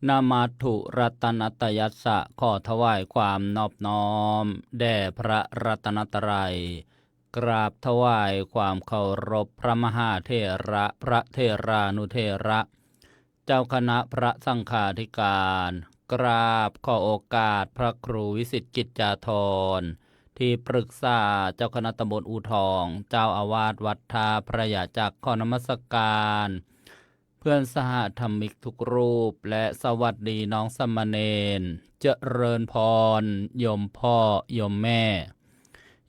นามาถุรัตนตยัสสะขอถวายความนอบน้อมแด่พระรัตนตรัยกราบถวายความเคารพพระมหาเถระพระเถรานุเถระเจ้าคณะพระสังฆาธิการกราบขอโอกาสพระครูวิสิทธิกิจจาธรที่ปรึกษาเจ้าคณะตำบลอู่ทองเจ้าอาวาสวัดท่าพระยาจักรขอนมัสการเพื่อนสหธรรมิกทุกรูปและสวัสดีน้องสมณเณรเจริญพรโยมพ่อโยมแม่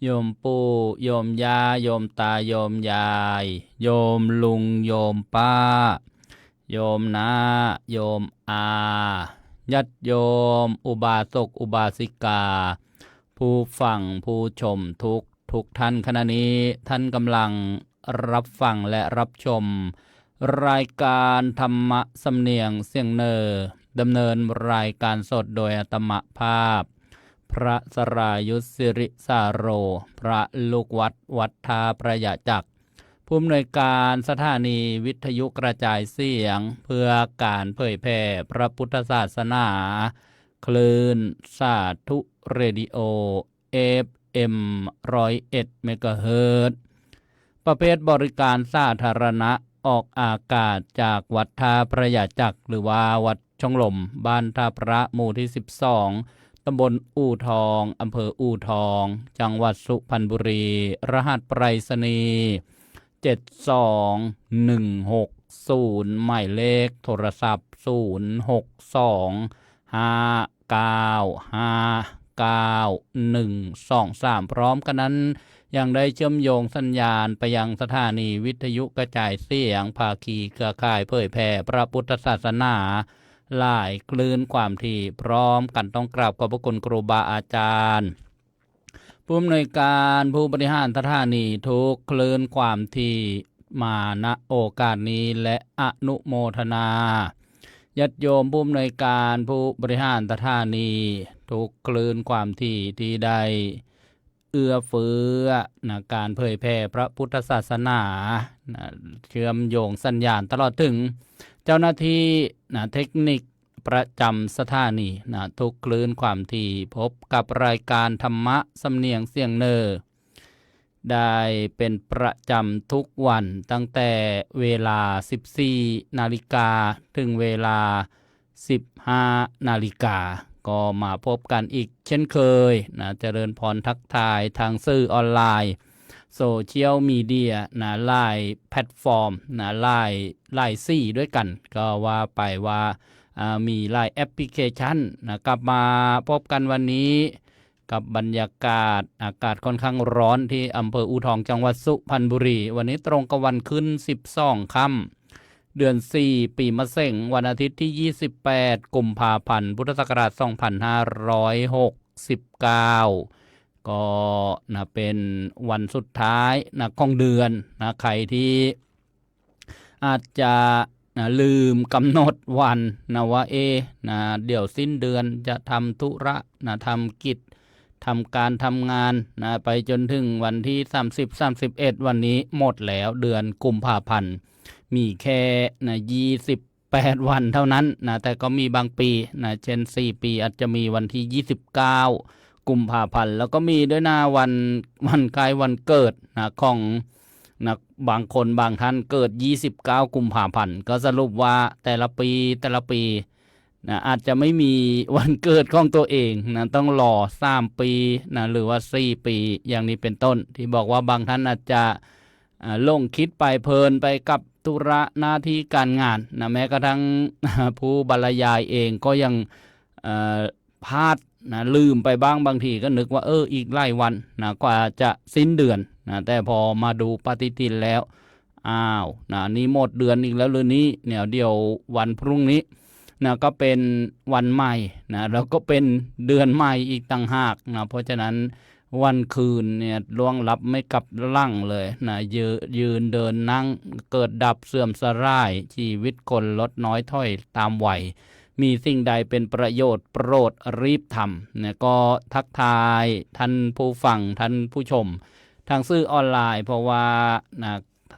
โยมปู่โยมย่าโยมตาโยมยายโยมลุงโยมป้าโยมน้าโยมอาญาติโยมอุบาสกอุบาสิกาผู้ฟังผู้ชมทุกท่านขณะนี้ท่านกำลังรับฟังและรับชมรายการธรรมะสำเนียงเสียงเนอดำเนินรายการสดโดยอาตมภาพพระสรายุทธสิริสาโรพระลูกวัดวัดท่าพระยาจักรผู้อำนวยการสถานีวิทยุกระจายเสียงเพื่อการเผยแผ่พระพุทธศาสนาคลื่นสาธุเรดิโอ FM 101 เมกะเฮิรตซ์ประเภทบริการสาธารณะออกอากาศจากวัดท่าพระยาจักรหรือว่าวัดช่องลมบ้านท่าพระหมู่ที่12ตำบลอู่ทองอำเภออู่ทองจังหวัดสุพรรณบุรีรหัสไปรษณีย์72160หมายเลขโทรศัพท์0625959123พร้อมกันนั้นยังได้เชื่อมโยงสัญญาณไปยังสถานีวิทยุกระจายเสียงภาคีเครือข่ายเผยแผ่พระพุทธศาสนาหลายคลื่นความถี่พร้อมกันต้องกราบขอบพระคุณครูบาอาจารย์ผู้อำนวยการผู้บริหารสถานีทุกคลื่นความถี่มาณโอกาสนี้และอนุโมทนาญาติโยมผู้อำนวยการผู้บริหารสถานีทุกคลื่นความถี่ที่ได้เอื้อเฟื้อการเผยแผ่พระพุทธศาสนาเชื่อมโยงสัญญาณตลอดถึงเจ้าหน้าที่เทคนิคประจำสถานีทุกคลื่นความถี่พบกับรายการธรรมะสำเนียงเสียงเนอได้เป็นประจำทุกวันตั้งแต่เวลา 14 นาฬิกาถึงเวลา 15 นาฬิกาก็มาพบกันอีกเช่นเคยเจริญพรทักทายทางสื่อออนไลน์โซเชียลมีเดียหลายแพลตฟอร์มหลายซี่ด้วยกันก็ว่าไปว่ามีหลายแอปพลิเคชันกลับมาพบกันวันนี้กับบรรยากาศอากาศค่อนข้างร้อนที่อำเภออู่ทองจังหวัดสุพรรณบุรีวันนี้ตรงกับวันขึ้น12 ค่ำเดือน 4 ปีมะเส็งวันอาทิตย์ที่ 28 กุมภาพันธ์ พุทธศักราช 2569 ก็เป็นวันสุดท้ายของเดือนใครที่อาจจะลืมกำหนดวันว่าเดี๋ยวสิ้นเดือนจะทำธุระทำกิจทำการทำงานไปจนถึงวันที่30-31วันนี้หมดแล้วเดือนกุมภาพันธ์มีแค่28 วันเท่านั้นแต่ก็มีบางปีเช่น4 ปีอาจจะมีวันที่29 กุมภาพันธ์แล้วก็มีด้วยวันคล้ายวันเกิดของบางคนบางท่านเกิด29 กุมภาพันธ์ก็สรุปว่าแต่ละปีอาจจะไม่มีวันเกิดของตัวเองต้องรอ3 ปีหรือว่า4 ปีอย่างนี้เป็นต้นที่บอกว่าบางท่านอาจจะลงคิดไปเพลินไปกับธุระหน้าที่การงานแม้กระทั่งผู้บรรยายเองก็ยังพลาดลืมไปบ้างบางทีก็นึกว่าอีกหลายวันกว่าจะสิ้นเดือนแต่พอมาดูปฏิทินแล้วนี่หมดเดือนอีกแล้วเลยนี้เดี๋ยววันพรุ่งนี้ก็เป็นวันใหม่แล้วก็เป็นเดือนใหม่อีกต่างหากเพราะฉะนั้นวันคืนล่วงลับไม่กลับลั่งเลยยืนเดินนั่งเกิดดับเสื่อมสลายชีวิตคนลดน้อยถ้อยตามวัยมีสิ่งใดเป็นประโยชน์โปรดรีบทำก็ทักทายท่านผู้ฟังท่านผู้ชมทางสื่อออนไลน์เพราะว่า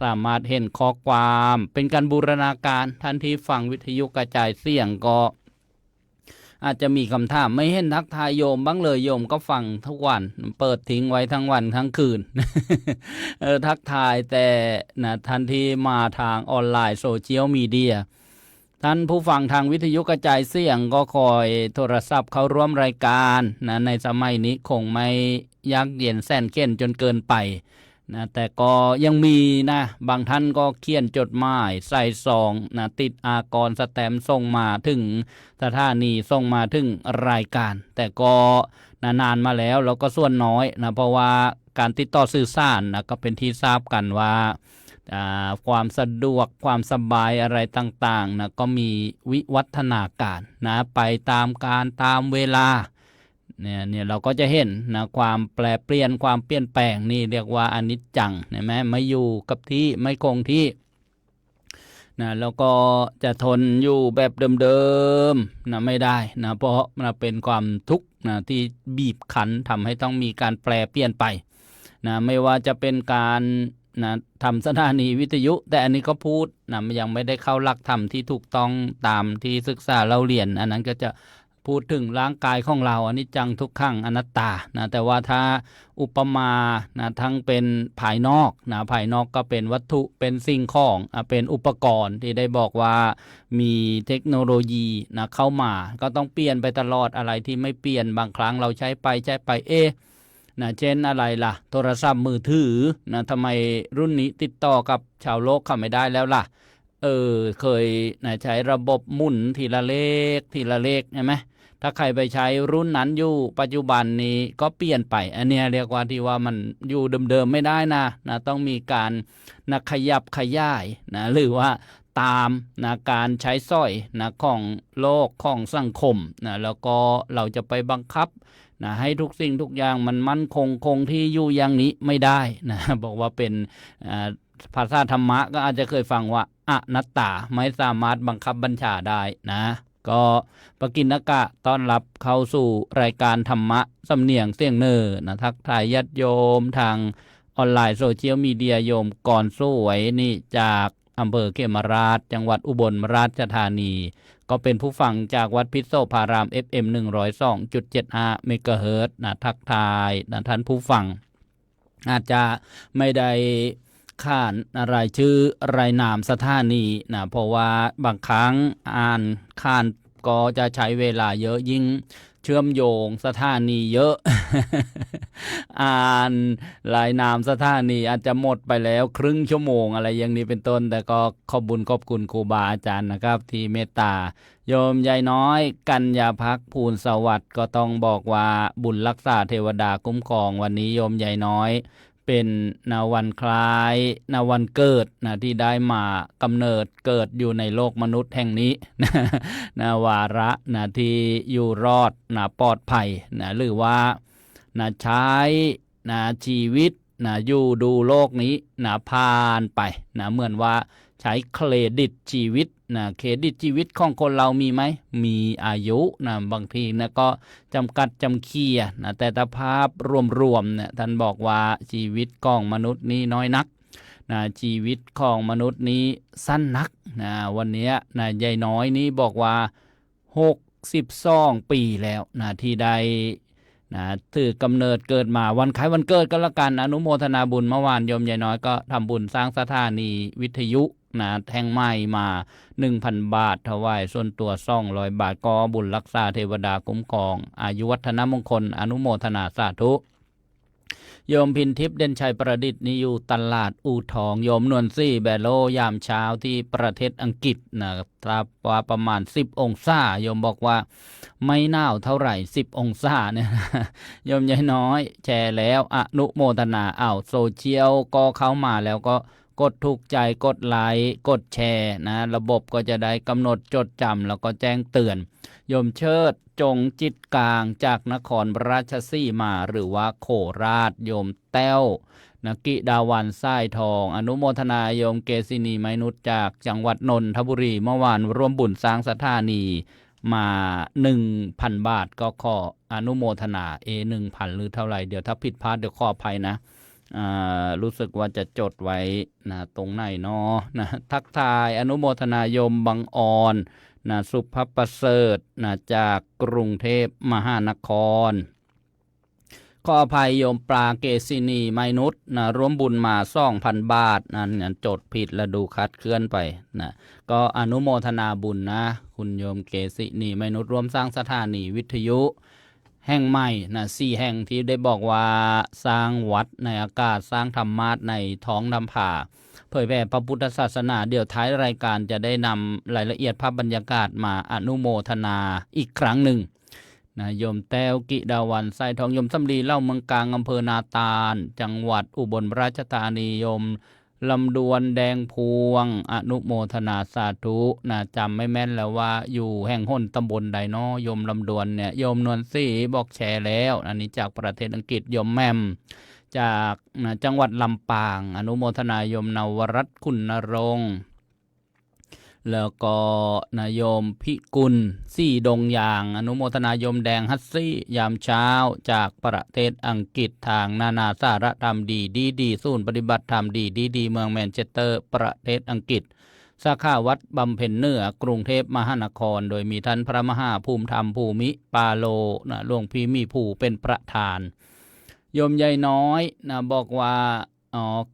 สามารถเห็นข้อความเป็นการบูรณาการท่านที่ฟังวิทยุกระจายเสียงก็ อาจจะมีคำถามไม่เห็นทักทายโยมบ้างเลยโยมก็ฟังทุกวันเปิดทิ้งไว้ทั้งวันทั้งคืน ทักทายแต่นะทันทีมาทางออนไลน์โซเชียลมีเดียท่านผู้ฟังทางวิทยุกระจายเสียงก็คอยโทรศัพท์เข้าร่วมรายการนะในสมัยนี้คงไม่ยากเย็นแสนเข็ญจนเกินไปนะแต่ก็ยังมีนะบางท่านก็เขียนจดหมายใส่ซองนะติดอากรสแตมป์ส่งมาถึงสถานีส่งมาถึงรายการแต่ก็นานมาแล้วก็ส่วนน้อยนะเพราะว่าการติดต่อสื่อสารนะก็เป็นที่ทราบกันว่าความสะดวกความสบายอะไรต่างๆนะก็มีวิวัฒนาการนะไปตามการตามเวลาเนี่ยเราก็จะเห็นนะความแปรเปลี่ยนความเปลี่ยนแปลงนี่เรียกว่าอนิจจังเห็นไหมไม่อยู่กับที่ไม่คงที่นะแล้วก็จะทนอยู่แบบเดิมๆนะไม่ได้นะเพราะมันเป็นความทุกข์นะที่บีบคั้นทำให้ต้องมีการแปรเปลี่ยนไปนะไม่ว่าจะเป็นการนะทำสถานีวิทยุแต่อันนี้ก็พูดนะยังไม่ได้เข้าหลักธรรมที่ถูกต้องตามที่ศึกษาเราเรียนอันนั้นก็จะพูดถึงร่างกายของเราอนิจจังทุกขังอนัตตานะแต่ว่าถ้าอุปมานะทั้งเป็นภายนอกนะภายนอกก็เป็นวัตถุเป็นสิ่งของเป็นอุปกรณ์ที่ได้บอกว่ามีเทคโนโลยีนะเข้ามาก็ต้องเปลี่ยนไปตลอดอะไรที่ไม่เปลี่ยนบางครั้งเราใช้ไปนะเช่นอะไรล่ะโทรศัพท์มือถือนะทำไมรุ่นนี้ติดต่อกับชาวโลกเขาไม่ได้แล้วล่ะเคยนะใช้ระบบหมุนทีละเลขใช่ไหมถ้าใครไปใช้รุ่นนั้นอยู่ปัจจุบันนี้ก็เปลี่ยนไปอันนี้เรียกว่าที่ว่ามันอยู่เดิมๆไม่ได้นะต้องมีการขยับขยายนะหรือว่าตามการใช้สร้อยของโลกของสังคมแล้วก็เราจะไปบังคับให้ทุกสิ่งทุกอย่างมันมั่นคงที่อยู่อย่างนี้ไม่ได้นะบอกว่าเป็นภาษาธรรมะก็อาจจะเคยฟังว่าอนัตตาไม่สามารถบังคับบัญชาได้นะก็ปกิณกะต้อนรับเข้าสู่รายการธรรมะสำเนียงเสียงเนอนะทักทายญาติโยมทางออนไลน์โซเชียลมีเดียโยมก่อนสวยนี่จากอำเภอเขมราชจังหวัดอุบลราชธานีก็เป็นผู้ฟังจากวัดพิษโสภาราม FM 102.75 เมกะเฮิรตซ์ทักทายท่านผู้ฟังอาจจะไม่ได้ข้านรายชื่อรายนามสถานีเพราะว่าบางครั้งอ่านข้านก็จะใช้เวลาเยอะยิ่งเชื่อมโยงสถานีเยอะ อ่านรายนามสถานีอาจจะหมดไปแล้วครึ่งชั่วโมงอะไรอย่างนี้เป็นต้นแต่ก็ขอบคุณครูบาอาจารย์นะครับที่เมตตาโยมยายน้อยกัญญาภักดิ์ภูลสวัสดิ์ก็ต้องบอกว่าบุญรักษาเทวดาคุ้มครองวันนี้โยมยายน้อยเป็นวันคล้ายวันเกิดที่ได้มากำเนิดเกิดอยู่ในโลกมนุษย์แห่งนี้วาระที่อยู่รอดปลอดภัยหรือว่าใช้ชีวิตอยู่ดูโลกนี้ผ่านไปเหมือนว่าใช้เครดิตชีวิตเครดิตชีวิตของคนเรามีไหมมีอายุบางทีก็จำกัดจำเคียแต่ถ้าภาพรวมๆท่านบอกว่าชีวิตของมนุษย์นี้น้อยนักชีวิตของมนุษย์นี้สั้นนักวันนี้ยายน้อยนี้บอกว่า62 ปีแล้วที่ได้ถือกำเนิดเกิดมาวันคล้ายวันเกิดก็แล้วกันอนุโมทนาบุญเมื่อวานโยมยายน้อยก็ทำบุญสร้างสถานีวิทยุแท่งไม้มา 1,000 บาทถวายส่วนตัว200 บาทก็บุญรักษาเทวดาคุ้มครองอายุวัฒนมงคลอนุโมทนาสาธุโยมพินทิพย์เด่นชัยประดิษฐ์นี่อยู่ตลาดอู่ทองโยมนวลซี่แบโลยามเช้าที่ประเทศอังกฤษนะครับว่าประมาณ10 องศาโยมบอกว่าไม่หนาวเท่าไหร่10 องศาเนี่ยโยมยายน้อยแชร์แล้วอนุโมทนาโซเชียลก็เข้ามาแล้วก็กดถูกใจกดไลค์กดแชร์ระบบก็จะได้กำหนดจดจำแล้วก็แจ้งเตือนโยมเชิดจงจิตกลางจากนครราชสีมาหรือว่าโคราชโยมแต้วกิดาวันสายทองอนุโมทนาโยมเกษินีไมนุษย์จากจังหวัดนนทบุรีเมื่อวานร่วมบุญสร้างสถานีมา 1,000 บาทก็ขออนุโมทนา 1,000 หรือเท่าไหร่เดี๋ยวถ้าผิดพลาดเดี๋ยวขออภัยนะรู้สึกว่าจะจดไว้ตรงไหนเนาะทักทายอนุโมทนาโยมบังออน นะสุภประเสริฐนะจากกรุงเทพมหานครขออภัยโยมปลาเกษินีไมนุษย์นะร่วมบุญมา 2,000 บาทนะเนี่ยจดผิดและดูคัดเคลื่อนไปนะก็อนุโมทนาบุญนะคุณโยมเกษินีไมนุษย์ร่วมสร้างสถานีวิทยุแห่งใหม่นะ4 แห่งที่ได้บอกว่าสร้างวัดในอากาศสร้างธรรมาสในท้องนำผ่าเผยแผ่พระพุทธศาสนาเดี๋ยวท้ายรายการจะได้นำรายละเอียดภาพบรรยากาศมาอนุโมทนาอีกครั้งหนึ่งนะโยมแต้วกิดาวันไซทองโยมสำลีเล่าเมืองกลางอำเภอนาตาลจังหวัดอุบลราชธานีโยมลำดวนแดงพวงอนุโมทนาสาธุนะจำไม่แม่นแล้วว่าอยู่แห่งห้นตำบลใดเนาะโยมลำดวนเนี่ยโยมนวลศรีบอกแชร์แล้วอันนี้จากประเทศอังกฤษโยมแมมจากจังหวัดลำปางอนุโมทนาโยมนวรัตน์คุณนรงค์แล้วก็นายโยมพิกุลสี่ดงยางอนุโมทนาโยมแดงฮัตซี่ยามเช้าจากประเทศอังกฤษทางนานาสารธรรมดีศูนย์ปฏิบัติธรรมดีเมืองแมนเชสเตอร์ประเทศอังกฤษสาขาวัดบำเพ็ญเหนือกรุงเทพมหานครโดยมีท่านพระมหาภูมิธรรมภูมิปาโลนะหลวงพี่มีผู้เป็นประธานโยมใหญ่น้อยนะบอกว่า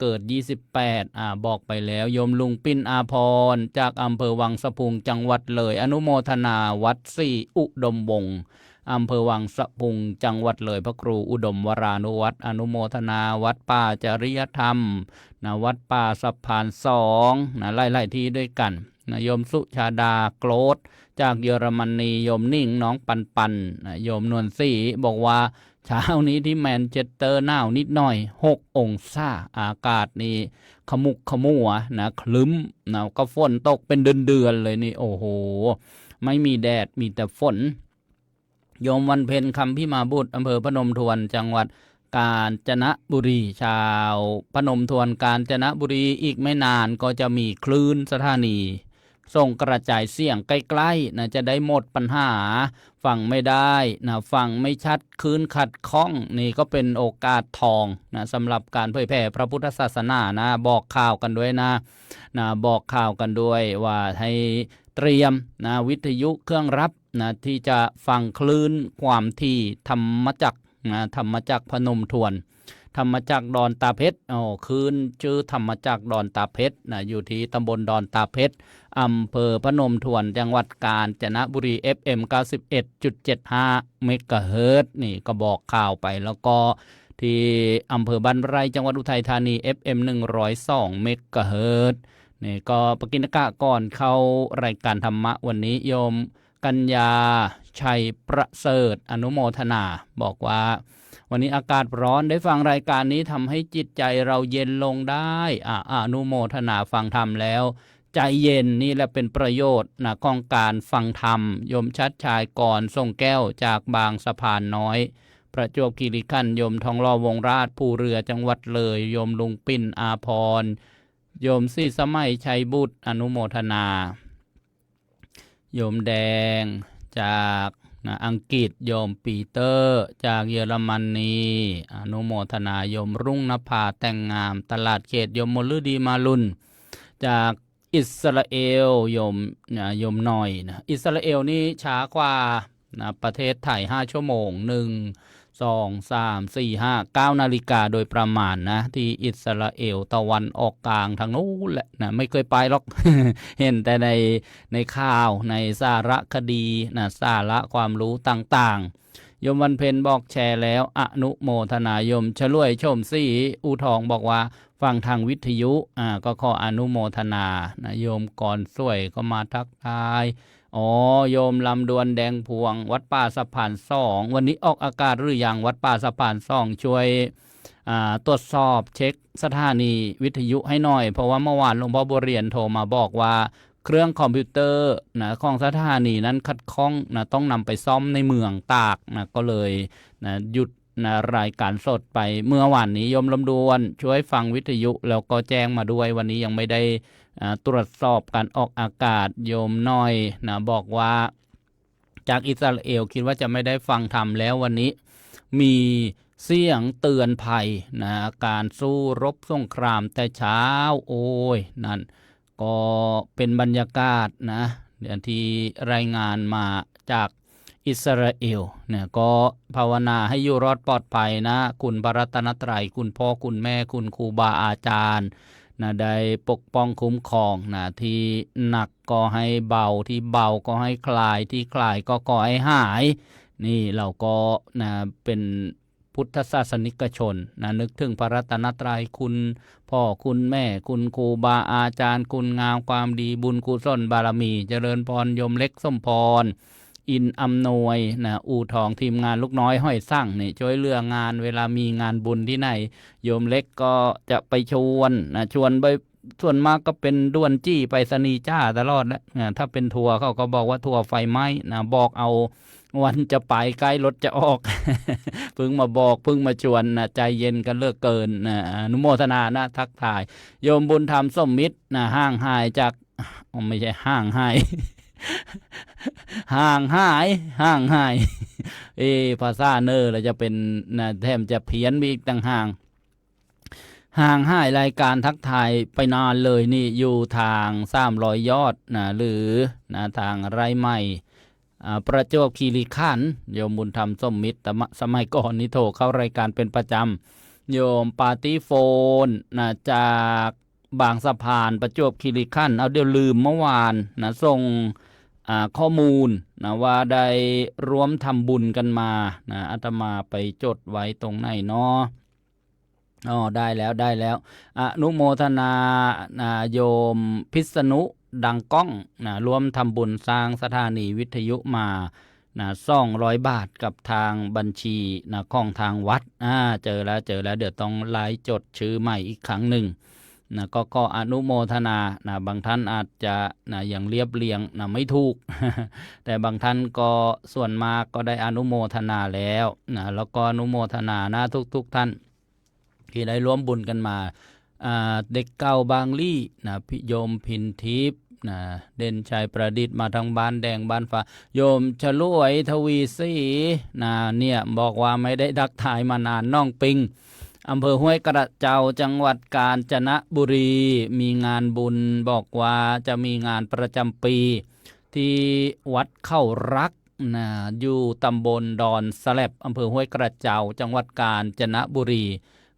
เกิด28บอกไปแล้วโยมลุงปิ้นอาพรจากอำเภอวังสะพุงจังหวัดเลยอนุโมทนาวัดสี่อุดมวงศ์อำเภอวังสะพุงจังหวัดเลยพระครูอุดมวรานุวัฒน์อนุโมทนาวัดป่าจริยธรรมนะวัดป่าสะพาน2นะไล่ๆที่ด้วยกันนะโยมสุชาดาโกรธจากเยอรมนีโยมนิ่งน้องปันนะโยมนวลศรีบอกว่าเช้านี้ที่แมนเชสเตอร์หนาวนิดหน่อย6 องศาอากาศนี่ขมุกขมัวนะคลึ้มนะก็ฝนตกเป็นเดือนเลยนี่โอ้โหไม่มีแดดมีแต่ฝนโยมวันเพ็ญคำพิมาบุตรอำเภอพนมทวนจังหวัดกาญจนบุรีชาวพนมทวนกาญจนบุรีอีกไม่นานก็จะมีคลื่นสถานีส่งกระจายเสียงใกล้ๆนะจะได้หมดปัญหาฟังไม่ได้นะฟังไม่ชัดคืนขัดข้องนี่ก็เป็นโอกาสทองนะสำหรับการเผยแผ่พระพุทธศาสนานะบอกข่าวกันด้วยนะบอกข่าวกันด้วยว่าให้เตรียมนะวิทยุเครื่องรับนะที่จะฟังคลื่นความถี่ธรรมจักรธรรมจักรพนมทวนธรรมจักรดอนตาเพชรคืนชื่อธรรมจักรดอนตาเพชรนะอยู่ที่ตำบลดอนตาเพชรอำเภอพนมทวนจังหวัดกาญจนบุรี FM 91.75 เมกะเฮิรตซ์นี่ก็บอกข่าวไปแล้วก็ที่อำเภอบ้านไร่จังหวัดอุทัยธานี FM 102 เมกะเฮิรตซ์นี่ก็ปกิณกะก่อนเข้ารายการธรรมะวันนี้โยมกัญญาชัยประเสริฐอนุโมทนาบอกว่าวันนี้อากาศร้อนได้ฟังรายการนี้ทำให้จิตใจเราเย็นลงได้อนุโมทนาฟังธรรมแล้วใจเย็นนี่แหละเป็นประโยชน์นะของการฟังธรรมโยมชัดชายก่อนส่งแก้วจากบางสะพานน้อยประจวบคีรีขันธ์โยมทองล่อวงราชภูเรือจังหวัดเลยโยมลุงปิ้นอาพรโยมศรีสมัยชัยบุตรอนุโมทนาโยมแดงจากอังกฤษโยมปีเตอร์จากเยอรมนีอนุโมทนาโยมรุ่งนภาแต่งงามตลาดเขตโยมมลฤดีมาลุนจากอิสราเอลโยมหน่อยนะอิสราเอลนี่ช้ากว่าประเทศไทย5 ชั่วโมง2 3 4 5 9 นาฬิกาโดยประมาณนะที่อิสราเอลตะวันออกกลางทางนู้นแหละนะไม่เคยไปหรอก เห็นแต่ในข่าวในสารคดีนะสาระความรู้ต่างๆโยมวันเพ็ญบอกแชร์แล้วอนุโมทนาโยมชลุ่ยชมศรีอูทองบอกว่าฟังทางวิทยุก็ขออนุโมทนานะโยมก่อนสวยก็มาทักทายโยมลำดวนแดงพวงวัดป่าสะพาน2วันนี้ออกอากาศหรือยังวัดป่าสะพาน2ช่วยตรวจสอบเช็คสถานีวิทยุให้หน่อยเพราะว่าเมื่อวานหลวงพ่อบัวเรียนโทรมาบอกว่าเครื่องคอมพิวเตอร์นะของสถานีนั้นขัดข้องนะต้องนำไปซ่อมในเมืองตากนะก็เลยนะหยุดนะรายการสดไปเมื่อวานนี้โยมลำดวนช่วยฟังวิทยุแล้วก็แจ้งมาด้วยวันนี้ยังไม่ได้ตรวจสอบการออกอากาศโยมน้อยนะบอกว่าจากอิสราเอลคิดว่าจะไม่ได้ฟังธรรมแล้ววันนี้มีเสียงเตือนภัยนะการสู้รบสงครามแต่เช้าโอ้ยนั่นก็เป็นบรรยากาศนะ ที่รายงานมาจากอิสราเอลเนี่ยก็ภาวนาให้อยู่รอดปลอดภัยนะคุณพระรัตนตรัยคุณพ่อคุณแม่คุณครูบาอาจารย์นะได้ปกป้องคุ้มครองนะที่หนักก็ให้เบาที่เบาก็ให้คลายที่คลายก็ขอให้หายนี่เราก็นะเป็นพุทธศาสนิกชนนะนึกถึงพระรัตนตรัยคุณพ่อคุณแม่คุณครูบาอาจารย์คุณงามความดีบุญกุศลบารมีเจริญพรยมเล็กสมพรอินอำนวยนะอู่ทองทีมงานลูกน้อยห้อยสั่งนี่ช่วยเหลืองานเวลามีงานบุญที่ไหนโยมเล็กก็จะไปชวนนะชวนไปส่วนมากก็เป็นด้วนจี้ไปสนีจ้าตลอดแล้วนะถ้าเป็นทัวร์เขาก็บอกว่าทัวร์ไฟไหม้นะบอกเอาวันจะไปใกล้รถจะออก เพิ่งมาบอกเพิ่งมาชวนนะใจเย็นกันเลิกเกินนะอนุโมทนานะทักทายโยมบุญธรรมสมมิตรนะห่างหายจากไม่ใช่ห่างหาย ห่างหายภาษาเนอร์เราจะเป็นนะแถมจะเพี้ยนไปอีกต่างห่างหายรายการทักทายไปนานเลยนี่อยู่ทาง300ยอดนะหรือนะทางไรใหม่ประจวบคีรีขันธ์โยมบุญธรรมส้มมิตรแต่สมัยก่อนนี่โทรเข้ารายการเป็นประจำโยมปาร์ตี้โฟนนะจากบางสะพานประจวบคีรีขันธ์เอาเดี๋ยวลืมเมื่อวานนะส่งข้อมูลนะว่าได้ร่วมทำบุญกันมานะอาตมาไปจดไว้ตรงไหนเนาะได้แล้วอนุโมทนาโยมพิษณุดังก้องนะร่วมทำบุญสร้างสถานีวิทยุมานะ200 บาทกับทางบัญชีนะของทางวัดเจอแล้วเดี๋ยวต้องไล่จดชื่อใหม่อีกครั้งหนึ่งนะก็อนุโมทนานะบางท่านอาจจะนะอย่างเรียบเรียงนะไม่ถูก แต่บางท่านก็ส่วนมากก็ได้อนุโมทนาแล้วนะแล้วก็อนุโมทนานะทุกท่านที่ได้ร่วมบุญกันมาเด็กเก่าบางลี่นะพิโยมพินทิพย์นะเด่นชัยประดิษฐ์มาทางบ้านแดงบ้านฟ้าโยมฉลวยทวีศรีนะเนี่ยบอกว่าไม่ได้ดักถ่ายมานานน้องปิงอำเภอห้วยกระเจ้าจังหวัดกาญจนบุรีมีงานบุญบอกว่าจะมีงานประจำปีที่วัดเข้ารักนะอยู่ตำบลดอนสแลบอำเภอห้วยกระเจ้าจังหวัดกาญจนบุรี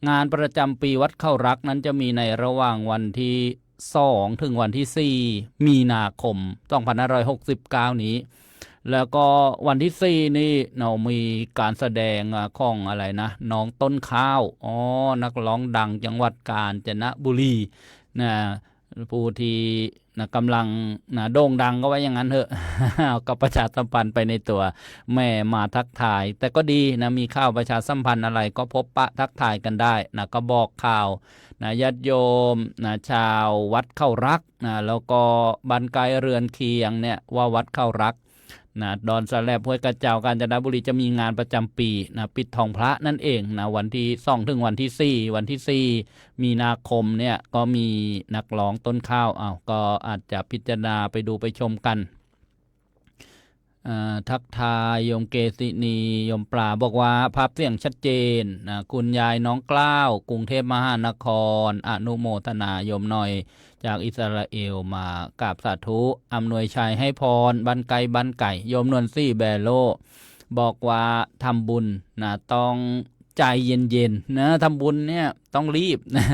งานประจำปีวัดเข้ารักนั้นจะมีในระหว่างวันที่2ถึงวันที่4มีนาคม2569นี้แล้วก็วันที่4นี่เรามีการแสดงของอะไรนะน้องต้นข้าวนักร้องดังจังหวัดกาญจนบุรีนะผู้ที่นะกำลังนะโด่งดังก็ไว้อย่างนั้นเถอะ ก็ประชาสัมพันธ์ไปในตัวแม่มาทักทายแต่ก็ดีนะมีข่าวประชาสัมพันธ์อะไรก็พบปะทักทายกันได้นะก็บอกข่าวนะญาติโยมนะชาววัดเข้ารักนะแล้วก็บ้านไกลเรือนเคียงเนี่ยว่าวัดเข้ารักนะดอนสแลบห้วยกระเจ้ากาญจนบุรีจะมีงานประจำปีนะปิดทองพระนั่นเองนะวันที่2ถึงวันที่4วันที่4มีนาคมเนี่ยก็มีนักร้องต้นข้าวก็อาจจะพิจารณาไปดูไปชมกันทักทายโยมเกษินีโยมปลาบอกว่าภาพเสียงชัดเจนนะคุณยายน้องกล้าวกรุงเทพมหานครอนุโมทนาโยมหน่อยจากอิสราเอลมากราบสาธุอำนวยชัยให้พรบ้านไก่โยมนวลซี่แบโลบอกว่าทำบุญนะต้องใจเย็นๆนะทำบุญเนี่ยต้องรีบ นะ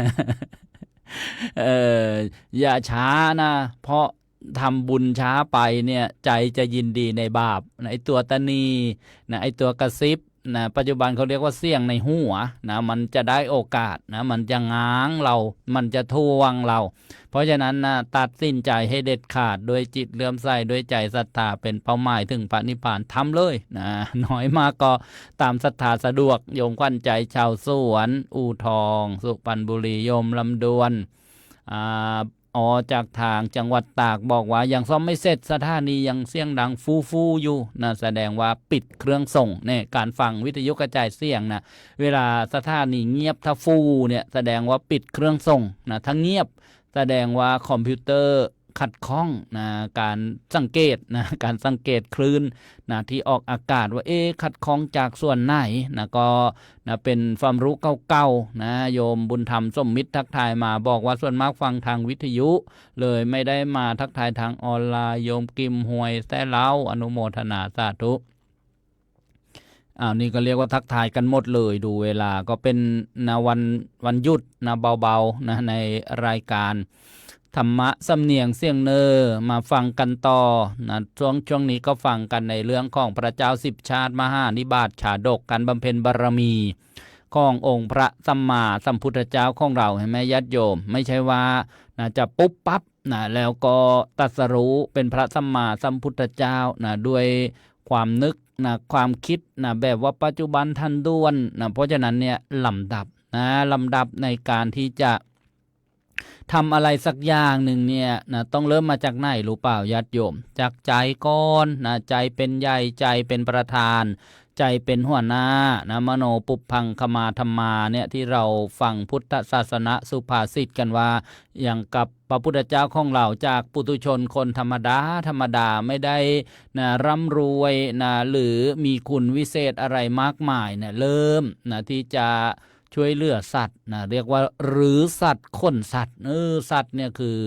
อย่าช้านะเพราะทำบุญช้าไปเนี่ยใจจะยินดีในบาปนะไอตัวตนีนะไอตัวกระซิบนะปัจจุบันเขาเรียกว่าเสี่ยงในหัวนะมันจะได้โอกาสนะมันจะง้างเรามันจะทวงเราเพราะฉะนั้นนะตัดสินใจให้เด็ดขาดด้วยจิตเลื่อมใสด้วยใจศรัทธาเป็นเป้าหมายถึงพระนิพพานทำเลยนะน้อยมากก็ตามศรัทธาสะดวกโยมขวัญใจชาวสวนอู่ทองสุพรรณบุรีโยมลำดวนจากทางจังหวัดตากบอกว่ายังซ่อมไม่เสร็จสถานียังเสียงดังฟูอยู่นะแสดงว่าปิดเครื่องส่งเนี่ยการฟังวิทยุกระจายเสียงนะเวลาสถานีเงียบถ้าฟูเนี่ยแสดงว่าปิดเครื่องส่งนะถ้าเงียบแสดงว่าคอมพิวเตอร์ ขัดข้องนะการสังเกตนะการสังเกตคลื่นนะที่ออกอากาศว่าขัดข้องจากส่วนไหนนะก็นะเป็นความรู้เก่าๆนะโยมบุญธรรมสมมิตรทักทายมาบอกว่าส่วนมากฟังทางวิทยุเลยไม่ได้มาทักทายทางออนไลน์โยมกิมหวยแท้เล้าอนุโมทนาสาธุนี่ก็เรียกว่าทักทายกันหมดเลยดูเวลาก็เป็นนะวันหยุดนะเบาๆนะในรายการธรรมะสำเนียงเสียงเนอมาฟังกันต่อนะช่วงนี้ก็ฟังกันในเรื่องของพระเจ้า10 ชาติมหานิบาตชาดกการบำเพ็ญบารมีขององค์พระสัมมาสัมพุทธเจ้าของเราเห็นไหมญาติโยมไม่ใช่ว่านะจะปุ๊บปั๊บนะแล้วก็ตรัสรู้เป็นพระสัมมาสัมพุทธเจ้านะด้วยความนึกนะความคิดนะแบบว่าปัจจุบันทันด่วนนะเพราะฉะนั้นเนี่ยลำดับในการที่จะทำอะไรสักอย่างหนึ่งเนี่ยนะต้องเริ่มมาจากไหนรู้เปล่าญาติโยมจากใจก่อนนะใจเป็นใหญ่ใจเป็นประธานใจเป็นหัวหน้านะมโนปุพพังคมาธรรมาเนี่ยที่เราฟังพุทธศาสนาสุภาษิตกันว่าอย่างกับพระพุทธเจ้าของเราจากปุถุชนคนธรรมดาไม่ได้นะร่ำรวยนะหรือมีคุณวิเศษอะไรมากมายเนี่ยเริ่มนะที่จะช่วยเหลือสัตว์นะเรียกว่าหรือสัตว์คนสัตว์สัตว์เนี่ยคือ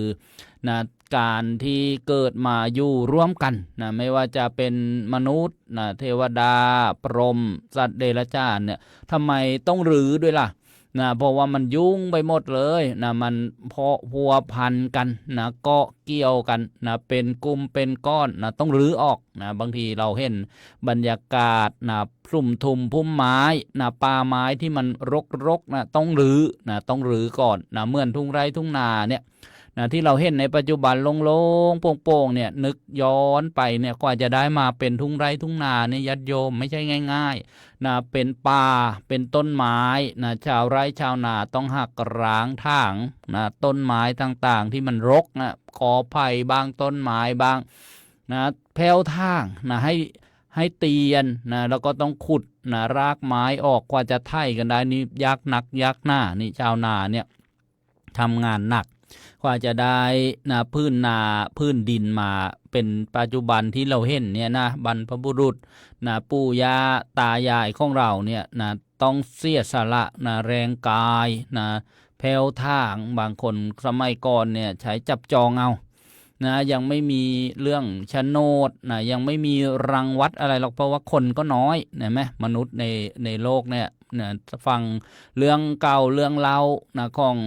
นะการที่เกิดมาอยู่ร่วมกันนะไม่ว่าจะเป็นมนุษย์นะเทวดาพรหมสัตว์เดรัจฉานเนี่ยทำไมต้องหรือด้วยล่ะนะเพราะว่ามันยุ่งไปหมดเลยนะมันเพาะพัวพันกันนะเกาะเกี่ยวกันนะเป็นกลุ่มเป็นก้อนนะต้องรื้อออกนะบางทีเราเห็นบรรยากาศนะสุ่มทุมพุ่มไม้นะป่าไม้ที่มันรกนะต้องรื้อก่อนนะเหมือนทุ่งไร่ทุ่งนาเนี่ยนะที่เราเห็นในปัจจุบันโล่งๆโป่งๆเนี่ยนึกย้อนไปเนี่ยกว่าจะได้มาเป็นทุ่งไร่ทุ่งนาเนี่ยญาติโยมไม่ใช่ง่ายๆนะเป็นป่าเป็นต้นไม้นะชาวไร่ชาวนาต้องหักร้างถางนะต้นไม้ต่างๆที่มันรกนะขอไผ่บางต้นไม้บางนะแผ่วทางนะให้เตียนนะแล้วก็ต้องขุดนะรากไม้ออกกว่าจะไถกันได้นี่ยากหนักยากหน้านี่ชาวนาเนี่ยทำงานหนักกว่าจะได้นะพื้นดินมาเป็นปัจจุบันที่เราเห็นเนี่ยนะบรรพบุรุษนะปู่ย่าตายายของเราเนี่ยนะต้องเสียสละนะแรงกายนะแผ่วทางบางคนสมัยก่อนเนี่ยใช้จับจองเอานะยังไม่มีเรื่องโฉนดนะยังไม่มีรังวัดอะไรหรอกเพราะว่าคนก็น้อยเห็นไหมมนุษย์ในโลกเนี่ยนะฟังเรื่องเก่าเรื่องเล่านะของ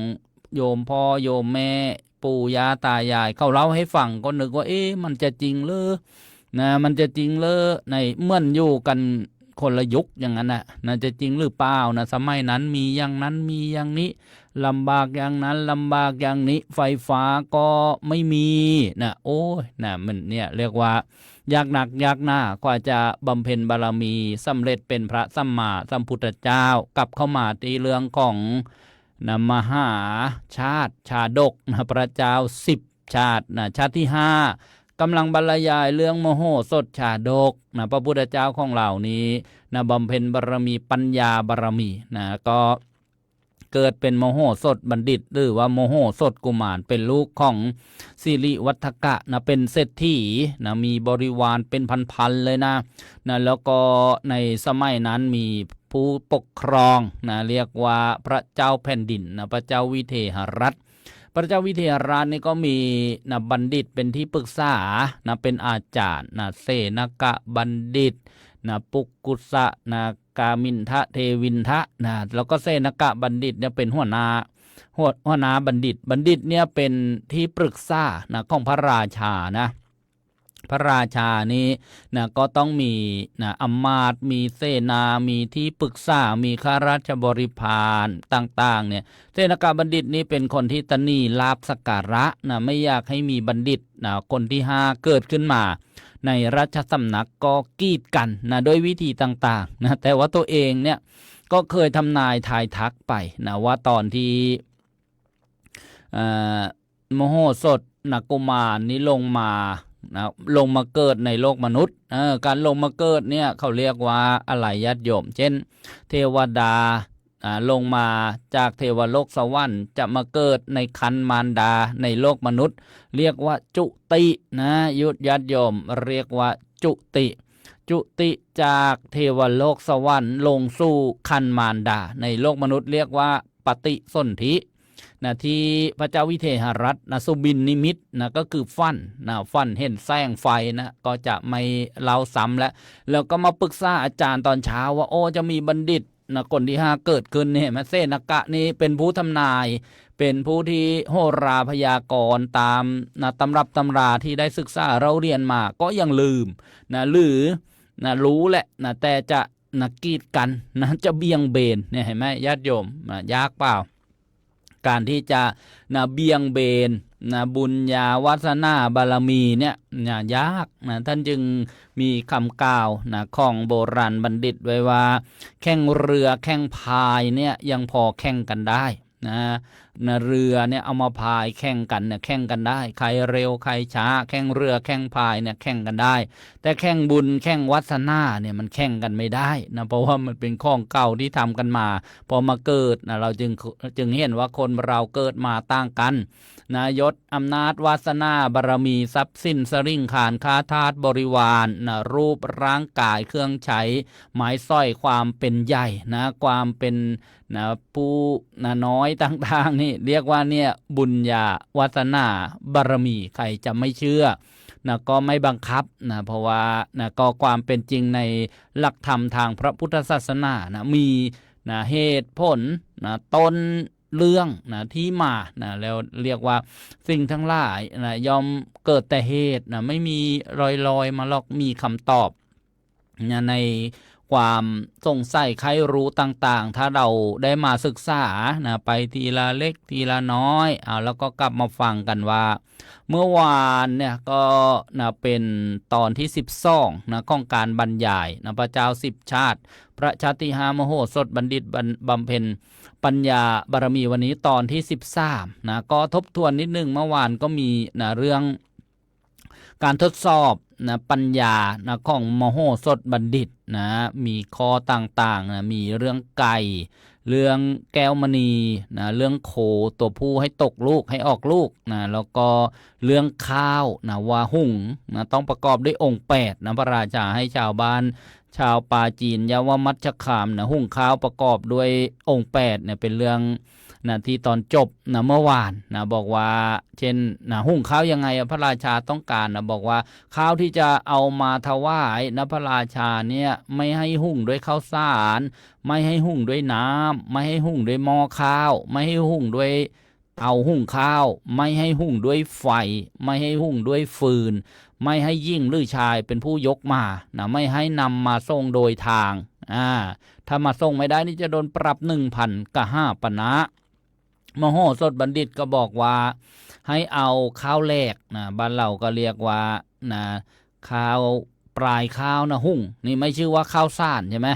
โยมพ่อโยมแม่ปู่ย่าตายายเขาเล่าให้ฟังก็นึกว่ามันจะจริงหรือนะมันจะจริงหรือในเมื่อนอยู่กันคนละยุคอย่างนั้นนะจะจริงหรือเปล่านะสมัยนั้นมีอย่างนั้นมีอย่างนี้ลำบากอย่างนั้นลำบากอย่างนี้ไฟฟ้าก็ไม่มีนะโอ้ยนะมันเนี่ยเรียกว่ายากหนักยากหน้ากว่าจะบำเพ็ญบารมีสำเร็จเป็นพระสัมมาสัมพุทธเจ้ากลับเข้ามาที่เรื่องของนะมหาชาติชาดกนะพระเจ้า10 ชาตินะชาติที่5กำลังบรรยายเรื่องมโหสถชาดกนะพระพุทธเจ้าของเรานี้นะบำเพ็ญบารมีปัญญาบารมีนะก็เกิดเป็นโมโหสถบัณฑิตหรือว่าโมโหสถกุมารเป็นลูกของสิริวัฒกะนะเป็นเศรษฐีนะมีบริวารเป็นพันๆเลยนะแล้วก็ในสมัยนั้นมีผู้ปกครองนะเรียกว่าพระเจ้าแผ่นดินนะพระเจ้าวิเทหรัฐพระเจ้าวิเทหรัฐนี่ก็มีนะบัณฑิตเป็นที่ปรึกษานะเป็นอาจารย์นะเสนกะบัณฑิตนะปุกกุสะนะกามินทะเทวินทะนะแล้วก็เสนกะบัณฑิตเนี่ยเป็นหัวหน้าบัณฑิตเนี่ยเป็นที่ปรึกษานะของพระราชานะพระราชานี้นะก็ต้องมีนะอำมาตย์มีเสนามีที่ปรึกษามีข้าราชบริพารต่างๆเนี่ยเสนกะบัณฑิตนี้เป็นคนที่ตนีลาภสักการะนะไม่อยากให้มีบัณฑิตนะคนที่5เกิดขึ้นมาในราชสำนักก็กีดกันนะด้วยวิธีต่างๆนะแต่ว่าตัวเองเนี่ยก็เคยทำนายทายทักไปนะว่าตอนที่มโหสถนะกุมารนี้ลงมาเกิดในโลกมนุษย์การลงมาเกิดเนี่ยเขาเรียกว่าอะไรญาติโยมเช่นเทวดา ลงมาจากเทวโลกสวรรค์จะมาเกิดในครรภ์มารดาในโลกมนุษย์เรียกว่าจุตินะยุทธญาติโยมเรียกว่าจุติจากเทวโลกสวรรค์ลงสู่ครรภ์มารดาในโลกมนุษย์เรียกว่าปฏิสนธินะที่พระเจ้าวิเทหรัตน์นะสุบินนิมิตนะก็คือฟันเห็นแสงไฟนะก็จะไม่เล่าซ้ำแล้วก็มาปรึกษาอาจารย์ตอนเช้าว่าจะมีบัณฑิตนะคนที่5เกิดขึ้นเนี่ยมาเสนกะนี่เป็นผู้ทำนายเป็นผู้ที่โหราพยากรณ์ตามนะตำรับตำราที่ได้ศึกษาเราเรียนมาก็ยังลืมนะหรือนะรู้แหละนะแต่จะนะกีดกันนะจะเบี่ยงเบนเนี่ยเห็นไหมญาติโยมนะยากเปล่าการที่จะนะเบี่ยงเบนนะบุญญาวาสนาบารมีเนี่ยนะยากนะท่านจึงมีคำกล่าวนะของโบราณบัณฑิตไว้ว่าแข่งเรือแข่งพายเนี่ยยังพอแข่งกันได้นะเรือเนี่ยเอามาพายแข่งกันเนี่ยแข่งกันได้ใครเร็วใครช้าแข่งเรือแข่งพายเนี่ยแข่งกันได้แต่แข่งบุญแข่งวาสนาเนี่ยมันแข่งกันไม่ได้นะเพราะว่ามันเป็นของเก่าที่ทำกันมาพอมาเกิดนะเราจึงเห็นว่าคนเราเกิดมาต่างกันนะยศอำนาจวาสนาบารมีทรัพย์สินสริ่งขานค้าทาสบริวารนะรูปร่างกายเครื่องใช้หมายสร้อยความเป็นใหญ่นะความเป็นนะผู้นะน้อยต่างๆนี่เรียกว่าเนี่ยบุญญาวาสนาบารมีใครจะไม่เชื่อนะก็ไม่บังคับนะเพราะว่านะก็ความเป็นจริงในหลักธรรมทางพระพุทธศาสนานะมีนะเหตุผลนะต้นเรื่องนะที่มานะแล้วเรียกว่าสิ่งทั้งหลายนะย่อมเกิดแต่เหตุนะไม่มีลอยมาหรอกมีคำตอบนะในความสงสัยใครรู้ต่างๆถ้าเราได้มาศึกษานะไปทีละเล็กทีละน้อยแล้วก็กลับมาฟังกันว่าเมื่อวานเนี่ยก็นะเป็นตอนที่12นะของการบรรยายนะพระเจ้า10ชาติพระชาติหามโหสถบัณฑิตบำเพ็ญปัญญาบารมีวันนี้ตอนที่13นะก็ทบทวนนิดนึงเมื่อวานก็มีนะเรื่องการทดสอบนะปัญญานะของมโหสถบัณฑิตนะมีข้อต่างๆนะมีเรื่องไก่เรื่องแก้วมณีนะเรื่องโคตัวผู้ให้ตกลูกให้ออกลูกนะแล้วก็เรื่องข้าวนะว่าหุ่งนะต้องประกอบด้วยองค์8นะพระราชาให้ชาวบ้านชาวปาจีนยาวมัชคามนะหุ่งข้าวประกอบด้วยองค์8เนี่ยเป็นเรื่องนะที่ตอนจบนะเมื่อวานนะบอกว่าเช่นนะหุ่งข้าวยังไงพระราชาต้องการนะบอกว่าข้าวที่จะเอามาถวายนะพระราชาเนี่ยไม่ให้หุ่งด้วยข้าวสารไม่ให้หุ่งด้วยน้ำไม่ให้หุ่งด้วยหม้อข้าวไม่ให้หุ่งด้วยเตาหุ่งข้าวไม่ให้หุ่งด้วยไฟไม่ให้หุ่งด้วยฟืนไม่ให้ยิ่งหรือชายเป็นผู้ยกมานะไม่ให้นำมาส่งโดยทางถ้ามาส่งไม่ได้นี่จะโดนปรับ 1,000 กับ 5 ปณะมโหสถบัณฑิตก็บอกว่าให้เอาข้าวแลกนะบ้านเราก็เรียกว่านะข้าวปลายข้าวนะหุ่งนี่ไม่ชื่อว่าข้าวซ่านใช่ไหม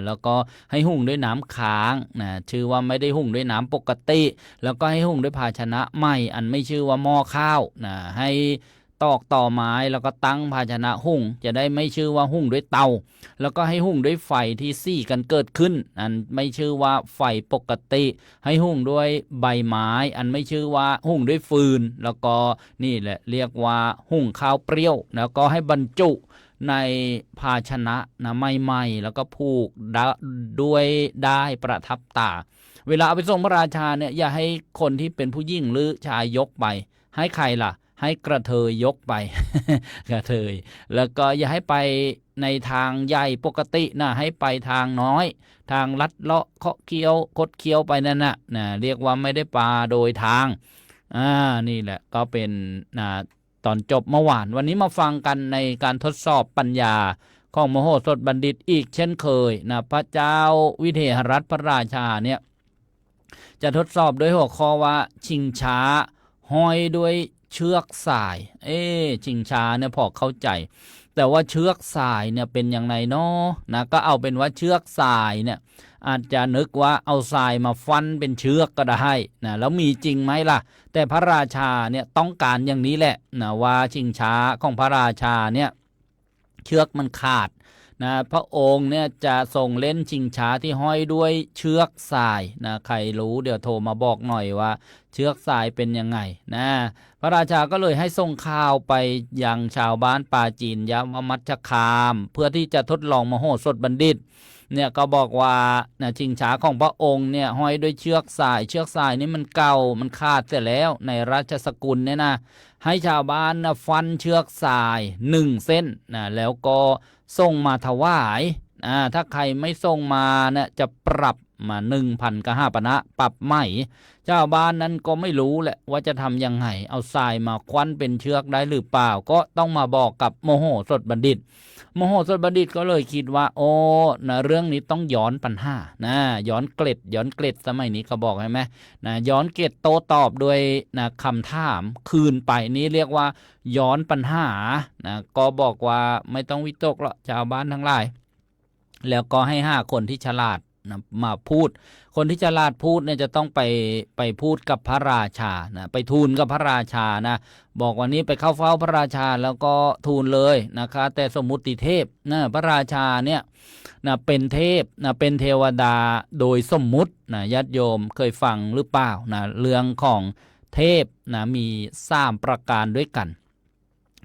แล้วก็ให้หุ่งด้วยน้ำค้างนะชื่อว่าไม่ได้หุ่งด้วยน้ำปกติแล้วก็ให้หุ่งด้วยภาชนะใหม่อันไม่ชื่อว่าหม้อข้าวนะให้ตอกต่อไม้แล้วก็ตั้งภาชนะหุ่งจะได้ไม่ชื่อว่าหุ่งด้วยเตาแล้วก็ให้หุ่งด้วยไฟที่ซี่กันเกิดขึ้นอันไม่ชื่อว่าไฟปกติให้หุ่งด้วยใบไม้อันไม่ชื่อว่าหุ่งด้วยฟืนแล้วก็นี่แหละเรียกว่าหุ่งข้าวเปรี้ยวแล้วก็ให้บรรจุในภาชนะนะใหม่ๆแล้วก็ผูกด้วยได้ประทับตาเวลาเอาไปส่งพระราชาเนี่ยอย่าให้คนที่เป็นผู้หญิงหรือชายยกไปให้ใครล่ะให้กระเทยยกไป กระเทยแล้วก็อย่าให้ไปในทางใหญ่ปกตินะให้ไปทางน้อยทางลัดเลาะเคาะเคี้ยวคดเคี้ยวไปนั่นนะเรียกว่าไม่ได้ปลาโดยทางนี่แหละก็เป็นตอนจบเมื่อวานวันนี้มาฟังกันในการทดสอบปัญญาของมโหสถบัณฑิตอีกเช่นเคยนะพระเจ้าวิเทหรัตน์พระราชาเนี่ยจะทดสอบด้วยหัวข้อว่าชิงช้าห้อยด้วยเชือกสายชิงช้าเนี่ยพอเข้าใจแต่ว่าเชือกสายเนี่ยเป็นอย่างไรเนาะนะก็เอาเป็นว่าเชือกสายเนี่ยอาจจะนึกว่าเอาสายมาฟันเป็นเชือกก็ได้นะแล้วมีจริงไหมล่ะแต่พระราชาเนี่ยต้องการอย่างนี้แหละนะว่าชิงช้าของพระราชาเนี่ยเชือกมันขาด นะพระองค์เนี่ยจะทรงเล่นชิงช้าที่ห้อยด้วยเชือกสายนะใครรู้เดี๋ยวโทรมาบอกหน่อยว่าเชือกสายเป็นยังไงนะพระราชาก็เลยให้ส่งข่าวไปยังชาวบ้านปาจีนยมัชคามเพื่อที่จะทดลองมโหสถบัณฑิตเนี่ยก็บอกว่านะชิงช้าของพระองค์เนี่ยห้อยด้วยเชือกสายนี่มันเก่ามันขาดเสียแล้วในราชสกุลเนี่ยนะให้ชาวบ้านนะฟันเชือกสาย1เส้นนะแล้วก็ส่งมาถวายถ้าใครไม่ส่งมาเนี่ยจะปรับมา 1,000 กหาปณะปรับใหม่ชาวบ้านนั้นก็ไม่รู้แหละว่าจะทำยังไงเอาทรายมาคว้นเป็นเชือกได้หรือเปล่าก็ต้องมาบอกกับโมโหสถบัณฑิตโมโหสถบัณฑิตก็เลยคิดว่าโอ้นะเรื่องนี้ต้องย้อนปัญหานะย้อนเกล็ดสมัยนี้เขาบอกใช่ไหมนะย้อนเกล็ดโต้ตอบด้วยนะคำถามคืนไปนี้เรียกว่าย้อนปัญหานะก็บอกว่าไม่ต้องวิตกหรอกชาวบ้านทั้งหลายแล้วก็ให้5คนที่ฉลาดนะมาพูดคนที่ฉลาดพูดเนี่ยจะต้องไปพูดกับพระราชานะไปทูลกับพระราชานะบอกวันนี้ไปเข้าเฝ้าพระราชาแล้วก็ทูลเลยนะคะแต่สมมุติเทพนะพระราชาเนี่ยนะเป็นเทพนะเป็นเทวดาโดยสมมุตินะญาติโยมเคยฟังหรือเปล่านะเรื่องของเทพนะมี3ประการด้วยกัน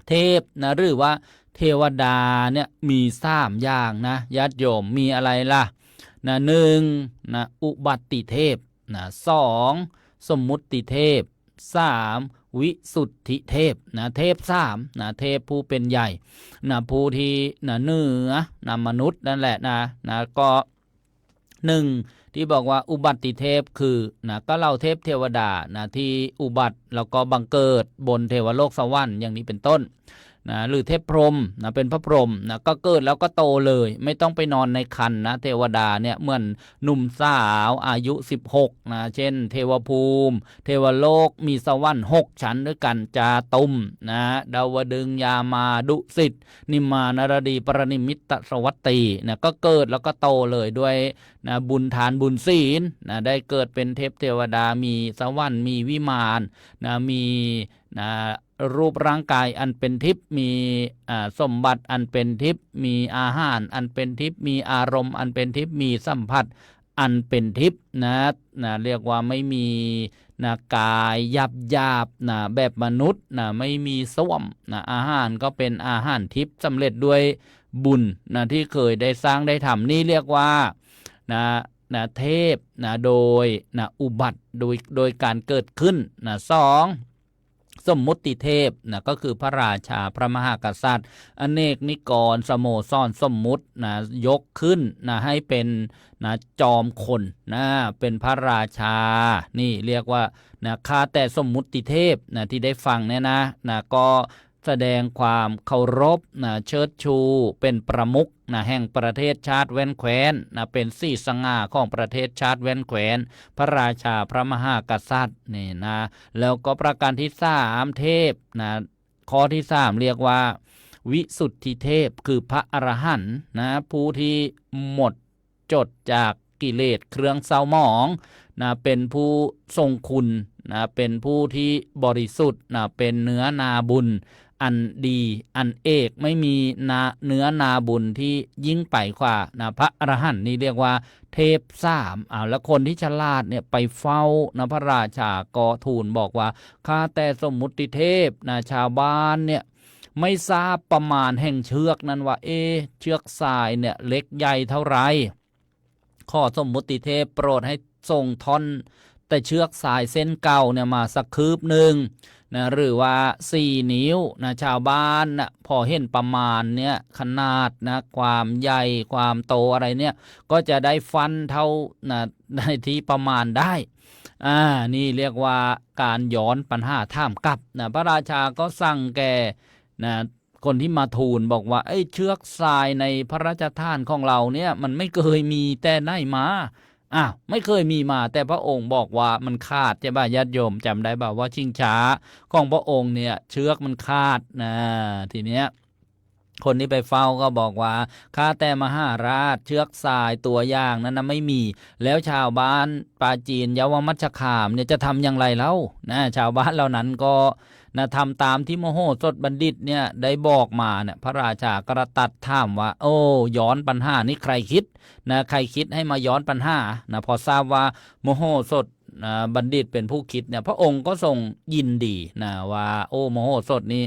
เทพนะหรือว่าเทวดาเนี่ยมี3อย่างนะญาติโยมมีอะไรล่ะนะ1นะอุบัติเทพนะ2สมมุติเทพ3วิสุทธิเทพนะเทพ3นะเทพผู้เป็นใหญ่นะผู้ที่นะเหนือนะมนุษย์นั่นแหละนะก็1ที่บอกว่าอุบัติเทพคือนะก็เราเทพเทวดานะที่อุบัติแล้วก็บังเกิดบนเทวโลกสวรรค์อย่างนี้เป็นต้นนะหรือเทพพรหมนะเป็นพระพรหมนะก็เกิดแล้วก็โตเลยไม่ต้องไปนอนในครรภ์นะเทวดาเนี่ยเหมือนหนุ่มสาวอายุ16นะเช่นเทวภูมิเทวโลกมีสวรรค์6ชั้นด้วยกันจาตุมนะดาวดึงยามาดุสิตนิมานารดีปรนิมิตตสวัตตีนะก็เกิดแล้วก็โตเลยด้วยนะบุญทานบุญศีลนะได้เกิดเป็นเทพเทวดามีสวรรค์มีวิมานนะมีนะรูปร่างกายอันเป็นทิพย์มีสมบัติอันเป็นทิพย์มีอาหารอันเป็นทิพย์มีอารมณ์อันเป็นทิพย์มีสัมผัสอันเป็นทิพย์นะเรียกว่าไม่มีนะกายหยาบนะแบบมนุษย์นะไม่มีส้วมนะอาหารก็เป็นอาหารทิพย์สำเร็จด้วยบุญนะที่เคยได้สร้างได้ทำนี่เรียกว่านะเทพนะโดยนะอุบัติโดยการเกิดขึ้นนะ2สมมุติเทพนะก็คือพระราชาพระมหากษัตริย์อเนกนิกรสโมสรสมมุตินะยกขึ้นนะให้เป็นนะจอมคนนะเป็นพระราชานี่เรียกว่านะข้าแต่สมมุติเทพนะที่ได้ฟังเนี่ยนะก็แสดงความเคารพนะเชิดชูเป็นประมุขนะแห่งประเทศชาติแว่นแคว้นนะเป็นสี่สง่าของประเทศชาติแว่นแคว้นพระราชาพระมหากษัตริย์นี่นะแล้วก็ประการที่3เทพนะข้อที่3เรียกว่าวิสุทธิเทพคือพระอรหันต์นะผู้ที่หมดจดจากกิเลสเครื่องเศร้าหมองนะเป็นผู้ทรงคุณนะเป็นผู้ที่บริสุทธิ์นะเป็นเนื้อนาบุญอันดีอันเอกไม่มีเนื้อนาบุญที่ยิ่งไปกว่านะพระอรหันต์นี่เรียกว่าเทพ3แล้วคนที่ฉลาดเนี่ยไปเฝ้านะพระราชาก็ทูลบอกว่าข้าแต่สมมุติเทพนะชาวบ้านเนี่ยไม่ทราบประมาณแห่งเชือกนั้นว่าเชือกทรายเนี่ยเล็กใหญ่เท่าไรขอสมมุติเทพโปรดให้ส่งท่อนแต่เชือกสายเส้นเก่าเนี่ยมาสักคืบหนึ่งนะหรือว่า4นิ้วนะชาวบ้านนะพอเห็นประมาณเนี่ยขนาดนะความใหญ่ความโตอะไรเนี่ยก็จะได้ฟันเท่านะในที่ประมาณได้นี่เรียกว่าการย้อนปัญหาถามกลับนะพระราชาก็สั่งแก่นะคนที่มาทูลบอกว่าเชือกทรายในพระราชทานของเราเนี่ยมันไม่เคยมีแต่ไหนมาไม่เคยมีมาแต่พระองค์บอกว่ามันขาดใช่ป่ะญาติโยมจำได้ป่ะว่าชิงช้าของพระองค์เนี่ยเชือกมันขาดนะทีเนี้ย คนที่ไปเฝ้าก็บอกว่าข้าแต่มหาราชเชือกสายตัวอย่างนั้นนะไม่มีแล้วชาวบ้านปาจีนเยาวมัชฌามเนี่ยจะทำอย่างไรเล่านะชาวบ้านเหล่านั้นก็นะทำตามที่มโหสถบัณฑิตเนี่ยได้บอกมาเนี่ยพระราชากระตัดถามว่าโอ้ย้อนปัญหานี่ใครคิดนะใครคิดให้มาย้อนปัญหานะพอทราบว่ามโหสถบัณฑิตเป็นผู้คิดเนี่ยพระองค์ก็ทรงยินดีนะว่าโอ้มโหสถนี้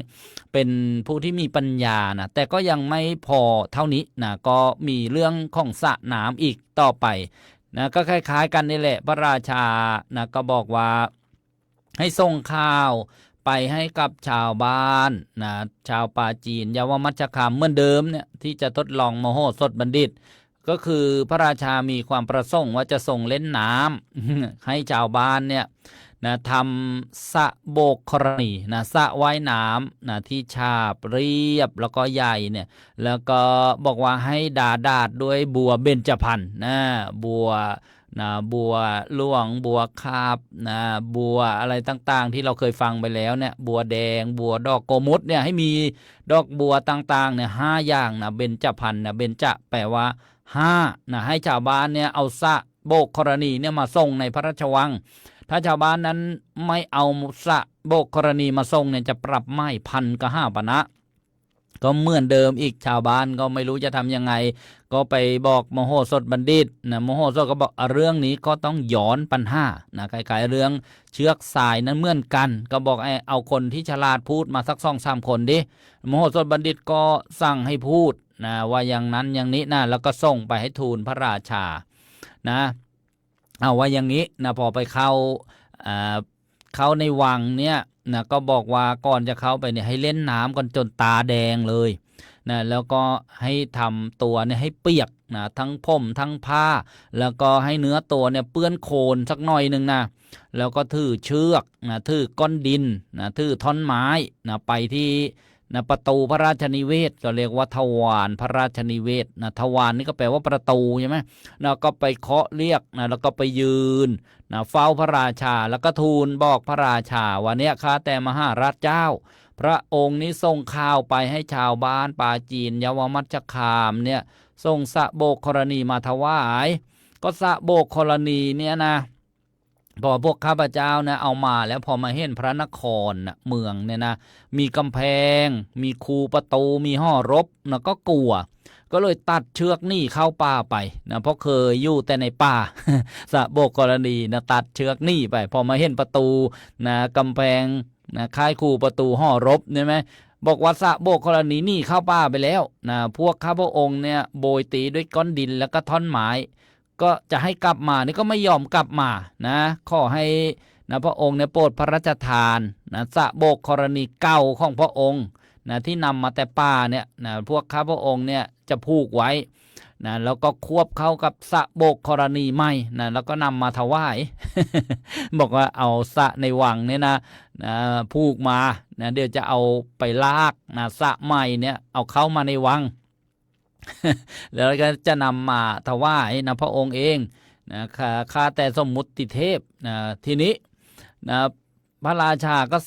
เป็นผู้ที่มีปัญญานะแต่ก็ยังไม่พอเท่านี้นะก็มีเรื่องของสระน้ำอีกต่อไปนะก็คล้ายๆกันนี่แหละพระราชานะก็บอกว่าให้ส่งข่าวไปให้กับชาวบ้านนะชาวปาจีนเยาวมัชฌามเหมือนเดิมเนี่ยที่จะทดลองมโหสถบัณฑิตก็คือพระราชามีความประสงค์ว่าจะส่งเล่นน้ำ ให้ชาวบ้านเนี่ยนะทำสระโบกกรณีนะสระว่ายน้ำนะที่ชาบเรียบแล้วก็ใหญ่เนี่ยแล้วก็บอกว่าให้ดาดด้วยบัวเบญจพรรณนะบัวนะบัวหลวงบัวคาบนะบัวอะไรต่างๆที่เราเคยฟังไปแล้วเนี่ยบัวแดงบัวดอกโกมุตเนี่ยให้มีดอกบัวต่างๆเนี่ย5 อย่างนะเบญจพรรณนะเบญจแปลว่า5นะให้ชาวบ้านเนี่ยเอาสระโบกกรณีเนี่ยมาส่งในพระราชวังถ้าชาวบ้านนั้นไม่เอาสระโบกกรณีมาส่งเนี่ยจะปรับไม้1,000 กับ 5 ปณะก็เหมือนเดิมอีกชาวบ้านก็ไม่รู้จะทำยังไงก็ไปบอกมโหสถบัณฑิตนะมโหสถก็บอกเรื่องนี้ก็ต้องย้อนปัญหานะคล้ายๆเรื่องเชือกสายนั้นเหมือนกันก็บอกเอาคนที่ฉลาดพูดมาสัก2-3 คนดิมโหสถบัณฑิตก็สั่งให้พูดนะว่าอย่างนั้นอย่างนี้นะแล้วก็ส่งไปให้ทูลพระราชานะเอาว่าอย่างนี้นะพอไปเข้าในวังเนี่ยนะก็บอกว่าก่อนจะเข้าไปเนี่ยให้เล่นน้ำก่อนจนตาแดงเลยนะแล้วก็ให้ทำตัวเนี่ยให้เปียกนะทั้งผมทั้งผ้าแล้วก็ให้เนื้อตัวเนี่ยเปื้อนโคลนสักหน่อยหนึ่งนะแล้วก็ถือเชือกนะถือก้อนดินนะถือท่อนไม้นะไปที่นะประตูพระราชนิเวศก็เรียกว่าทวารพระราชนิเวศนะทวารนี่ก็แปลว่าประตูใช่ไหมแล้วก็ไปเคาะเรียกนะแล้วก็ไปยืนนะเฝ้าพระราชาแล้วก็ทูลบอกพระราชาว่าเนี่ยข้าแต่มหาราชเจ้าพระองค์นี้ส่งข่าวไปให้ชาวบ้านปาจีนเยาวมัชฌามเนี่ยส่งสระโบกกรณีมาถวายก็สระโบกกรณีเนี่ยนะพอพวกข้าพเจ้านะเอามาแล้วพอมาเห็นพระนครนะเมืองเนี่ยนะมีกำแพงมีคูประตูมีห้อรบนะก็กลัวก็เลยตัดเชือกหนีเข้าป่าไปนะเพราะเคยอยู่แต่ในป่า สระโบกกรณีนะตัดเชือกหนีไปพอมาเห็นประตูนะกำแพงนะค่ายคูประตูห้อรบใช่ไหมบอกว่าสระโบกกรณีหนีเข้าป่าไปแล้วนะพวกข้าพระองค์เนี่ยโบยตีด้วยก้อนดินแล้วก็ท่อนไม้ก็จะให้กลับมานี่ก็ไม่ยอมกลับมานะขอให้นะพระองค์เนี่ยโปรดพระราชทานนะสระโบกกรณีเก่าของพระองค์นะที่นำมาแต่ป่าเนี่ยนะพวกข้าพระองค์เนี่ยจะผูกไว้นะแล้วก็ควบเข้ากับสระโบกกรณีใหม่นะแล้วก็นำมาถวาย บอกว่าเอาสระในวังเนี่ยนะผูกมานะเดี๋ยวจะเอาไปลากนะสระใหม่เนี่ยเอาเข้ามาในวัง แล้วก็จะนำมาถวายนะพระองค์เองนะข้าแต่สมมุติเทพนะทีนี้นะพระราชาก็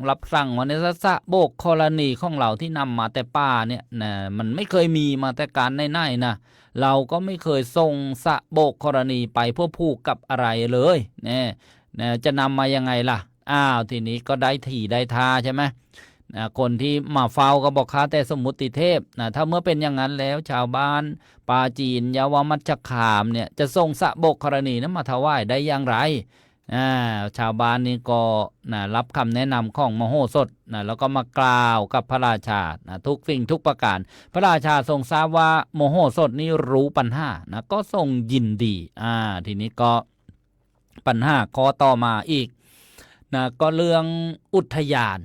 รับสั่งว่าในสระโบกกรณีของเราที่นำมาแต่ป่าเนี่ยนะมันไม่เคยมีมาแต่การไหนๆนะเราก็ไม่เคยส่งสระโบกกรณีไปเพื่อผูกกับอะไรเลยเนี่ยนะจะนำมายังไงล่ะทีนี้ก็ได้ทีได้ทาใช่ไหมคนที่มาเฝ้าก็บอกข้าแต่สมมุติเทพถ้าเมื่อเป็นอย่างนั้นแล้วชาวบ้านปาจีนเยาวมัชฌามเนี่ยจะส่งสระโบกกรณีนั้นมาถวายได้อย่างไรชาวบ้านนี่ก็รับคำแนะนำของมโหสถแล้วก็มากล่าวกับพระราชาทุกสิ่งทุกประการพระราชาทรงทราบว่าโมโหสถนี่รู้ปัญหาก็ทรงยินดีทีนี้ก็ปัญหาข้อต่อมาอีกก็เรื่องอุทยาน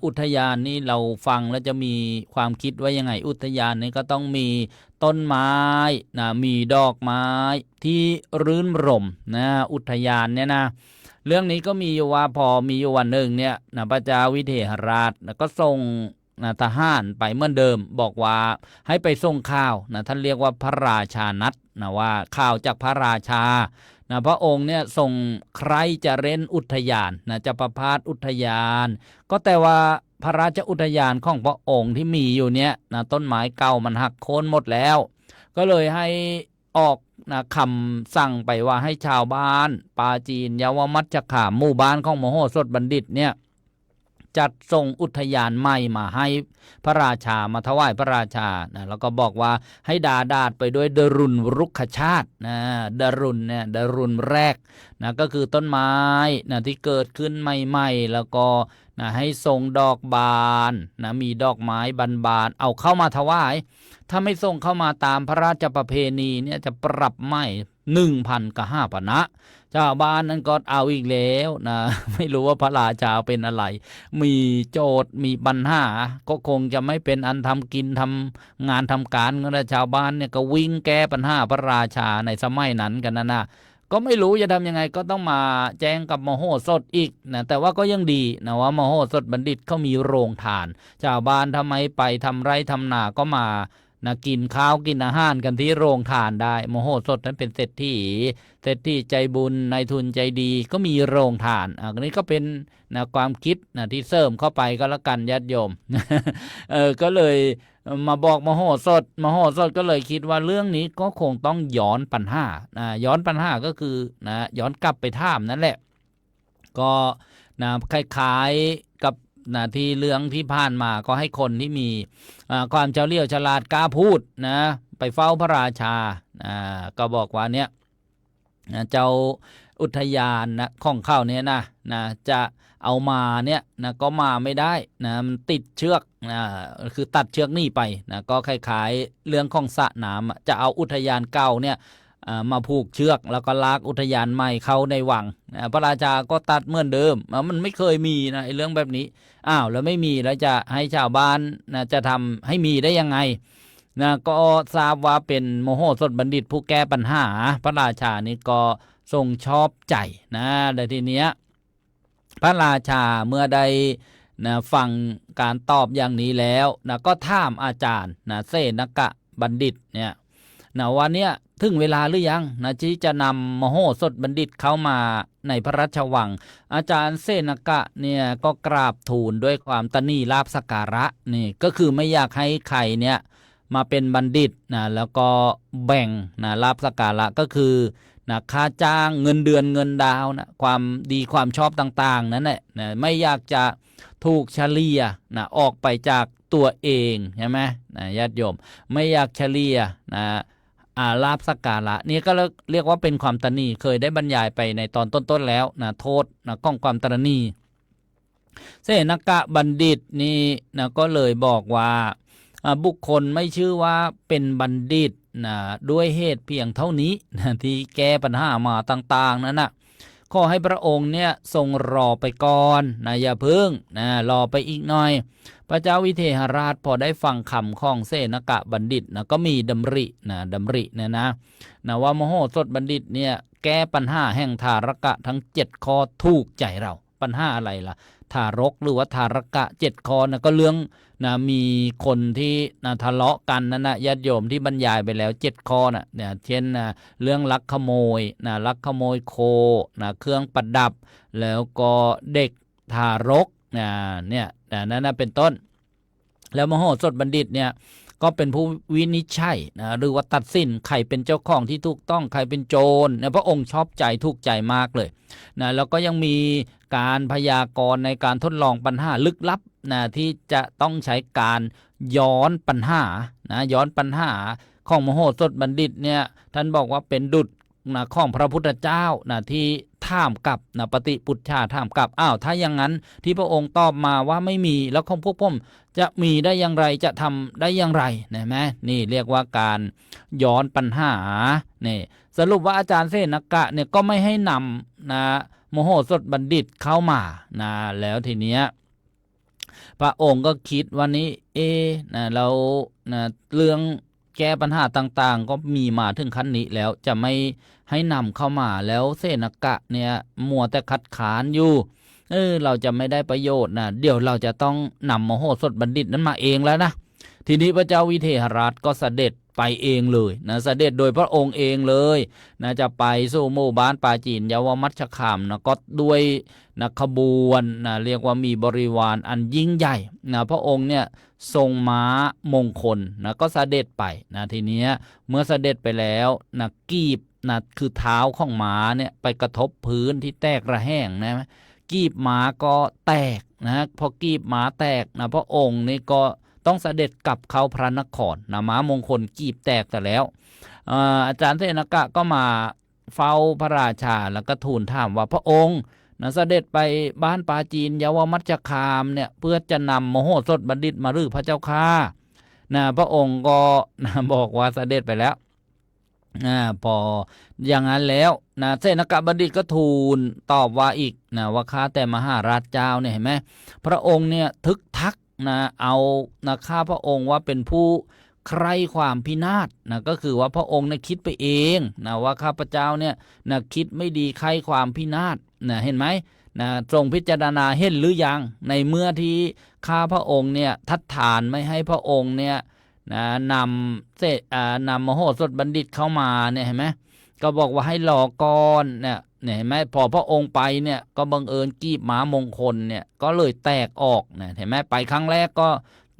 อุทยานนี่เราฟังแล้วจะมีความคิดว่ายังไงอุทยานนี่ก็ต้องมีต้นไม้มีดอกไม้ที่รื่นรมอุทยานเนี่ยนะเรื่องนี้ก็มีอยู่ว่าพอมีอยู่วันหนึ่งเนี่ยพระเจ้าวิเทหราชก็ส่งทหารไปเหมือนเดิมบอกว่าให้ไปส่งข่าวท่านเรียกว่าพระราชานัดว่าข่าวจากพระราชาพระองค์เนี่ยส่งใครจะเร้นอุทยานจะประพาสอุทยานก็แต่ว่า พระราชอุทยานของพระองค์ที่มีอยู่เนี้ยนะต้นไม้เก่ามันหักโค่นหมดแล้วก็เลยให้ออกนะคำสั่งไปว่าให้ชาวบ้านปาจีนเยาวมัจฉขามหมู่บ้านของมโหสถบัณฑิตเนี่ยจัดส่งอุทยานใหม่มาให้พระราชามาถวายพระราชานะแล้วก็บอกว่าให้ดาไปด้วยดรุณรุกขชาตินะดรุณเนี่ยดรุณแรกนะก็คือต้นไม้นะที่เกิดขึ้นใหม่ๆแล้วก็นะให้ทรงดอกบานนะมีดอกไม้บานๆเอาเข้ามาถวายถ้าไม่ส่งเข้ามาตามพระราชประเพณีเนี่ยจะปรับไม่1,000 กับ 5,000 นะชาวบ้านนั้นก็เอาอีกแล้วนะไม่รู้ว่าพระราชาเป็นอะไรมีโจทย์มีปัญหาก็คงจะไม่เป็นอันทำกินทำงานทำการก็ชาวบ้านเนี่ยก็วิ่งแก้ปัญหาพระราชาในสมัยนั้นกันนะก็ไม่รู้จะทำยังไงก็ต้องมาแจ้งกับมโหสถอีกนะแต่ว่าก็ยังดีนะว่ามโหสถบัณฑิตเขามีโรงทานชาวบ้านทำไมไปทำไร่ทำนาก็มานะกินข้าวกินอาหารกันที่โรงทานได้มโหสถนั้นเป็นเศรษฐีใจบุญนายทุนใจดีก็มีโรงทานอันนี้ก็เป็นนะความคิดนะที่เสริมเข้าไปก็แล้วกันญาติโยม ก็เลยมาบอกมโหสถก็เลยคิดว่าเรื่องนี้ก็คงต้องย้อนปัญหาย้อนปัญหาก็คือนะย้อนกลับไปถามนั่นแหละก็นะคล้ายๆกับนะที่เรื่องที่ผ่านมาก็ให้คนที่มีความเฉลียวฉลาดกล้าพูดนะไปเฝ้าพระราชาก็บอกว่าเนี่ยเจ้าอุทยานนะของเขาเนี่ยนะจะเอามาเนี่ยนะก็มาไม่ได้นะมันติดเชือกคือตัดเชือกนี่ไปนะก็คล้ายๆเรื่องของสระน้ำจะเอาอุทยานเก่าเนี่ยมาผูกเชือกแล้วก็ลากอุทยานใหม่เข้าในวังพระราชาก็ตัดเหมือนเดิมมันไม่เคยมีนะไอ้เรื่องแบบนี้แล้วไม่มีแล้วจะให้ชาวบ้านนะจะทำให้มีได้ยังไงนะก็ทราบว่าเป็นมโหสถบัณฑิตผู้แก้ปัญหาพระราชานี่ก็ทรงชอบใจนะแต่ทีเนี้ยพระราชาเมื่อได้นะฟังการตอบอย่างนี้แล้วนะก็ถามอาจารย์นะเสนกะบัณฑิตเนี่ยนะว่าเนี่ยถึงเวลาหรือยังนะที่จะนำมโหสถบัณฑิตเข้ามาในพระราชวังอาจารย์เสนกะเนี่ยก็กราบทูลด้วยความตณีลาภสักการะนี่ก็คือไม่อยากให้ใครเนี่ยมาเป็นบัณฑิตนะแล้วก็แบ่งนะลาภสักการะก็คือนะค่าจ้างเงินเดือนเงินดาวนะความดีความชอบต่างๆนั่นแหละนะไม่อยากจะถูกเฉลี่ยนะออกไปจากตัวเองใช่ไหมนะญาติโยมไม่อยากเฉลี่ยนะลาภสักการะนี่ก็เรียกว่าเป็นความตณีเคยได้บรรยายไปในตอนต้นๆแล้วนะโทษนะของความตณีเสนกะบัณฑิตนี่นะก็เลยบอกว่าบุคคลไม่ชื่อว่าเป็นบัณฑิตนะด้วยเหตุเพียงเท่านี้นะที่แก้ปัญหามาต่างๆนั้นนะขอให้พระองค์เนี่ยทรงรอไปก่อนนะอย่าเพิ่งนะรอไปอีกหน่อยพระเจ้าวิเทหราชพอได้ฟังคำของเสนกะบัณฑิตนะก็มีดำริเนี่ยนะว่ามโหสถบัณฑิตเนี่ยแก้ปัญหาแห่งทารกะทั้ง7ข้อถูกใจเราปัญหาอะไรล่ะทารกหรือว่าทารกะ7ข้อนะก็เรื่องนะมีคนที่นะทะเลาะกันนะญาติโยมที่บรรยายไปแล้ว7ข้อนะเนี่ยเช่นเรื่องลักขโมยลักขโมยโคเครื่องประดับแล้วก็เด็กทารกเนี่ยนั่นเป็นต้นแล้วมโหสถบัณฑิตเนี่ยก็เป็นผู้วินิจฉัยหรือว่าตัดสินใครเป็นเจ้าของที่ถูกต้องใครเป็นโจรเนี่ยพระองค์ชอบใจถูกใจมากเลยแล้วก็ยังมีการพยากรณ์ในการทดลองปัญหาลึกลับที่จะต้องใช้การย้อนปัญหาย้อนปัญหาของมโหสถบัณฑิตเนี่ยท่านบอกว่าเป็นดุจของพระพุทธเจ้าที่ถามกลับปฏิปุจฉาถามกลับถ้าอย่างนั้นที่พระองค์ตอบมาว่าไม่มีแล้วของพวกผมจะมีได้อย่างไรจะทำได้อย่างไรเห็นไหมนี่เรียกว่าการย้อนปัญหานี่สรุปว่าอาจารย์เสนกะเนี่ยก็ไม่ให้นำมโหสถบัณฑิตเข้ามาแล้วทีเนี้ยพระองค์ก็คิดวันนี้เราเรื่องแก้ปัญหาต่างๆก็มีมาถึงขั้นนี้แล้วจะไม่ให้นำเข้ามาแล้วเสนกะเนี่ยมัวแต่คัดค้านอยู่เราจะไม่ได้ประโยชน์เดี๋ยวเราจะต้องนำมโหสถบัณฑิตนั้นมาเองแล้วนะ ทีนี้พระเจ้าวิเทหราชก็เสด็จไปเองเลยนะเสด็จโดยพระองค์เองเลยนะจะไปสู่หมู่บ้านปาจีนเยาวมัชคามนะก็ด้วยนะขบวนนะเรียกว่ามีบริวารอันยิ่งใหญ่นะพระองค์เนี่ยทรงม้ามงคลนะก็เสด็จไปนะทีนี้เมื่อเสด็จไปแล้วนะกีบนะคือเท้าของม้าเนี่ยไปกระทบพื้นที่แตกระแห้งนะกีบม้าก็แตกนะพอกีบม้าแตกนะพระองค์นี่ก็ต้องเสด็จกลับเข้าพระนครนะม้ามงคลกีบแตกแต่แล้วอาจารย์เสนกะก็มาเฝ้าพระราชาแล้วก็ทูลถามว่าพระองค์นะเสด็จไปบ้านปาจีนเยาวมัชคามเนี่ยเพื่อจะนำมโหสถบัณฑิตมารื้อพระเจ้าค่ะนะพระองค์ก็นะบอกว่าเสด็จไปแล้วพออย่างนั้นแล้วนะเสนกะบัณฑิตก็ทูลตอบว่าอีกนะว่าข้าแต่มหาราชเจ้าเนี่ยเห็นไหมพระองค์เนี่ยทึกทักนะเอานะข้าพระองค์ว่าเป็นผู้ใคร่ความพินาศนะก็คือว่าพระองค์เนี่ยคิดไปเองนะว่าข้าพเจ้าเนี่ยนะคิดไม่ดีใคร่ความพินาศนะเห็นไหมนะทรงพิจารณาเห็นหรือยังในเมื่อที่ข้าพระองค์เนี่ยทัดทานไม่ให้พระองค์เนี่ยนะนำมโหสถบัณฑิตเข้ามาเนี่ยเห็นไหมก็บอกว่าให้รอก่อนเนี่ยเห็นไหมพอพระองค์ไปเนี่ยก็บังเอิญกีบม้ามงคลเนี่ยก็เลยแตกออกนะเห็นไหมไปครั้งแรกก็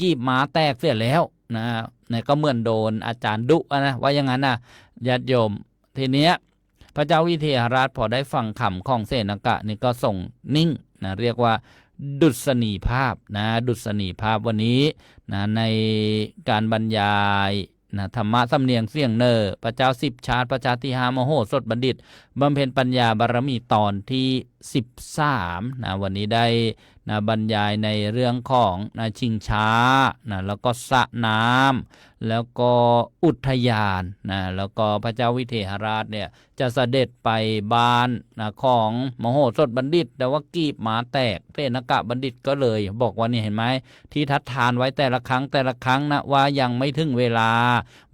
กีบม้าแตกเสียแล้วนะเนี่ยก็เหมือนโดนอาจารย์ดุนะว่าอย่างนั้นนะญาติโยมทีเนี้ยพระเจ้าวิเทหราชพอได้ฟังคำของเสนกะนี่ก็ส่งนิ่งนะเรียกว่าดุษณีภาพนะดุษณีภาพวันนี้นะในการบรรยายนะธรรมะสำเนียงเสียงเนอพระเจ้า10 ชาติพระชาติที่5มโหสถบัณฑิตบำเพ็ญปัญญาบารมีตอนที่13นะวันนี้ได้นะบรรยายในเรื่องของนะชิงช้านะแล้วก็สระน้ำแล้วก็อุทยานนะแล้วก็พระเจ้าวิเทหราชเนี่ยจะเสด็จไปบ้านนะของมโหสถบัณฑิตแต่ว่ากีบม้าแตกเสนกะบัณฑิตก็เลยบอกว่านี่เห็นไหมที่ทัดทานไว้แต่ละครั้งนะว่ายังไม่ถึงเวลา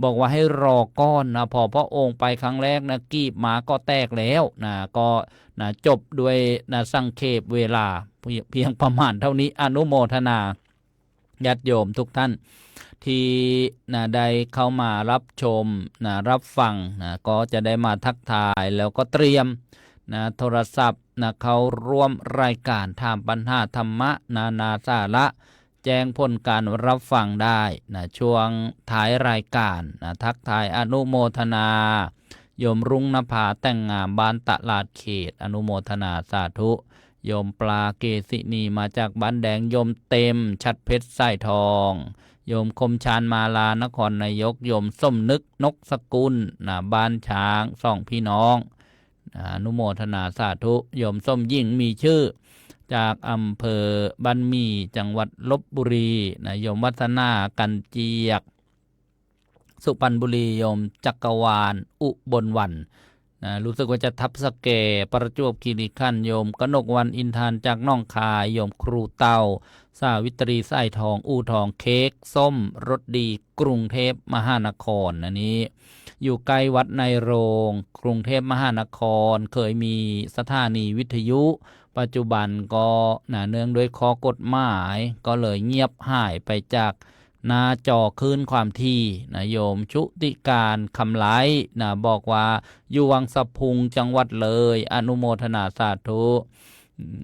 บอกว่าให้รอก้อนนะพอพระองค์ไปครั้งแรกนะกีบม้าก็แตกแล้วนะก็นะจบด้วยนะสังเขปเวลาเพียงประมาณเท่านี้อนุโมทนาญาติโยมทุกท่านที่นะได้เข้ามารับชมนะรับฟังนะก็จะได้มาทักทายแล้วก็เตรียมนะโทรศัพท์นะเขาร่วมรายการถามปัญหาธรรมะนานาสาระแจ้งผลการรับฟังได้นะช่วงท้ายรายการนะทักทายอนุโมทนาโยมรุ่งนภาแต่งงามบ้านตลาดเขตอนุโมทนาสาธุโยมปลาเกษินีมาจากบ้านแดงโยมเต็มชัดเพชรสายทองโยมคมชานมาลานครนายกโยมส้มนึกนกสกุลนะบ้านช้างสองพี่น้องอนุโมทนาสาธุโยมส้มยิ่งมีชื่อจากอำเภอบ้านมีจังหวัดลพบุรีนะโยมวัฒนากันเจียกสุพรรณบุรีโยมจักรวาลอุบลวันนะรู้สึกว่าจะทับสแกประจวบคีรีขันธ์โยมกนกวันอินทานจากน้องคายโยมครูเต่าสาวิตรีสายทองอู่ทองเค้กส้มรสดีกรุงเทพมหานครอันนี้อยู่ใกล้วัดในโรงกรุงเทพมหานครเคยมีสถานีวิทยุปัจจุบันก็เนื่องด้วยข้อกฎหมายก็เลยเงียบหายไปจากหน้าจอคลื่นความถี่นะโยมชุติการคำไลนะบอกว่าอยู่วังสะพุงจังหวัดเลยอนุโมทนาสาธุ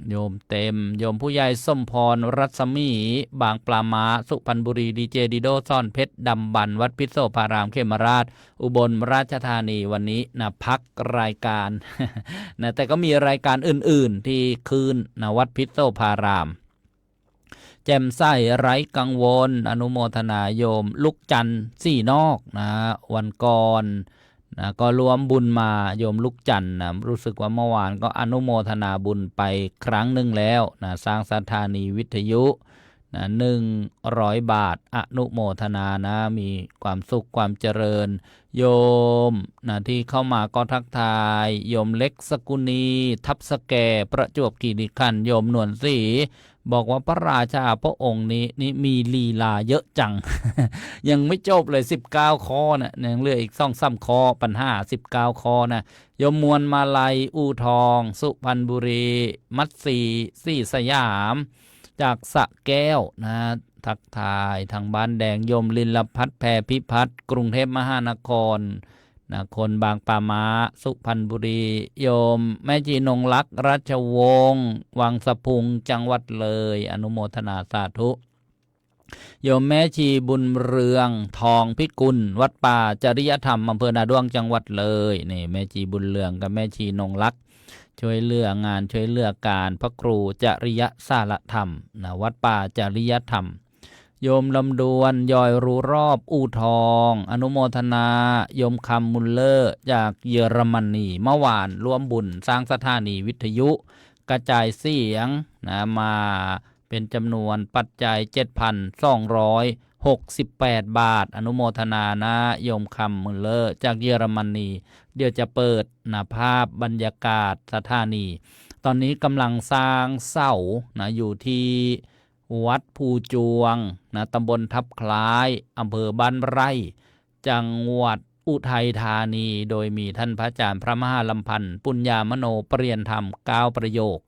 โยมเต็มโยมผู้ใหญ่สมพรรัศมีบางปลามาสุพรรณบุรีดีเจดิโดซ่อนเพชรดำบันวัดพิษโสภารามเขมราชอุบลราชธานีวันนี้นะพักรายการ นะแต่ก็มีรายการอื่นๆที่คืนนะวัดพิษโสภารามแจ่มใสไร้กังวลอนุโมทนาโยมลูกจันทร์สี่นอกนะวันก่อนนะก็รวมบุญมาโยมลูกจันทร์นะรู้สึกว่าเมื่อวานก็อนุโมทนาบุญไปครั้งหนึ่งแล้วนะสร้างสถานีวิทยุนะ100 บาทอนุโมทนานะมีความสุขความเจริญโยมนะที่เข้ามาก็ทักทายโยมเล็กสกุณีทับสแกประจวบคีรีขันธ์โยมนวลศรีบอกว่าพระราชาพระองค์นี้นี่มีลีลาเยอะจัง ยังไม่จบเลย19ข้อนะยังเหลืออีก2-3ข้อปัญหา19ข้อนะโยมมวลมาลัยอู่ทองสุพรรณบุรีมัตสีศรีสยามจากสระแก้วนะ ทักทายทางบ้านแดงโยมลินลพัฒน์แพรพิพัฒน์กรุงเทพมหานครคนบางปาม้าสุพรรณบุรีโยมแม่จีนงลักษ์ราชวงศ์วังสะพุงจังหวัดเลยอนุโมทนาสาธุโยมแม่ชีบุญเรืองทองพิกุลวัดป่าจริยธรรมอำเภอนาด้วงจังหวัดเลยนี่แม่ชีบุญเรืองกับแม่ชีนงลักษ์ช่วยเหลืองานช่วยเหลือการพระครูจริยสารธรรมวัดป่าจริยธรรมโยมลำดวนยอยรู้รอบอู่ทองอนุโมทนาโยมคำมุลเลอร์จากเยอรมนีเมื่อวานร่วมบุญสร้างสถานีวิทยุกระจายเสียงมาเป็นจำนวนปัจจัย 7,268 บาทอนุโมทนานะโยมคำมุลเลอร์จากเยอรมนีเดี๋ยวจะเปิดภาพบรรยากาศสถานีตอนนี้กำลังสร้างเสาอยู่ที่วัดภูจวงตำบลทับคล้ายอำเภอบ้านไร่จังหวัดอุทัยธานีโดยมีท่านพระอาจารย์พระมหาลำพันธ์ปุญญามโนเปรียนธรรม9ประโยค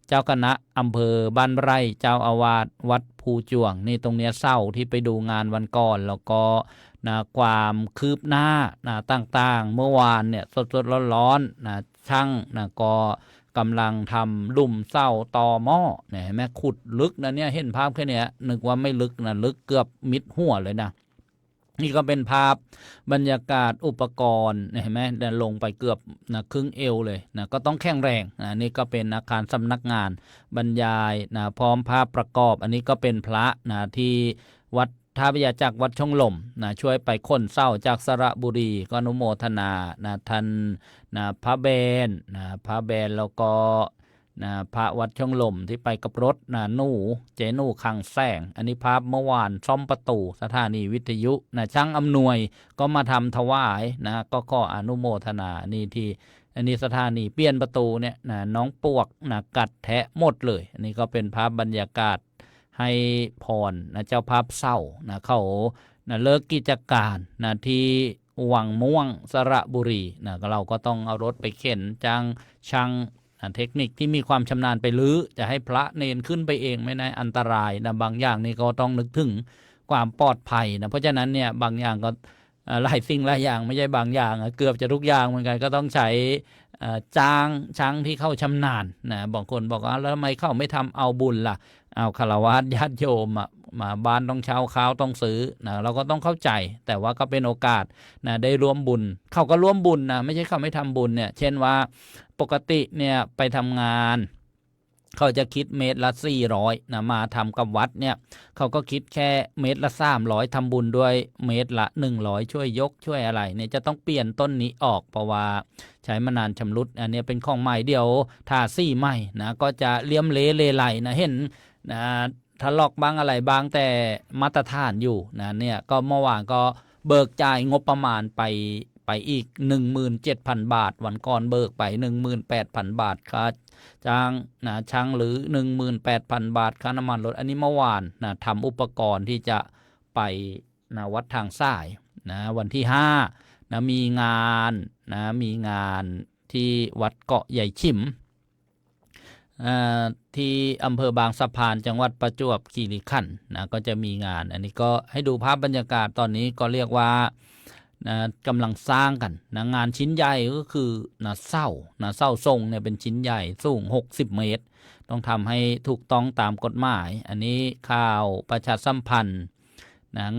เจ้าคณะอำเภอบ้านไร่เจ้าอาวาสวัดภูจวงนี่ตรงเนี้ยเศร้าที่ไปดูงานวันก่อนแล้วก็ความคืบหน้าต่างๆเมื่อวานเนี่ยสดๆร้อนๆช่างก็กำลังทำลุ่มเศร้าต่อหม้อเนี่ยแม่ขุดลึกเนี่ยเห็นภาพแค่นี้นึกว่าไม่ลึกลึกเกือบมิดหัวเลยนี่ก็เป็นภาพบรรยากาศอุปกรณ์เห็นไหมลงไปเกือบครึ่งเอวเลยก็ต้องแข็งแรงนี่ก็เป็นอาคารสำนักงานบรรยายพร้อมภาพประกอบอันนี้ก็เป็นพระที่วัดท่าพระยาจากวัดช่องลมช่วยไปค้นเศร้าจากสระบุรีก็อนุโมทนาท่านพระเบนพระเบนแล้วก็พระวัดช่องลมที่ไปกับรถหนูเจนูคังแสงอันนี้ภาพเมื่อวานซ่อมประตูสถานีวิทยุช่างอำนวยก็มาทำถวายก็ขออนุโมทนานี่ที่อันนี้สถานีเปลี่ยนประตูเนี่ยน้องปวกกัดแทะหมดเลยอันนี้ก็เป็นภาพบรรยากาศให้พรเจ้าภาพเศร้าเขาเลิกกิจการที่วังม่วงสระบุรีเราก็ต้องเอารถไปเข็นจ้างช่างเทคนิคที่มีความชำนาญไปลื้อจะให้พระเนนขึ้นไปเองไม่ได้อันตรายบางอย่างนี่ก็ต้องนึกถึงความปลอดภัยเพราะฉะนั้นเนี่ยบางอย่างก็หลายสิ่งหลายอย่างไม่ใช่บางอย่างเกือบจะทุกอย่างเหมือนกันก็ต้องใช้จ้างช่างที่เข้าชำนาญบางคนบอกว่าแล้วทำไมเข้าไม่ทำเอาบุญล่ะเอาฆราวาสญาติโยมมาบ้านต้องเช่าข้าวต้องซื้อเราก็ต้องเข้าใจแต่ว่าก็เป็นโอกาสได้ร่วมบุญเขาก็ร่วมบุญไม่ใช่เขาไม่ทำบุญเนี่ยเช่นว่าปกติเนี่ยไปทำงานเขาจะคิดเมตรละ400มาทำกับวัดเนี่ยเขาก็คิดแค่เมตรละ300ทำบุญด้วยเมตรละ100ช่วยยกช่วยอะไรเนี่ยจะต้องเปลี่ยนต้นนี้ออกเพราะว่าใช้มานานชำรุดอันนี้เป็นของใหม่เดี๋ยวทาสีใหม่ก็จะเลี่ยมเลไหลเห็นทะลอกบ้างอะไรบ้างแต่มาตรฐานอยู่เนี่ยก็เมื่อวานก็เบิกจ่ายงบประมาณไปอีก 17,000 บาทวันก่อนเบิกไป 18,000 บาทค่าจ้างช่างหรือ 18,000 บาทค่าน้ำมันรถอันนี้เมื่อวานทำอุปกรณ์ที่จะไปวัดทางสายวันที่5มีงานมีงานที่วัดเกาะใหญ่ฉิมที่อำเภอบางสะพานจังหวัดประจวบคีรีขันธ์ก็จะมีงานอันนี้ก็ให้ดูภาพบรรยากาศตอนนี้ก็เรียกว่ากำลังสร้างกันงานชิ้นใหญ่ก็คือเสาทรงเนี่ยเป็นชิ้นใหญ่สูง60 เมตรต้องทำให้ถูกต้องตามกฎหมายอันนี้ข่าวประชาสัมพันธ์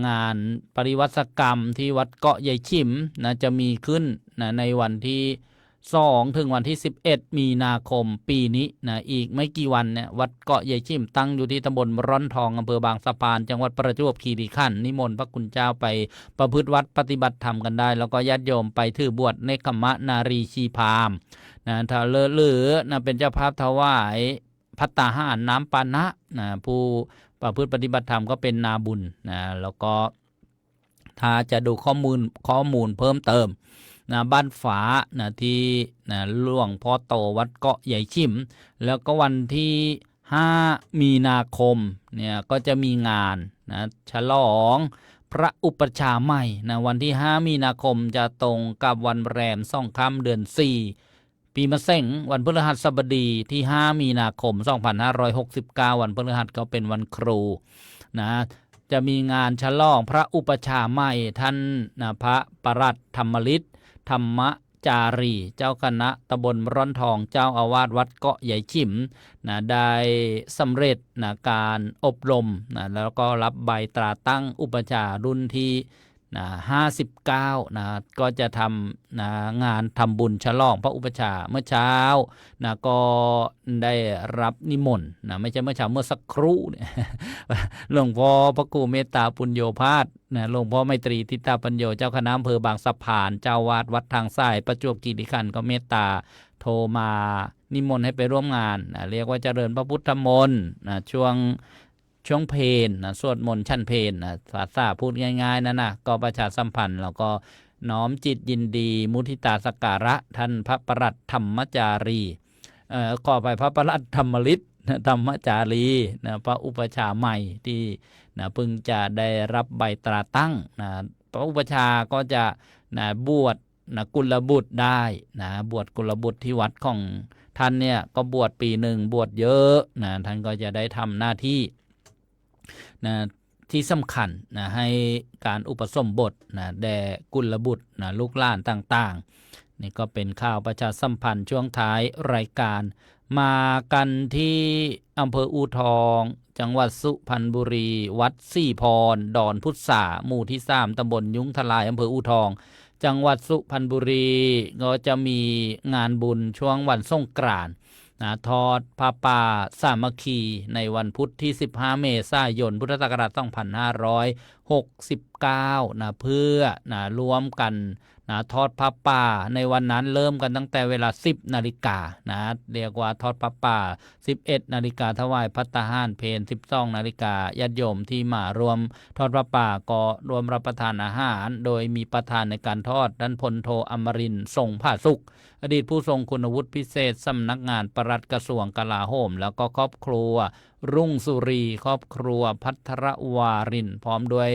งานปริวัติกรรมที่วัดเกาะใหญ่ฉิมจะมีขึ้นในวันที่2ถึงวันที่11มีนาคมปีนี้อีกไม่กี่วันเนี่ยวัดเกาะใหญ่ฉิมตั้งอยู่ที่ตำบลร่อนทองอำเภอบางสะพานจังหวัดประจวบคีรีขันธ์นิมนต์พระคุณเจ้าไปประพฤติวัดปฏิบัติธรรมกันได้แล้วก็ญาติโยมไปถือบวชเนกขมะนารีชีพามถ้าหรือเป็นเจ้าภาพถวายภัตตาหารน้ำปานะผู้ประพฤติปฏิบัติธรรมก็เป็นนาบุญแล้วก็ถ้าจะดูข้อมูลเพิ่มเติมบ้านฝาที่หลวงพ่อโตวัดเกาะใหญ่ฉิมแล้วก็วันที่5มีนาคมเนี่ยก็จะมีงานฉลองพระอุปชาใหม่วันที่5มีนาคมจะตรงกับวันแรม2 ค่ำเดือน4ปีมะเส็งวันพฤหัสบดีที่5มีนาคม2569วันพฤหัสก็เป็นวันครู จะมีงานฉลองพระอุปชาใหม่ท่านพระปรัตธรรมฤทธิ์ธรรมจารีเจ้าคณะตำบลร่อนทองเจ้าอาวาสวัดเกาะใหญ่ฉิมได้สำเร็จการอบรมแล้วก็รับใบตราตั้งอุปชารุ่นที่59ก็จะทำงานทำบุญฉลองพระอุปชาเมื่อเช้าก็ได้รับนิมนต์ไม่ใช่เมื่อเช้าเมื่อสักครู่เนี่ย หลวงพ่อพระครูเมตตาปุญโญภาสหลวงพ่อไมตรีทิตาปัญโยเจ้าคณะอำเภอบางสะพานเจ้าวาดวัดทางสายประจวบคีรีขันธ์ก็เมตตาโทรมานิมนต์ให้ไปร่วมงานเรียกว่าเจริญพระพุทธมนต์ช่วงเพลสวดมนต์ชั้นเพลภาษาพูดง่ายๆนะก็ประชาสัมพันธ์แล้วก็น้อมจิตยินดีมุทิตาสักการะท่านพระปรัตธรรมจารีขอไปพระปรัตธรรมฤทธิ์ธรรมจารีพระอุปชาใหม่ที่เพิ่งจะได้รับใบตราตั้งพระอุปชาก็จะบวชกุลบุตรได้บวชกุลบุตรที่วัดของท่านเนี่ยก็บวชปีหนึ่งบวชเยอะท่านก็จะได้ทำหน้าที่ที่สำคัญให้การอุปสมบทแด่กุลบุตรลูกหลานต่างๆนี่ก็เป็นข่าวประชาสัมพันธ์ช่วงท้ายรายการมากันที่อำเภออูทองจังหวัดสุพรรณบุรีวัดสี่พรดอนพุทธาหมู่ที่3ตำบลยุ้งทลายอำเภออูทองจังหวัดสุพรรณบุรีก็จะมีงานบุญช่วงวันสงกรานต์ทอดผ้าป่าสามัคคีในวันพุธที่15เมษายนพุทธศักราช2569เพื่อร่วมกันทอดผ้าป่าในวันนั้นเริ่มกันตั้งแต่เวลา 10 นาฬิกาเรียกว่าทอดผ้าป่า 11 นาฬิกาถวายภัตตาหารเพล 12 นาฬิกาญาติโยมที่มารวมทอดผ้าป่าก็รวมรับประทานอาหารโดยมีประธานในการทอดด้านพลโทอมรินทร์ทรงผาสุขอดีตผู้ทรงคุณวุฒิพิเศษสำนักงานปลัดกระทรวงกลาโหมแล้วก็ครอบครัวรุ่งสุรีครอบครัวภัทรวารินพร้อมด้วย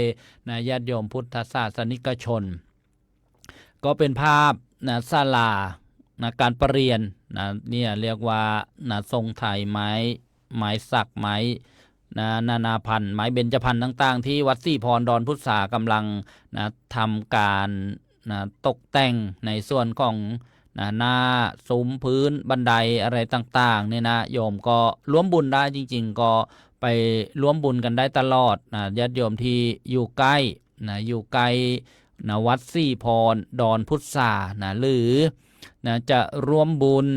ญาติโยมพุทธศาสนิกชนก็เป็นภาพศาลาการประเรียนเนี่ยเรียกว่าทรงไทยไม้สักไม้นานาพันธุ์ไม้เบญจพรรณต่างๆที่วัดสี่พรดอนพุทธากำลังทำการตกแต่งในส่วนของหน้าซุ้มพื้นบันไดอะไรต่างๆเนี่ยโยมก็ร่วมบุญได้จริงๆก็ไปร่วมบุญกันได้ตลอดญาติโยมที่อยู่ใกล้อยู่ไกลวัดสี่พรดอนพุทธาหรือจะร่วมบุญ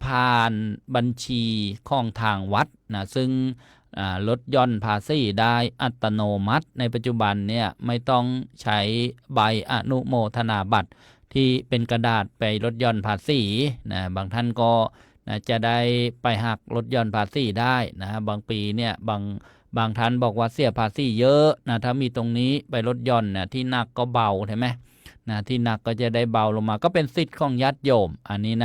ผ่านบัญชีของทางวัดซึ่งลดหย่อนภาษีได้อัตโนมัติในปัจจุบันเนี่ยไม่ต้องใช้ใบอนุโมทนาบัตรที่เป็นกระดาษไปลดหย่อนภาษีบางท่านก็จะได้ไปหักลดหย่อนภาษีได้บางปีเนี่ยบางท่านบอกว่าเสียภาษีเยอะถ้ามีตรงนี้ไปลดหย่อนที่หนักก็เบาใช่ไหมที่หนักก็จะได้เบาลงมาก็เป็นสิทธิ์ของญาติโยมอันนี้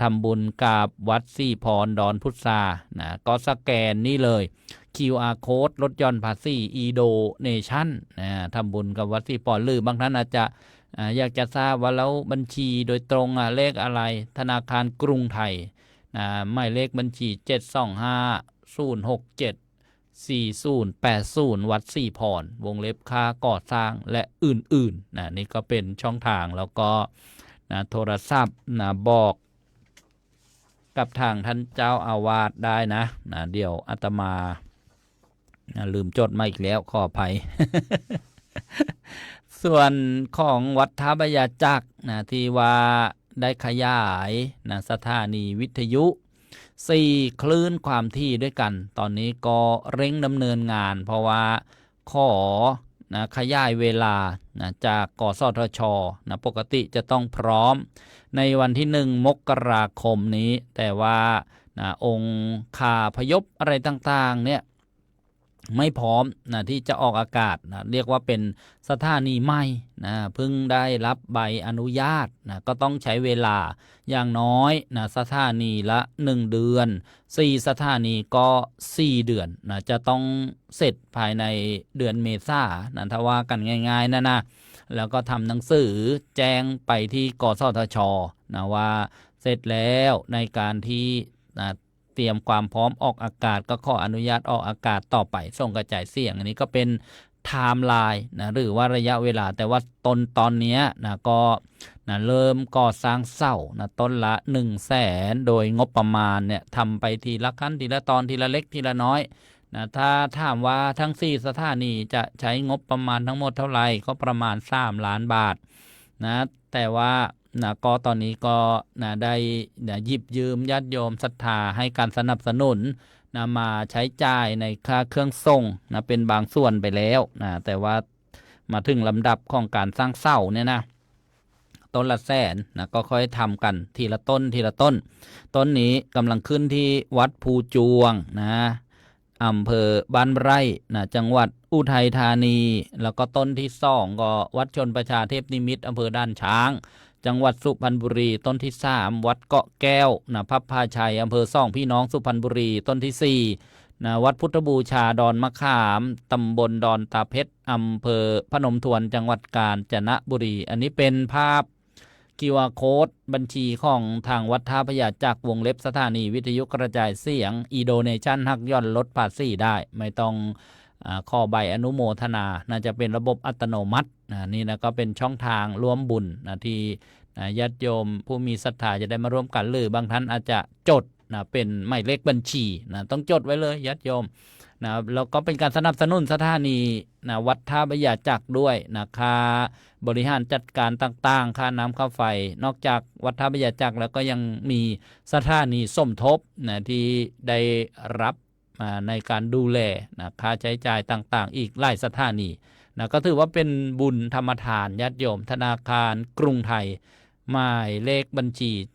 ทำบุญกับวัดสี่พรดอนพุทธาก็สแกนนี่เลย QR code ลดหย่อนภาษี e-donation ทำบุญกับวัดสี่พรหรือบางท่านอาจจะอยากจะทราบว่าแล้วบัญชีโดยตรงเลขอะไรธนาคารกรุงไทยหมายเลขบัญชี725-067-4080วัดสี่พรวงเล็บค่าก่อสร้างและอื่นๆนี่ก็เป็นช่องทางแล้วก็โทรศัพท์บอกกับทางท่านเจ้าอาวาสได้เดี๋ยวอาตมาลืมจดมาอีกแล้วขออภัย ส่วนของวัดท่าพระยาจักรที่ว่าได้ขยายสถานีวิทยุ4คลื่นความถี่ด้วยกันตอนนี้ก็เร่งดำเนินงานเพราะว่าขอขยายเวลาจากกสทชปกติจะต้องพร้อมในวันที่1 มกราคมนี้แต่ว่าองค์ข่าพยพอะไรต่างๆเนี่ยไม่พร้อมที่จะออกอากาศเรียกว่าเป็นสถานีใหม่เพิ่งได้รับใบอนุญาตก็ต้องใช้เวลาอย่างน้อยสถานีละ1 เดือน4 สถานีก็4 เดือนจะต้องเสร็จภายในเดือนเมษายนถ้าว่ากันง่ายๆนะแล้วก็ทำหนังสือแจ้งไปที่กสทชว่าเสร็จแล้วในการที่ เตรียมความพร้อมออกอากาศก็ขออนุญาตออกอากาศต่อไปส่งกระจายเสียงอันนี้ก็เป็นไทม์ไลน์นะหรือว่าระยะเวลาแต่ว่าตอนนี้นะก็นะเริ่มก่อสร้างเสานะต้นละ100,000โดยงบประมาณเนี่ยทำไปทีละขั้นทีละตอนทีละเล็กทีละน้อยนะถ้าถามว่าทั้ง4สถานีจะใช้งบประมาณทั้งหมดเท่าไหร่ก็ประมาณ3 ล้านบาทนะแต่ว่านะก็ตอนนี้ก็นะได้นะหยิบยืมญาติโยมศรัทธาให้การสนับสนุนนะมาใช้จ่ายในค่าเครื่องส่งนะเป็นบางส่วนไปแล้วนะแต่ว่ามาถึงลำดับของการสร้างเสาเนี่ยนะต้นละแสนนะก็ค่อยทำกันทีละต้นทีละต้นต้นนี้กำลังขึ้นที่วัดภูจวงนะอำเภอบ้านไร่นะจังหวัดอุทัยธานีแล้วก็ต้นที่2ก็วัดชนประชาเทพนิมิตรอำเภอด้านช้างจังหวัดสุพรรณบุรีต้นที่3วัดเกาะแก้วนะพับพาชัยอำเภอซ่องพี่น้องสุพรรณบุรีต้นที่4นะวัดพุทธบูชาดอนมะขามตำบลดอนตาเพชรอำเภอพนมทวนจังหวัดกาญจนบุรีอันนี้เป็นภาพQR Code บัญชีของทางวัดท่าพระยาจากวงเล็บสถานีวิทยุกระจายเสียงอีโดเนชั่นหักย่อนลดภาษีได้ไม่ต้องขอใบอนุโมทนาน่าจะเป็นระบบอัตโนมัตินี่นะก็เป็นช่องทางร่วมบุญนะที่ญาติโยมผู้มีศรัทธาจะได้มาร่วมกันหรือบางท่านอาจจะจดนะเป็นหมายเลขบัญชีนะต้องจดไว้เลยญาติโยมนะแล้วก็เป็นการสนับสนุนสถานีนะวัดท่าพระยาจักรด้วยนะค่าบริหารจัดการต่างๆค่าน้ำค่าไฟนอกจากวัดท่าพระยาจักรแล้วก็ยังมีสถานีสมทบนะที่ได้รับในการดูแลนะค่าใช้จ่ายต่างๆอีกหลายสถานีนะก็ถือว่าเป็นบุญธรรมทานญาติโยมธนาคารกรุงไทยหมายเลขบัญชี72508672996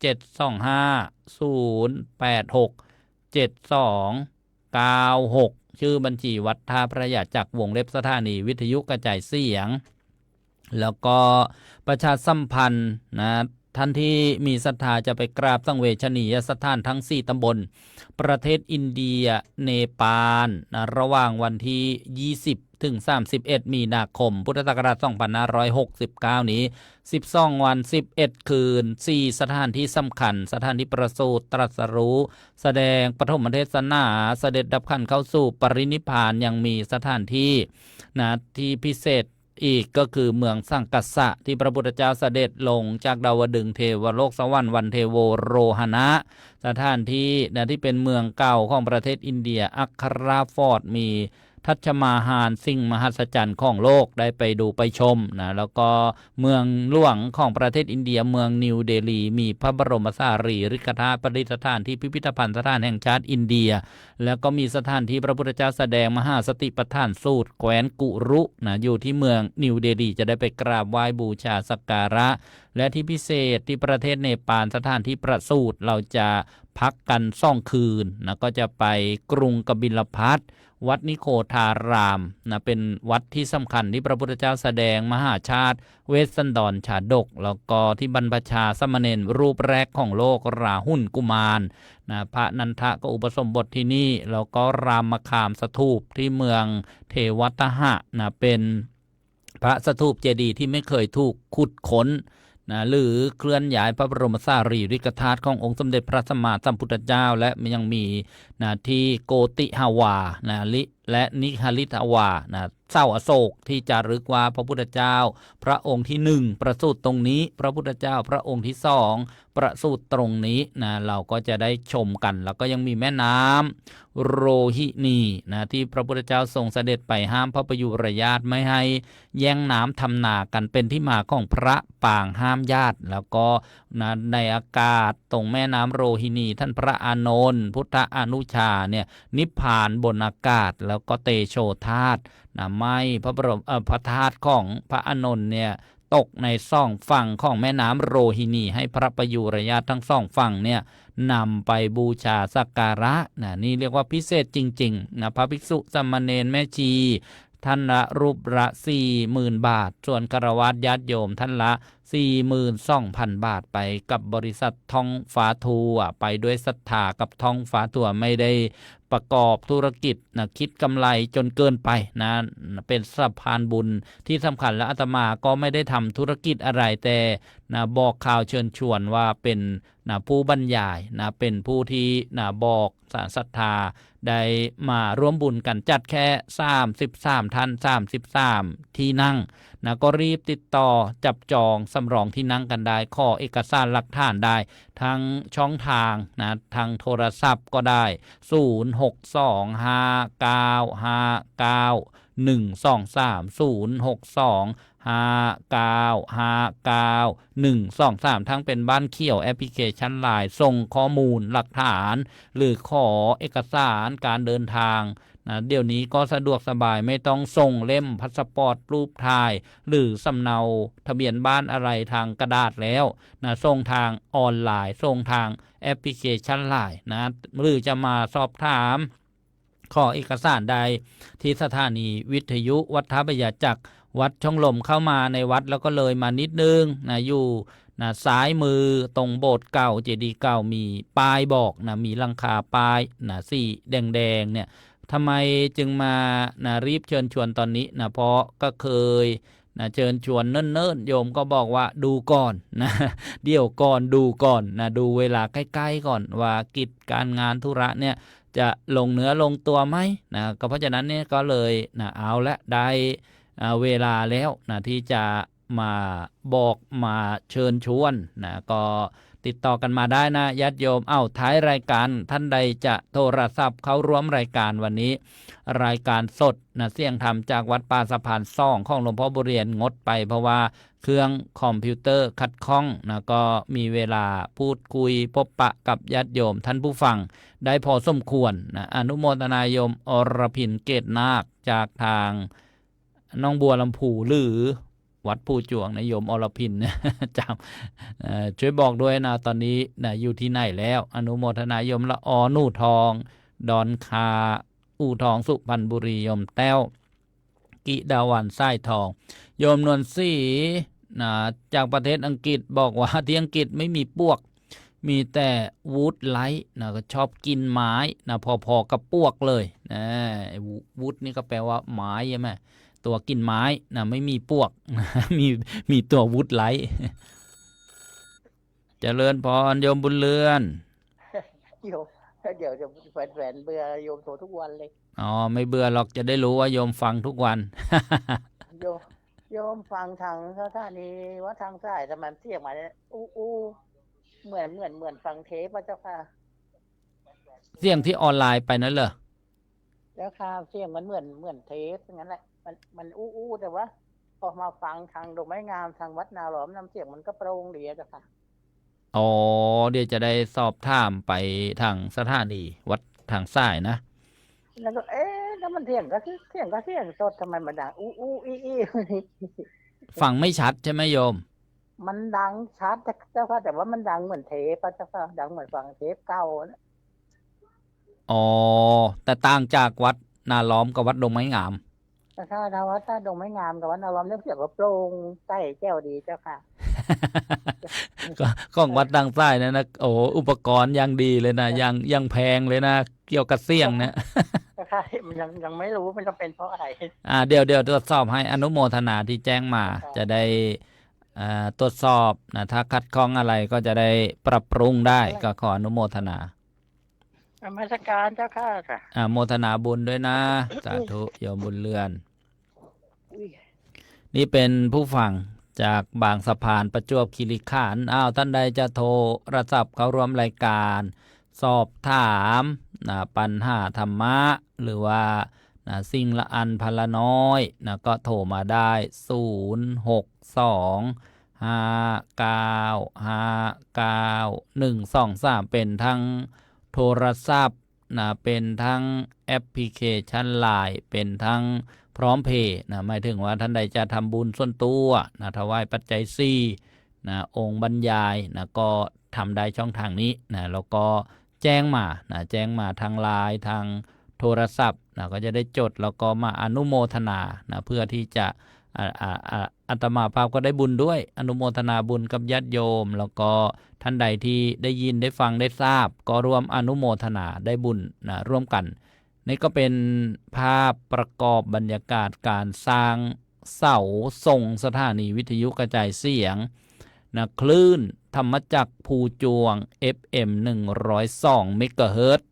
ชื่อบัญชีวัดท่าพระยาจักรวงเล็บสถานีวิทยุกระจายเสียงแล้วก็ประชาสัมพันธ์นะท่านที่มีศรัทธาจะไปกราบสังเวชนียสถานทั้ง4ตำบลประเทศอินเดียเนปาลนะระหว่างวันที่20ถึง31มีนาคมพุทธศักราช2569นี้12วัน11คืน4สถานที่สำคัญสถานที่ประสูติตรัสรู้แสดงปฐมเทศนาเสด็จดับขันเข้าสู่ปรินิพพานยังมีสถานที่นะที่พิเศษอีกก็คือเมืองสังกัสสะที่พระพุทธเจ้าเสด็จลงจากดาวดึงส์เทวโลกสวรรค์วันเทโวโรหณะสถานที่นะที่เป็นเมืองเก่าของประเทศอินเดียอัคราฟอร์ดมีทัชมาฮาลสิ่งมหัศจรรย์ของโลกได้ไปดูไปชมนะแล้วก็เมืองหลวงของประเทศอินเดียเมืองนิวเดลีมีพระบรมสารีริกธาตุประดิษฐานที่พิพิธภัณฑ์สถานแห่งชาติอินเดียแล้วก็มีสถานที่พระพุทธเจ้าแสดงมหาสติปัฏฐานสูตรแคว้นกุรุนะอยู่ที่เมืองนิวเดลีจะได้ไปกราบไหว้บูชาสักการะและที่พิเศษที่ประเทศเนปาลสถานที่ประสูติเราจะพักกัน2 คืนนะก็จะไปกรุงกบิลพัสวัดนิโคธารามนะเป็นวัดที่สำคัญที่พระพุทธเจ้าแสดงมหาชาติเวสสันดรชาดกแล้วก็ที่บรรพชาสมณเณรรูปแรกของโลกราหุลกุมารนะพระนันทะก็อุปสมบทที่นี่แล้วก็รามคามสถูปที่เมืองเทวตหะนะเป็นพระสถูปเจดีย์ที่ไม่เคยถูกขุดค้นนะหรือเคลื่อนย้ายพระบรมสารีริกธาตุขององค์สมเด็จพระสัมมาสัมพุทธเจ้าและยังมีนะที่โกติฮาวานะและนิหริตาวานะเศร้าอโศกที่จะรึกว่าพระพุทธเจ้าพระองค์ที่1ประสูติตรงนี้พระพุทธเจ้าพระองค์ที่2ประสูติตรงนี้นะเราก็จะได้ชมกันแล้วก็ยังมีแม่น้ำโรหินีนะที่พระพุทธเจ้าทรงเสด็จไปห้ามพระประยุรญาติไม่ให้แย่งน้ำทำนากันเป็นที่มาของพระปางห้ามญาติแล้วก็นะในอากาศตรงแม่น้ำโรหินีท่านพระอานนท์พุทธอนุชาเนี่ยนิพพานบนอากาศแล้วก็เตโชธาตุนะไม่พระบรมพระธาตุของพระอานนท์เนี่ยตกใน2 ฝั่งของแม่น้ำโรหินีให้พระประยุรญาติทั้ง2 ฝั่งเนี่ยนำไปบูชาสักการะนะนี่เรียกว่าพิเศษจริงๆนะพระภิกษุสามเณรแม่ชีท่านละรูปละ 40,000 บาทส่วนฆราวาสญาติโยมท่านละ 42,000 บาทไปกับบริษัทท่องฟ้าทัวร์ไปด้วยศรัทธากับท่องฟ้าทัวร์ไม่ได้ ประกอบธุรกิจนะคิดกำไรจนเกินไปนะเป็นสะพานบุญที่สำคัญและอาตมาก็ไม่ได้ทำธุรกิจอะไรแต่นะบอกข่าวเชิญชวนว่าเป็นนะผู้บรรยายนะเป็นผู้ที่นะบอกสารศรัทธาได้มาร่วมบุญกันจัดแค่33ท่าน33ที่นั่งนะก็รีบติดต่อจับจองสำรองที่นั่งกันได้ขอเอกสารหลักฐานได้ทั้งช่องทางนะทางโทรศัพท์ก็ได้06259951230625959123ทั้งเป็นบ้านเขียวแอปพลิเคชัน LINE ส่งข้อมูลหลักฐานหรือขอเอกสารการเดินทางนะเดี๋ยวนี้ก็สะดวกสบายไม่ต้องส่งเล่มพาสปอร์ตรูปถ่ายหรือสำเนาทะเบียนบ้านอะไรทางกระดาษแล้วนะส่งทางออนไลน์ส่งทางแอปพลิเคชัน LINE นะหรือจะมาสอบถามขอเอกสารใดที่สถานีวิทยุวัดท่าพระยาจากวัดช่องลมเข้ามาในวัดแล้วก็เลยมานิดนึงนะอยู่นะซ้ายมือตรงโบสถ์เก่าเจดีย์เก่ามีป้ายบอกนะมีหลังคาป้ายนะสีแดงๆเนี่ยทำไมจึงมานะรีบเชิญชวนตอนนี้นะเพราะก็เคยนะเชิญชวนเนิ่นๆโยมก็บอกว่าดูก่อนนะเดี๋ยวก่อนดูก่อนนะดูเวลาใกล้ๆก่อนว่ากิจการงานธุระเนี่ยจะลงเนื้อลงตัวไหมนะก็เพราะฉะนั้นเนี่ยก็เลยนะเอาละได้เวลาแล้วนะที่จะมาบอกมาเชิญชวนนะก็ติดต่อกันมาได้นะญาติโยมท้ายรายการท่านใดจะโทรศัพท์เข้าร่วมรายการวันนี้รายการสดนะเสียงธรรมจากวัดป่าสะพานซ่องของหลวงพ่อบุเรียนงดไปเพราะว่าเครื่องคอมพิวเตอร์ขัดข้องนะก็มีเวลาพูดคุยพบปะกับญาติโยมท่านผู้ฟังได้พอสมควรนะอนุโมทนายมอรพินเกตนาคจากทางน้องบัวลำพูหรือวัดผู้จวงนะโยมอรพินนะจำช่วยบอกด้วยนะตอนนี้นะอยู่ที่ไหนแล้วอนุโมทนายมละอนู่ทองดอนคาอู่ทองสุพรรณบุรีโยมแต้วกิดาวันไส้ทองโยมนวลศรีนะจากประเทศอังกฤษบอกว่าที่อังกฤษไม่มีปวกมีแต่วูดไลท์นะก็ชอบกินไม้นะพอๆกับปวกเลยนะวูดนี่ก็แปลว่าไม้ใช่ไหมตัวกินไม้นะไม่มีปวก มีตัววุฒไลท์เจริญพรโยมบุญเรือนโยมเดี๋ยวจะแฟนเบื่อโยมโทรทุกวันเลยไม่เบื่อหรอกจะได้รู้ว่าโยมฟังทุกวัน โยมฟังทางสถานีว่าทางสายทำไมเสียงมาเนี่ยอู้เหมือนฟังเทปป่ะเจ้าค่ะเสียงที่ออนไลน์ไปนั่นเหรอแล้วค่ะเสียงมันเหมือนเทปอย่างนั้นแหละมันอู้แต่ว่าพอมาฟังทางดอกไม้งามทางวัดนาหลอมน้ำเสียงมันก็โปร่งดีเจ้าค่ะเดี๋ยวจะได้สอบถามไปทางสถานีวัดทางสายนะแล้วก็แล้วมันเสียงสดทำไมมันดังอู้อี้ฟังไม่ชัดใช่ไหมโยมมันดังชัดเจ้าค่ะแต่ว่ามันดังเหมือนเทปป่ะเจ้าค่ะดังเหมือนฟังเทปเก่าแต่ต่างจากวัดนาล้อมกับวัดดงไม้งามถ้าวัดถ้าดงไม้งามกับวัดนาล้อมเนี่ยเสียงก็โปร่งใต้แก้วดีเจ้าค่ะ ของวัดทางใต้นะอุปกรณ์ยังดีเลยนะยังแพงเลยนะเกี่ยวกับเสียงนะใช่ยังไม่รู้มันจะเป็นเพราะอะไรเดี๋ยวตรวจสอบให้อนุโมทนาที่แจ้งมาจะได้ตรวจสอบนะถ้าคัดข้องอะไรก็จะได้ปรับปรุงได้ก็ขออนุโมทนาธรรมการเจ้าค่ะโมทนาบุญด้วยนะสาธุโยมบุญเรือนนี่เป็นผู้ฟังจากบางสะพานประจวบคีรีขันธ์ท่านใดจะโทรศัพท์เข้าร่วมรายการสอบถามปัญหาธรรมะหรือว่าสิ่งละอันพละน้อยก็โทรมาได้0625959123เป็นทั้งโทรศัพท์เป็นทั้งแอปพลิเคชัน LINE เป็นทั้งพร้อมเพย์หมายถึงว่าท่านใดจะทำบุญส่วนตัวถวายปัจจัย4องค์บรรยายก็ทำได้ช่องทางนี้แล้วก็แจ้งมาทาง LINE ทางโทรศัพท์ก็จะได้จดแล้วก็มาอนุโมทนาเพื่อที่จะอาตมาภาพก็ได้บุญด้วยอนุโมทนาบุญกับญาติโยมแล้วก็ท่านใดที่ได้ยินได้ฟังได้ทราบก็ร่วมอนุโมทนาได้บุญร่วมกัน นี่ก็เป็นภาพประกอบบรรยากาศการสร้างเสาส่งสถานีวิทยุกระจายเสียงนะคลื่นธรรมจักรภูจวง FM 102 เมกะเฮิรตซ์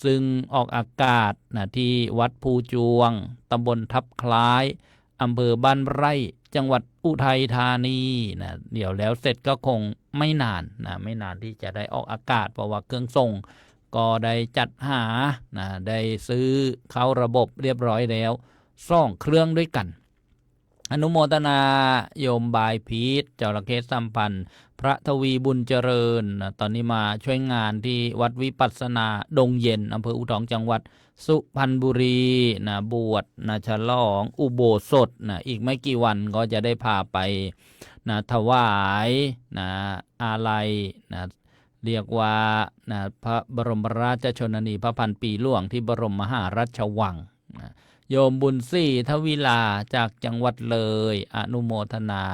ซึ่งออกอากาศนะที่วัดภูจวงตำบลทับคล้ายอำเภอบ้านไร่จังหวัดอุทัยธานีนะเดี๋ยวแล้วเสร็จก็คงไม่นานนะไม่นานที่จะได้ออกอากาศเพราะว่าเครื่องส่งก็ได้จัดหานะได้ซื้อเข้าระบบเรียบร้อยแล้ว2 เครื่องด้วยกันอนุโมทนาโยมบายพีชจระเข้สัมพันธ์พระทวีบุญเจริญนะตอนนี้มาช่วยงานที่วัดวิปัสสนาดงเย็นอำเภออู่ทองจังหวัดสุพรรณบุรีนะบวชนะฉลองอุโบสถนะอีกไม่กี่วันก็จะได้พาไปนะถวายนะอาลัยนะเรียกว่านะพระบรมราชชนนีพระพันปีหลวงที่บรมมหาราชวังนะโยมบุญศรีทวิลาจากจังหวัดเลยอนุโมทนา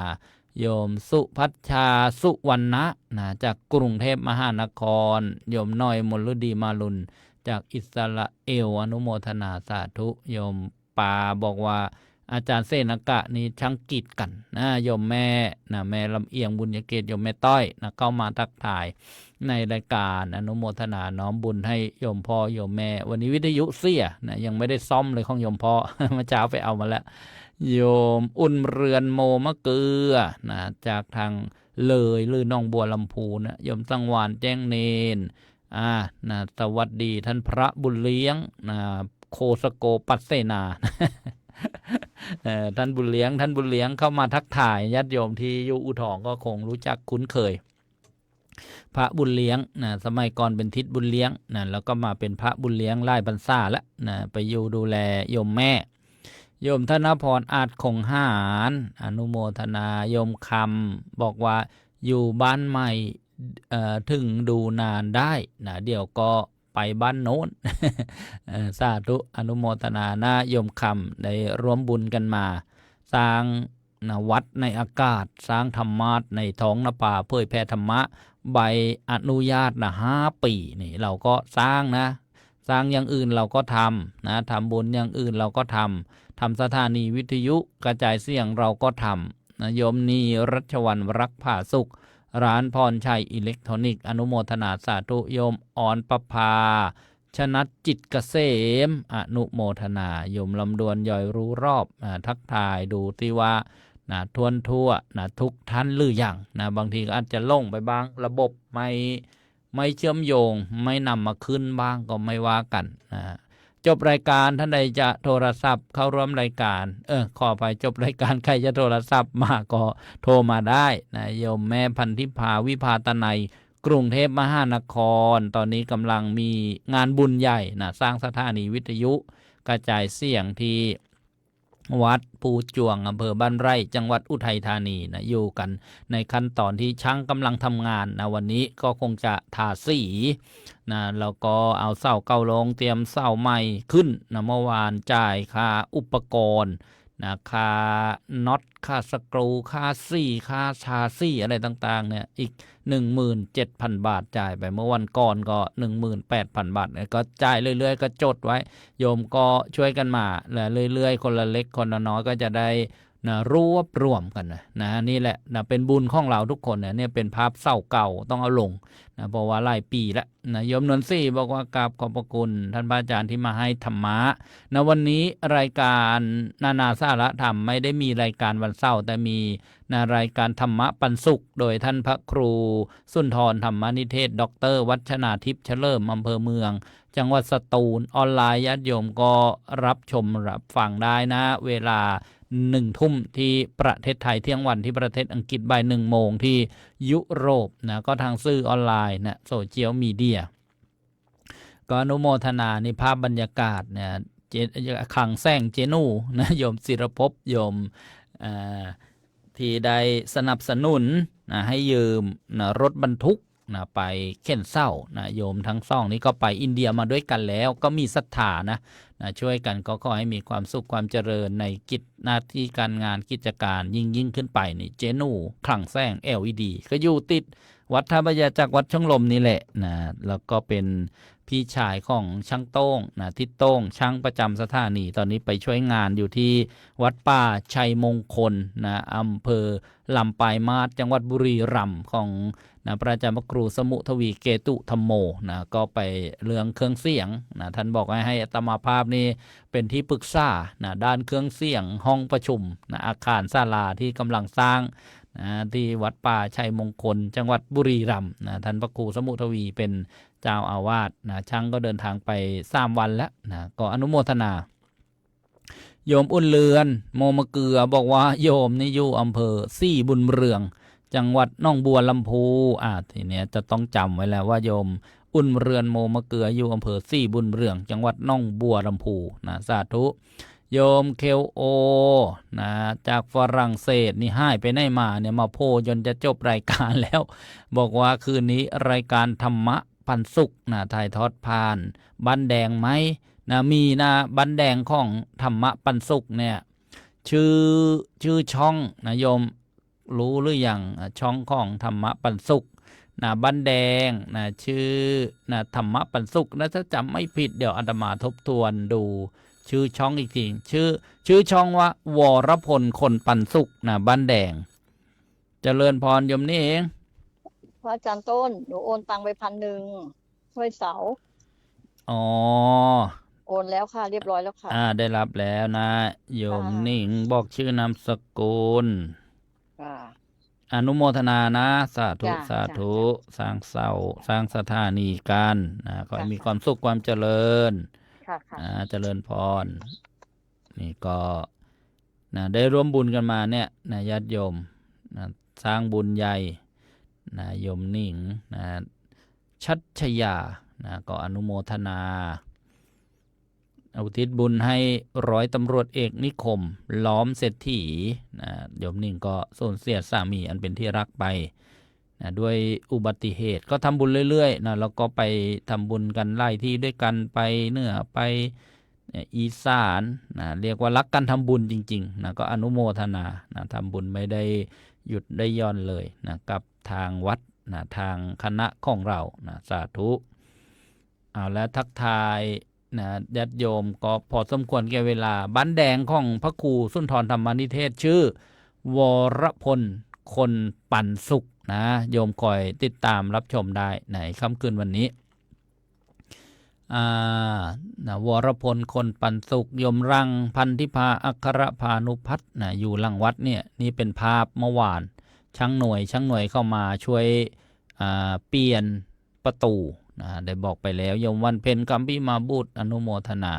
โยมสุพัชชาสุวรรณะนะจากกรุงเทพมหานครโยมน้อยมลดีมาลุนจากอิสราเอลอนุโมทนาสาธุโยมปาบอกว่าอาจารย์เสนกะนี่ช่างกีดกันนะโยมแม่นะแม่ลำเอียงบุญยเกตโยมแม่ต้อยนะเข้ามาทักทายในรายการอนุโมทนาน้อมบุญให้โยมพ่อโยมแม่วันนี้วิทยุเสียนะยังไม่ได้ซ่อมเลยของโยมพ่อ เมื่อเช้าไปเอามาแล้วโยมอุ่นเรือนโมมะเกลือนะจากทางเลยหรือหนองบัวลำพูนะโยมสังวานแจ้งเนนนะสวัสดีท่านพระบุญเลี้ยงนะโคสโกปัสเสนา ท่านบุญเลี้ยงเข้ามาทักทายญาติโยมที่อยู่อู่ทองก็คงรู้จักคุ้นเคยพระบุญเลี้ยงนะสมัยก่อนเป็นทิศบุญเลี้ยงนะแล้วก็มาเป็นพระบุญเลี้ยงไล่บรรษาแล้วนะไปอยู่ดูแลโยมแม่โยมธนพรอาจคงหารอนุโมทนาโยมคำบอกว่าอยู่บ้านใหม่ถึงดูนานได้นะเดี๋ยวก็ไปบ้านโน้น สาธุอนุโมทนานะโยมคำได้ร่วมบุญกันมาสร้างนะวัดในอากาศสร้างธรรมาสในท้องนภาเผยแผ่ธรรมะใบอนุญาตนะ5 ปีนี่เราก็สร้างนะสร้างอย่างอื่นเราก็ทำนะทำบุญอย่างอื่นเราก็ทำสถานีวิทยุกระจายเสียงเราก็ทำนะโยมนีรัชวรรณรักผาสุขร้านพรชัยอิเล็กทรอนิกส์อนุโมทนาสาธุโยมอ่อนประภาชนัดจิตเกษมอนุโมทนาโยมลำดวนย่อยรู้รอบทักทายดูที่ว่านะทวนทั่วนะทุกท่านหรือยังนะบางทีก็อาจจะล่งไปบ้างระบบไม่เชื่อมโยงไม่นำมาขึ้นบ้างก็ไม่ว่ากันนะจบรายการท่านใดจะโทรศัพท์เข้าร่วมรายการขอไปจบรายการใครจะโทรศัพท์มาก็โทรมาได้นะโยมแม่พันธิพาวิภาตนัยกรุงเทพมหานครตอนนี้กำลังมีงานบุญใหญ่นะสร้างสถานีวิทยุกระจายเสียงที่วัดภูจวงอำเภอบ้านไร่จังหวัดอุทัยธานีนะอยู่กันในขั้นตอนที่ช่างกำลังทำงานนะวันนี้ก็คงจะทาสีนะแล้วก็เอาเสาเก่าลงเตรียมเสาใหม่ขึ้นนะเมื่อวานจ่ายค่าอุปกรณ์นะค่าน็อตค่าสกรูค่าซี่ค่าชาซี่อะไรต่างๆเนี่ยอีก 17,000 บาทจ่ายไปเมื่อวันก่อนก็ 18,000 บาทก็จ่ายเรื่อยๆก็จดไว้โยมก็ช่วยกันมาและเรื่อยๆคนละเล็กคนละน้อยก็จะได้นะรวบรวมกันนะนี่แหละนะเป็นบุญของเราทุกคนเนี่ยเป็นภาพเศร้าเก่าต้องเอาลงนะเพราะว่าหลายปีแล้วนะโยมนวลศรีบอกว่ากราบขอบพระคุณท่านพระอาจารย์ที่มาให้ธรรมะนะวันนี้รายการนานาสาระธรรมไม่ได้มีรายการวันเสาร์แต่มีนะรายการธรรมะปันสุขโดยท่านพระครูสุนทรธรรมนิเทศดร.วัชนาทิพย์เฉลิมอำเภอเมืองจังหวัดสตูลออนไลน์ญาติโยมก็รับชมรับฟังได้นะเวลา1 ทุ่มที่ประเทศไทยเที่ยงวันที่ประเทศอังกฤษบ่าย1 โมงที่ยุโรปนะก็ทางสื่อออนไลน์นะโซเชียลมีเดียก็อนุโมทนาในภาพบรรยากาศเนี่ยขังแสงเจนูนะโยมศิรภพโยมที่ได้สนับสนุนนะให้ยืมนะรถบรรทุกนะไปเข็นเศร้านะโยมทั้งสองนี้ก็ไปอินเดียมาด้วยกันแล้วก็มีศรัทธานะช่วยกันก็ขอให้มีความสุขความเจริญในกิจหน้าที่การงานกิจการยิ่งขึ้นไปนี่เจนูคลั่งแสง LED ก็อยู่ติดวัดท่าพระยาจากวัดช่องลมนี่แหละนะแล้วก็เป็น พี่ชายของช่างโต้งนะทิศโต้งช่างประจำสถานีตอนนี้ไปช่วยงานอยู่ที่วัดป่าชัยมงคลนะอำเภอลำปายมาศจังหวัดบุรีรัมย์ของนะพระอาจารย์พระครูสมุทวีเกตุธรรมโมนะก็ไปเรื่องเครื่องเสียงนะท่านบอกให้อาตมาภาพนี่เป็นที่ปรึกษานะด้านเครื่องเสียงห้องประชุมนะอาคารศาลาที่กำลังสร้างนะที่วัดป่าชัยมงคลจังหวัดบุรีรัมย์นะท่านพระครูสมุทวีเป็นเจ้าอาวาสนะช่างก็เดินทางไป3 วันแล้วนะก็อนุโมทนาโยมอุ่นเรือนโมมะเกือบอกว่าโยมนี่อยู่อำเภอสี่บุญเรืองจังหวัดหนองบัวลำพูทีเนี้ยจะต้องจำไว้แล้วว่าโยมอุ่นเรือนโมมะเกืออยู่อำเภอสี่บุญเรืองจังหวัดหนองบัวลำพูนะสาธุโยมเคลโอนะจากฝรั่งเศสนี่ให้ไปไหนมาเนี่ยมาโพจนจะจบรายการแล้ว บอกว่าคืนนี้รายการธรรมะปันสุขนะถ่ายทอดผ่านบ้านแดงไหมนะมีนะบ้านแดงของธรรมะปันสุขเนี่ยชื่อช่องนะโยมรู้หรือยังช่องของธรรมะปันสุขนะบ้านแดงนะชื่อนะธรรมะปันสุขนะถ้าจำไม่ผิดเดี๋ยวอาตมาทบทวนดูชื่อช่องอีกทีชื่อช่องว่าวรพลคนปันสุขนะบ้านแดงเจริญพรโยมนี่เองพระอาจารย์ต้นหนูโอนตังไป1,000ช่วยเสาอ๋อโอนแล้วค่ะเรียบร้อยแล้วค่ะได้รับแล้วนะโยมหนิงบอกชื่อนามสกุลอนุโมทนานะสาธุสาธุสร้างเสาสร้างสถานีกันนะขอให้มีความสุขความเจริญเจริญพรนี่ก็นะได้ร่วมบุญกันมาเนี่ยนะญาติโยมนะสร้างบุญใหญ่นะโยมหนิงนะชัชยานะก็อนุโมทนาอุทิศบุญให้ร้อยตำรวจเอกนิคมล้อมเศรษฐีนะโยมหนิงก็สูญเสียสามีอันเป็นที่รักไปนะด้วยอุบัติเหตุก็ทำบุญเรื่อยๆนะแล้วก็ไปทำบุญกันไล่ที่ด้วยกันไปเหนือไปอีสานนะเรียกว่ารักกันทำบุญจริงๆนะก็อนุโมทนานะทำบุญไม่ได้หยุดได้ย่อนเลยนะกับทางวัดนะทางคณะของเรานะสาธุแล้วทักทายนะญาติโยมก็พอสมควรแก่เวลาบ้านแดงของพระครูสุนทรธรรมนิเทศชื่อวรพลคนปันสุขนะโยมคอยติดตามรับชมได้ในค่ำคืนวันนี้นะวรพลคนปันสุขโยมรังพันธิพาอัครพานุพัฒน์นะอยู่หลังวัดเนี่ยนี่เป็นภาพเมื่อวานช่างหน่วยเข้ามาช่วยเปลี่ยนประตูได้บอกไปแล้วโยมวันเพ็ญกัมพิมาบุตรอนุโมทนา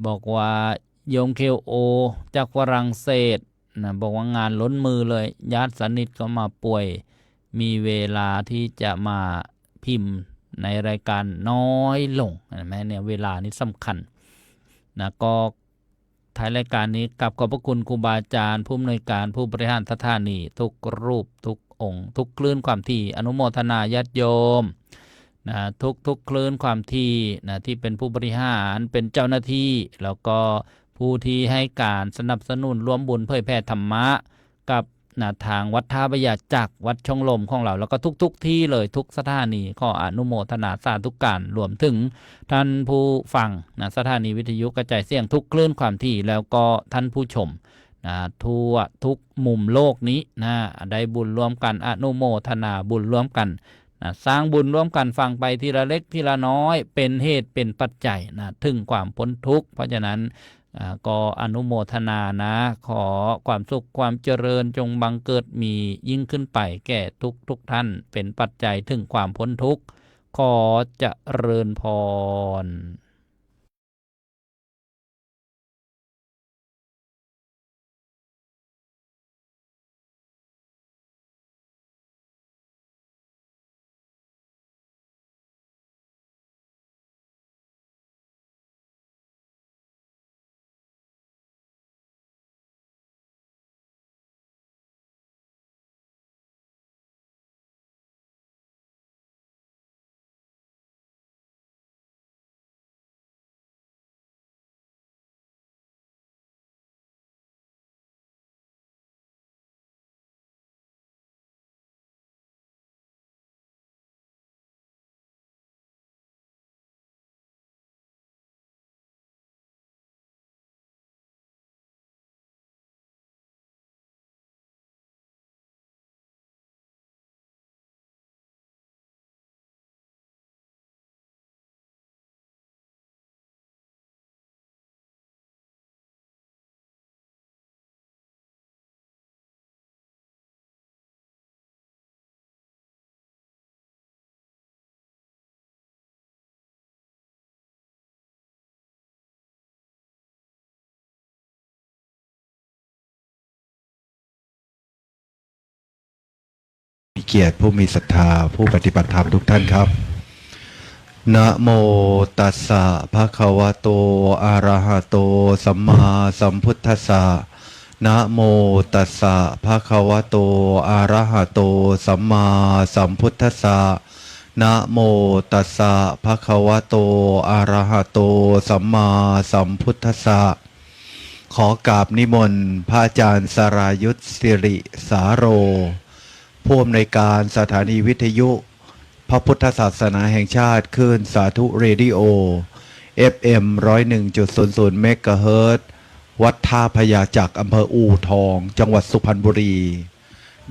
บอกว่าโยมเคลโอจากฝรั่งเศสนะบอกว่างานล้นมือเลยญาติสนิทก็มาป่วยมีเวลาที่จะมาพิมพ์ในรายการน้อยลงเห็นไหมเนี่ยเวลานี้สำคัญนะก็ท้ายรายการนี้กลับขอบพระคุณครูบาอาจารย์ผู้อำนวยการผู้บริหารสถานีทุกรูปทุกองค์ทุกคลื่นความถี่อนุโมทนาญาติโยมนะทุกคลื่นความถี่นะที่เป็นผู้บริหารเป็นเจ้าหน้าที่แล้วก็ผู้ที่ให้การสนับสนุนร่วมบุญเผยแผ่ธรรมะกับทางวัดท่าพระยาจักรวัดช่องลมของเราแล้วก็ทุกที่เลยทุกสถานีขออนุโมทนาสาธุการรวมถึงท่านผู้ฟังนะสถานีวิทยุกระจายเสียงทุกคลื่นความถี่แล้วก็ท่านผู้ชมทั่วทุกมุมโลกนี้ได้บุญร่วมกันอนุโมทนาบุญร่วมกันสร้างบุญร่วมกันฟังไปทีละเล็กทีละน้อยเป็นเหตุเป็นปัจจัยถึงความพ้นทุกข์เพราะฉะนั้นก็อนุโมทนานะขอความสุขความเจริญจงบังเกิดมียิ่งขึ้นไปแก่ทุกท่านเป็นปัจจัยถึงความพ้นทุกข์ขอเจริญพร เกียรติผู้มีศรัทธาผู้ปฏิบัติธรรมทุกท่านครับนะโมตัสสะภะคะวะโตอะระหะโตสัมมาสัมพุทธัสสะนะโมตัสสะภะคะวะโตอะระหะโตสัมมาสัมพุทธัสสะนะโมตัสสะภะคะวะโตอะระหะโตสัมมาสัมพุทธัสสะขอกราบนิมนต์พระอาจารย์สรายุทธสิริสาโรผู้อำนวยการสถานีวิทยุพระพุทธศาสนาแห่งชาติคลื่นสาธุเรดิโอ FM 101.00 เมกะเฮิรตซ์วัดท่าพญาจักรอำเภออู่ทองจังหวัดสุพรรณบุรี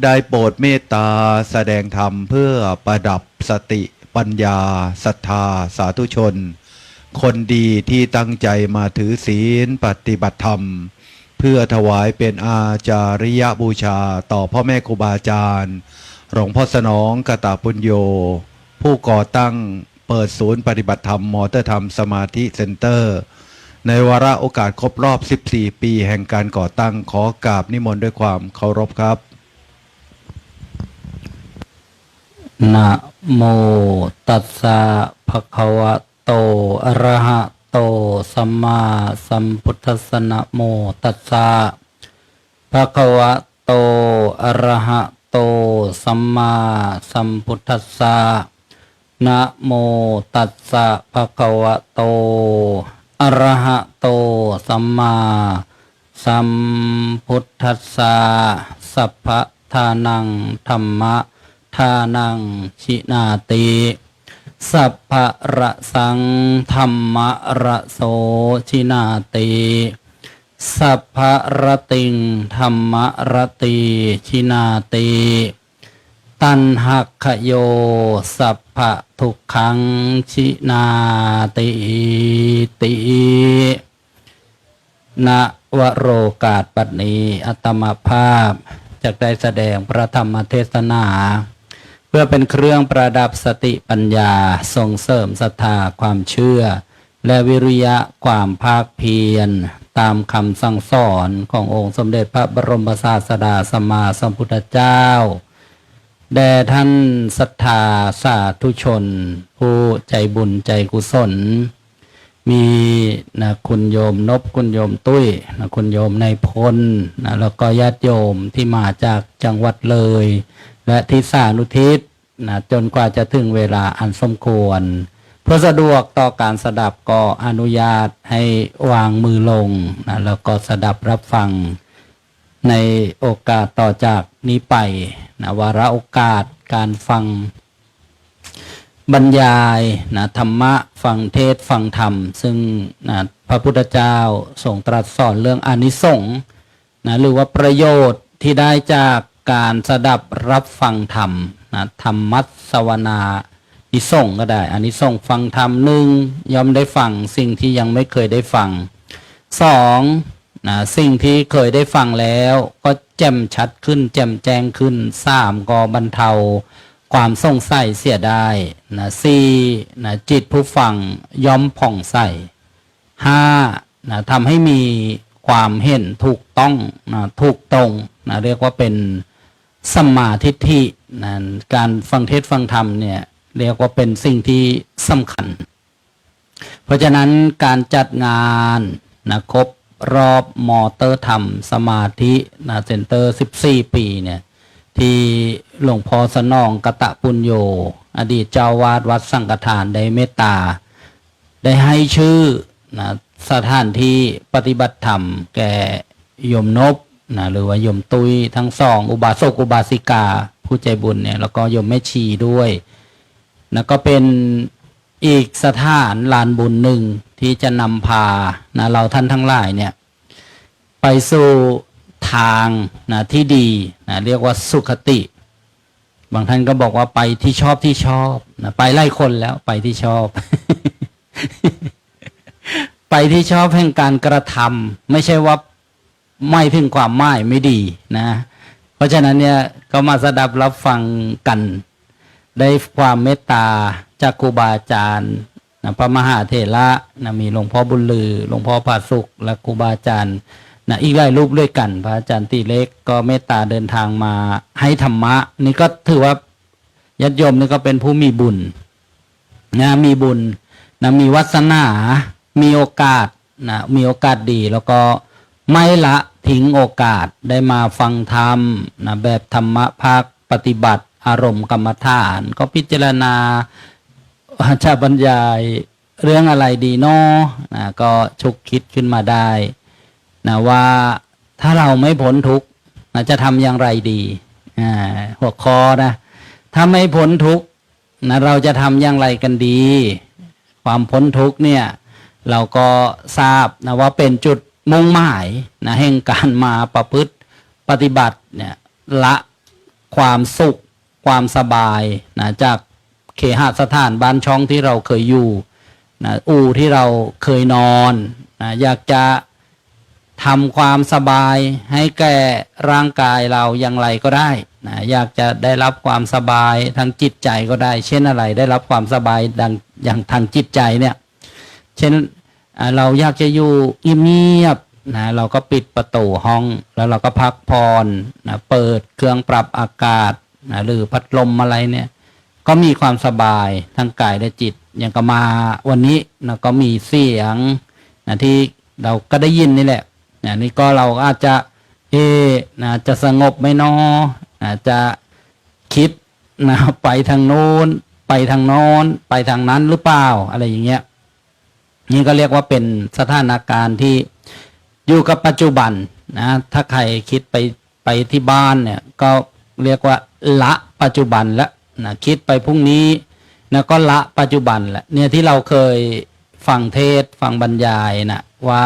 ได้โปรดเมตตาแสดงธรรมเพื่อประดับสติปัญญาศรัทธาสาธุชนคนดีที่ตั้งใจมาถือศีลปฏิบัติธรรมเพื่อถวายเป็นอาจาริยบูชาต่อพ่อแม่ครูบาอาจารย์หลวงพ่อสนองกตปุญโญผู้ก่อตั้งเปิดศูนย์ปฏิบัติธรรมมอเตอร์ธรรมสมาธิเซ็นเตอร์ในวาระโอกาสครบรอบ 14 ปีแห่งการก่อตั้งขอกราบนิมนต์ด้วยความเคารพครับนะโมตัสสะภะคะวะโตอะระหะโตสัมมาสัมพุทธัสสะนะโมตัสสะภะคะวะโตอะระหะโตสัมมาสัมพุทธัสสะนะโมตัสสะภะคะวะโตอะระหะโตสัมมาสัมพุทธัสสะสัพพะทานังธัมมะทานังชินาติสัพพะระสังธัมมะระโสชินาติสัพพะระติงธัมมะระติชินาติตัณหักขโยสัพพะทุกขังชินาติติณวโรกาสปัจนี้อัตมภาพจะได้แสดงพระธรรมเทศนาเพื่อเป็นเครื่องประดับสติปัญญาส่งเสริมศรัทธาความเชื่อและวิริยะความภาคเพียรตามคำสั่งสอนขององค์สมเด็จพระบรมศาสดาสัมมาสัมพุทธเจ้าแด่ท่านศรัทธาสาธุชนผู้ใจบุญใจกุศลมีนะคุณโยมนพคุณโยมตุ้ยนะคุณโยมในพลนะแล้วก็ญาติโยมที่มาจากจังหวัดเลยและที่สานุทิศนะจนกว่าจะถึงเวลาอันสมควรเพื่อสะดวกต่อการสดับก็อนุญาตให้วางมือลงนะแล้วก็สดับรับฟังในโอกาสต่อจากนี้ไปนะวาระโอกาสการฟังบรรยายนะธรรมะฟังเทศฟังธรรมซึ่งนะพระพุทธเจ้าทรงตรัสสอนเรื่องอานิสงส์นะหรือว่าประโยชน์ที่ได้จากการสดับรับฟังธรรมนะธรรมัสวนานิสงส์ก็ได้อานิสงส์ฟังธรรมหนึ่งย่อมได้ฟังสิ่งที่ยังไม่เคยได้ฟังสองนะสิ่งที่เคยได้ฟังแล้วก็แจ่มชัดขึ้นแจ่มแจ้งขึ้นสามก็บรรเทาความสงสัยเสียได้นะสี่นะจิตผู้ฟังย่อมผ่องใสห้านะทำให้มีความเห็นถูกต้องนะถูกตรงนะเรียกว่าเป็นสัมมาทิฏฐินะการฟังเทศฟังธรรมเนี่ยเรียกว่าเป็นสิ่งที่สำคัญเพราะฉะนั้นการจัดงานนะครบรอบมอเตอร์ธรรมสมาธินะเซ็นเตอร์14 ปีเนี่ยที่หลวงพ่อสนองกตปุญโญอดีตเจ้าวาดวัดสังฆทานได้เมตตาได้ให้ชื่อนะสถานที่ปฏิบัติธรรมแก่โยมนพนะหรือว่าโยมตุยทั้งสองอุบาสกอุบาสิกาผู้ใจบุญเนี่ยแล้วก็โยมแม่ชีด้วยนะก็เป็นอีกสถานลานบุญหนึ่งที่จะนำพานะเราท่านทั้งหลายเนี่ยไปสู่ทางนะที่ดีนะเรียกว่าสุขติบางท่านก็บอกว่าไปที่ชอบที่ชอบนะไปไล่คนแล้วไปที่ชอบ ไปที่ชอบแห่งการกระทำไม่ใช่ว่าไม่ถึงความหมายไม่ดีนะเพราะฉะนั้นเนี่ยก็มาสดับรับฟังกันได้ความเมตตาจากครูบาอาจารย์นะพระมหาเถระนะมีหลวงพ่อบุญลือหลวงพ่อผาสุกและครูบาอาจารย์ นะอีกหลายรูปด้วยกันพระอาจารย์ตีเล็กก็เมตตาเดินทางมาให้ธรรมะนี่ก็ถือว่าญาติโยมนี่ก็เป็นผู้มีบุญนะมีบุญนะมีวาสนามีโอกาสนะมีโอกาสดีแล้วก็ไม่ละทิ้งโอกาสได้มาฟังธรรมนะแบบธรรมะภาคปฏิบัติอารมณ์กรรมฐานก็พิจารณาจะบรรยายเรื่องอะไรดีเนาะนะก็ฉุกคิดขึ้นมาได้นะว่าถ้าเราไม่พ้นทุกข์นะจะทำอย่างไรดีหัวข้อนะถ้าไม่พ้นทุกข์นะเราจะทำอย่างไรกันดีความพ้นทุกข์เนี่ยเราก็ทราบนะว่าเป็นจุดมุ่งหมายนะแห่งการมาประพฤติปฏิบัติเนี่ยละความสุขความสบายนะจากเคหสถานบ้านช่องที่เราเคยอยู่นะอู่ที่เราเคยนอนนะอยากจะทำความสบายให้แก่ร่างกายเราอย่างไรก็ได้นะอยากจะได้รับความสบายทางจิตใจก็ได้เช่นอะไรได้รับความสบายอย่างทางจิตใจเนี่ยเช่นเราอยากจะอยู่เงียบๆนะเราก็ปิดประตูห้องแล้วเราก็พักผ่อนนะเปิดเครื่องปรับอากาศนะหรือพัดลมอะไรเนี่ยก็มีความสบายทั้งกายและจิตอย่างก็มาวันนี้นะก็มีเสียงนะที่เราก็ได้ยินนี่แหละนะนี่ก็เราอาจจะนะจะสงบไหมเนาะนะจะคิดนะไปทางโน้นไปทางโน้นไปทางนั้นหรือเปล่าอะไรอย่างเงี้ยนี่ก็เรียกว่าเป็นสถานการณ์ที่อยู่กับปัจจุบันนะถ้าใครคิดไปที่บ้านเนี่ยก็เรียกว่าละปัจจุบันแล้วนะคิดไปพรุ่งนี้นะก็ละปัจจุบันแหละเนี่ยที่เราเคยฟังเทศฟังบรรยายนะว่า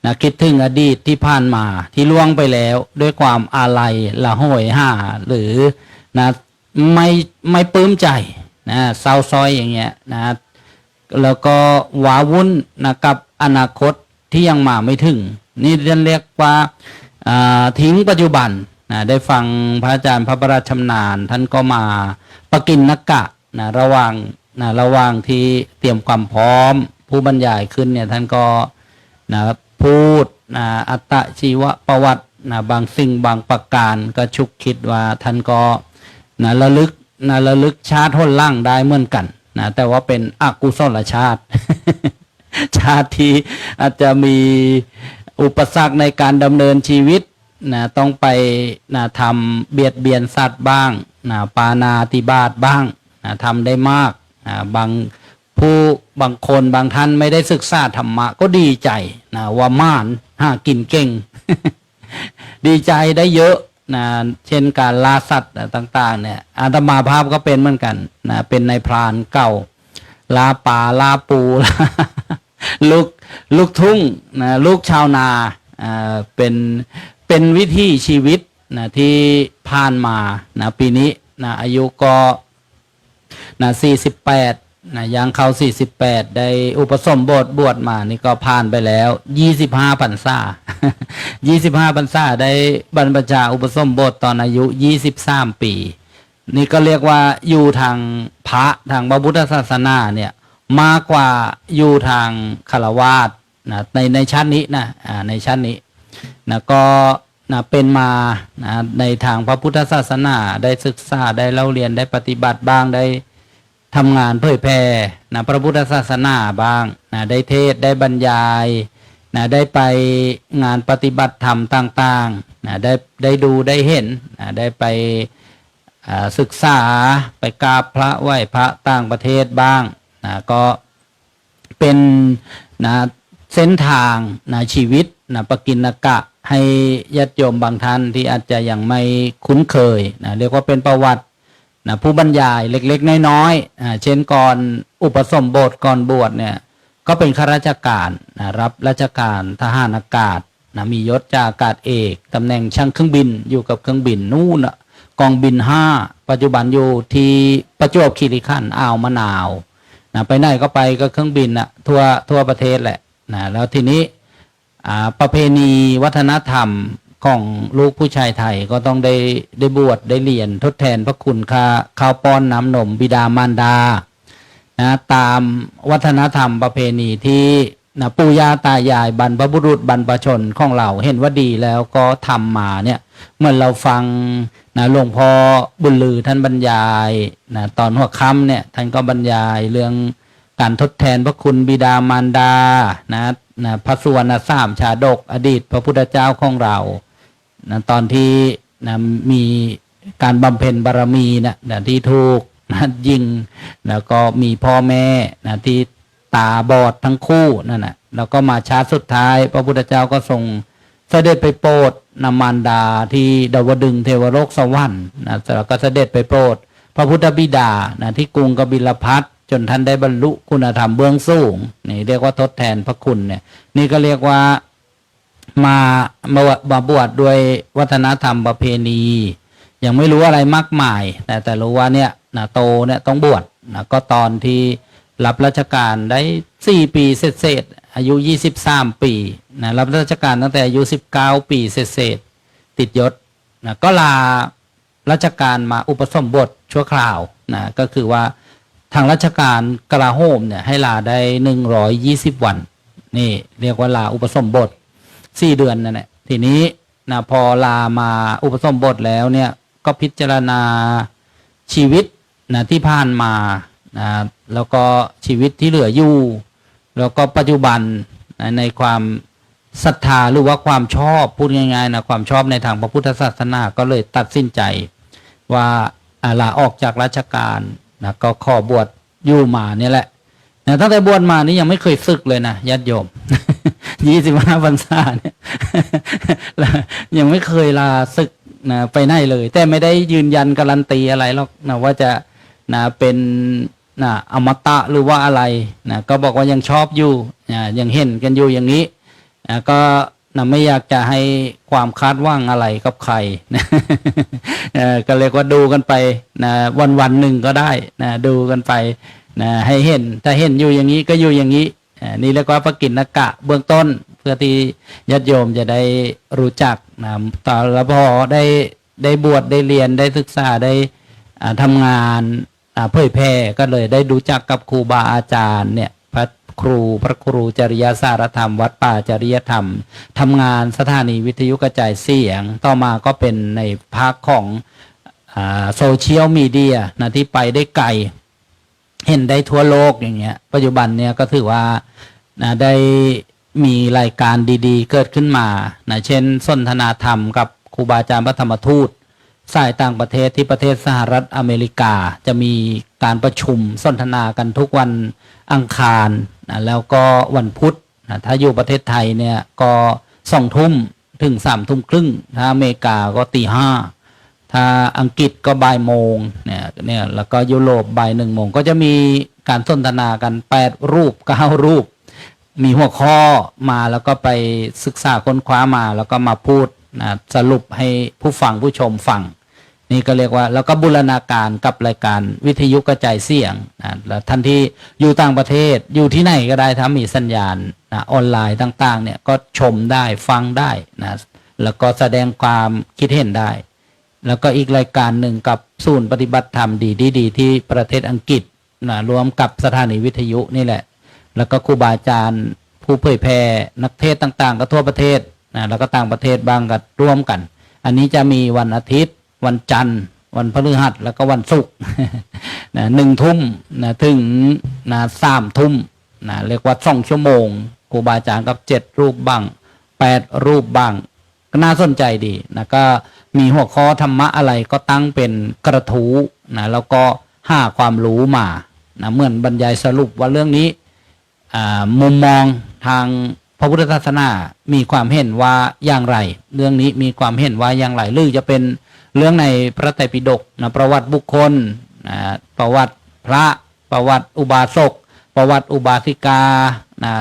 นะคิดถึงอดีตที่ผ่านมาที่ล่วงไปแล้วด้วยความอาลัยละโหยห่าหรือนะไม่ปลื้มใจนะเศร้าซ้อยอย่างเงี้ยนะแล้วก็ว้าวุ่นนะกับอนาคตที่ยังมาไม่ถึงนี่เรียกว่าทิ้งปัจจุบันนะได้ฟังพระอาจารย์พระประราชชำนาญท่านก็มาปกิณกะนะระหว่างที่เตรียมความพร้อมผู้บรรยายขึ้นเนี่ยท่านก็นะพูดนะอัตชีวประวัตินะบางสิ่งบางประการก็ชุกคิดว่าท่านก็นะระลึกชาติหนล่างได้เหมือนกันนะแต่ว่าเป็นอกุศลชาติ ชาติที่อาจจะมีอุปสรรคในการดำเนินชีวิตนะต้องไปนะทำเบียดเบียนสัตว์บ้างนะปาณาติบาตบ้างนะทำได้มากนะบางคนบางท่านไม่ได้ศึกษาธรรมะก็ดีใจนะว่าม่านหากินเก่ง ดีใจได้เยอะนะเช่นการล่าสัตว์ต่างๆเนี่ยอาตมาภาพก็เป็นเหมือนกันนะเป็นนายพรานเก่าล่าป่าล่าปู ลูกทุ่งนะลูกชาวนาเป็นวิถีชีวิตนะที่ผ่านมานะปีนี้นะอายุก็นะ48นะยังเข้า48ได้อุปสมบทบวชมานี่ก็ผ่านไปแล้ว25พรรษา 25พรรษาได้บรรพชาอุปสมบทตอนอายุ23ปีนี่ก็เรียกว่าอยู่ทางพระทางพระพุทธศาสนาเนี่ยมากกว่าอยู่ทางฆราวาสนะในชั้นนี้นะในชั้นนี้นะก็นะเป็นมานะในทางพระพุทธศาสนาได้ศึกษาได้เล่าเรียนได้ปฏิบัติบ้างได้ทำงานเผยแผ่นะพระพุทธศาสนาบ้างนะได้เทศได้บรรยายนะได้ไปงานปฏิบัติธรรมต่างๆนะได้ดูได้เห็นนะได้ไปศึกษาไปกราบพระไหว้พระต่างประเทศบ้างนะก็เป็นนะเส้นทางนะชีวิตนะปกิณกะให้ญาติโยมบางท่านที่อาจจะยังไม่คุ้นเคยนะเรียกว่าเป็นประวัตินะผู้บรรยายเล็กๆน้อยๆเช่นก่อนอุปสมบทก่อนบวชเนี่ยก็เป็นข้าราชการนะรับราชการทหารอากาศนะมียศจากอากาศเอกตำแหน่งช่างเครื่องบินอยู่กับเครื่องบินนู่นนะกองบิน5ปัจจุบันอยู่ที่ประจวบคีรีขันธ์อ่าวมะนาวนะไปไหนก็ไปก็เครื่องบินนะทั่วประเทศแหละนะแล้วทีนี้ประเพณีวัฒนธรรมของลูกผู้ชายไทยก็ต้องได้บวชได้เรียนทดแทนพระคุณค่าข้าวป้อนน้ำนมบิดามารดานะตามวัฒนธรรมประเพณีที่ นะปู่ย่าตายายบรรพบุรุษบรรพชนของเราเห็นว่าดีแล้วก็ทำมาเนี่ยเมื่อเราฟังนะหลวงพ่อบุญลือท่านบรรยายนะตอนหัวค่ำเนี่ยท่านก็บรรยายเรื่องการทดแทนพระคุณบิดามารดานะพระสุวรรณสามชาดกอดีตพระพุทธเจ้าของเรานะตอนที่นะมีการบำเพ็ญบารมีนะที่ถูกนะยิงแล้วก็มีพ่อแม่นะที่ตาบอดทั้งคู่นั่นแหละแล้วก็มาชาติสุดท้ายพระพุทธเจ้าก็ทรงเสด็จไปโปรดนามารดาที่ดาวดึงส์เทวโลกสวรรค์นะแล้วก็เสด็จไปโปรดพระพุทธบิดานะที่กรุงกบิลพัสจนท่านได้บรรลุคุณธรรมเบื้องสูงนี่เรียกว่าทดแทนพระคุณเนี่ยนี่ก็เรียกว่ามาบวชด้วยวัฒนธรรมประเพณียังไม่รู้อะไรมากมายแต่รู้ว่าเนี่ยนะโตเนี่ยต้องบวชนะก็ตอนที่รับราชการได้4 ปีเศษอายุ23 ปีนะรับราชการตั้งแต่อายุ19 ปีเศษติดยศนะก็ลาราชการมาอุปสมบทชั่วคราวนะก็คือว่าทางราชการกลาโหมเนี่ยให้ลาได้120 วันนี่เรียกว่าลาอุปสมบท4 เดือนนั่นแหละทีนี้นะพอลามาอุปสมบทแล้วเนี่ยก็พิจารณาชีวิตนะที่ผ่านมานะแล้วก็ชีวิตที่เหลืออยู่แล้วก็ปัจจุบันนะในความศรัทธาหรือว่าความชอบพูดง่ายๆนะความชอบในทางพระพุทธศาสนาก็เลยตัดสินใจว่าลาออกจากราชการนะก็ขอบวชอยู่มาเนี่ยแหละนะตั้งแต่บวชมานี่ยังไม่เคยศึกเลยนะญาติโยม 25 พรรษาเนี่ย ยังไม่เคยลาศึกนะไปไหนเลยแต่ไม่ได้ยืนยันการันตีอะไรหรอกนะว่าจะนะเป็นนะอมตะหรือว่าอะไรนะก็บอกว่ายังชอบอยู่นะยังเห็นกันอยู่อย่างนี้นะก็นะไม่อยากจะให้ความคาดหวังอะไรกับใครนะก็เรียกว่าดูกันไปนะวันหนึ่งก็ได้นะดูกันไปนะให้เห็นถ้าเห็นอยู่อย่างนี้ก็อยู่อย่างนี้นี่เรียกว่าปกิณกะเบื้องต้นเพื่อที่ญาติโยมจะได้รู้จักนะตอนแล้วพอได้บวชได้เรียนได้ศึกษาได้ทำงานเผยแพร่ก็เลยได้รู้จักกับครูบาอาจารย์เนี่ยพระครูจริยสารธรรมวัดป่าจริยธรรมทำงานสถานีวิทยุกระจายเสียงต่อมาก็เป็นในภาคของโซเชียลมีเดียนะที่ไปได้ไกลเห็นได้ทั่วโลกอย่างเงี้ยปัจจุบันเนี่ยก็ถือว่านะได้มีรายการดีๆเกิดขึ้นมานะเช่นสนทนาธรรมกับครูบาอาจารย์พระธรรมทูตสายต่างประเทศที่ประเทศสหรัฐอเมริกาจะมีการประชุมสนทนากันทุกวันอังคารนะแล้วก็วันพุธนะถ้าอยู่ประเทศไทยเนี่ยก็2 ทุ่มถึง3 ทุ่มครึ่งถ้าอเมริกาก็ตี 5ถ้าอังกฤษก็บ่ายโมงเนี่ยแล้วก็ยุโรปบ่าย1 โมงก็จะมีการสนทนากัน8 รูป 9 รูปมีหัวข้อมาแล้วก็ไปศึกษาค้นคว้ามาแล้วก็มาพูดนะสรุปให้ผู้ฟังผู้ชมฟังนี่ก็เรียกว่าแล้วก็บูรณาการกับรายการวิทยุกระจายเสียงนะแล้วท่านที่อยู่ต่างประเทศอยู่ที่ไหนก็ได้ถ้ามีสัญญาณนะออนไลน์ต่างๆเนี่ยก็ชมได้ฟังได้นะแล้วก็แสดงความคิดเห็นได้แล้วก็อีกรายการหนึ่งกับศูนย์ปฏิบัติธรรมดีที่ประเทศอังกฤษนะรวมกับสถานีวิทยุนี่แหละแล้วก็ครูบาอาจารย์ผู้เผยแพร่นักเทศต่างๆก็ทั่วประเทศนะแล้วก็ต่างประเทศบางก็ร่วมกันอันนี้จะมีวันอาทิตย์วันจันทร์วันพฤหัสแล้วก็วันศุกร์นะ1 ทุ่มนะถึงนะ3 ทุ่มนะเรียกว่า2 ชั่วโมงครูบาอาจารย์กับ7 รูปบ้าง8 รูปบ้างก็น่าสนใจดีนะก็มีหัวข้อธรรมะอะไรก็ตั้งเป็นกระทู้นะแล้วก็หาความรู้มานะเหมือนบรรยายสรุปว่าเรื่องนี้มุมมองทางพระพุทธศาสนามีความเห็นว่าอย่างไรเรื่องนี้มีความเห็นว่าอย่างไรหรือจะเป็นเรื่องในพระไตรปิฎกนะประวัติบุคคลนะประวัติพระประวัติอุบาสกประวัติอุบาสิกานะ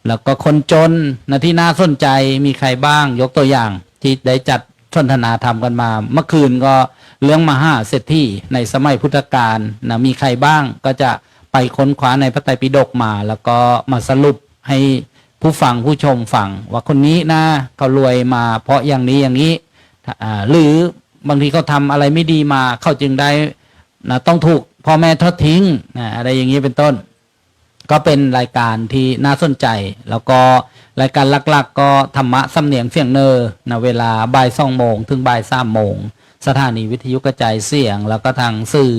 แล้วก็คนจนนะที่น่าสนใจมีใครบ้างยกตัวอย่างที่ได้จัดสนทนาธรรมกันมาเมื่อคืนก็เรื่องมหาเศรษฐีในสมัยพุทธกาลนะมีใครบ้างก็จะไปค้นคว้าในพระไตรปิฎกมาแล้วก็มาสรุปให้ผู้ฟังผู้ชมฟังว่าคนนี้นะเขารวยมาเพราะอย่างนี้อย่างนี้หรือบางทีเขาทำอะไรไม่ดีมาเขาจึงได้นะต้องถูกพ่อแม่ทอดทิ้งนะอะไรอย่างนี้เป็นต้น ก็เป็นรายการที่น่าสนใจแล้วก็รายการหลักๆก็ธรรมะสำเนียงเสียงเนอนะเวลาบ่าย2 โมงถึงบ่าย3 โมงสถานีวิทยุกระจายเสียงแล้วก็ทางสื่อ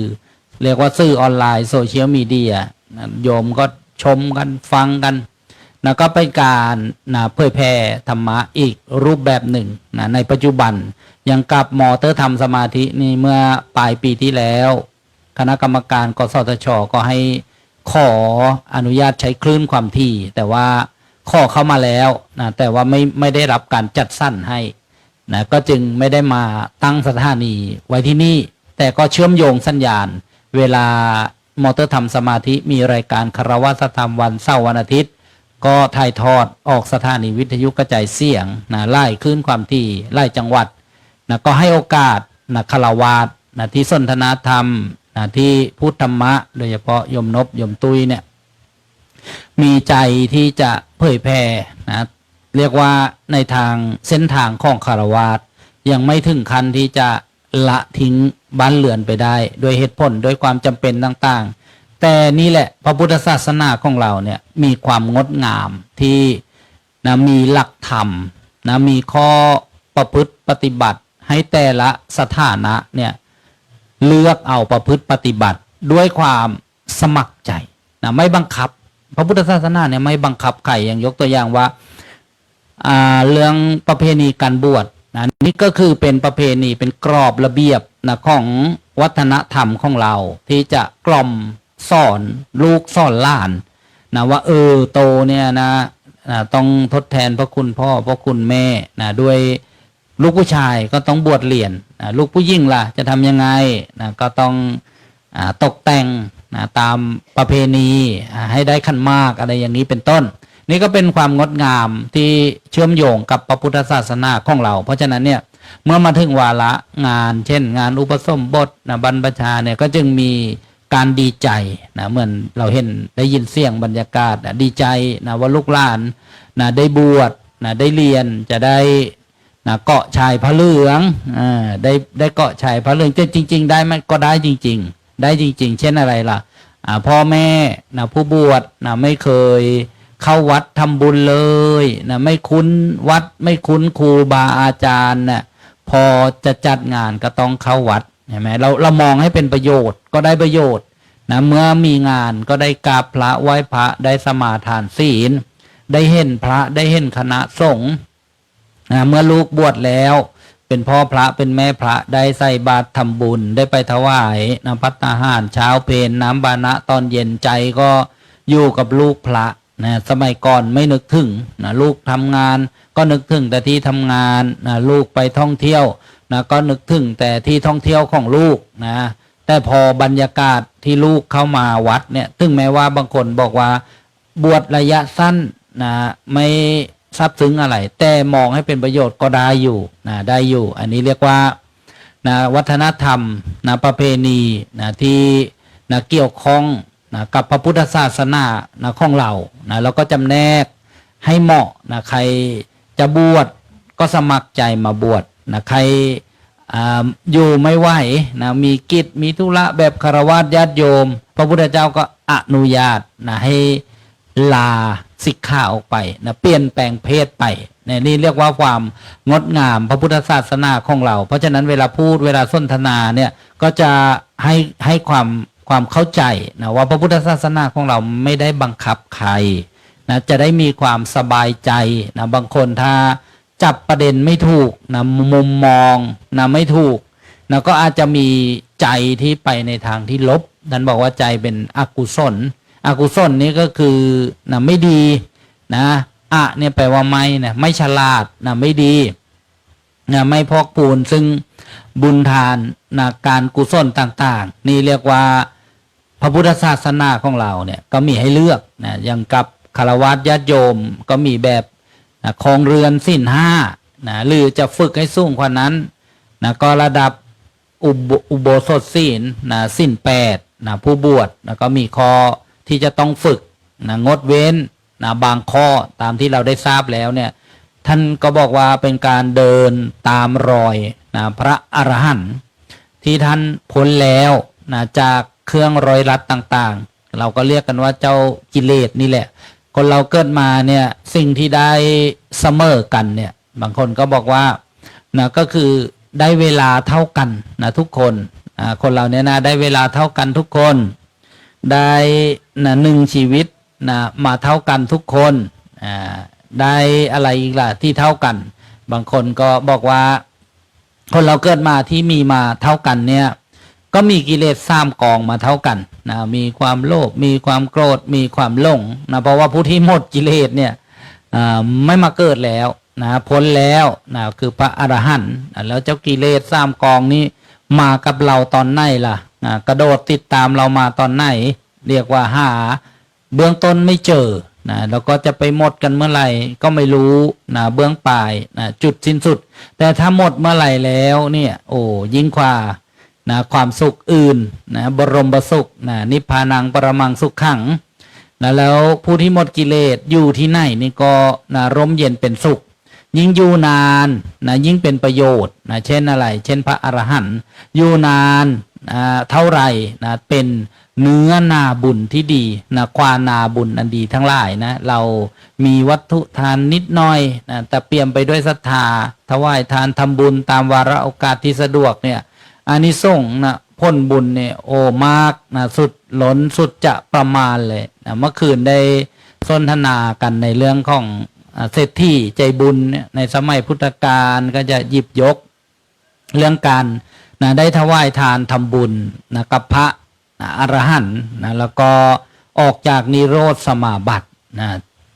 เรียกว่าสื่อออนไลน์โซเชียลมีเดียนะโยมก็ชมกันฟังกันนะก็เป็นการนะเผยแพร่ธรรมะอีกรูปแบบหนึ่งนะในปัจจุบันยังกับมอเตอร์ทำสมาธินี่เมื่อปลายปีที่แล้วคณะกรรมการกสทช.ก็ให้ขออนุญาตใช้คลื่นความถี่แต่ว่าขอเข้ามาแล้วนะแต่ว่าไม่ได้รับการจัดสรรให้นะก็จึงไม่ได้มาตั้งสถานีไว้ที่นี่แต่ก็เชื่อมโยงสัญญาณเวลามอเตอร์ทำสมาธิมีรายการคารวะธรรมวันเสาร์วันอาทิตย์ก็ถ่ายทอดออกสถานีวิทยุกระจายเสียงนะไล่คลื่นความถี่ไล่จังหวัดนะก็ให้โอกาสนะคารวะนะที่สนทนาธรรมนะที่พูดธรรมะโดยเฉพาะโยมนพโยมตุ้ยเนี่ยมีใจที่จะเผยแผ่นะเรียกว่าในทางเส้นทางของคารวะยังไม่ถึงขั้นที่จะละทิ้งบ้านเรือนไปได้ด้วยเหตุผลด้วยความจำเป็นต่างๆแต่นี่แหละพระพุทธศาสนาของเราเนี่ยมีความงดงามที่นะมีหลักธรรมนะมีข้อประพฤติปฏิบัติให้แต่ละสถานะเนี่ยเลือกเอาประพฤติปฏิบัติด้วยความสมัครใจนะไม่บังคับพระพุทธศาสนาเนี่ยไม่บังคับใครอย่างยกตัวอย่างว่าเรื่องประเพณีการบวชนะนี่ก็คือเป็นประเพณีเป็นกรอบระเบียบนะของวัฒนธรรมของเราที่จะกล่อมสอนลูกสอนหลานนะว่าโตเนี่ยนะต้องทดแทนพระคุณพ่อพระคุณแม่นะด้วยลูกผู้ชายก็ต้องบวชเรียนนะลูกผู้หญิงล่ะจะทำยังไงนะก็ต้องตกแต่งนะตามประเพณีให้ได้ขันหมากอะไรอย่างนี้เป็นต้นนี่ก็เป็นความงดงามที่เชื่อมโยงกับพระพุทธศาสนาของเราเพราะฉะนั้นเนี่ยเมื่อมาถึงวาระงานเช่นงานอุปสมบทนะบรรพชาเนี่ยก็จึงมีการดีใจนะเหมือนเราเห็นได้ยินเสียงบรรยากาศดีใจนะว่าลูกหลานนะได้บวชนะได้เรียนจะได้นะเกาะชายพระเหลืองได้เกาะชายพระเหลืองจริงๆได้ไหมก็ได้จริงๆได้จริงๆเช่นอะไรล่ะพ่อแม่นะผู้บวชนะไม่เคยเข้าวัดทำบุญเลยนะไม่คุ้นวัดไม่คุ้นครูบาอาจารย์นะพอจะจัดงานก็ต้องเข้าวัดเห็นไหมเรามองให้เป็นประโยชน์ก็ได้ประโยชน์นะเมื่อมีงานก็ได้กราบพระไหว้พระได้สมาทานศีลได้เห็นพระได้เห็นคณะสงฆ์เมื่อลูกบวชแล้วเป็นพ่อพระเป็นแม่พระได้ใส่บาตรทำบุญได้ไปถวายน้ำภัตตาหารเช้าเพลน้ำบานะตอนเย็นใจก็อยู่กับลูกพระนะสมัยก่อนไม่นึกถึงนะลูกทำงานก็นึกถึงแต่ที่ทำงานนะลูกไปท่องเที่ยวนะก็นึกถึงแต่ที่ท่องเที่ยวของลูกนะแต่พอบรรยากาศที่ลูกเข้ามาวัดเนี่ยถึงแม้ว่าบางคนบอกว่าบวชระยะสั้นนะไม่ซับซึ้งอะไรแต่มองให้เป็นประโยชน์ก็ได้อยู่นะได้อยู่อันนี้เรียกว่านะวัฒนธรรมนะประเพณีนะที่นะเกี่ยวข้องนะกับพระพุทธศาสนานะของเรานะแล้วก็จำแนกให้เหมาะนะใครจะบวชก็สมัครใจมาบวชนะใครอยู่ไม่ไหวนะมีกิจมีธุระแบบคฤหัสถ์ญาติโยมพระพุทธเจ้าก็อนุญาตนะให้ลาสิกขาออกไปนะเปลี่ยนแปลงเพศไปนี่เรียกว่าความงดงามพระพุทธศาสนาของเราเพราะฉะนั้นเวลาพูดเวลาสนทนาเนี่ยก็จะให้ความเข้าใจนะว่าพระพุทธศาสนาของเราไม่ได้บังคับใครนะจะได้มีความสบายใจนะบางคนถ้าจับประเด็นไม่ถูกนะมุมมองนะไม่ถูกนะก็อาจจะมีใจที่ไปในทางที่ลบท่านบอกว่าใจเป็นอกุศลนี้ก็คือนะไม่ดีนะเนี่ยแปลว่าไม่นะไม่ฉลาดนะไม่ดีนะไม่พอกพูนซึ่งบุญทานนะการกุศลต่างๆนี่เรียกว่าพระพุทธศาสนาของเราเนี่ยก็มีให้เลือกนะอย่างกับฆราวาสญาติโยมก็มีแบบนะครองเรือนศีล 5นะหรือจะฝึกให้สูงกว่านั้นนะก็ระดับอุโบสถศีลนะศีล 8นะผู้บวชนะก็มีข้อที่จะต้องฝึกนะงดเว้นนะบางข้อตามที่เราได้ทราบแล้วเนี่ยท่านก็บอกว่าเป็นการเดินตามรอยนะพระอรหันต์ที่ท่านพ้นแล้วนะจากเครื่องร้อยรัดต่างๆ เราก็เรียกกันว่าเจ้ากิเลสนี่แหละคนเราเกิดมาเนี่ยสิ่งที่ได้เสมอกันเนี่ยบางคนก็บอกว่านะก็คือได้เวลาเท่ากันนะทุกคนคนเราเนี่ยนะได้เวลาเท่ากันทุกคนได้นะหนึ่งชีวิตนะมาเท่ากันทุกคนได้อะไรอีกล่ะที่เท่ากันบางคนก็บอกว่าคนเราเกิดมาที่มีมาเท่ากันเนี่ยก็มีกิเลส3กองมาเท่ากันนะมีความโลภมีความโกรธมีความหลงนะเพราะว่าผู้ที่หมดกิเลสเนี่ยไม่มาเกิดแล้วนะพ้นแล้วนะคือพระอรหันต์แล้วเจ้ากิเลส3กองนี้มากับเราตอนไหนล่ะนะกระโดดติดตามเรามาตอนไหนเรียกว่าหาเบื้องต้นไม่เจอนะแล้วก็จะไปหมดกันเมื่อไหร่ก็ไม่รู้นะเบื้องปลายนะจุดสิ้นสุดแต่ถ้าหมดเมื่อไหร่แล้วเนี่ยโอ้ยิ่งกว่านะความสุขอื่นนะบรมสุขนะนิพพานังปรมังสุขขังนะแล้วผู้ที่หมดกิเลสอยู่ที่ไหนนี่ก็นะร่มเย็นเป็นสุขยิ่งอยู่นานนะยิ่งเป็นประโยชน์นะเช่นอะไรเช่นพระอรหันต์อยู่นานเท่าไหร่นะเป็นเนื้อนาบุญที่ดีนะความนาบุญอันดีทั้งหลายนะเรามีวัตถุทานนิดหน่อยนะแต่เปี่ยมไปด้วยศรัทธาถวายทานทำบุญตามวาระโอกาสที่สะดวกเนี่ยอานิสงส์นะพ้นบุญเนี่ยโอ้มากนะสุดล้นสุดจะประมาณเลยนะเมื่อคืนได้สนทนากันในเรื่องของเศรษฐีใจบุญเนี่ยในสมัยพุทธกาลก็จะหยิบยกเรื่องการนะได้ถวายทานทำบุญนะกับพระอรหันต์นะแล้วก็ออกจากนิโรธสมาบัตินะ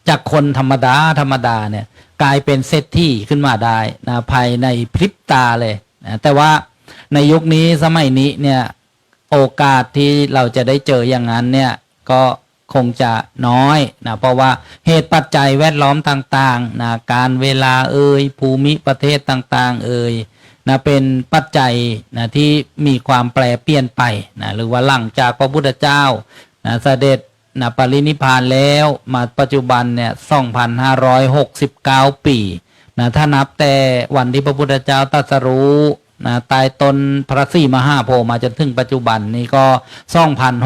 จากคนธรรมดาเนี่ยกลายเป็นเศรษฐีขึ้นมาได้นะภายในพริบตาเลยนะแต่ว่าในยุคนี้สมัยนี้เนี่ยโอกาสที่เราจะได้เจออย่างนั้นเนี่ยก็คงจะน้อยนะเพราะว่าเหตุปัจจัยแวดล้อมต่างๆนะการเวลาภูมิประเทศต่างๆนะเป็นปัจจัยนะที่มีความแปรเปลี่ยนไปนะหรือว่าหลังจากพระพุทธเจ้านะเสด็จนะปรินิพพานแล้วมาปัจจุบันเนี่ย2,569 ปีนะถ้านับแต่วันที่พระพุทธเจ้าตรัสรู้นะตายตนพระศรีมหาโพธิ์มาจนถึงปัจจุบันนี้ก็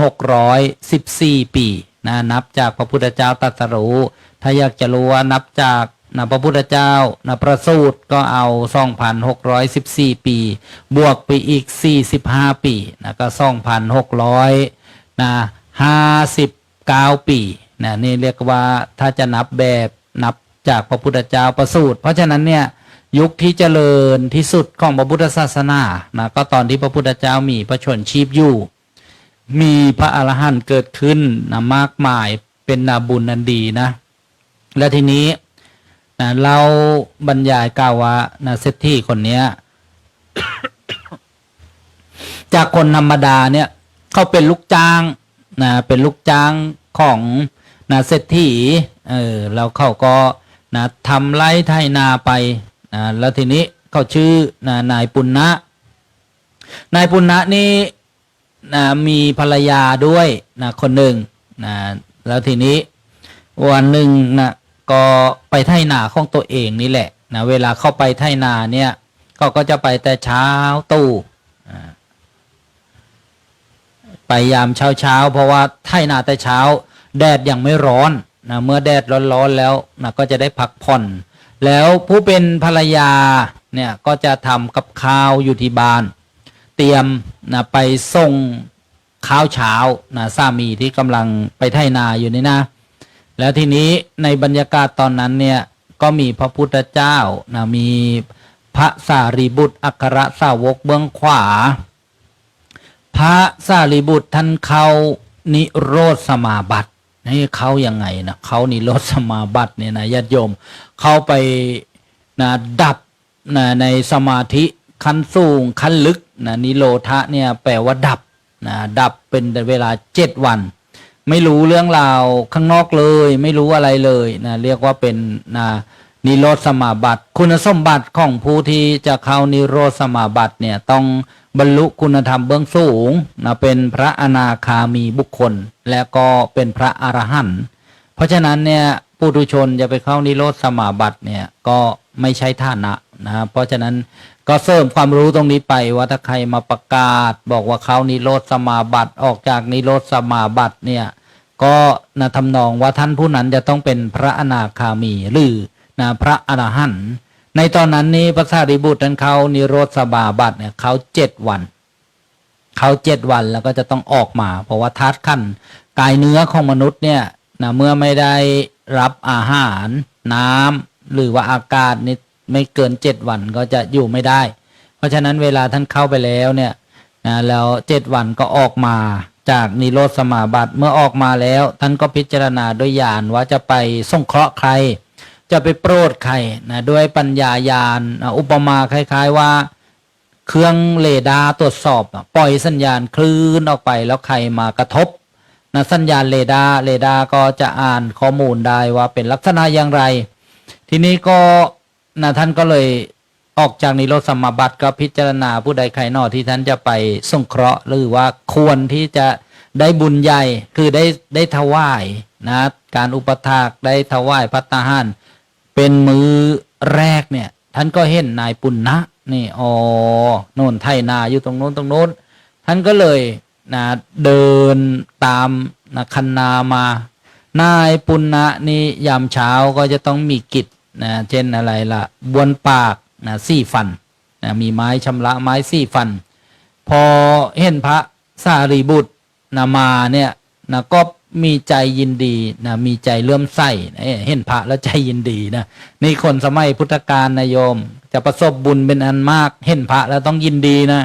2,614 ปีนะนับจากพระพุทธเจ้าตรัสรู้ถ้าอยากจะรู้ว่านับจากนะพระพุทธเจ้านะประสูติก็เอา 2,614 ปีบวกไปอีก45 ปีนะก็2,600นะ59 ปีนะนี่เรียกว่าถ้าจะนับแบบนับจากพระพุทธเจ้าประสูติเพราะฉะนั้นเนี่ยยุคที่เจริญที่สุดของพระพุทธศาสนานะก็ตอนที่พระพุทธเจ้ามีพระชนชีพอยู่มีพระอรหันต์เกิดขึ้นนะมากมายเป็นนาบุญอันดีนะและทีนี้นะเราบรรยายกล่าวว่านะเศรษฐีคนเนี้ย จากคนธรรมดาเนี่ยเขาเป็นลูกจ้างนะเป็นลูกจ้างของนะเศรษฐีแล้วเขาก็นะทำไร่ไถนาไปแล้วทีนี้เขาชื่อนายปุณณะนี่มีภรรยาด้วยคนหนึ่งแล้วทีนี้วันหนึ่งก็ไปไถนาของตัวเองนี่แหละเวลาเข้าไปไถนาเนี่ยเขาก็จะไปแต่เช้าตู่ไปยามเช้าเพราะว่าไถนาแต่เช้าแดดยังไม่ร้อนเมื่อแดดร้อนแล้วก็จะได้พักผ่อนแล้วผู้เป็นภรรยาเนี่ยก็จะทำกับข้าวอยู่ที่บ้านเตรียมไปส่งข้าวเช้าสามีที่กำลังไปไถนาอยู่นี่นะแล้วทีนี้ในบรรยากาศตอนนั้นเนี่ยก็มีพระพุทธเจ้ามีพระสารีบุตรอัครสาวกเบื้องขวาพระสารีบุตรท่านเข้านิโรธสมาบัตินี่เขายังไงนะเขานิโรธสมาบัติเนี่ยนะญาติโยมเข้าไปดับในสมาธิขั้นสูงขั้นลึกนิโรธะเนี่ยแปลว่าดับดับเป็นเวลา7 วันไม่รู้เรื่องราวข้างนอกเลยไม่รู้อะไรเลยเรียกว่าเป็นนิโรธสมาบัติคุณสมบัติของผู้ที่จะเข้านิโรธสมาบัติเนี่ยต้องบรรลุคุณธรรมเบื้องสูงเป็นพระอนาคามีบุคคลและก็เป็นพระอรหันต์เพราะฉะนั้นเนี่ยปุถุชนจะไปเข้านิโรธสมาบัติเนี่ยก็ไม่ใช่ฐานะเพราะฉะนั้นก็เสริมความรู้ตรงนี้ไปว่าถ้าใครมาประกาศบอกว่าเข้านิโรธสมาบัติออกจากนิโรธสมาบัติเนี่ย ก็นะทำนองว่าท่านผู้นั้นจะต้องเป็นพระอนาคามีหรือนะพระอรหันต์ในตอนนั้นนี้พระสารีบุตรนั้นเขานิโรธสมาบัติเนี่ยเขา7 วันเขา7 วันแล้วก็จะต้องออกมาเพราะว่าธาตุขันธ์กายเนื้อของมนุษย์เนี่ยนะเมื่อไม่ได้รับอาหารน้ำหรือว่าอากาศนี่ไม่เกิน7 วันก็จะอยู่ไม่ได้เพราะฉะนั้นเวลาท่านเข้าไปแล้วเนี่ยนะแล้ว7 วันก็ออกมาจากนิโรธสมาบัติเมื่อออกมาแล้วท่านก็พิจารณาด้วยญาณว่าจะไปสงเคราะห์ใครจะไปโปรดใครนะด้วยปัญญาญาณอุปมาคล้ายๆว่าเครื่องเรดาร์ตรวจสอบปล่อยสัญญาณคลื่นออกไปแล้วใครมากระทบนะสัญญาณเรดาร์ก็จะอ่านข้อมูลได้ว่าเป็นลักษณะอย่างไรทีนี้ก็นะท่านก็เลยออกจากนิโรธสมาบัติก็พิจารณาผู้ใดใครหนอที่ท่านจะไปสงเคราะห์หรือว่าควรที่จะได้บุญใหญ่คือได้ถวายนะการอุปถากได้ถวายภัตตาหารเป็นมื้อแรกเนี่ยท่านก็เห็นนายปุณณะนี่โน่นไถนาอยู่ตรงโน้นท่านก็เลยนะเดินตามนะคันนามานายปุณณะนี่ยามเช้าก็จะต้องมีกิจนะเช่นอะไรล่ะบ้วนปากนะ4 ฟันนะมีไม้ชำระไม้4 ฟันพอเห็นพระสารีบุตรนะมาเนี่ยนะก็มีใจยินดีนะมีใจเลื่อมใสเห็นพระแล้วใจยินดีนะนี่คนสมัยพุทธกาลนะโยมจะประสบบุญเป็นอันมากเห็นพระแล้วต้องยินดีนะ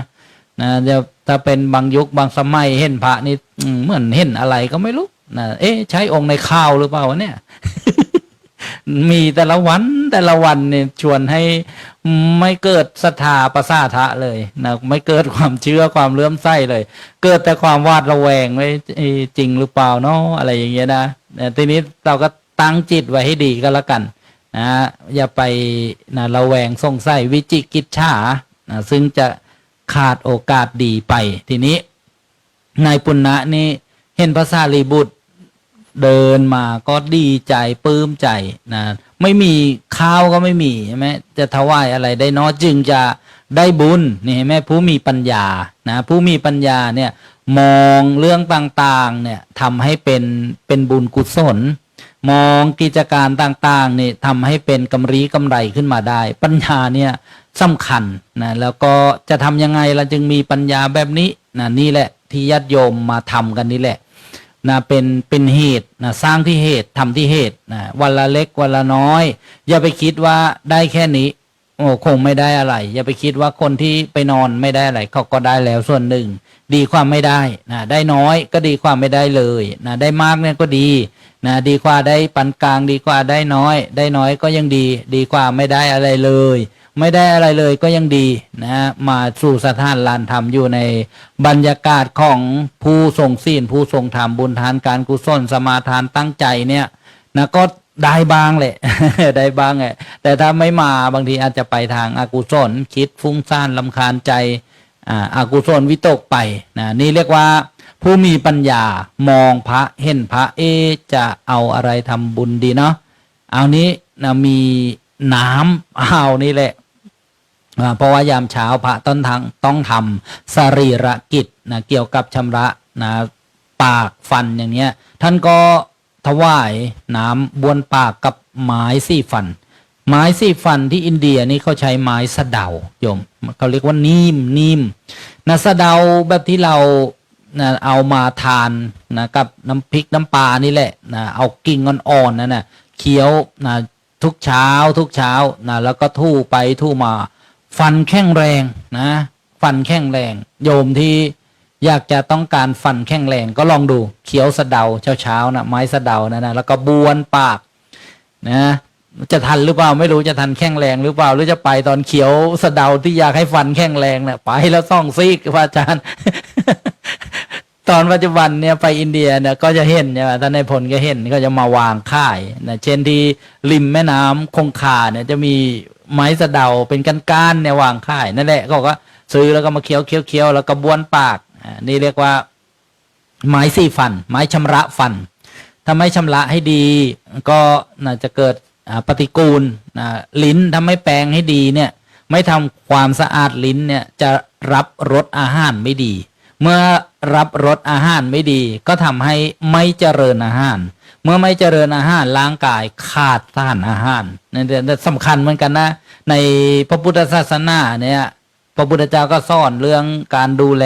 เดี๋ยวถ้าเป็นบางยุคบางสมัยเห็นพระนี่เหมือนเห็นอะไรก็ไม่รู้นะใช้องค์ในข้าวหรือเปล่าวะเนี่ย มีแต่ละวันเนี่ยชวนให้ไม่เกิดศรัทธาประสาทะเลยนะไม่เกิดความเชื่อความเลื่อมใสเลยเกิดแต่ความหวาดระแวงไว้จริงหรือเปล่าเนาะอะไรอย่างเงี้ยนะทีนี้เราก็ตั้งจิตไว้ให้ดีก็แล้วกันนะอย่าไปนะระแวงสงสัยวิจิกิจฉานะซึ่งจะขาดโอกาสดีไปทีนี้นายปุณณะนี่เห็นพระสารีบุตรเดินมาก็ดีใจปลื้มใจนะไม่มีข้าวก็ไม่มีใช่ไหมจะถวายอะไรได้น้อยจึงจะได้บุญนี่เห็นไหมผู้มีปัญญานะผู้มีปัญญาเนี่ยมองเรื่องต่างๆเนี่ยทำให้เป็นบุญกุศลมองกิจการต่างๆนี่ทำให้เป็นกำไรขึ้นมาได้ปัญญาเนี่ยสำคัญนะแล้วก็จะทำยังไงเราจึงมีปัญญาแบบนี้นะนี่แหละที่ญาติโยมมาทำกันนี่แหละนะเป็นเหตุนะสร้างที่เหตุทำที่เหตุนะวันละเล็กวันละน้อยอย่าไปคิดว่าได้แค่นี้คงไม่ได้อะไรอย่าไปคิดว่าคนที่ไปนอนไม่ได้อะไรเขาก็ได้แล้วส่วนหนึ่งดีความไม่ได้นะได้น้อยก็ดีความไม่ได้เลยนะได้มากเนี่ยก็ดีนะดีกว่าได้ปานกลางดีกว่าได้น้อยก็ยังดีกว่าไม่ได้อะไรเลยไม่ได้อะไรเลยก็ยังดีนะมาสู่สถานลานธรรมอยู่ในบรรยากาศของผู้ทรงศีลผู้ทรงธรรมบุญทานการกุศลสมาทานตั้งใจเนี่ยนะก็ได้บ้างแหละ ได้บ้างแหละแต่ถ้าไม่มาบางทีอาจจะไปทางอกุศลคิดฟุ้งซ่านรำคาญใจอกุศลวิตกไปนะนี่เรียกว่าผู้มีปัญญามองพระเห็นพระจะเอาอะไรทำบุญดีเนาะเอานี้นะมีน้ำเอานี่แหละเพราะว่ายามเช้าพระต้องทำสรีระกิจนะเกี่ยวกับชำระนะปากฟันอย่างเนี้ยท่านก็ถวายน้ำบ้วนปากกับไม้4 ฟันไม้4 ฟันที่อินเดียนี่เขาใช้ไม้สะเดาโยมเขาเรียกว่านิ่มนะสะเดาแบบที่เรานะเอามาทานนะกับน้ำพริกน้ำปลานี่แหละนะเอากิ่งอ่อนๆนั่นนะเคี้ยวนะทุกเช้านะแล้วก็ทู่ไปทู่มาฟันแข็งแรงนะฟันแข็งแรงโยมที่อยากจะต้องการฟันแข็งแรงก็ลองดูเคี้ยวสะเดาเช้านะไม้สะเดานะแล้วก็บ้วนปากนะจะทันหรือเปล่าไม่รู้จะทันแข็งแรงหรือเปล่าหรือจะไปตอนเขียวสะเดาที่อยากให้ฟันแข็งแรงเนี่ยไปแล้วซ่องซีกพระอาจารย์ ตอนปัจจุบันเนี่ยไปอินเดียเนี่ยก็จะเห็นเนี่ยท่านในพลก็เห็นก็จะมาวางค่ายนะเช่นที่ริมแม่น้ำคงคาเนี่ยจะมีไม้สะเดาเป็นก้านๆเนี่ยวางค่ายนั่นแหละก็ซื้อแล้วก็มาเคี้ยวแล้วก็บ้วนปากนี่เรียกว่าไม้4 ฟันไม้ชำระฟันถ้าไม่ชำระให้ดีก็น่าจะเกิดปฏิกูลลิ้นถ้าไม่แปรงให้ดีเนี่ยไม่ทำความสะอาดลิ้นเนี่ยจะรับรสอาหารไม่ดีเมื่อ รับรสอาหารไม่ดีก็ทำให้ไม่เจริญอาหาร เมื่อไม่เจริญอาหารร่างกายขาดสารอาหารนี่สำคัญเหมือนกันนะในพระพุทธศาสนาเนี่ยพระพุทธเจ้าก็สอนเรื่องการดูแล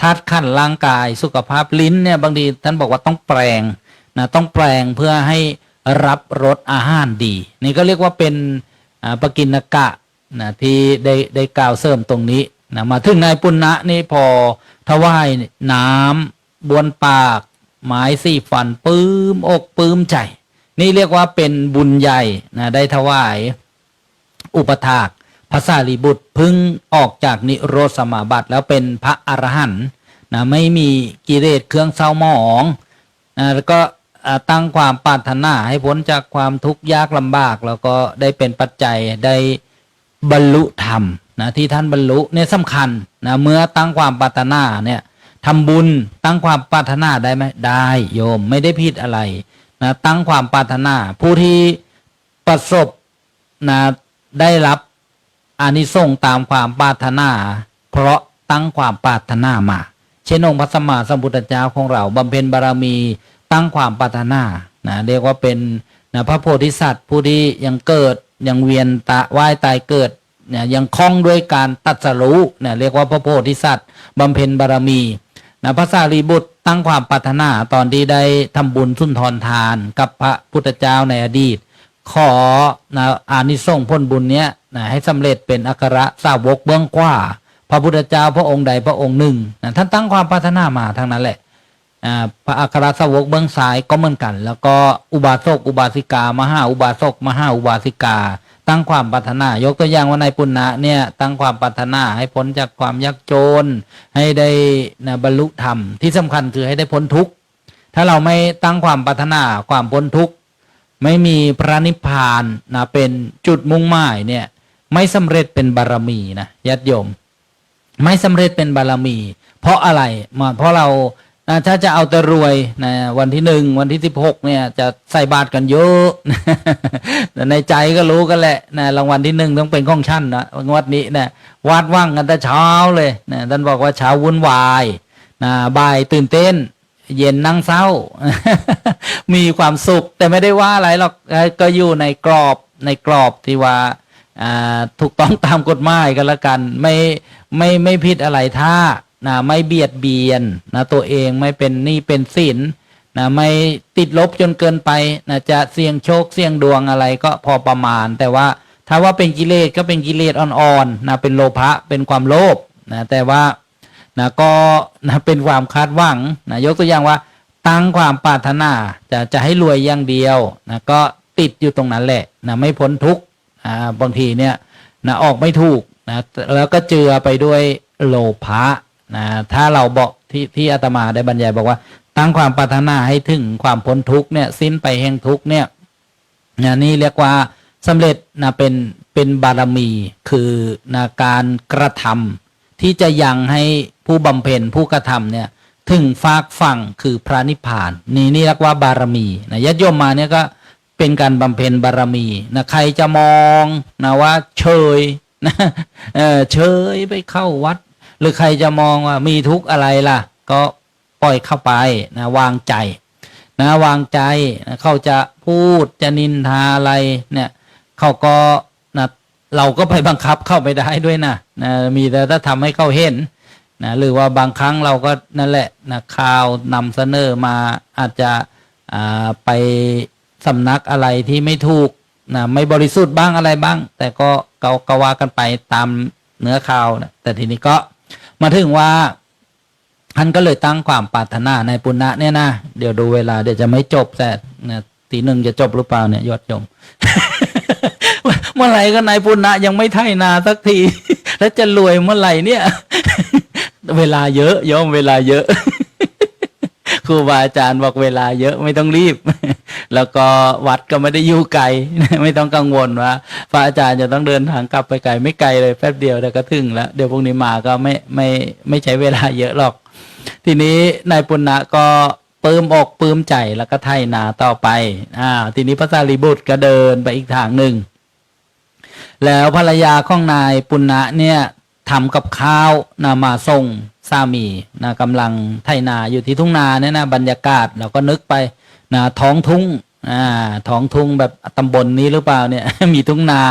ธาตุขันธ์ร่างกายสุขภาพลิ้นเนี่ยบางทีท่านบอกว่าต้องแปลงนะต้องแปลงเพื่อให้รับรสอาหารดีนี่ก็เรียกว่าเป็นปกิณกะนะที่ได้กล่าวเสริมตรงนี้นะมาถึงนายปุณณะนี่พอถวายน้ำบวนปากไม้สี่ฟันปื้มอกปื้มใจนี่เรียกว่าเป็นบุญใหญ่นะได้ถวายอุปถากพระสารีบุตรพึ่งออกจากนิโรธสมาบัติแล้วเป็นพระอรหันต์นะไม่มีกิเลสเครื่องเศร้าหมองนะแล้วก็ตั้งความปรารถนาให้พ้นจากความทุกข์ยากลำบากแล้วก็ได้เป็นปัจจัยได้บรรลุธรรมนะที่ท่านบรรลุเนี่ยสำคัญนะเมื่อตั้งความปรารถนาเนี่ยทำบุญตั้งความปรารถนาได้ไหมได้โยมไม่ได้ผิดอะไรนะตั้งความปรารถนาผู้ที่ประสบนะได้รับอานิสงส์ตามความปรารถนาเพราะตั้งความปรารถนามาเช่นองค์พระสัมมาสัมพุทธเจ้าของเราบำเพ็ญบารมีตั้งความปรารถนานะเรียกว่าเป็นนะพระโพธิสัตว์ผู้ที่ยังเกิดยังเวียนว่ายตายเกิดเนี่ยยังคล้องด้วยการตรัสรู้เนี่ยเรียกว่าพระโพธิสัตว์บำเพ็ญบารมีนะพระสารีบุตรตั้งความปรารถนาตอนที่ได้ทำบุญสุนทรทานกับพระพุทธเจ้าในอดีตขอนะอานิสงส์ผลบุญเนี้ยนะให้สำเร็จเป็นอัครสาวกเบื้องขวาพระพุทธเจ้าพระองค์ใดพระองค์หนึ่งนะท่านตั้งความปรารถนามาทั้งนั้นแหละพระอัครสาวกเบื้องซ้ายก็เหมือนกันแล้วก็อุบาสกอุบาสิกามหาอุบาสกมหาอุบาสิกาตั้งความปรารถนายกตัวอย่างว่านายปุณณะเนี่ยตั้งความปรารถนาให้พ้นจากความยากจนให้ได้นะบรรลุธรรมที่สำคัญคือให้ได้พ้นทุกข์ถ้าเราไม่ตั้งความปรารถนาความพ้นทุกข์ไม่มีพระนิพพานนะเป็นจุดมุ่งหมายเนี่ยไม่สำเร็จเป็นบารมีนะญาติโยมไม่สำเร็จเป็นบารมี เพราะอะไรเพราะเราถ้าจะเอาแต่รวยนะวันที่1วันที่16เนี่ยจะใส่บาตรกันเยอะแต่ในใจก็รู้กันแหละนะรางวัลที่1ต้องเป็นของฉันนะงวดนี้นะวัดว่างกันแต่เช้าเลยนะท่านบอกว่าเช้าวุ่นวายนะบ่ายตื่นเต้นเย็นนั่งเศร้า มีความสุขแต่ไม่ได้ว่าอะไรหรอกก็อยู่ในกรอบที่ว่าถูกต้องตามกฎหมายกันละกันไม่ผิดอะไรถ้านะไม่เบียดเบียนนะตัวเองไม่เป็นหนี้เป็นสินนะไม่ติดลบจนเกินไปนะจะเสี่ยงโชคเสี่ยงดวงอะไรก็พอประมาณแต่ว่าถ้าว่าเป็นกิเลสก็เป็นกิเลสอ่อนๆนะเป็นโลภะเป็นความโลภนะแต่ว่านะก็นะเป็นความคาดหวังนะยกตัวอย่างว่าตั้งความปรารถนาจะให้รวยอย่างเดียวนะก็ติดอยู่ตรงนั้นแหละนะไม่พ้นทุกข์บางทีเนี่ยนะออกไม่ถูกนะแล้วก็เจือไปด้วยโลภะนะถ้าเราบอกที่อาตมาได้บรรยายบอกว่าตั้งความปรารถนาให้ถึงความพ้นทุกข์เนี่ยสิ้นไปแห่งทุกข์เนี่ยนี่เรียกว่าสำเร็จนะเป็นบารมีคือนะการกระทำที่จะยังให้ผู้บำเพ็ญผู้กระทำเนี่ยถึงฟากฝั่งคือพระนิพพานนี่เรียกว่าบารมีนะญาติโยมมาเนี่ยก็เป็นการบำเพ็ญบารมีนะใครจะมองนะว่าเฉยนะเฉยไปเข้าวัดหรือใครจะมองว่ามีทุกข์อะไรล่ะก็ปล่อยเข้าไปนะวางใจนะวางใจนะเขาจะพูดจะนินทาอะไรเนี่ยเขาก็นะเราก็ไปบังคับเข้าไปได้ด้วยนะมีแต่ถ้าทำให้เขาเห็นนะหรือว่าบางครั้งเราก็นั่นแหละนะข่าวนำเสนอมาอาจจะไปสำนักอะไรที่ไม่ถูกนะไม่บริสุทธิ์บ้างอะไรบ้างแต่ก็ว่ากันไปตามเนื้อข่าวนะแต่ทีนี้ก็มาถึงว่าท่านก็เลยตั้งความปรารถนาในปุณณะเนี่ยนะเดี๋ยวดูเวลาเดี๋ยวจะไม่จบแต่นะตีหนึ่งจะจบหรือเปล่าเนี่ยยอดโยม เมื่อไหร่ก็นายปุณณะยังไม่ไถนาสักที แล้วจะรวยเมื่อไหร่เนี่ย เวลาเยอะโยมเวลาเยอะ ครูบาอาจารย์บอกเวลาเยอะไม่ต้องรีบ แล้วก็วัดก็ไม่ได้อยู่ไกล ไม่ต้องกังวลว่าพระอาจารย์จะต้องเดินทางกลับไปไกลไม่ไกลเลยแป๊บเดียวแต่ก็ถึงแล้วเดี๋ยวพรุ่งนี้มาก็ไม่ใช้เวลาเยอะหรอกทีนี้นายปุณณะก็ปลื้มอกปลื้มใจแล้วก็ไถนาต่อไปทีนี้พระสารีบุตรก็เดินไปอีกทางหนึ่งแล้วภรรยาของนายปุณณะเนี่ย ทำกับข้าวนะมาส่งสามีนะกำลังไถนาอยู่ที่ทุ่งนาเนี่ยนะบรรยากาศเราก็นึกไปนะท้องทุ่งท้องทุ่งแบบตำบลนี้หรือเปล่าเนี่ย มีทุ่งนา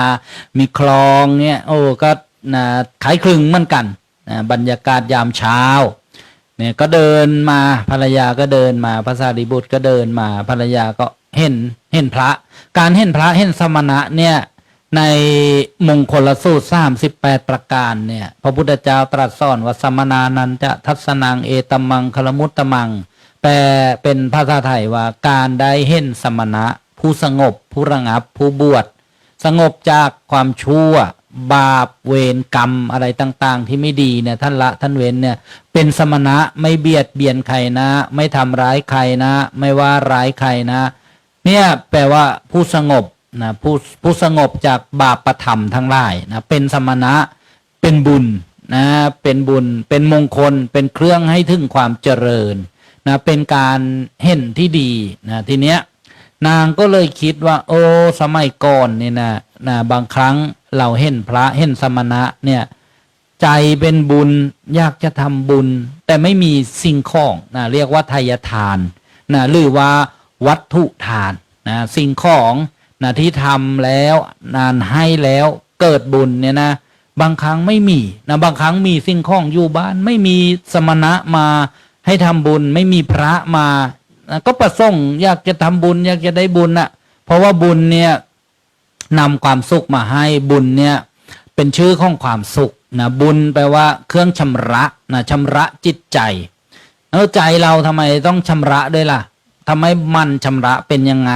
มีคลองเนี่ยโอ้ก็นะคล้ายคลึงเหมือนกันนะบรรยากาศยามเช้าเนี่ยก็เดินมาภรรยาก็เดินมาพระสารีบุตรก็เดินมาภรรยาก็เห็นพระการเห็นพระเห็นสมณะเนี่ยในมงคลสูตร38ประการเนี่ยพระพุทธเจ้าตรัสสอนว่าสมณานันจะทัศนังเอตมังคลมุตตมังแปลเป็นภาษาไทยว่าการได้เห็นสมณะผู้สงบผู้ระงับผู้บวชสงบจากความชั่วบาปเวรกรรมอะไรต่างๆที่ไม่ดีเนี่ยท่านละท่านเว้นเนี่ยเป็นสมณะไม่เบียดเบียนใครนะไม่ทำร้ายใครนะไม่ว่าร้ายใครนะเนี่ยแปลว่าผู้สงบนะผู้สงบจากบาปประธรรมทั้งหลายนะเป็นสมณะเป็นบุญนะเป็นบุญเป็นมงคลเป็นเครื่องให้ถึงความเจริญนะเป็นการเห็นที่ดีนะทีเนี้ยนางก็เลยคิดว่าโอ้สมัยก่อนนี่นะบางครั้งเราเห็นพระเห็นสมณะเนี่ยใจเป็นบุญอยากจะทำบุญแต่ไม่มีสิ่งของนะเรียกว่าทายทานนะหรือว่าวัตถุทานนะสิ่งของนะที่ทำแล้วนานให้แล้วเกิดบุญเนี่ยนะบางครั้งไม่มีนะบางครั้งมีสิ่งของอยู่บ้านไม่มีสมณะมาให้ทำบุญไม่มีพระมานะก็ประสงค์อยากจะทำบุญอยากจะได้บุญนะเพราะว่าบุญเนี่ยนำความสุขมาให้บุญเนี่ยเป็นชื่อของความสุขนะบุญแปลว่าเครื่องชำระนะชำระจิตใจแล้วใจเราทำไมต้องชำระด้วยล่ะทำไมมันชำระเป็นยังไง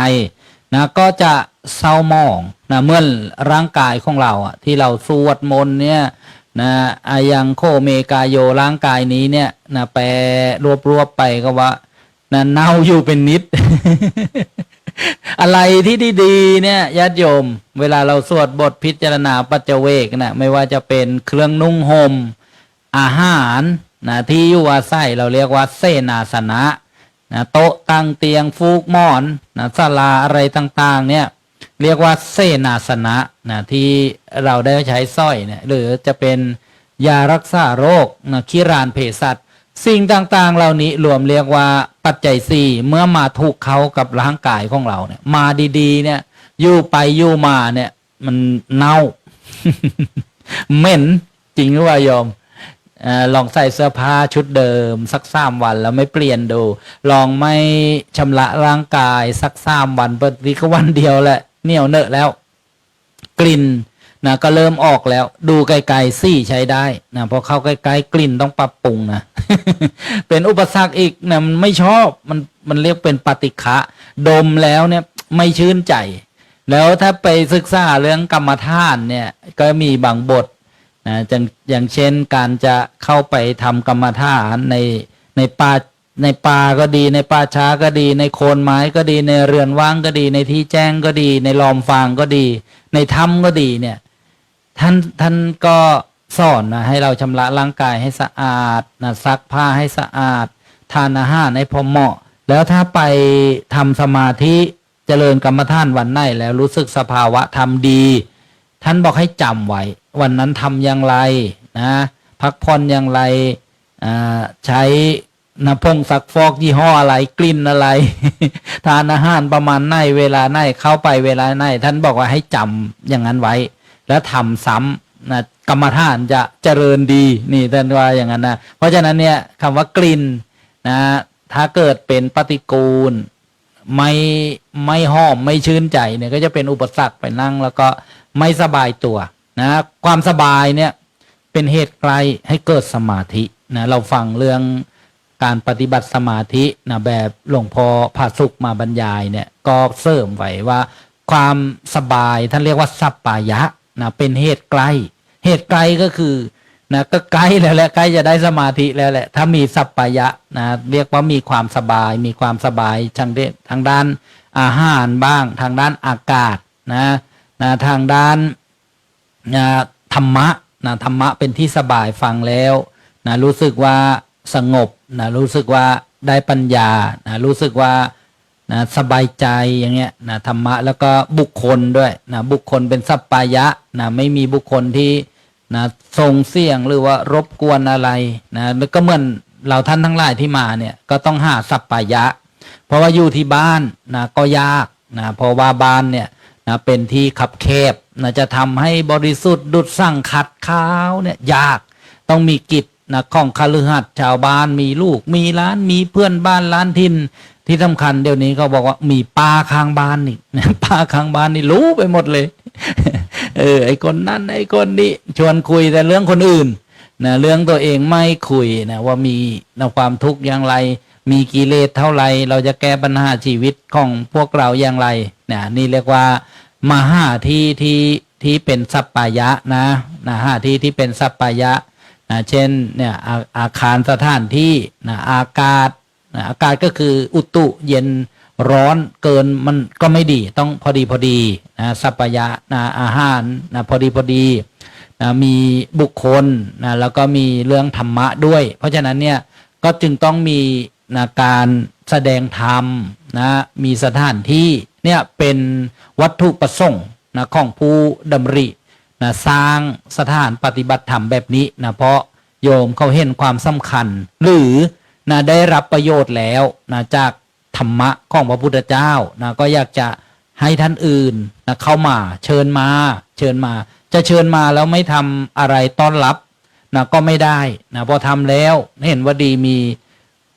นะก็จะเศร้าหมองนะเมื่อร่างกายของเราอ่ะที่เราสวดมนต์เนี่ยนะอายังโคเมกายโยร่างกายนี้เนี่ยนะแปลรวบไปก็ว่านะเน่าอยู่เป็นนิด อะไรที่ดีๆเนี่ยญาติโยมเวลาเราสวดบทพิจารณาปัจเจเวกนะไม่ว่าจะเป็นเครื่องนุ่งห่มอาหารนะที่อยู่อาศัยเราเรียกว่าเสนาสนะนะโต๊ะตั้งเตียงฟูกหมอนนะศาลาอะไรต่างๆเนี่ยเรียกว่าเสนาสนะนะที่เราได้ใช้สร้อยเนี่ยหรือจะเป็นยารักษาโรคนะคิรานเภสัชสิ่งต่างๆเหล่านี้รวมเรียกว่าปัจจัยสี่เมื่อมาถูกเขากับร่างกายของเราเนี่ยมาดีๆเนี่ยอยู่ไปอยู่มาเนี่ยมันเน่า เหม็นจริงหรือว่าโยมลองใส่เสื้อผ้าชุดเดิมสัก3 วันแล้วไม่เปลี่ยนดูลองไม่ชำระร่างกายสัก3 วันปกติก็วันเดียวแหละเหนียวเนอะแล้วกลิ่นนะก็เริ่มออกแล้วดูไกลๆซี่ใช้ได้นะพอเข้าใกล้ๆกลิ่นต้องปรับปรุงนะ เป็นอุปสรรคอีกนะมันไม่ชอบมันเรียกเป็นปฏิฆะดมแล้วเนี่ยไม่ชื่นใจแล้วถ้าไปศึกษาเรื่องกรรมฐานเนี่ยก็มีบางบทนะอย่างเช่นการจะเข้าไปทำกรรมฐานในป่าก็ดีในป่าช้าก็ดีในโคนไม้ก็ดีในเรือนว่างก็ดีในที่แจ้งก็ดีในลอมฟางก็ดีในถ้ำก็ดีเนี่ยท่านก็สอนนะให้เราชำระร่างกายให้สะอาดนะซักผ้าให้สะอาดทานอาหารให้พอเหมาะแล้วถ้าไปทำสมาธิเจริญกรรมฐานวันไหนแล้วรู้สึกสภาวะธรรมดีท่านบอกให้จำไว้วันนั้นทำอย่างไรนะพักผ่อนอย่างไรใช้น้ำผงซักฟอกยี่ห้ออะไรกลิ่นอะไร ทานอาหารประมาณไหนเวลาไหนเข้าไปเวลาไหนท่านบอกว่าให้จำอย่างนั้นไว้แล้วทำซ้ำนะกรรมฐานจะเจริญดีนี่ท่านว่าอย่างนั้นนะเพราะฉะนั้นเนี่ยคำว่ากลิ่นนะถ้าเกิดเป็นปฏิกูลไม่หอมไม่ชื่นใจเนี่ยก็จะเป็นอุปสรรคไปนั่งแล้วก็ไม่สบายตัวนะความสบายเนี่ยเป็นเหตุไกลให้เกิดสมาธินะเราฟังเรื่องการปฏิบัติสมาธินะแบบหลวงพ่อผาสุกมาบรรยายเนี่ยก็เสริมไว้ว่าความสบายท่านเรียกว่าสัปปายะนะเป็นเหตุไกลก็คือนะก็ใกล้แล้วแหละใกล้จะได้สมาธิแล้วแหละถ้ามีสัปปายะนะเรียกว่ามีความสบายทางด้านอาหารบ้างทางด้านอากาศนะทางด้านธรรมะเป็นที่สบายฟังแล้วนะรู้สึกว่าสงบนะรู้สึกว่าได้ปัญญานะรู้สึกว่านะสบายใจอย่างเงี้ยนะธรรมะแล้วก็บุคคลด้วยนะบุคคลเป็นสัปปายะนะไม่มีบุคคลที่ นะส่งเสียงหรือว่ารบกวนอะไรนะแล้วก็เหมือนเราท่านทั้งหลายที่มาเนี่ยก็ต้องหาสัปปายะเพราะว่าอยู่ที่บ้านนะก็ยากนะเพราะว่าบ้านเนี่ยนะเป็นที่คับแคบนะจะทำให้บริสุทธิ์ดุจสั่งขัดขาวเนี่ยยากต้องมีกิจนะของคฤหัสถ์ชาวบ้านมีลูกมีหลานมีเพื่อนบ้านล้านทินที่สำคัญเดี๋ยวนี้เขาบอกว่ามีป้าข้างบ้านนี่ ป้าข้างบ้านนี่รู้ไปหมดเลย ไอ้คนนั้นไอ้คนนี้ชวนคุยแต่เรื่องคนอื่นนะเรื่องตัวเองไม่คุยนะว่ามีนะความทุกข์อย่างไรมีกิเลสเท่าไหร่เราจะแก้ปัญหาชีวิตของพวกเราอย่างไรนะนี่เรียกว่ามาหาที่เป็นสัปปายะนะหาที่เป็นสัปปายะนะเช่นเนี่ยอาคารสถานที่นะอากาศก็คืออุตุเย็นร้อนเกินมันก็ไม่ดีต้องพอดีนะสัปปายะนะอาหารนะพอดีนะมีบุคคลนะแล้วก็มีเรื่องธรรมะด้วยเพราะฉะนั้นเนี่ยก็จึงต้องมีนะการแสดงธรรมนะมีสถานที่เนี่ยเป็นวัตถุประสงค์นะของผู้ดำรินะสร้างสถานปฏิบัติธรรมแบบนี้นะเพราะโยมเขาเห็นความสำคัญหรือนะได้รับประโยชน์แล้วนะจากธรรมะของพระพุทธเจ้านะก็อยากจะให้ท่านอื่นนะเข้ามาเชิญมาจะเชิญมาแล้วไม่ทำอะไรต้อนรับนะก็ไม่ได้นะพอทำแล้วเห็นว่าดีมี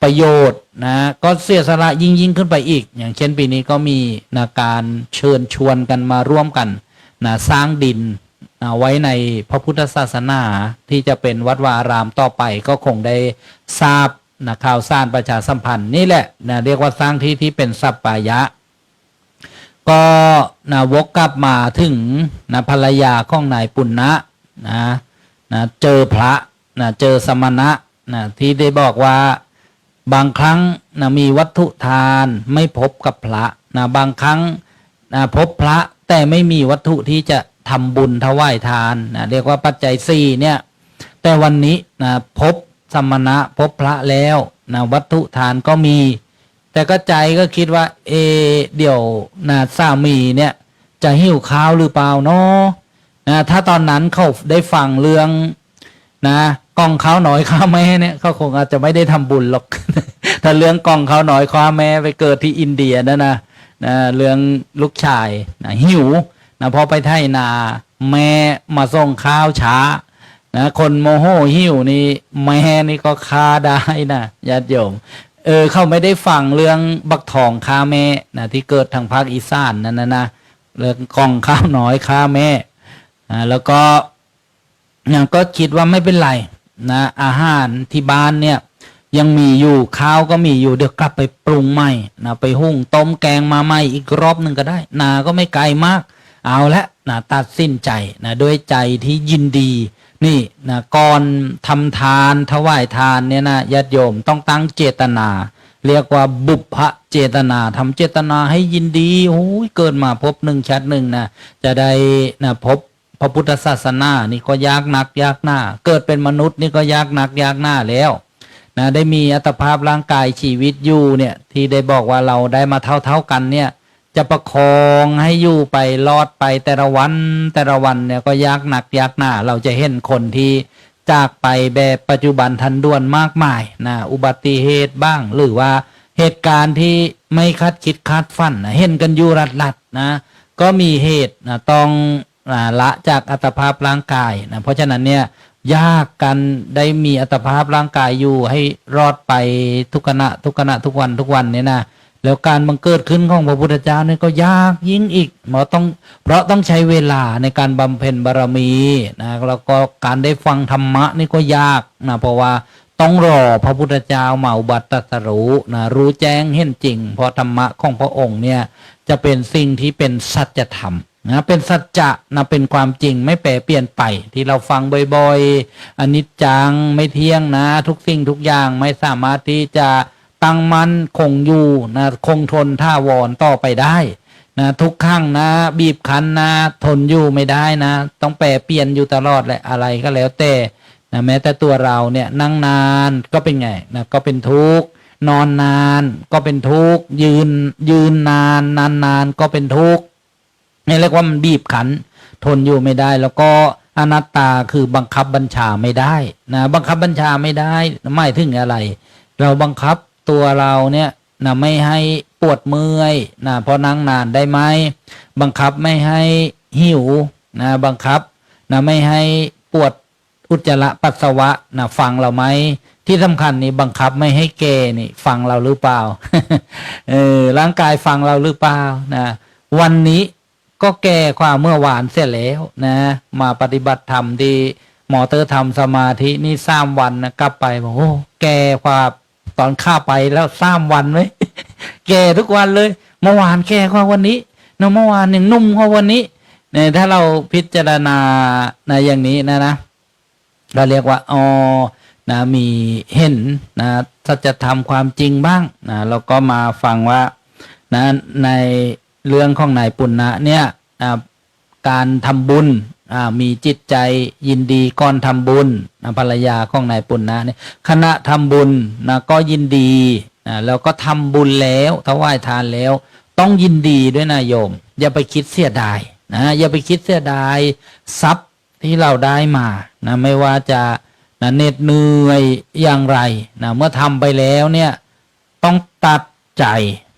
ประโยชน์นะก็เสียสละยิ่งขึ้นไปอีกอย่างเช่นปีนี้ก็มีนะการเชิญชวนกันมาร่วมกันนะสร้างดินนะไว้ในพระพุทธศาสนาที่จะเป็นวัดวาอารามต่อไปก็คงได้ทราบนะข่าวสารประชาสัมพันธ์นี่แหละนะเรียกว่าสร้างที่เป็นสัปปายะก็นะวกกลับมาถึงนะภรรยาของนายปุณณะนะเจอพระนะเจอสมณะนะที่ได้บอกว่าบางครั้งนะมีวัตถุทานไม่พบกับพระนะบางครั้งนะพบพระแต่ไม่มีวัตถุที่จะทำบุญถวายทานนะเรียกว่าปัจจัยสี่เนี่ยแต่วันนี้นะพบสมณะพบพระแล้วนะวัตถุทานก็มีแต่ก็ใจก็คิดว่าเดี๋ยวนะสามีเนี่ยจะหิวข้าวหรือเปล่าเนาะนะถ้าตอนนั้นเขาได้ฟังเรื่องนะกองข้าวหน่อยข้าวแม่เนี่ยเขาคงอาจจะไม่ได้ทำบุญหรอก ถ้าเรื่องกองข้าวหน่อยข้าวแม่ไปเกิดที่อินเดียนะเรื่องลูกชายนะหิวนะพอไปไถนาแม่มาส่งข้าวช้านะคนโมโหหิวนี่แม่นี่ก็ฆ่าได้นะญาติโยมเขาไม่ได้ฟังเรื่องบักทองฆ่าแม่นะที่เกิดทางภาคอีสานนั่นนะเรื่องกองข้าวน้อยฆ่าแม่แล้วก็ยังก็คิดว่าไม่เป็นไรนะอาหารที่บ้านเนี่ยยังมีอยู่ข้าวก็มีอยู่เดี๋ยวกลับไปปรุงใหม่นะไปหุงต้มแกงมาใหม่อีกรอบหนึ่งก็ได้นาก็ไม่ไกลมากเอาละนะตัดสินใจนะด้วยใจที่ยินดีนี่นะก่อนทำทานถวายทานเนี่ยนะญาติโยมต้องตั้งเจตนาเรียกว่าบุพเจตนาทำเจตนาให้ยินดีโอ้ยเกิดมาพบหนึ่งชาติหนึ่งนะจะได้นะพบพระพุทธศาสนานี่ก็ยากนักยากหน้าเกิดเป็นมนุษย์นี่ก็ยากนักยากหน้าแล้วนะได้มีอัตภาพร่างกายชีวิตอยู่เนี่ยที่ได้บอกว่าเราได้มาเท่ากันเนี่ยจะประคองให้อยู่ไปรอดไปแต่ละวันเนี่ยก็ยากหนักยากหน้าเราจะเห็นคนที่จากไปแบบปัจจุบันทันด่วนมากมายนะอุบัติเหตุบ้างหรือว่าเหตุการณ์ที่ไม่คาดคิดคาดฝันนะเห็นกันอยู่รัดนะก็มีเหตุนะต้องละจากอัตภาพร่างกายนะเพราะฉะนั้นเนี่ยยากกันได้มีอัตภาพร่างกายอยู่ให้รอดไปทุกขณะทุกวันเนี่ยนะแล้วการบังเกิดขึ้นของพระพุทธเจ้านี่ก็ยากยิ่งอีกเพราะต้องใช้เวลาในการบำเพ็ญบารมีนะแล้วก็การได้ฟังธรรมะนี่ก็ยากนะเพราะว่าต้องรอพระพุทธเจ้ามาอุบัติตรัสรู้นะรู้แจ้งเห็นจริงเพราะธรรมะของพระองค์เนี่ยจะเป็นสิ่งที่เป็นสัจธรรมนะเป็นสัจจะนะเป็นความจริงไม่แปรเปลี่ยนไปที่เราฟังบ่อยๆอนิจจังไม่เที่ยงนะทุกสิ่งทุกอย่างไม่สามารถที่จะตั้งมั่นคงอยู่นะคงทนท่าวรต่อไปได้นะทุกครั้งนะบีบคั้นนะทนอยู่ไม่ได้นะต้องแปรเปลี่ยนอยู่ตลอดแหละอะไรก็แล้วแต่นะแม้แต่ตัวเราเนี่ยนั่งนานก็เป็นไงนะก็เป็นทุกข์นอนนานก็เป็นทุกข์ยืนนานก็เป็นทุกข์นี่เรียกว่ามันบีบคั้นทนอยู่ไม่ได้แล้วก็ อนัตตาคือบังคับบัญชาไม่ได้นะบังคับบัญชาไม่ได้หมายถึงอะไรเราบังคับตัวเราเนี่ยนะไม่ให้ปวดเมื่อยนะพอนั่งนานได้ไหมบังคับไม่ให้หิวนะบังคับนะไม่ให้ปวดอุจจาระปัสสาวะนะฟังเราไหมที่สำคัญนี่บังคับไม่ให้แก่นี่ฟังเราหรือเปล่า ร่างกายฟังเราหรือเปล่านะวันนี้ก็แก่กว่าเมื่อวานเสียแล้วนะมาปฏิบัติธรรมที่หมอเตอร์ทำสมาธินี่3 วันนะกลับไปบอกโอ้แก่กว่าตอนข้าไปแล้ว3 วันไหม แก่ทุกวันเลยเมื่อวานแก่กว่าวันนี้นะเมื่อวานยังนุ่มกว่าวันนี้เนี่ยถ้าเราพิจารณานะอย่างนี้นะเราเรียกว่าอ๋อนะมีเห็นนะสัจธรรมความจริงบ้างนะเราก็มาฟังว่านะในเรื่องของนายปุณณะเนี่ยการทำบุญมีจิตใจยินดีก่อนทำบุญภรรยาของนายปุณณะเนี่ยขณะทำบุญนะก็ยินดีแล้วก็ทำบุญแล้วถวายทานแล้วต้องยินดีด้วยนะโยมอย่าไปคิดเสียดายนะอย่าไปคิดเสียดายทรัพย์ที่เราได้มานะไม่ว่าจะนะเหน็ดเหนื่อยอย่างไรนะเมื่อทำไปแล้วเนี่ยต้องตัดใจ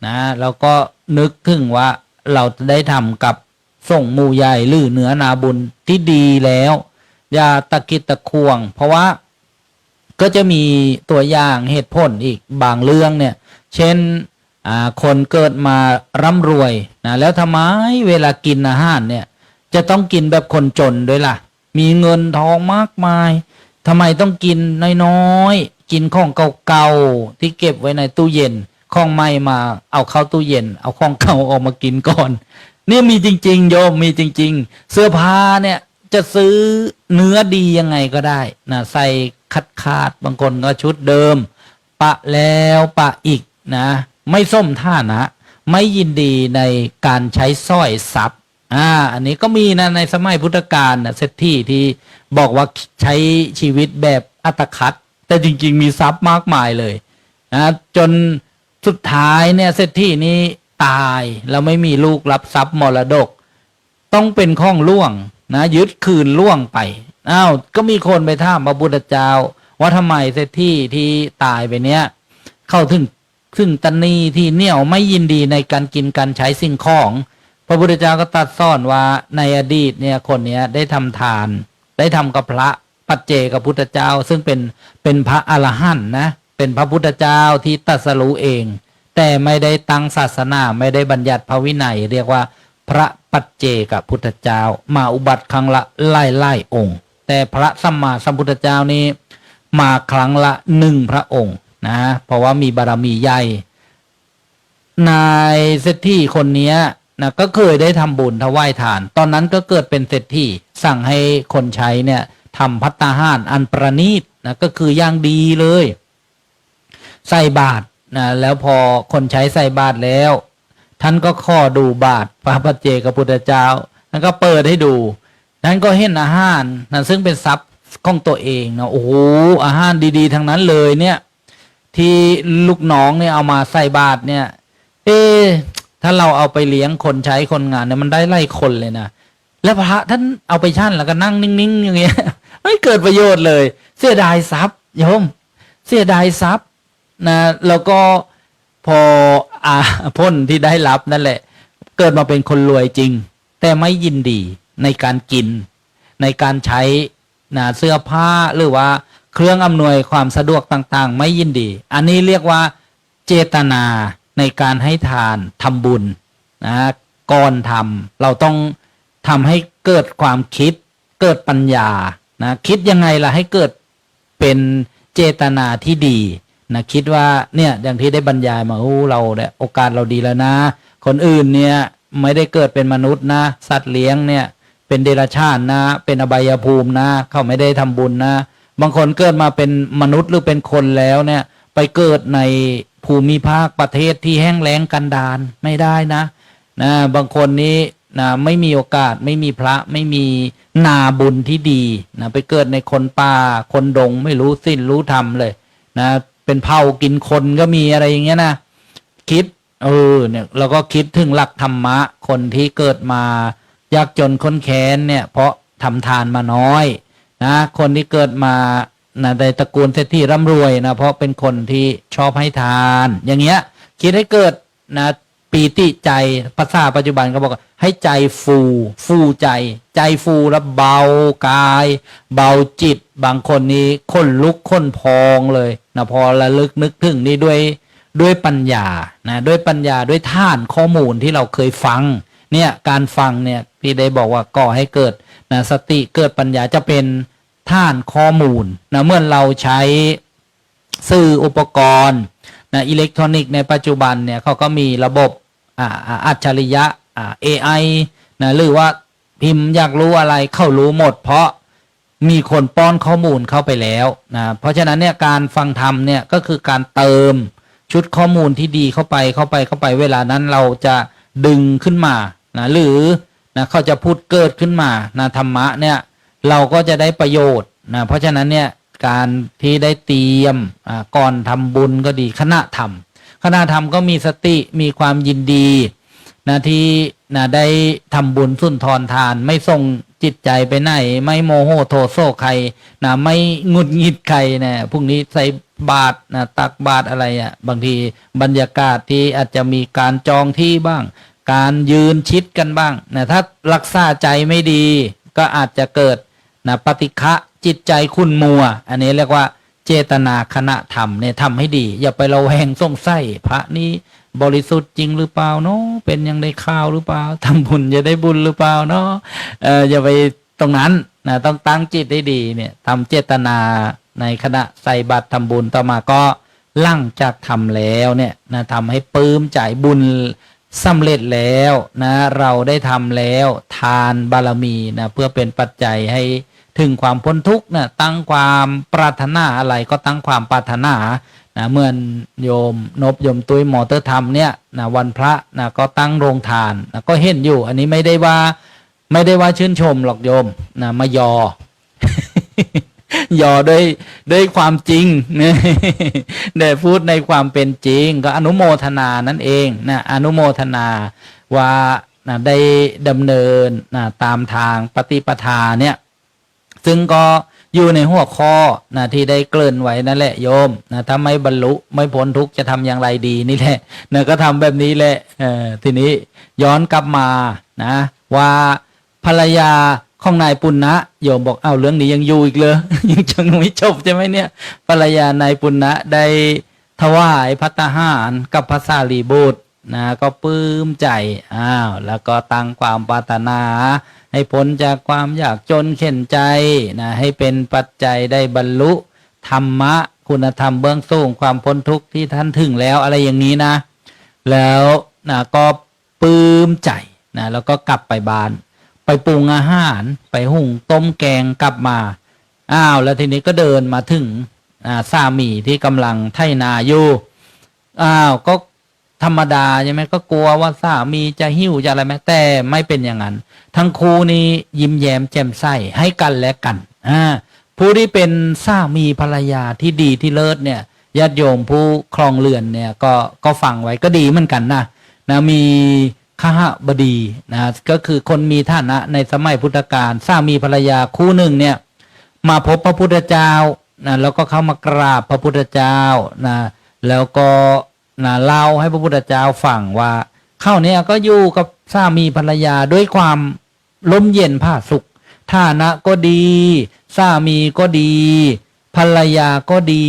นะแล้วก็นึกถึงว่าเราได้ทำกับส่งหมู่ใหญ่หรือเหนือนาบุญที่ดีแล้วอย่าตะกิดตะควงเพราะว่าก็จะมีตัวอย่างเหตุผลอีกบางเรื่องเนี่ยเช่นคนเกิดมาร่ำรวยนะแล้วทำไมเวลากินอาหารเนี่ยจะต้องกินแบบคนจนด้วยล่ะมีเงินทองมากมายทำไมต้องกินน้อยๆกินของเก่าๆที่เก็บไว้ในตู้เย็นของใหม่มาเอาเข้าตู้เย็นเอาของเก่าออกมากินก่อนเนี่ยมีจริงๆโยมมีจริงๆเสื้อผ้าเนี่ยจะซื้อเนื้อดียังไงก็ได้นะใส่ขาดบางคนก็ชุดเดิมปะแล้วปะอีกนะไม่ส้มท่านะไม่ยินดีในการใช้สร้อยทรัพย์อันนี้ก็มีนะในสมัยพุทธกาลนะเศรษฐีที่บอกว่าใช้ชีวิตแบบอัตคัดแต่จริงๆมีทรัพย์มากมายเลยนะจนสุดท้ายเนี่ยเศรษฐีนี้ตายแล้วไม่มีลูกรับทรัพย์มรดกต้องเป็นของล่วงนะยึดคืนล่วงไปก็มีคนไปถามพระพุทธเจ้าว่าทำไมเศรษฐีที่ตายไปเนี้ยเข้าถึงตนีที่เหนี่ยวไม่ยินดีในการกินการใช้สิ่งของพระพุทธเจ้าก็ตรัสสอนว่าในอดีตเนี่ยคนเนี้ยได้ทำทานได้ทำกับพระปัจเจกพุทธเจ้าซึ่งเป็นพระอรหันต์นะเป็นพระพุทธเจ้าที่ตรัสรู้เองแต่ไม่ได้ตั้งศาสนาไม่ได้บัญญัติพระวินัยเรียกว่าพระปัจเจกพุทธเจ้ามาอุบัติครั้งละไล่องค์แต่พระสัมมาสัมพุทธเจ้านี้มาครั้งละ1 พระองค์นะเพราะว่ามีบารมีใหญ่นายเศรษฐีคนนี้นะก็เคยได้ทำบุญถวายทานตอนนั้นก็เกิดเป็นเศรษฐีสั่งให้คนใช้เนี่ยทำภัตตาหารอันประณีตนะก็คืออย่างดีเลยใส่บาตรนะแล้วพอคนใช้ใส่บาตรแล้วท่านก็ข้อดูบาตรพระปัจเจกพุทธเจ้าท่านก็เปิดให้ดูนั้นก็เห็นอาหารนะซึ่งเป็นทรัพย์ของตัวเองนะโอ้โหอาหารดีๆทั้งนั้นเลยเนี่ยที่ลูกน้องเนี่ยเอามาใส่บาตรเนี่ยถ้าเราเอาไปเลี้ยงคนใช้คนงานเนี่ยมันได้ไล่คนเลยนะแล้วพระท่านเอาไปชั่นแล้วก็นั่งนิ่งๆอย่างเงี้ยไม่เกิดประโยชน์เลยเสียดายทรัพย์โยมเสียดายทรัพย์นะแล้วก็พอพ้นที่ได้รับนั่นแหละเกิดมาเป็นคนรวยจริงแต่ไม่ยินดีในการกินในการใช้นะเสื้อผ้าหรือว่าเครื่องอำนวยความสะดวกต่างๆไม่ยินดีอันนี้เรียกว่าเจตนาในการให้ทานทำบุญนะก่อนทำเราต้องทำให้เกิดความคิดเกิดปัญญานะคิดยังไงล่ะให้เกิดเป็นเจตนาที่ดีนะคิดว่าเนี่ยอย่างที่ได้บรรยายมาเราเนี่ยโอกาสเราดีแล้วนะคนอื่นเนี่ยไม่ได้เกิดเป็นมนุษย์นะสัตว์เลี้ยงเนี่ยเป็นเดรัจฉานนะเป็นอบายภูมินะเขาไม่ได้ทำบุญนะบางคนเกิดมาเป็นมนุษย์หรือเป็นคนแล้วเนี่ยไปเกิดในภูมิภาคประเทศที่แห้งแล้งกันดารไม่ได้นะบางคนนี้นะไม่มีโอกาสไม่มีพระไม่มีนาบุญที่ดีนะไปเกิดในคนป่าคนดงไม่รู้สิ้นรู้ธรรมเลยนะเป็นเผ่ากินคนก็มีอะไรอย่างเงี้ยนะคิดเนี่ยเราก็คิดถึงหลักธรรมะคนที่เกิดมายากจนคนแค้นเนี่ยเพราะ ทำทานมาน้อยนะคนที่เกิดมาในตระกูลเศรษฐีร่ำรวยนะเพราะเป็นคนที่ชอบให้ทานอย่างเงี้ยคิดให้เกิดนะปีติใจภาษาปัจจุบันก็บอกให้ใจฟูใจฟูแล้วเบากายเบาจิตบางคนนี้ค้นลุกค้นพองเลยนะพอระลึกนึกถึงนี่ด้วยปัญญานะด้วยปัญญาด้วยท่านข้อมูลที่เราเคยฟังเนี่ยการฟังเนี่ยพี่ได้บอกว่าก่อให้เกิดนะสติเกิดปัญญาจะเป็นท่านข้อมูลนะเมื่อเราใช้สื่ออุปกรณ์นะอิเล็กทรอนิกส์ในปัจจุบันเนี่ยเขาก็มีระบบอัจฉริยะAI นะหรือว่าพิมพ์อยากรู้อะไรเข้ารู้หมดเพราะมีคนป้อนข้อมูลเข้าไปแล้วนะเพราะฉะนั้นเนี่ยการฟังธรรมเนี่ยก็คือการเติมชุดข้อมูลที่ดีเข้าไปเวลานั้นเราจะดึงขึ้นมานะหรือนะเขาจะพูดเกิดขึ้นมานะธรรมะเนี่ยเราก็จะได้ประโยชน์นะเพราะฉะนั้นเนี่ยการที่ได้เตรียมก่อนทำบุญก็ดีขณะทำก็มีสติมีความยินดีนะที่นะได้ทำบุญสุนทรทานไม่ส่งจิตใจไปไหนไม่โมโหโทโซใครนะไม่งุดหงิดใครนะพรุ่งนี้ใส่บาตรนะตักบาตรอะไรบางทีบรรยากาศที่อาจจะมีการจองที่บ้างการยืนชิดกันบ้างนะถ้ารักษาใจไม่ดีก็อาจจะเกิดนะปฏิฆะจิตใจขุ่นมัวอันนี้เรียกว่าเจตนาคณะธรรมเนี่ยทำให้ดีอย่าไประแวงสงสัยพระนี้บริสุทธิ์จริงหรือเปล่าเนาะเป็นยังได้ข้าวหรือเปล่าทำบุญจะได้บุญหรือเปล่าเนาะอย่าไปตรงนั้นนะต้องตั้งจิตได้ดีเนี่ยทำเจตนาในขณะใส่บาตรทำบุญต่อมาก็หลั่งจากทำแล้วเนี่ยนะทำให้ปลื้มใจบุญสำเร็จแล้วนะเราได้ทำแล้วทานบารมีนะเพื่อเป็นปัจจัยให้ถึงความพ้นทุกข์นะตั้งความปรารถนาอะไรก็ตั้งความปรารถนานะเมื่อโยมนบโยมตุ้ยหมอเตอร์ทำเนี่ยนะวันพระนะก็ตั้งโรงทานนะก็เห็นอยู่อันนี้ไม่ได้ว่าชื่นชมหรอกโยมนะมายอ ยอด้วยความจริงเนี่ยได้พูดในความเป็นจริงก็อนุโมทนานั่นเองนะอนุโมทนาว่านะได้ดำเนินนะตามทางปฏิปทาเนี่ยซึ่งก็อยู่ในหัวข้อนะที่ได้เกริ่นไว้นั่นแหละโยมนะถ้าไม่บรรลุไม่พ้นทุกข์จะทำอย่างไรดีนี่แหละนะก็ทำแบบนี้แหละทีนี้ย้อนกลับมานะว่าภรรยาของนายปุณณะโยมบอกเรื่องนี้ยังอยู่อีกเลย ยังไม่จบใช่ไหมเนี่ยภรรยานายปุณณะได้ถวายภัตตาหารกับพระสารีบุตรนะก็ปลื้มใจแล้วก็ตั้งความปรารถนาให้พ้นจากความยากจนเข็ญใจนะให้เป็นปัจจัยได้บรรลุธรรมะคุณธรรมเบื้องสูงความพ้นทุกข์ที่ท่านถึงแล้วอะไรอย่างนี้นะแล้วนะก็ปลื้มใจนะแล้วก็กลับไปบ้านไปปรุงอาหารไปหุงต้มแกงกลับมาแล้วทีนี้ก็เดินมาถึงสามีที่กำลังไถนาอยู่ก็ธรรมดาใช่ไหมก็กลัวว่าสามีจะหิวจะอะไรไหมแต่ไม่เป็นอย่างนั้นทั้งคู่นี้ยิ้มแย้มแจ่มใสให้กันและกันผู้ที่เป็นสามีภรรยาที่ดีที่เลิศเนี่ยญาติโยมผู้ครองเรือนเนี่ยก็ฟังไว้ก็ดีเหมือนกันนะมีขหบดีนะก็คือคนมีฐานะในสมัยพุทธกาลสามีภรรยาคู่หนึ่งเนี่ยมาพบพระพุทธเจ้านะแล้วก็เข้ามากราบพระพุทธเจ้านะแล้วก็เล่าให้พระพุทธเจ้าฟังว่าเข้าเนี่ยก็อยู่กับสามีภรรยาด้วยความร่มเย็นผาสุกฐานะก็ดีสามีก็ดีภรรยาก็ดี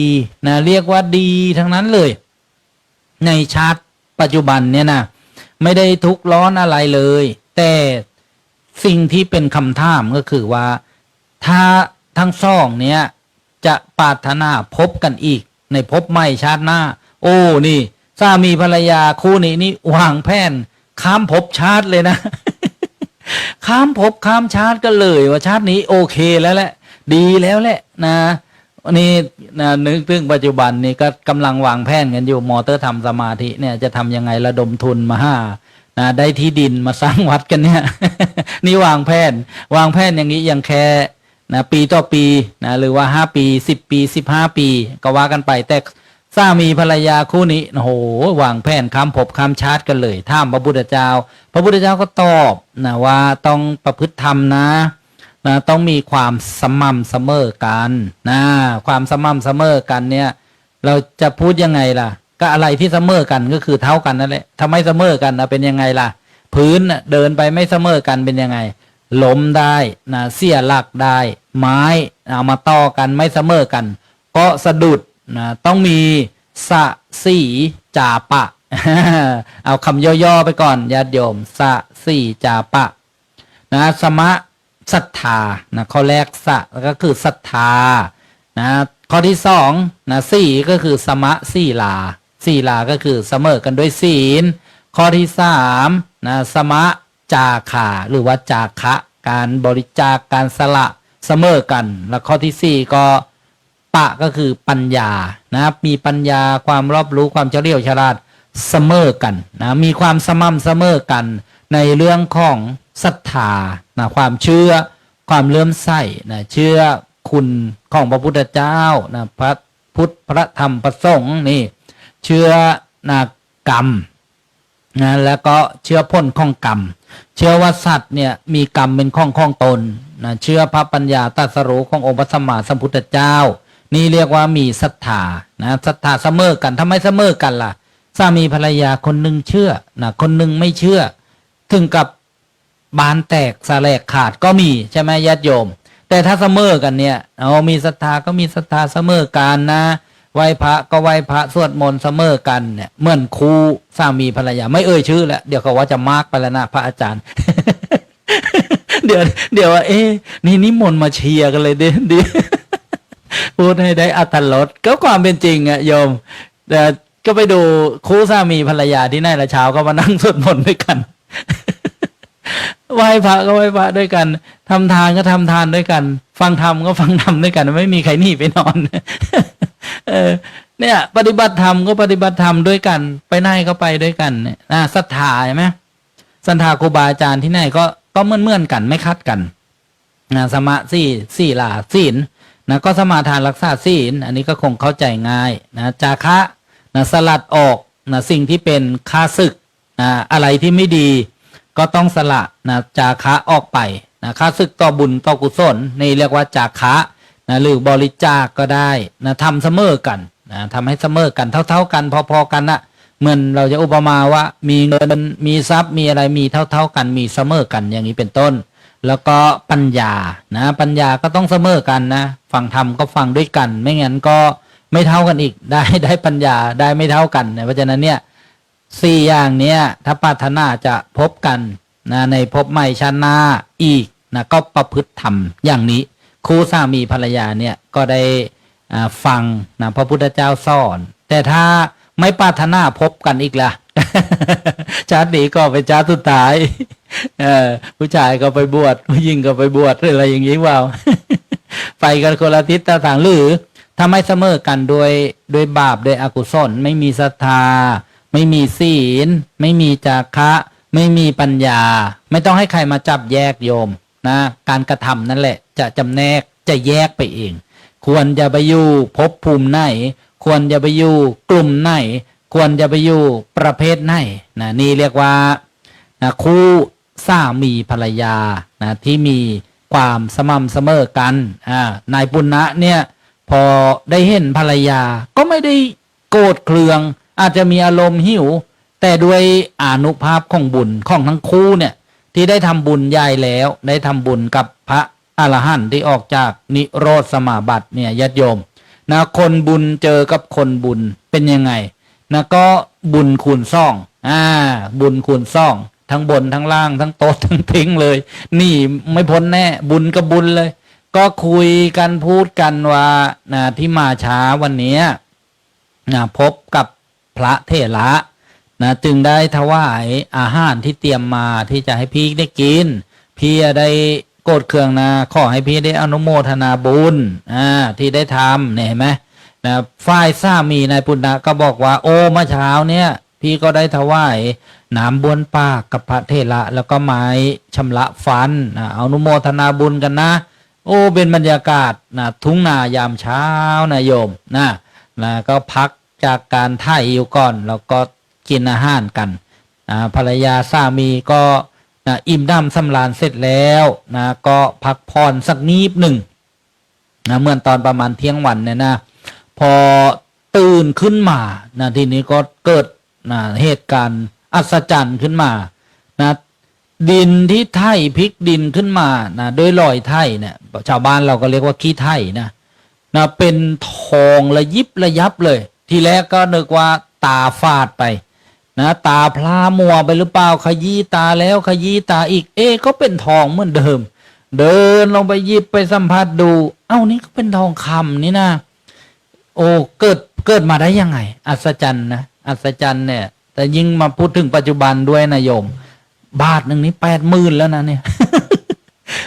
นะเรียกว่าดีทั้งนั้นเลยในชาติปัจจุบันเนี่ยนะไม่ได้ทุกข์ร้อนอะไรเลยแต่สิ่งที่เป็นคำถามก็คือว่าถ้าทั้งสองเนี่ยจะปรารถนาพบกันอีกในภพใหม่ชาติหน้าโอ้นี่สามีภรรยาคู่นี้นี่วางแผนข้ามภพชาติเลยนะ ข้ามภพข้ามชาติก็เลยว่าชาตินี้โอเคแล้วแหละดีแล้วแหละนะนี่นะนึกถึงปัจจุบันนี่ก็กำลังวางแผนกันอยู่มอเตอร์ทำสมาธิเนี่ยจะทำยังไงระดมทุนมานะได้ที่ดินมาสร้างวัดกันเนี่ย นี่วางแผนอย่างนี้ยังแค่นะปีต่อปีนะหรือว่า5 ปี10 ปี15 ปีก็ว่ากันไปแต่สามีภรรยาคู่นี้โอ้โหวางแผนข้ามภพข้ามชาติกันเลยถามพระพุทธเจ้าก็ตอบนะว่าต้องประพฤติธรรมนะ นะต้องมีความสม่ำเสมอกันนะความสม่ำเสมอกันเนี่ยเราจะพูดยังไงล่ะก็อะไรที่เสมอกันก็คือเท่ากันนั่นแหละถ้าไม่เสมอกันนะเป็นยังไงล่ะพื้นเดินไปไม่เสมอกันเป็นยังไงล้มได้นะเสียหลักได้ไม้เอามาต่อกันไม่เสมอกันก็สะดุดนะต้องมีสะสีจาปะ เอาคำย่อๆไปก่อนญาติโยมสะสีจาปะนะสมะศรัทธานะข้อแรกสะก็คือศรัทธานะข้อที่สองนะสี่ก็คือสมะสีลาสีลาก็คือเสมอกันด้วยศีลข้อที่สามนะสมะจาขาหรือว่าจาคะการบริจาคการสละเสมอกันแล้วข้อที่สี่ก็ปะก็คือปัญญานะครับมีปัญญาความรอบรู้ความเฉลียวฉลาดเสมอกันนะมีความสม่ำเสมอกันในเรื่องของศรัทธานะความเชื่อความเลื่อมใสนะเชื่อคุณของพระพุทธเจ้านะพระพุทธพระธรรมพระสงฆ์นี่เชื่อนะกรรมนะแล้วก็เชื่อพ้นของกรรมเชื่อว่าสัตว์เนี่ยมีกรรมเป็นของตนนะเชื่อพระปัญญาตรัสรู้ขององค์พระสัมมาสัมพุทธเจ้านี่เรียกว่ามีศรัทธานะศรัทธาเสมอกันถ้าไม่เสมอกันล่ะสามีภรรยาคนหนึ่งเชื่อนะคนหนึ่งไม่เชื่อถึงกับบานแตกสลายขาดก็มีใช่ไหมญาติโยมแต่ถ้าเสมอกันเนี่ยมีศรัทธาก็มีศรัทธาเสมอกันนะไหว้พระก็ไหว้พระสวดมนต์เสมอกันเนี่ยเหมือนครูสามีภรรยาไม่เอ่ยชื่อแล้วเดี๋ยวเขาว่าจะมากไปแล้วนะพระอาจารย์ เดี๋ยวนี่นิมนต์มาเชียร์กันเลยดิ พูดให้ได้อรรถรสก็ความเป็นจริงอะโยมแต่ก็ไปดูคู่สามีภรรยาที่ไหนละเช้าก็มานั่งสวดมนต์ด้วยกัน ไหว้พระก็ไหว้พระด้วยกันทำทานก็ทำทานด้วยกันฟังธรรมก็ฟังธรรมด้วยกันไม่มีใครหนีไปนอน เนี่ยปฏิบัติธรรมก็ปฏิบัติธรรมด้วยกันไปไหนก็ไปด้วยกันเนี่ยศรัทธาใช่ไหมศรัทธาครูบาอาจารย์ที่ไหนก็เหมือนกันไม่คัดกันสมาสี่ลาศีลนะก็สมาทานรักษาศีลอันนี้ก็คงเข้าใจง่ายนะจาคะนะสลัดออกนะสิ่งที่เป็นข้าศึกนะอะไรที่ไม่ดีก็ต้องสละนะจาคะออกไปนะข้าศึกต่อบุญต่อกุศลนี่เรียกว่าจาคะนะหรือบริจาคก็ได้นะทำเสมอกันนะทำให้เสมอกันเท่าๆกันพอๆกันนะเหมือนเราจะอุปมาว่ามีเงินมีทรัพย์มีอะไรมีเท่าๆกันมีเสมอกันอย่างนี้เป็นต้นแล้วก็ปัญญานะปัญญาก็ต้องเสมอกันนะฟังธรรมก็ฟังด้วยกันไม่งั้นก็ไม่เท่ากันอีกได้ปัญญาได้ไม่เท่ากันนะเพราะฉะนั้นเนี่ยสี่อย่างเนี้ยถ้าปรารถนาจะพบกันนะในภพใหม่ชาติหน้าอีกนะก็ประพฤติธรรมอย่างนี้คู่สามีภรรยาเนี่ยก็ได้ฟังนะพระพุทธเจ้าสอนแต่ถ้าไม่ปรารถนาพบกันอีกล่ะ ชาตินี้ก็เป็นชาติสุดท้ายผู้ชายก็ไปบวชผู้หญิงก็ไปบวชอะไรอย่างนี้ว่า ไปกันคนละทิศทางหรือถ้าไม่เสมอกันด้วยบาปด้วยอกุศลไม่มีศรัทธาไม่มีศีลไม่มีจาคะไม่มีปัญญาไม่ต้องให้ใครมาจับแยกโยมนะการกระทำนั่นแหละจะจำแนกจะแยกไปเองควรจะไปอยู่ภพภูมิไหนควรจะไปอยู่กลุ่มไหนควรจะไปอยู่ประเภทไหนนะนี่เรียกว่านะคู่สามีภรรยานะที่มีความสม่ำเสมอกันนายปุณณะเนี่ยพอได้เห็นภรรยาก็ไม่ได้โกรธเคืองอาจจะมีอารมณ์หิวแต่ด้วยอานุภาพของบุญของทั้งคู่เนี่ยที่ได้ทำบุญใหญ่แล้วได้ทำบุญกับพระอรหันต์ที่ออกจากนิโรธสมาบัติเนี่ยญาติโยมนะคนบุญเจอกับคนบุญเป็นยังไงนะก็บุญคูณซ่องบุญคูณซ่องทั้งบนทั้งล่างทั้งโต๊ะทั้งทิ้งเลยนี่ไม่พ้นแน่บุญกับบุญเลยก็คุยกันพูดกันว่านะที่มาช้าวันนี้นะพบกับพระเถระนะจึงได้ถวายอาหารที่เตรียมมาที่จะให้พี่ได้กินพี่ได้โกรธเคืองนะขอให้พี่ได้อนุโมทนาบุญที่ได้ทำเนี่ยเห็นไหมนะฝ่ายสามีนายปุณณะก็บอกว่าโอ้เมื่อเช้าเนี่ยพี่ก็ได้ถวายน้ำบ้วนปากกับพระเถระแล้วก็ไม้ชำระฟันอนุโมทนาบุญกันนะโอ้เป็นบรรยากาศนะทุ่งนายามเช้านะโยมนะก็พักจากการไถ่อยู่ก่อนแล้วก็กินอาหารกันภรรยาสามีก็ อิ่มน้ำสำราญเสร็จแล้วนะก็พักผ่อนสักนิดหนึ่งนะเมื่อตอนประมาณเที่ยงวันเนี่ยนะพอตื่นขึ้นมานะทีนี้ก็เกิดนะเหตุการณ์อัศจรรย์ขึ้นมานะดินที่ไถพลิกดินขึ้นมานะโดยรอยไถเนี่ยชาวบ้านเราก็เรียกว่าขี้ไถนะเป็นทองระยิบระยับเลยทีแรกก็นึกว่าตาฟาดไปนะตาพลามัวไปหรือเปล่าขยี้ตาแล้วขยี้ตาอีกก็เป็นทองเหมือนเดิมเดินลงไปหยิบไปสัมผัสดูเอ้านี่ก็เป็นทองคำนี่นะโอ้เกิดมาได้ยังไงอัศจรรย์นะอัศจรรย์เนี่ยแต่ยิ่งมาพูดถึงปัจจุบันด้วยนะโยมบาทหนึ่งนี้80,000แล้วนะเนี่ย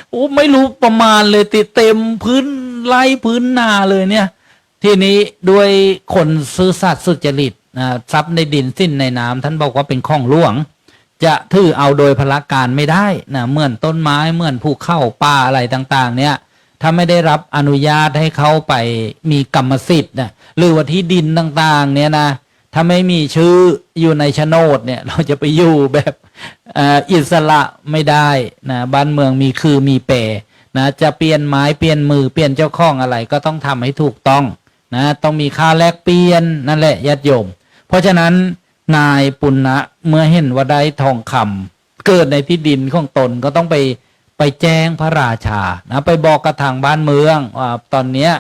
โอ้ไม่รู้ประมาณเลยติดเต็มพื้นไร่พื้นนาเลยเนี่ยทีนี้ด้วยคนซื่อสัตย์สุจริตทรัพย์ในดินสิ้นในน้ำท่านบอกว่าเป็นของหลวงจะถือเอาโดยพละการไม่ได้นะเหมือนต้นไม้เหมือนภูเขาป่าอะไรต่างๆเนี่ยถ้าไม่ได้รับอนุญาตให้เขาไปมีกรรมสิทธิ์นะหรือว่าที่ดินต่างๆเนี่ยนะถ้าไม่มีชื่ออยู่ในโฉนดเนี่ยเราจะไปอยู่แบบอิสระไม่ได้นะบ้านเมืองมีคือมีแปรนะจะเปลี่ยนไม้เปลี่ยนมือเปลี่ยนเจ้าของอะไรก็ต้องทำให้ถูกต้องนะต้องมีค่าแลกเปลี่ยนนั่นแหละญาติโยมเพราะฉะนั้นนายปุณณะเมื่อเห็นว่าได้ทองคำเกิดในที่ดินของตนก็ต้องไปแจ้งพระราชานะไปบอกกับทางบ้านเมืองว่าตอนเนี้ย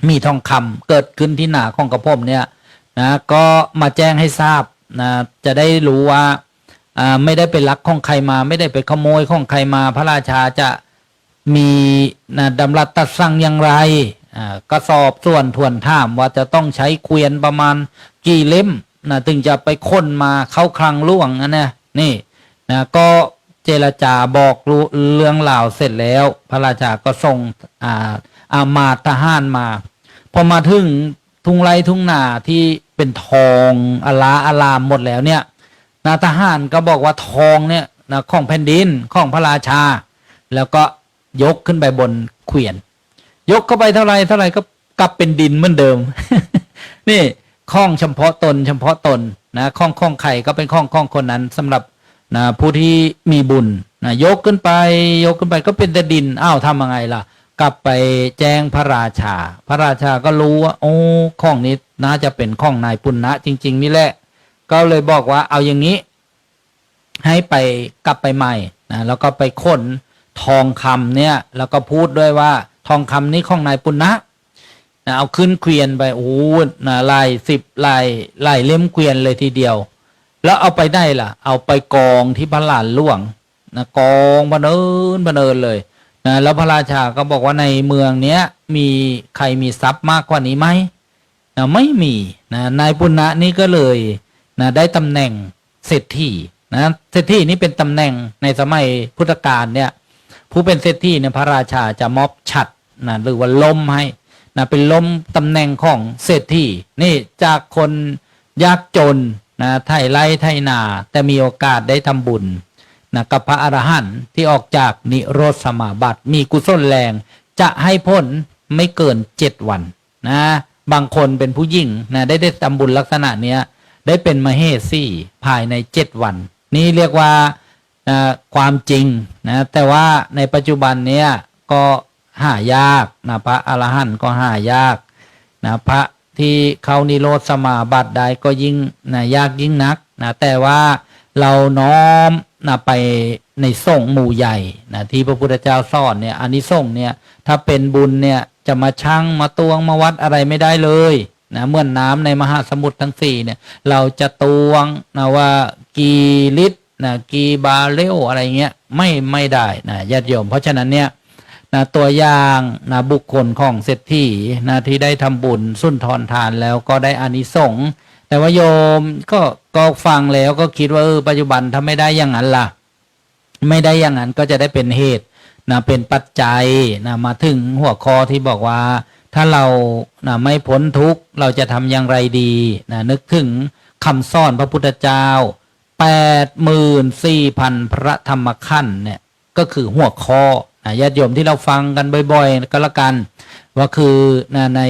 มีทองคำเกิดขึ้นที่นาของกระผมเนี่ยนะก็มาแจ้งให้ทราบนะจะได้รู้ว่าไม่ได้ไปลักของใครมาไม่ได้ไปขโมยของใครมาพระราชาจะมีนะดำรัสตัดสั่งอย่างไรก็สอบส่วนทวนถามว่าจะต้องใช้เกวียนประมาณกี่เล่มนะถึงจะไปค้นมาเข้าคลังหลวงนะนี่นะก็เจรจาบอกเรื่องราวเสร็จแล้วพระราชาก็ส่งมาทหารมาพอมาถึงทุ่งไร่ทุ่งนาที่เป็นทองอลามหมดแล้วเนี่ยนะทหารก็บอกว่าทองเนี่ยนะของแผ่นดินของพระราชาแล้วก็ยกขึ้นไปบนเขวียนยกเข้าไปเท่าไรก็กลับเป็นดินเหมือนเดิม นี่ข้องเฉพาะตนนะข้องใครก็เป็นข้องคนนั้นสำหรับนะผู้ที่มีบุญนะยกขึ้นไปก็เป็นแต่ดินอ้าวทำยังไงล่ะกลับไปแจ้งพระราชาพระราชาก็รู้ว่าโอ้ข้องนี้น่าจะเป็นข้องนายปุณณะจริงๆนี่แหละก็เลยบอกว่าเอาอย่างนี้ให้ไปกลับไปใหม่นะแล้วก็ไปค้นทองคำเนี่ยแล้วก็พูดด้วยว่าทองคำนี้ของนายปุณณะนะเอาขึ้นเกวียนไปโอ้นะลาย10ลายเล่มเกวียนเลยทีเดียวแล้วเอาไปได้ล่ะเอาไปกองที่พระลานหลวงนะกองบันเอิญเลยนะแล้วพระราชาก็บอกว่าในเมืองเนี้ยมีใครมีทรัพย์มากกว่านี้ไหมนะไม่มีนะนายปุณณะนี่ก็เลยนะได้ตำแหน่งเศรษฐีนะเศรษฐีนี่เป็นตำแหน่งในสมัยพุทธกาลเนี่ยผู้เป็นเศรษฐีเนี่ยพระราชาจะมอบฉัตรนะหรือว่าล้มให้นะเป็นล้มตำแหน่งของเศรษฐีนี่จากคนยากจนนะไถไร่ไถนาแต่มีโอกาสได้ทำบุญนะกับพระอรหันต์ที่ออกจากนิโรธสมาบัติมีกุศลแรงจะให้พ้นไม่เกิน7 วันนะบางคนเป็นผู้หญิงนะได้ทำบุญลักษณะเนี้ยได้เป็นมเหสีภายใน7 วันนี่เรียกว่าความจริงนะแต่ว่าในปัจจุบันเนี้ยก็หายากนะพระอรหันต์ก็หายากนะพระที่เข้านิโรธสมาบัติได้ก็ยิ่งนะยากยิ่งนักนะแต่ว่าเราน้อมนะไปในสงฆ์หมู่ใหญ่นะที่พระพุทธเจ้าสอนเนี่ยอานิสงส์เนี่ยถ้าเป็นบุญเนี่ยจะมาชั่งมาตวงมาวัดอะไรไม่ได้เลยนะเหมือนน้ำในมหาสมุทรทั้ง4เนี่ยเราจะตวงนะว่ากี่ลิตรนะกี่บาเรลอะไรเงี้ยไม่ได้นะญาติโยมเพราะฉะนั้นเนี่ยนะตัวอย่างนะบุคคลของเศรษฐีนะที่ได้ทำบุญสุนทรทานแล้วก็ได้อานิสงส์แต่ว่าโยมก็ฟังแล้วก็คิดว่าปัจจุบันถ้าไม่ได้อย่างนั้นล่ะไม่ได้อย่างนั้นก็จะได้เป็นเหตุนะเป็นปัจจัยนะมาถึงหัวข้อที่บอกว่าถ้าเรานะไม่พ้นทุกข์เราจะทำอย่างไรดีนะนึกถึงคำสอนพระพุทธเจ้า84,000 พระธรรมขันธ์เนี่ยก็คือหัวข้อญาติโยมที่เราฟังกันบ่อยๆก็แล้วกันว่าคือใน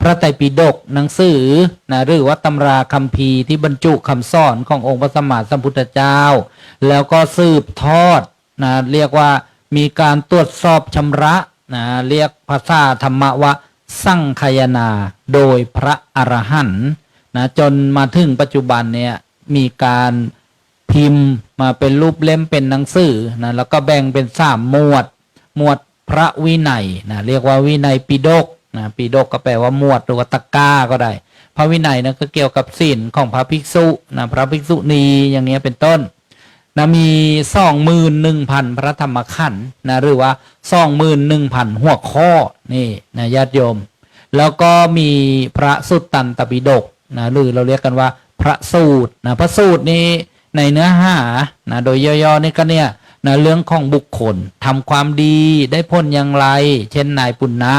พระไตรปิฎกหนังสือนะหรือว่าตำราคัมภีร์ที่บรรจุคำสอนขององค์พระสัมมาสัมพุทธเจ้าแล้วก็สืบทอดนะเรียกว่ามีการตรวจสอบชำระนะเรียกภาษาธรรมะว่าสังคายนาโดยพระอรหันต์นะจนมาถึงปัจจุบันเนี่ยมีการพิมพ์มาเป็นรูปเล่มเป็นหนังสือนะแล้วก็แบ่งเป็น3 หมวดพระวินัยนะเรียกว่าวินัยปิฎกนะปิฎกก็แปลว่าหมวดหรือว่าตะกร้าก็ได้พระวินัยนะก็เกี่ยวกับศีลของพระภิกษุนะพระภิกษุณีอย่างเงี้ยเป็นต้นนะมี 21,000 พระธรรมขันธ์นะหรือว่า 21,000 หัวข้อนี่นะญาติโยมแล้วก็มีพระสุตตันตปิฎกนะหรือเราเรียกกันว่าพระสูตรนะพระสูตรนี้ในเนื้อหานะโดยย่อๆนี่ก็เนี่ยนะเรื่องของบุคคลทำความดีได้ผลอย่างไรเช่นนายปุณณะ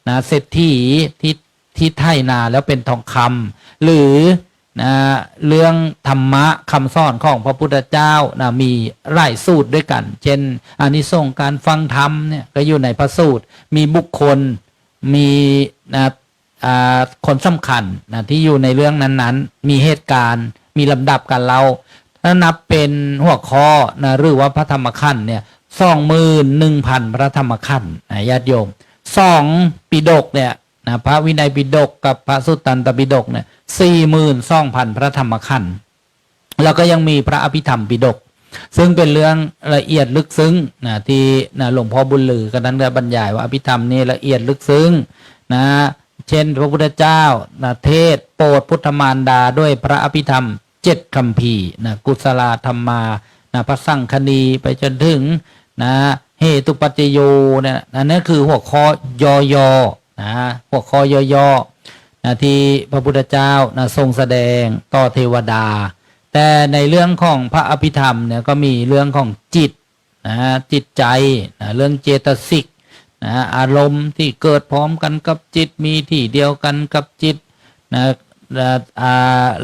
นะเศรษฐีที่ไถนาแล้วเป็นทองคำหรือนะเรื่องธรรมะคำสอนของพระพุทธเจ้านะมีหลายสูตรด้วยกันเช่นอานิสงส์การฟังธรรมเนี่ยก็อยู่ในพระสูตรมีบุคคลมีนะคนสำคัญนะที่อยู่ในเรื่องนั้นๆมีเหตุการณ์มีลำดับการเล่าถ้านับเป็นหัวข้อนะหรือว่าพระธรรมขันธ์เนี่ย 21,000 พระธรรมขันธ์ญาติโยม2 ปิฎกเนี่ยนะพระวินัยปิฎกกับพระสุตตันตปิฎกเนี่ย 42,000 พระธรรมขันธ์แล้วก็ยังมีพระอภิธรรมปิฎกซึ่งเป็นเรื่องละเอียดลึกซึ้งนะที่นะหลวงพ่อบุญลือก็นั้นได้บรรยายว่าอภิธรรมนี่ละเอียดลึกซึ้งนะเช่นพระพุทธเจ้านะเทศโปรดพุทธมารดาด้วยพระอภิธรรม7 คัมภีร์นะกุศลธรรมานะพระสังคณีไปจนถึงนะเหตุปัจจโยเนี่ยนั่นคือหัวข้อย่อๆนะหัวข้อย่อๆนะที่พระพุทธเจ้านะทรงแสดงต่อเทวดาแต่ในเรื่องของพระอภิธรรมเนี่ยก็มีเรื่องของจิตนะจิตใจนะเรื่องเจตสิกนะอารมณ์ที่เกิดพร้อมกันกับจิตมีที่เดียวกันกับจิตนะ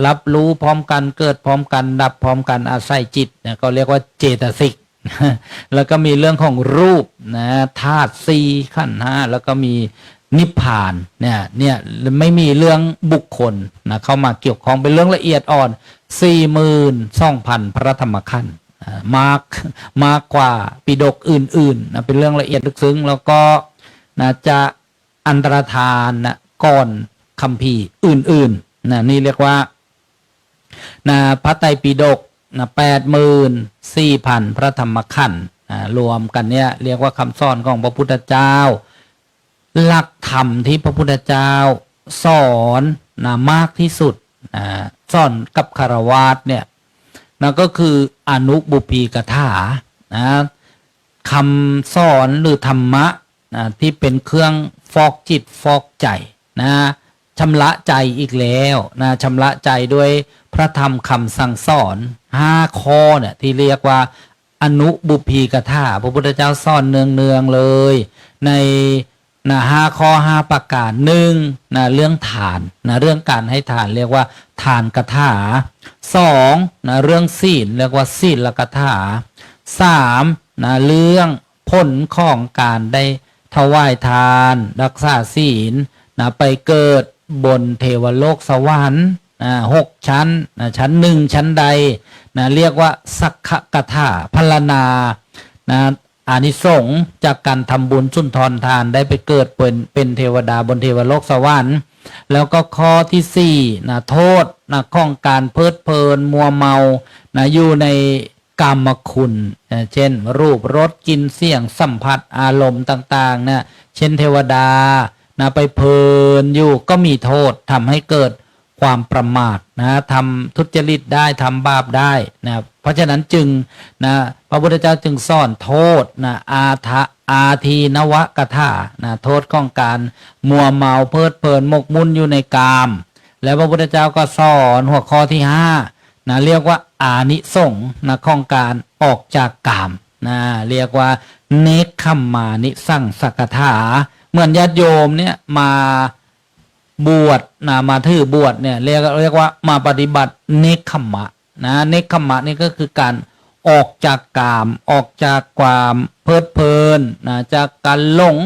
รับรู้พร้อมกันเกิดพร้อมกันดับพร้อมกันอาศัยจิตนะก็เรียกว่าเจตสิก แล้วก็มีเรื่องของรูปนะธาตุ4 ขันธ์ 5แล้วก็มีนิพพานเนี่ยไม่มีเรื่องบุคคลนะเข้ามาเกี่ยวข้องเป็นเรื่องละเอียดอ่อน 42,000 พระธรรมขันธ์มากกว่าปิฎกอื่นๆนะเป็นเรื่องละเอียดลึกซึ้งแล้วก็นะจะอันตรธานนะก่อนคัมภีร์อื่นๆนะนี่เรียกว่านะพระไตรปิฎกนะ84,000 พระธรรมขันธ์รวมกันเนี่ยเรียกว่าคำสอนของพระพุทธเจ้าหลักธรรมที่พระพุทธเจ้าสอนนะมากที่สุดสอนกับคฤหัสถ์เนี่ยนะก็คืออนุบุพพีกถานะคำสอนหรือธรรมะนะที่เป็นเครื่องฟอกจิตฟอกใจนะชำระใจอีกแล้วนะชำระใจด้วยพระธรรมคำสั่งสอน5 ข้อเนี่ยที่เรียกว่าอนุบุพพีกถาพระพุทธเจ้าสอนเนืองๆเลยในนะ5 ข้อ 5 ประการ1นะเรื่องทานนะเรื่องการให้ทานเรียกว่าทานกถา2นะเรื่องศีลเรียกว่าศีลกถา3นะเรื่องผลของการได้ถวายทานรักษาศีลนะไปเกิดบนเทวโลกสวรรค์6 ชั้นนะชั้น1ชั้นใดนะเรียกว่าสักขกถาพรรณนานะอานิสงส์จากการทำบุญสุนทรทานได้ไปเกิดเป็นเทวดาบนเทวโลกสวรรค์แล้วก็ข้อที่4นะโทษนะของการเพลิดเพลินมัวเมานะอยู่ในกามคุณเช่นรูปรสกลิ่นเสียงสัมผัสอารมณ์ต่างๆนะเช่นเทวดานะไปเพลินอยู่ก็มีโทษทำให้เกิดความประมาทนะทำทุจริตได้ทำบาปได้นะเพราะฉะนั้นจึงนะพระพุทธเจ้าจึงสอนโทษนะอาทีนวกถานะโทษของการมัวเมาเพลิดเพลินหมกมุ่นอยู่ในกามแล้วพระพุทธเจ้าก็สอนหัวข้อที่5นะเรียกว่าอานิสงส์นะของการออกจากกามนะเรียกว่าเนคขมมานิสั่งสกถาเหมือนญาติโยมเนี่ยมาบวชนะมาถือบวชเนี่ยเรียกว่ามาปฏิบัติเนคขมมะนะเนคขมมะนี่ก็คือการออกจากกามออกจากความเพลิดเพลินนะจากการหลง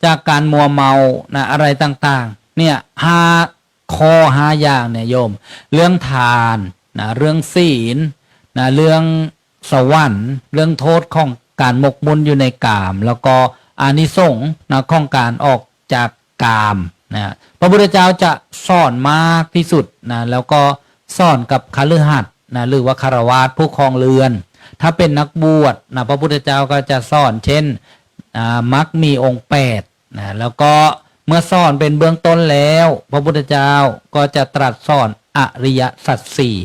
จากการมัวเมานะอะไรต่างๆ เนี่ย5 อย่างเนี่ยโยมเรื่องทานนะเรื่องศีลนะเรื่องสวรรค์เรื่องโทษของการหมกมุ่นอยู่ในกามแล้วก็อานิสงส์นะของการออกจากกามนะพระพุทธเจ้าจะสอนมากที่สุดนะแล้วก็สอนกับคฤหัสถ์นะหรือว่าคฤหัสถ์ผู้ครองเรือนถ้าเป็นนักบวชนะพระพุทธเจ้าก็จะสอนเช่นมรรคมีองค์8นะแล้วก็เมื่อสอนเป็นเบื้องต้นแล้วพระพุทธเจ้าก็จะตรัสสอนอริยสัจสี่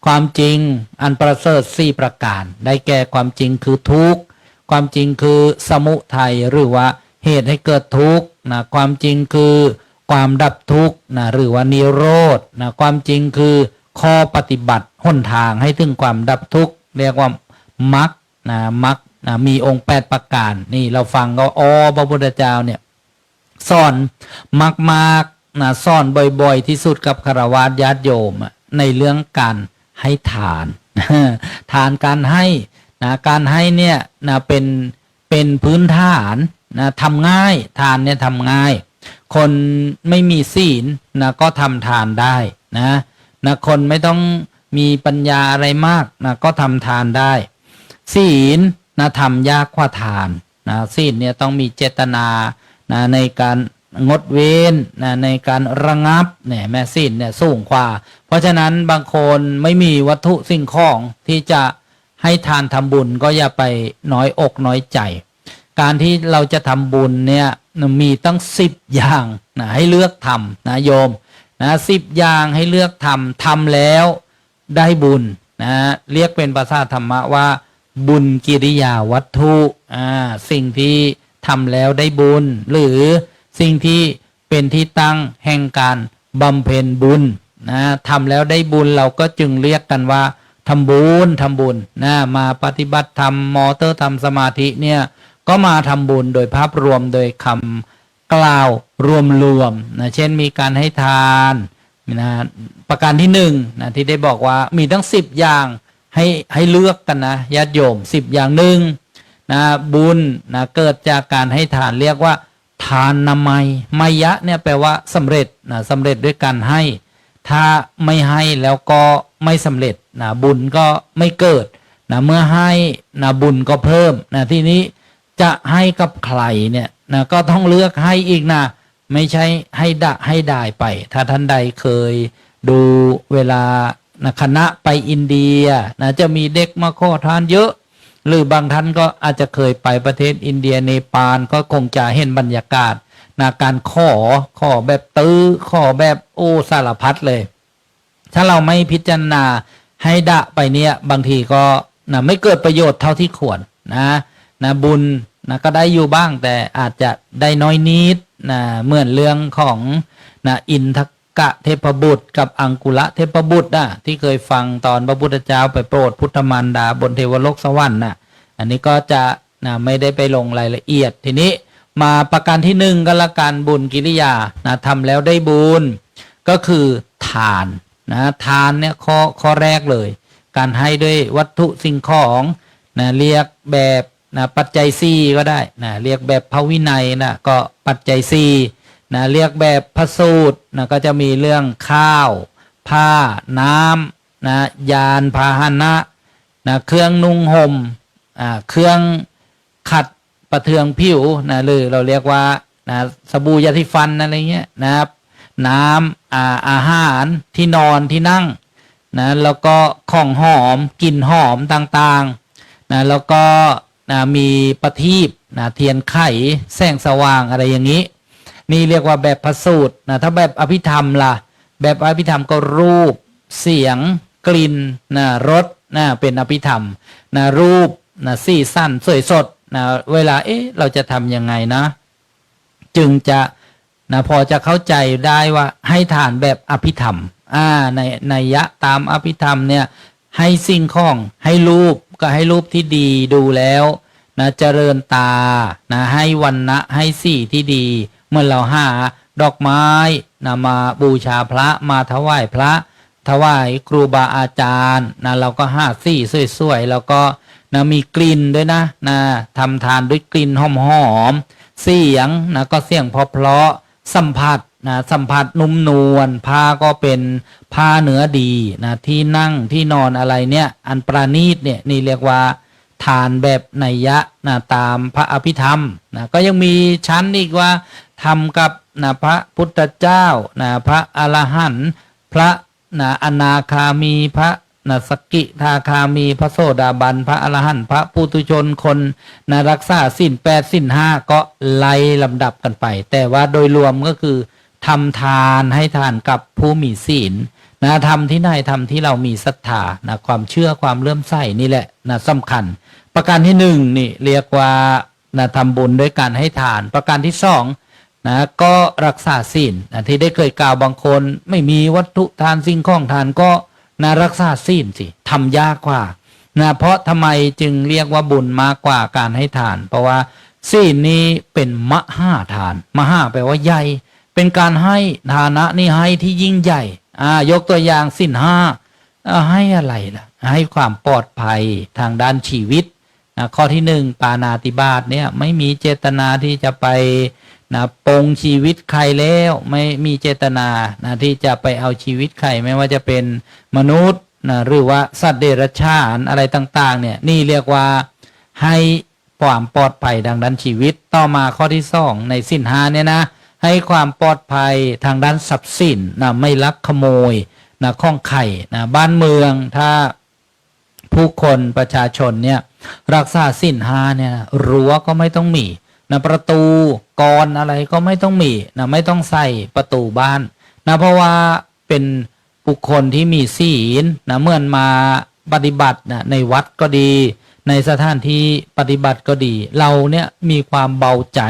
ความจริงอันประเสริฐ4ประการได้แก่ความจริงคือทุกข์ความจริงคือสมุทัยหรือว่าเหตุให้เกิดทุกข์นะความจริงคือความดับทุกข์นะหรือว่านิโรธนะความจริงคือข้อปฏิบัติหนทางให้ถึงความดับทุกข์เรียกว่ามรรคมรรคมีองค์8ประการนี่เราฟังก็พระพุทธเจ้าเนี่ยสอนมากๆนะสอนบ่อยๆที่สุดกับฆราวาสญาติโยมในเรื่องการให้ทาน ทานการให้นะการให้เนี่ยนะเป็นพื้นฐานนะทำง่ายทานเนี่ยทำง่ายคนไม่มีศีลนะก็ทำทานได้นะคนไม่ต้องมีปัญญาอะไรมากนะก็ทำทานได้ศีลนะทำยากกว่าทานนะศีลเนี่ยต้องมีเจตนานะในการงดเว้นนะในการระงับเนี่ยแม่ศีลเนี่ยสูงกว่าเพราะฉะนั้นบางคนไม่มีวัตถุสิ่งของที่จะให้ทานทำบุญก็อย่าไปน้อยอกน้อยใจการที่เราจะทำบุญเนี่ยมีตั้ง10 อย่างนะให้เลือกทำนะโยมนะ10 อย่างให้เลือกทำแล้วได้บุญนะเรียกเป็นภาษาธรรมะว่าบุญกิริยาวัตถุสิ่งที่ทำแล้วได้บุญหรือสิ่งที่เป็นที่ตั้งแห่งการบำเพ็ญบุญนะทำแล้วได้บุญเราก็จึงเรียกกันว่าทำบุญนะมาปฏิบัติธรรมมอเตอร์ทำสมาธิเนี่ยก็มาทำบุญโดยภาพรวมโดยคำกล่าวรวมๆนะเช่นมีการให้ทานนะประการที่1นะที่ได้บอกว่ามีทั้ง10 อย่างให้เลือกกันนะญาติโยม10 อย่างหนึ่งนะบุญนะเกิดจากการให้ทานเรียกว่าทานนามัยมัยยะเนี่ยแปลว่าสำเร็จนะสำเร็จด้วยการให้ถ้าไม่ให้แล้วก็ไม่สำเร็จนะบุญก็ไม่เกิดนะเมื่อให้นะบุญก็เพิ่มนะทีนี้จะให้กับใครเนี่ยนะก็ต้องเลือกให้อีกนะไม่ใช่ให้ได้ไปถ้าท่านใดเคยดูเวลานะคณะไปอินเดียนะจะมีเด็กมาขอทานเยอะหรือบางท่านก็อาจจะเคยไปประเทศอินเดียเนปาลก็คงจะเห็นบรรยากาศนะการขอแบบตื้อขอแบบสารพัดเลยถ้าเราไม่พิจารณาให้ดะไปเนี่ยบางทีก็นะไม่เกิดประโยชน์เท่าที่ควรนะบุญนะก็ได้อยู่บ้างแต่อาจจะได้น้อยนิดนะเหมือนเรื่องของนะอินทกะเทพบุตรกับอังกุละเทพบุตรที่เคยฟังตอนพระพุทธเจ้าไปโปรดพุทธมารดาบนเทวโลกสวรรค์อันนี้ก็จะนะไม่ได้ไปลงรายละเอียดทีนี้มาประการที่1ก็ละกันบุญกิริยานะทำแล้วได้บุญก็คือทานนะทานเนี่ยข้อแรกเลยการให้ด้วยวัตถุสิ่งของนะเรียกแบบนะปัจจัย4ก็ได้นะเรียกแบบพระวินัยนะก็ปัจจัย4นะเรียกแบบพระสูตรนะก็จะมีเรื่องข้าวผ้าน้ำนะยานพาหนะนะเครื่องนุ่งห่มเครื่องขัดประเทืองผิวนะหรือเราเรียกว่านะสบู่ยาสีฟันอะไรเงี้ยนะครับน้ำอาหารที่นอนที่นั่งนะแล้วก็ของหอมกลิ่นหอมต่างๆนะแล้วก็นะมีประทีปนะเทียนไขแสงสว่างอะไรอย่างนี้นี่เรียกว่าแบบพระสูตรนะถ้าแบบอภิธรรมล่ะแบบอภิธรรมก็รูปเสียงกลิ่นนะรสนะเป็นอภิธรรมนะรูปนะสีสั้นสวยสดนะเวลาเราจะทำยังไงนะจึงจะนะพอจะเข้าใจได้ว่าให้ทานแบบอภิธรรมในยะตามอภิธรรมเนี่ยให้สิ่งของให้รูปก็ให้รูปที่ดีดูแล้วนะเจริญตานะให้วรรณะให้สีที่ดีเมื่อเราหาดอกไม้นะมาบูชาพระมาถวายพระถวายครูบาอาจารย์นะเราก็หาสีสวยๆแล้วก็นะมีกลิ่นด้วยนะทำทานด้วยกลิ่นหอมๆเสียงนะก็เสียงเพราะสัมผัส นะสัมผัสนุ่มนวลผ้าก็เป็นผ้าเนื้อดีนะที่นั่งที่นอนอะไรเนี่ยอันประณีตเนี่ยนี่เรียกว่าทานแบบนัยยะนะตามพระอภิธรรมนะก็ยังมีชั้นอีกว่าทำกับนะพระพุทธเจ้านะพระอรหันต์พระนะอนาคามีพระนะสกิทาคามีพระโสดาบันพระอรหันต์พระปุถุชนคนนะรักษาศีล8ศีล5ก็ไล่ลำดับกันไปแต่ว่าโดยรวมก็คือทำทานให้ทานกับผู้มีศีลนะทำที่ไหนทำที่เรามีศรัทธานะความเชื่อความเลื่อมใสนี่แหละนะสำคัญประการที่หนึ่งนี่เรียกว่านะทำบุญด้วยการให้ทานประการที่สองนะก็รักษาศีลนะที่ได้เคยกล่าวบางคนไม่มีวัตถุทานสิ่งของทานก็นะรักษาศีลสิทำยากกว่านะเพราะทำไมจึงเรียกว่าบุญมากกว่าการให้ทานเพราะว่าศีลนี้เป็นมหาทานมหาแปลว่าใหญ่เป็นการให้ฐานะนี่ให้ที่ยิ่งใหญ่ยกตัวอย่างศีล5ให้อะไรล่ะให้ความปลอดภัยทางด้านชีวิตข้อที่หนึ่งปาณาติบาตเนี่ยไม่มีเจตนาที่จะไปนะปงชีวิตใครแล้วไม่มีเจตนานะที่จะไปเอาชีวิตใครไม่ว่าจะเป็นมนุษย์นะหรือว่าสัตว์เดรัจฉานอะไรต่างๆเนี่ยนี่เรียกว่าให้ความปลอดภัยทางด้านชีวิตต่อมาข้อที่สองในศีล5เนี่ยนะให้ความปลอดภัยทางด้านทรัพย์สินนะไม่ลักขโมยนะข้องไข่นะบ้านเมืองถ้าผู้คนประชาชนเนี่ยรักษาศีล5เนี่ยรั้วก็ไม่ต้องมีนะประตูกรอะไรก็ไม่ต้องมีนะไม่ต้องใส่ประตูบ้านนะเพราะว่าเป็นบุคคลที่มีศีลนะเมื่อมาปฏิบัตินะในวัดก็ดีในสถานที่ปฏิบัติก็ดีเราเนี่ยมีความเบาใจ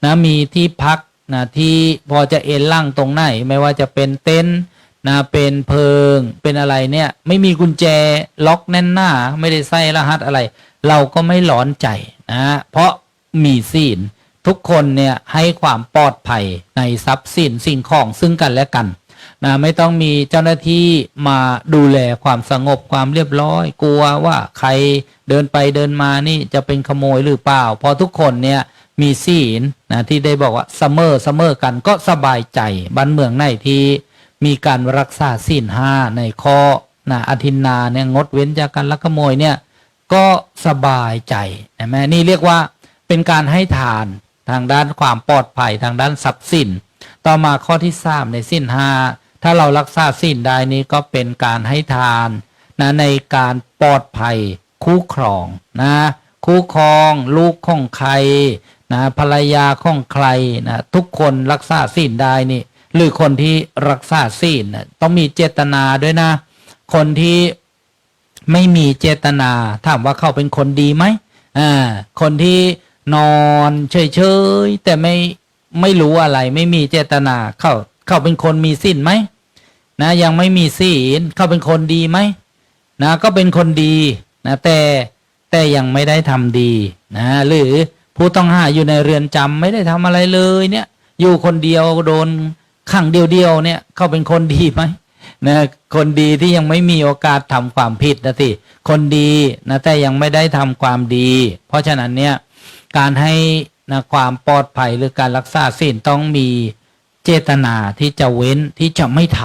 นะมีที่พักนะที่พอจะเอนล่างตรงไหนไม่ว่าจะเป็นเต็นท์นะเป็นเพิงเป็นอะไรเนี่ยไม่มีกุญแจล็อกแน่นหน้าไม่ได้ใส่รหัสอะไรเราก็ไม่ร้อนใจนะเพราะมีศีลทุกคนเนี่ยให้ความปลอดภัยในทรัพย์สินสิ่งของซึ่งกันและกันนะไม่ต้องมีเจ้าหน้าที่มาดูแลความสงบความเรียบร้อยกลัวว่าใครเดินไปเดินมานี่จะเป็นขโมยหรือเปล่าเพราะทุกคนเนี่ยมีศีลนะที่ได้บอกว่าเสมอกันก็สบายใจบ้านเมืองไหนที่มีการรักษาศีล5ในข้อนะอทินนาเนี่ยงดเว้นจากการลักขโมยเนี่ยก็สบายใจนะแม่นี่เรียกว่าเป็นการให้ทานทางด้านความปลอดภัยทางด้านทรัพย์สินต่อมาข้อที่3ในศีล5ถ้าเรารักษาศีลได้นี้ก็เป็นการให้ทานนะในการปลอดภัยคู่ครองนะคู่ครองลูกของใครนะภรรยาของใครนะทุกคนรักษาศีลได้นี่หรือคนที่รักษาศีลนะต้องมีเจตนาด้วยนะคนที่ไม่มีเจตนาถามว่าเขาเป็นคนดีไหมคนที่นอนเฉยๆแต่ไม่รู้อะไรไม่มีเจตนาเขาเป็นคนมีศีลไหมนะยังไม่มีศีลเขาเป็นคนดีไหมนะก็เป็นคนดีนะแต่ยังไม่ได้ทำดีนะหรือผู้ต้องหาอยู่ในเรือนจำไม่ได้ทำอะไรเลยเนี่ยอยู่คนเดียวโดนขังเดียวเนี่ยเขาเป็นคนดีไหมนะคนดีที่ยังไม่มีโอกาสทำความผิดนะสิคนดีนะแต่ยังไม่ได้ทำความดีเพราะฉะนั้นเนี่ยการให้นะความปลอดภัยหรือการรักษาศีลต้องมีเจตนาที่จะเว้นที่จะไม่ท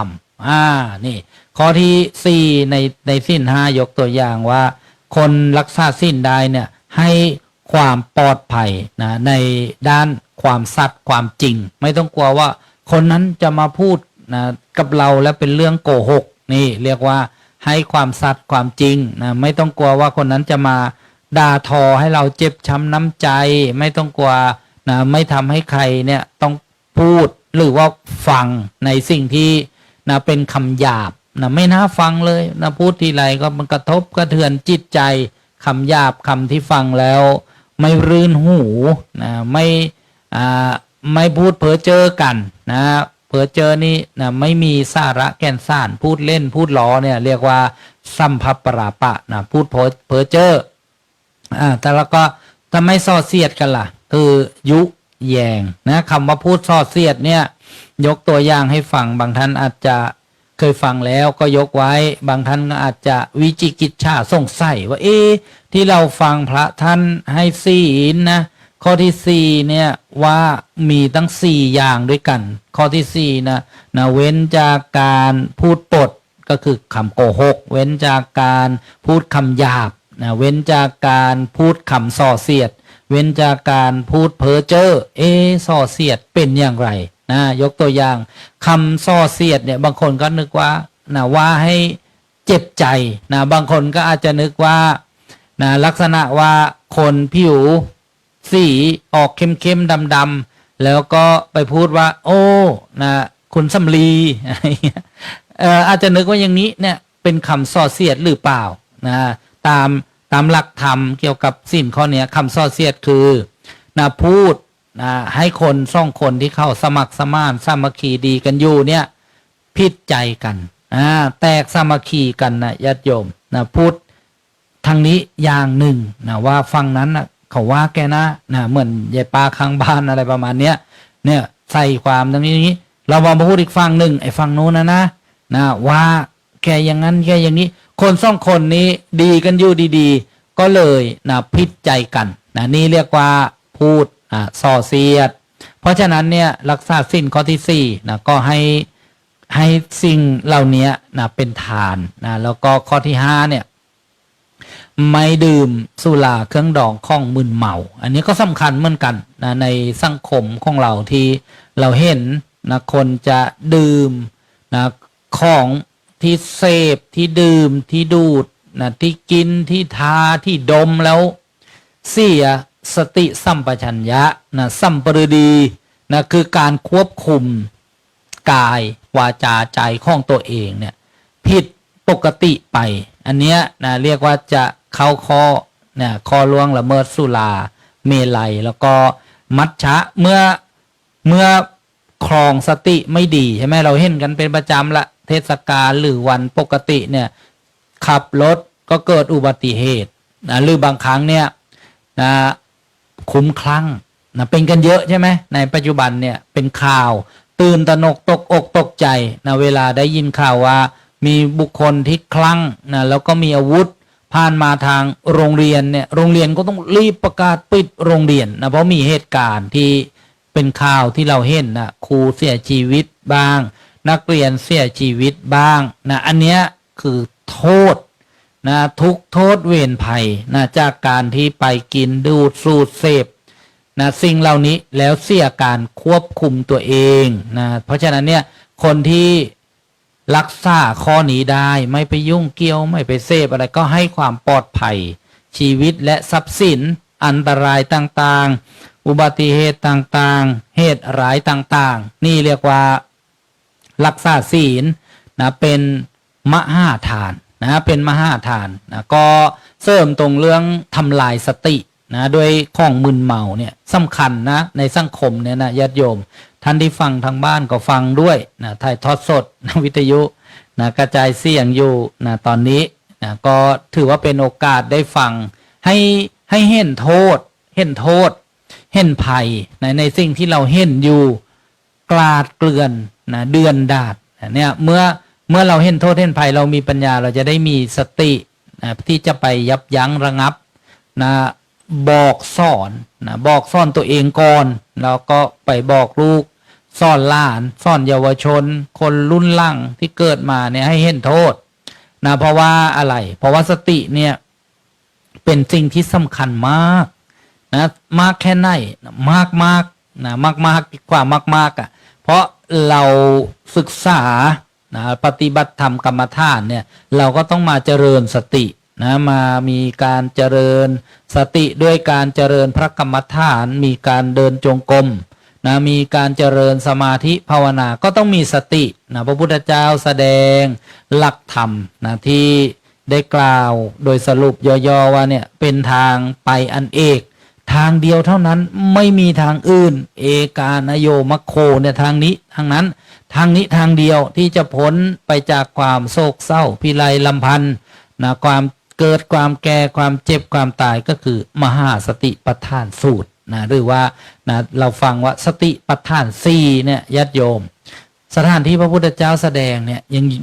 ำนี่ข้อที่4ในศีล5ยกตัวอย่างว่าคนรักษาศีลได้เนี่ยให้ความปลอดภัยนะในด้านความสัตย์ความจริงไม่ต้องกลัวว่าคนนั้นจะมาพูดนะกับเราแล้วเป็นเรื่องโกหกนี่เรียกว่าให้ความสัตย์ความจริงนะไม่ต้องกลัวว่าคนนั้นจะมาด่าทอให้เราเจ็บช้ำน้ำใจไม่ต้องกลัวนะไม่ทำให้ใครเนี่ยต้องพูดหรือว่าฟังในสิ่งที่นะเป็นคำหยาบนะไม่น่าฟังเลยนะพูดทีไรก็มันกระทบกระเทือนจิตใจคำหยาบคำที่ฟังแล้วไม่รื่นหูนะไม่พูดเพ้อเจ้อกันนะเพ้อเจ้อนี่นะไม่มีสาระแก่นสารพูดเล่นพูดล้อเนี่ยเรียกว่าสัมภปราปะนะพูดเพ้อเจ้อแต่แล้วก็ถ้าไม่ส่อเสียดกันล่ะคือยุแยงนะคำว่าพูดส่อเสียดเนี่ยยกตัวอย่างให้ฟังบางท่านอาจจะเคยฟังแล้วก็ยกไว้บางท่านก็อาจจะวิจิกิจฉาสงสัยว่าที่เราฟังพระท่านให้ศีลนะ ข้อที่สี่เนี่ยว่ามีตั้งสี่อย่างด้วยกันข้อที่สี่นะเว้นจากการพูดปดก็คือคำโกหกเว้นจากการพูดคำหยาบนะเว้นจากการพูดคำส่อเสียดเว้นจากการพูดเพ้อเจ้อส่อเสียดเป็นอย่างไรนะยกตัวอย่างคำส่อเสียดเนี่ยบางคนก็นึกว่าว่าให้เจ็บใจนะบางคนก็อาจจะนึกว่านะลักษณะว่าคนผิวสีออกเข้มๆดำๆแล้วก็ไปพูดว่าโอ้นะคุณสำลีอะไรเงี้ยอาจจะนึกว่าอย่างนี้เนี่ยเป็นคำส่อเสียดหรือเปล่านะตามหลักธรรมเกี่ยวกับศีลข้อนี้คำส่อเสียดคือนะพูดนะให้คนสองคนที่เข้าสมัครสมานสามัคคีดีกันอยู่เนี่ยผิดใจกันแตกสามัคคีกันนะญาติโยมนะพูดทางนี้อย่างหนึ่งนะว่าฟังนั้นนะเขาว่าแกนะเหมือนยายป้าข้างบ้านอะไรประมาณเนี้ยเนี่ยใส่ความตรงนี้เรามาพูดอีกฝั่งหนึ่งไอ้ฝั่งโน้นนะว่าแกอย่างนั้นแกอย่างนี้คนสองคนนี้ดีกันอยู่ดีๆก็เลยผิดใจกันนี่เรียกว่าพูดส่อเสียดเพราะฉะนั้นเนี่ยรักษาศีลข้อที่สี่ก็ให้สิ่งเหล่านี้เป็นทานแล้วก็ข้อที่ห้าเนี่ยไม่ดื่มสุราเครื่องดองของมึนเมาอันนี้ก็สำคัญเหมือนกันในสังคมของเราที่เราเห็นคนจะดื่มของที่เสพที่ดื่มที่ดูดที่กินที่ทาที่ดมแล้วเสียสติสัมปชัญญะสัมปรือดีคือการควบคุมกายวาจาใจของตัวเองเนี่ยผิดปกติไปอันเนี้ยเรียกว่าจะเข้าข้อล่วงละเมิดสุราเมลัยแล้วก็มัชฌะเมื่อครองสติไม่ดีใช่ไหมเราเห็นกันเป็นประจำละเทศกาลหรือวันปกติเนี่ยขับรถก็เกิดอุบัติเหตุหรือบางครั้งเนี่ยคุ้มคลั่งเป็นกันเยอะใช่ไหมในปัจจุบันเนี่ยเป็นข่าวตื่นตระหนกตกอกตกใจเวลาได้ยินข่าวว่ามีบุคคลที่คลั่งแล้วก็มีอาวุธผ่านมาทางโรงเรียนเนี่ยโรงเรียนก็ต้องรีบประกาศปิดโรงเรียนเพราะมีเหตุการณ์ที่เป็นข่าวที่เราเห็นครูเสียชีวิตบ้างนักเรียนเสียชีวิตบ้างอันเนี้ยคือโทษทุกโทษเวรภัยจากการที่ไปกินดูดสูดเสพสิ่งเหล่านี้แล้วเสียการควบคุมตัวเองเพราะฉะนั้นเนี่ยคนที่รักษาข้อนี้ได้ไม่ไปยุ่งเกี่ยวไม่ไปเสพอะไรก็ให้ความปลอดภัยชีวิตและทรัพย์สินอันตรายต่างๆอุบัติเหตุต่างๆเหตุร้ายต่างๆนี่เรียกว่ารักษาศีลเป็นมหาทานเป็นมหาทานก็เสริมตรงเรื่องทำลายสติด้วยของมึนเมาเนี่ยสำคัญในสังคมเนี่ยญาติโยมท่านที่ฟังทางบ้านก็ฟังด้วยถ่ายทอดสดวิทยุกระจายเสียงอยู่ตอนนี้ก็ถือว่าเป็นโอกาสได้ฟังให้เห็นโทษเห็นภัยในสิ่งที่เราเห็นอยู่กลาดเกลื่อนเดือนดาษเนี่ยเมื่อเราเห็นโทษเห็นภัยเรามีปัญญาเราจะได้มีสติที่จะไปยับยั้งระงับบอกสอนตัวเองก่อนแล้วก็ไปบอกลูกสอนหลานสอนเยาวชนคนรุ่นหลังที่เกิดมาเนี่ยให้เห็นโทษเพราะว่าอะไรเพราะว่าสติเนี่ยเป็นสิ่งที่สำคัญมากมากแค่ไหนมากกว่ามากเพราะเราศึกษาปฏิบัติธรรมกรรมฐานเนี่ยเราก็ต้องมาเจริญสติมามีการเจริญสติด้วยการเจริญพระกรรมฐานมีการเดินจงกรมมีการเจริญสมาธิภาวนาก็ต้องมีสติพระพุทธเจ้าแสดงหลักธรรมที่ได้กล่าวโดยสรุปย่อๆว่าเนี่ยเป็นทางไปอันเอกทางเดียวเท่านั้นไม่มีทางอื่นเอกานโยมัคโคเนี่ยทางนี้ทางนั้นทางนี้ทางเดียวที่จะพ้นไปจากความโศกเศร้าพิไรลำพันธ์ความเกิดความแก่ความเจ็บความตายก็คือมหาสติปัฏฐานสูตรหรือว่าเราฟังว่าสติปัฏฐานสี่เนี่ยญาติโยมสถานที่พระพุทธเจ้าแสดงเนี่ย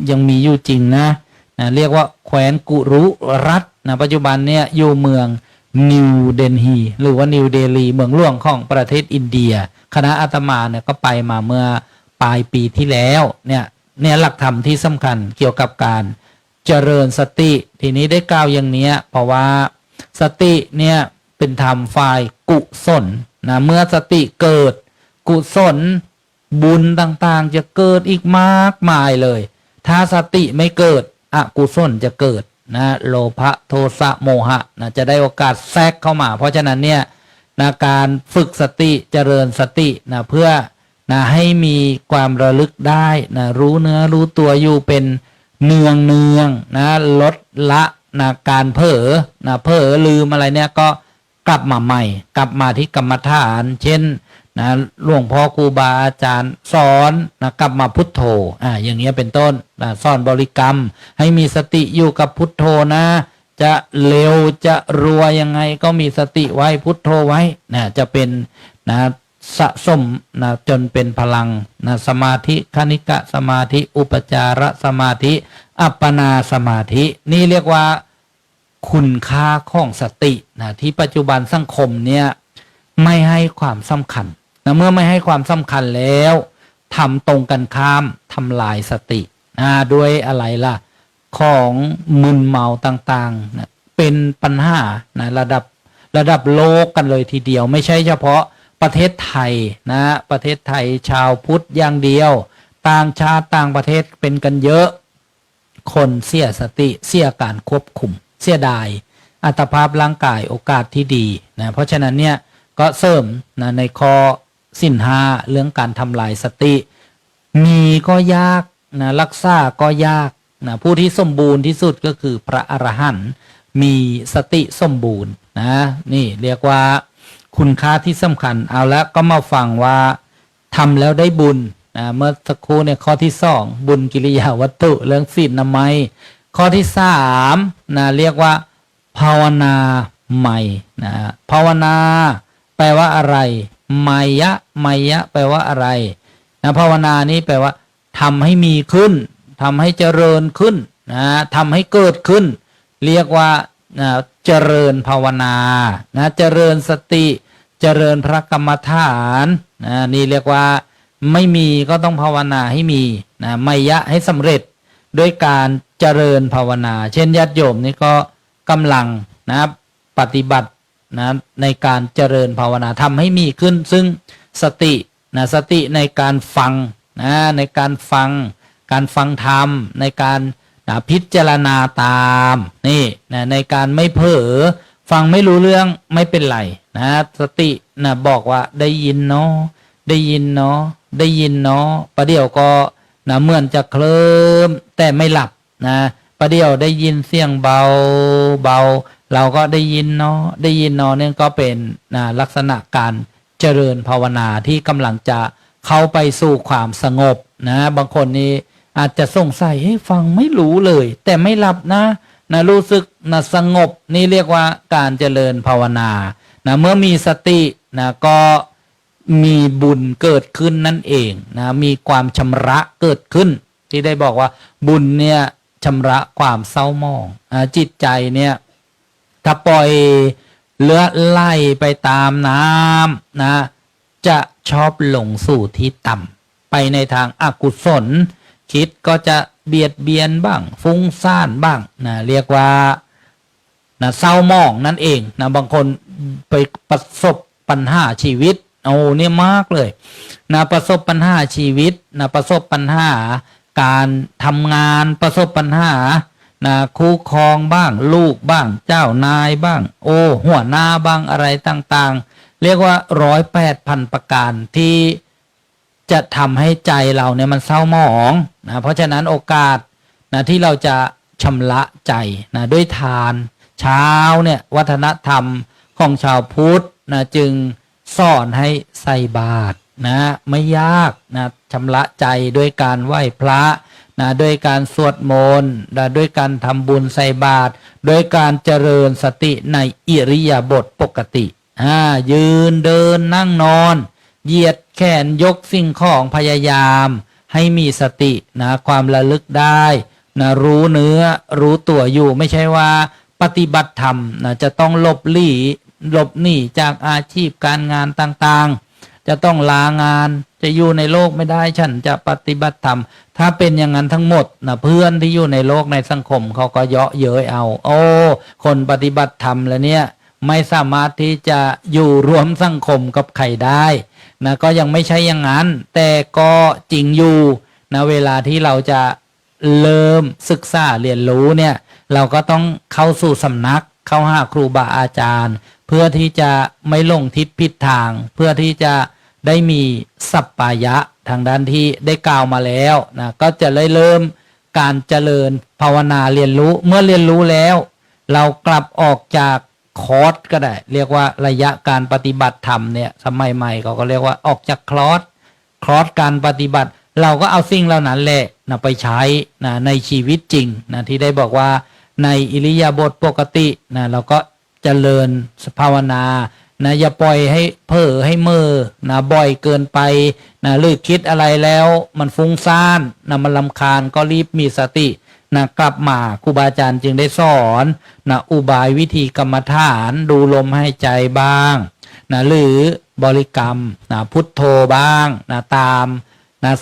ยังมีอยู่จริงเรียกว่าแคว้นกุรุรัตปัจจุบันเนี่ยอยู่เมือง นิวเดลฮีหรือว่านิวเดลีเมืองหลวงของประเทศอินเดียคณะอาตมาเนี่ยก็ไปมาเมื่อปลายปีที่แล้วเนี่ยหลักธรรมที่สำคัญเกี่ยวกับการเจริญสติทีนี้ได้กล่าวอย่างเนี้ยเพราะว่าสติเนี่ยเป็นธรรมฝ่ายกุศลนะเมื่อสติเกิดกุศลบุญต่างๆจะเกิดอีกมากมายเลยถ้าสติไม่เกิดอกุศลจะเกิดนะโลภะโทสะโมหะนะจะได้โอกาสแทรกเข้ามาเพราะฉะนั้นเนี่ยนะการฝึกสติเจริญสตินะเพื่อนะให้มีความระลึกได้นะรู้เนื้อรู้ตัวอยู่เป็นเนืองนะลดละนะการเผลอนะเผลอลืมอะไรเนี่ยก็กลับมาใหม่กลับมาที่กรรมฐานเช่นนะหลวงพ่อครูบาอาจารย์สอนนะกลับมาพุทโธอย่างเงี้ยเป็นต้นนะสอนบริกรรมให้มีสติอยู่กับพุทโธนะจะเร็วจะรัวยังไงก็มีสติไว้พุทโธไว้นะจะเป็นนะสะสมนะจนเป็นพลังนะสมาธิคณิกะสมาธิอุปจารสมาธิอัปปนาสมาธินี่เรียกว่าคุณค่าของสตินะที่ปัจจุบันสังคมเนี่ยไม่ให้ความสำคัญนะเมื่อไม่ให้ความสำคัญแล้วทำตรงกันข้ามทำลายสติด้วยอะไรล่ะของมึนเมาต่างๆนะเป็นปัญหานะระดับโลกกันเลยทีเดียวไม่ใช่เฉพาะประเทศไทยนะประเทศไทยชาวพุทธอย่างเดียวต่างชาติต่างประเทศเป็นกันเยอะคนเสียสติเสียการควบคุมเสียดายอัตภาพร่างกายโอกาสที่ดีนะเพราะฉะนั้นเนี่ยก็เสริมนะในข้อศีลห้าเรื่องการทำลายสติมีก็ยากนะรักษาก็ยากนะผู้ที่สมบูรณ์ที่สุดก็คือพระอรหันต์มีสติสมบูรณ์นะนี่เรียกว่าคุณค่าที่สำคัญเอาแล้วก็มาฟังว่าทำแล้วได้บุญนะเมื่อสักครู่เนี่ยข้อที่สองบุญกิริยาวัตถุเรื่องศีลนามัยข้อที่สามนะเรียกว่าภาวนาใหม่นะภาวนาแปลว่าอะไรไมยะแปลว่าอะไรนะภาวนานี้แปลว่าทำให้มีขึ้นทำให้เจริญขึ้นนะทำให้เกิดขึ้นเรียกว่าเจริญภาวนานะเจริญสติเจริญพระกรรมฐานนะนี่เรียกว่าไม่มีก็ต้องภาวนาให้มีนะไมยะให้สำเร็จด้วยการเจริญภาวนาเช่นญาติโยมนี่ก็กำลังนะปฏิบัตินะในการเจริญภาวนาทำให้มีขึ้นซึ่งสตินะสติในการฟังนะในการฟังธรรมในการพิจารณาตามนี่นะในการไม่เผลอฟังไม่รู้เรื่องไม่เป็นไรนะสตินะบอกว่าได้ยินเนาะได้ยินเนาะได้ยินเนาะประเดี๋ยวก็นะเหมือนจะเคลิ้มแต่ไม่หลับนะประเดี๋ยวได้ยินเสียงเบาเราก็ได้ยินเนาะได้ยินเนาะเนี่ยก็เป็นนะลักษณะการเจริญภาวนาที่กำลังจะเข้าไปสู่ความสงบนะบางคนนี่อาจจะสงสัยฟังไม่รู้เลยแต่ไม่หลับนะรู้สึกนะสงบนี่เรียกว่าการเจริญภาวนานะเมื่อมีสตินะก็มีบุญเกิดขึ้นนั่นเองนะมีความชำระเกิดขึ้นที่ได้บอกว่าบุญเนี่ยชำระความเศร้าหมองจิตใจเนี่ยถ้าปล่อยเลือดไหลไปตามน้ำนะจะชอบลงสู่ที่ต่ำไปในทางอกุศลคิดก็จะเบียดเบียนบ้างฟุ้งซ่านบ้างนะเรียกว่านะเศร้าหมองนั่นเองนะบางคนไปประสบปัญหาชีวิตเนี่ยมากเลยนะประสบปัญหาชีวิตนะประสบปัญหาการทำงานประสบปัญหานะคู่ครองบ้างลูกบ้างเจ้านายบ้างหัวหน้าบ้างอะไรต่างๆเรียกว่า108,000 ประการที่จะทำให้ใจเราเนี่ยมันเศร้าหมองนะเพราะฉะนั้นโอกาสนะที่เราจะชำระใจนะด้วยทานเช้าเนี่ยวัฒนธรรมของชาวพุทธนะจึงสอนให้ใส่บาตรนะไม่ยากนะชำระใจด้วยการไหว้พระนะด้วยการสวดมนต์นะด้วยการทำบุญใส่บาตรด้วยการเจริญสติในอิริยาบถปกติยืนเดินนั่งนอนเหยียดแขนยกสิ่งของพยายามให้มีสตินะความระลึกได้นะรู้เนื้อรู้ตัวอยู่ไม่ใช่ว่า ปฏิบัติธรรมนะจะต้องหลบหนีจากอาชีพการงานต่างๆจะต้องลางานจะอยู่ในโลกไม่ได้ฉันจะปฏิบัติธรรมถ้าเป็นอย่างนั้นทั้งหมดนะเพื่อนที่อยู่ในโลกในสังคมเขาก็เยาะเย้ยเอาโอ้คนปฏิบัติธรรมแล้วเนี่ยไม่สามารถที่จะอยู่รวมสังคมกับใครได้นะก็ยังไม่ใช่อย่างนั้นแต่ก็จริงอยู่นะเวลาที่เราจะเริ่มศึกษาเรียนรู้เนี่ยเราก็ต้องเข้าสู่สำนักเข้าหาครูบาอาจารย์เพื่อที่จะไม่หลงทิศผิดทางเพื่อที่จะได้มีสัปปายะทางด้านที่ได้กล่าวมาแล้วนะก็จะเริ่มการเจริญภาวนาเรียนรู้เมื่อเรียนรู้แล้วเรากลับออกจากคอร์สก็ได้เรียกว่าระยะการปฏิบัติธรรมเนี่ยสมัยใหม่เขาก็เรียกว่าออกจากคอร์สการปฏิบัติเราก็เอาสิ่งเหล่านั้นแหละนะไปใช้นะในชีวิตจริงนะที่ได้บอกว่าในอิริยาบถปกตินะเราก็เจริญภาวนานะอย่าปล่อยให้เพ้อให้เม่อนะบ่อยเกินไปนะหรือคิดอะไรแล้วมันฟุ้งซ่านนะมันรำคาญก็รีบมีสตินะกลับมาครูบาอาจารย์จึงได้สอนนะอุบายวิธีกรรมฐานดูลมหายใจบ้างนะหรือบริกรรมนะพุทโธบ้างนะตามนะ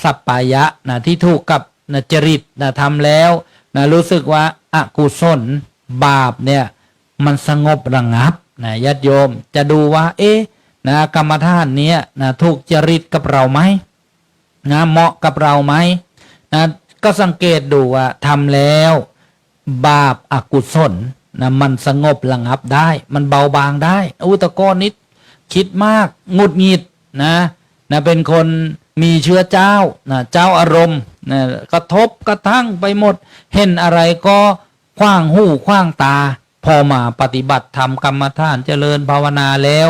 สัปปายะนะที่ถูกกับนะจริตนะทำแล้วนะรู้สึกว่าอกุศลบาปเนี่ยมันสงบระงับนะญาติโยมจะดูว่านะกรรมฐานเนี้ยนะถูกจริตกับเราไหมนะเหมาะกับเราไหมนะก็สังเกตดูว่าทำแล้วบาปอกุศลนะมันสงบระงับได้มันเบาบางได้ตะก้อนนิดคิดมากหงุดหงิดนะเป็นคนมีเชื้อเจ้านะเจ้าอารมณ์นะกระทบกระทั่งไปหมดเห็นอะไรก็ขว้างหูขว้างตาพอมาปฏิบัติธรรมกรรมฐานเจริญภาวนาแล้ว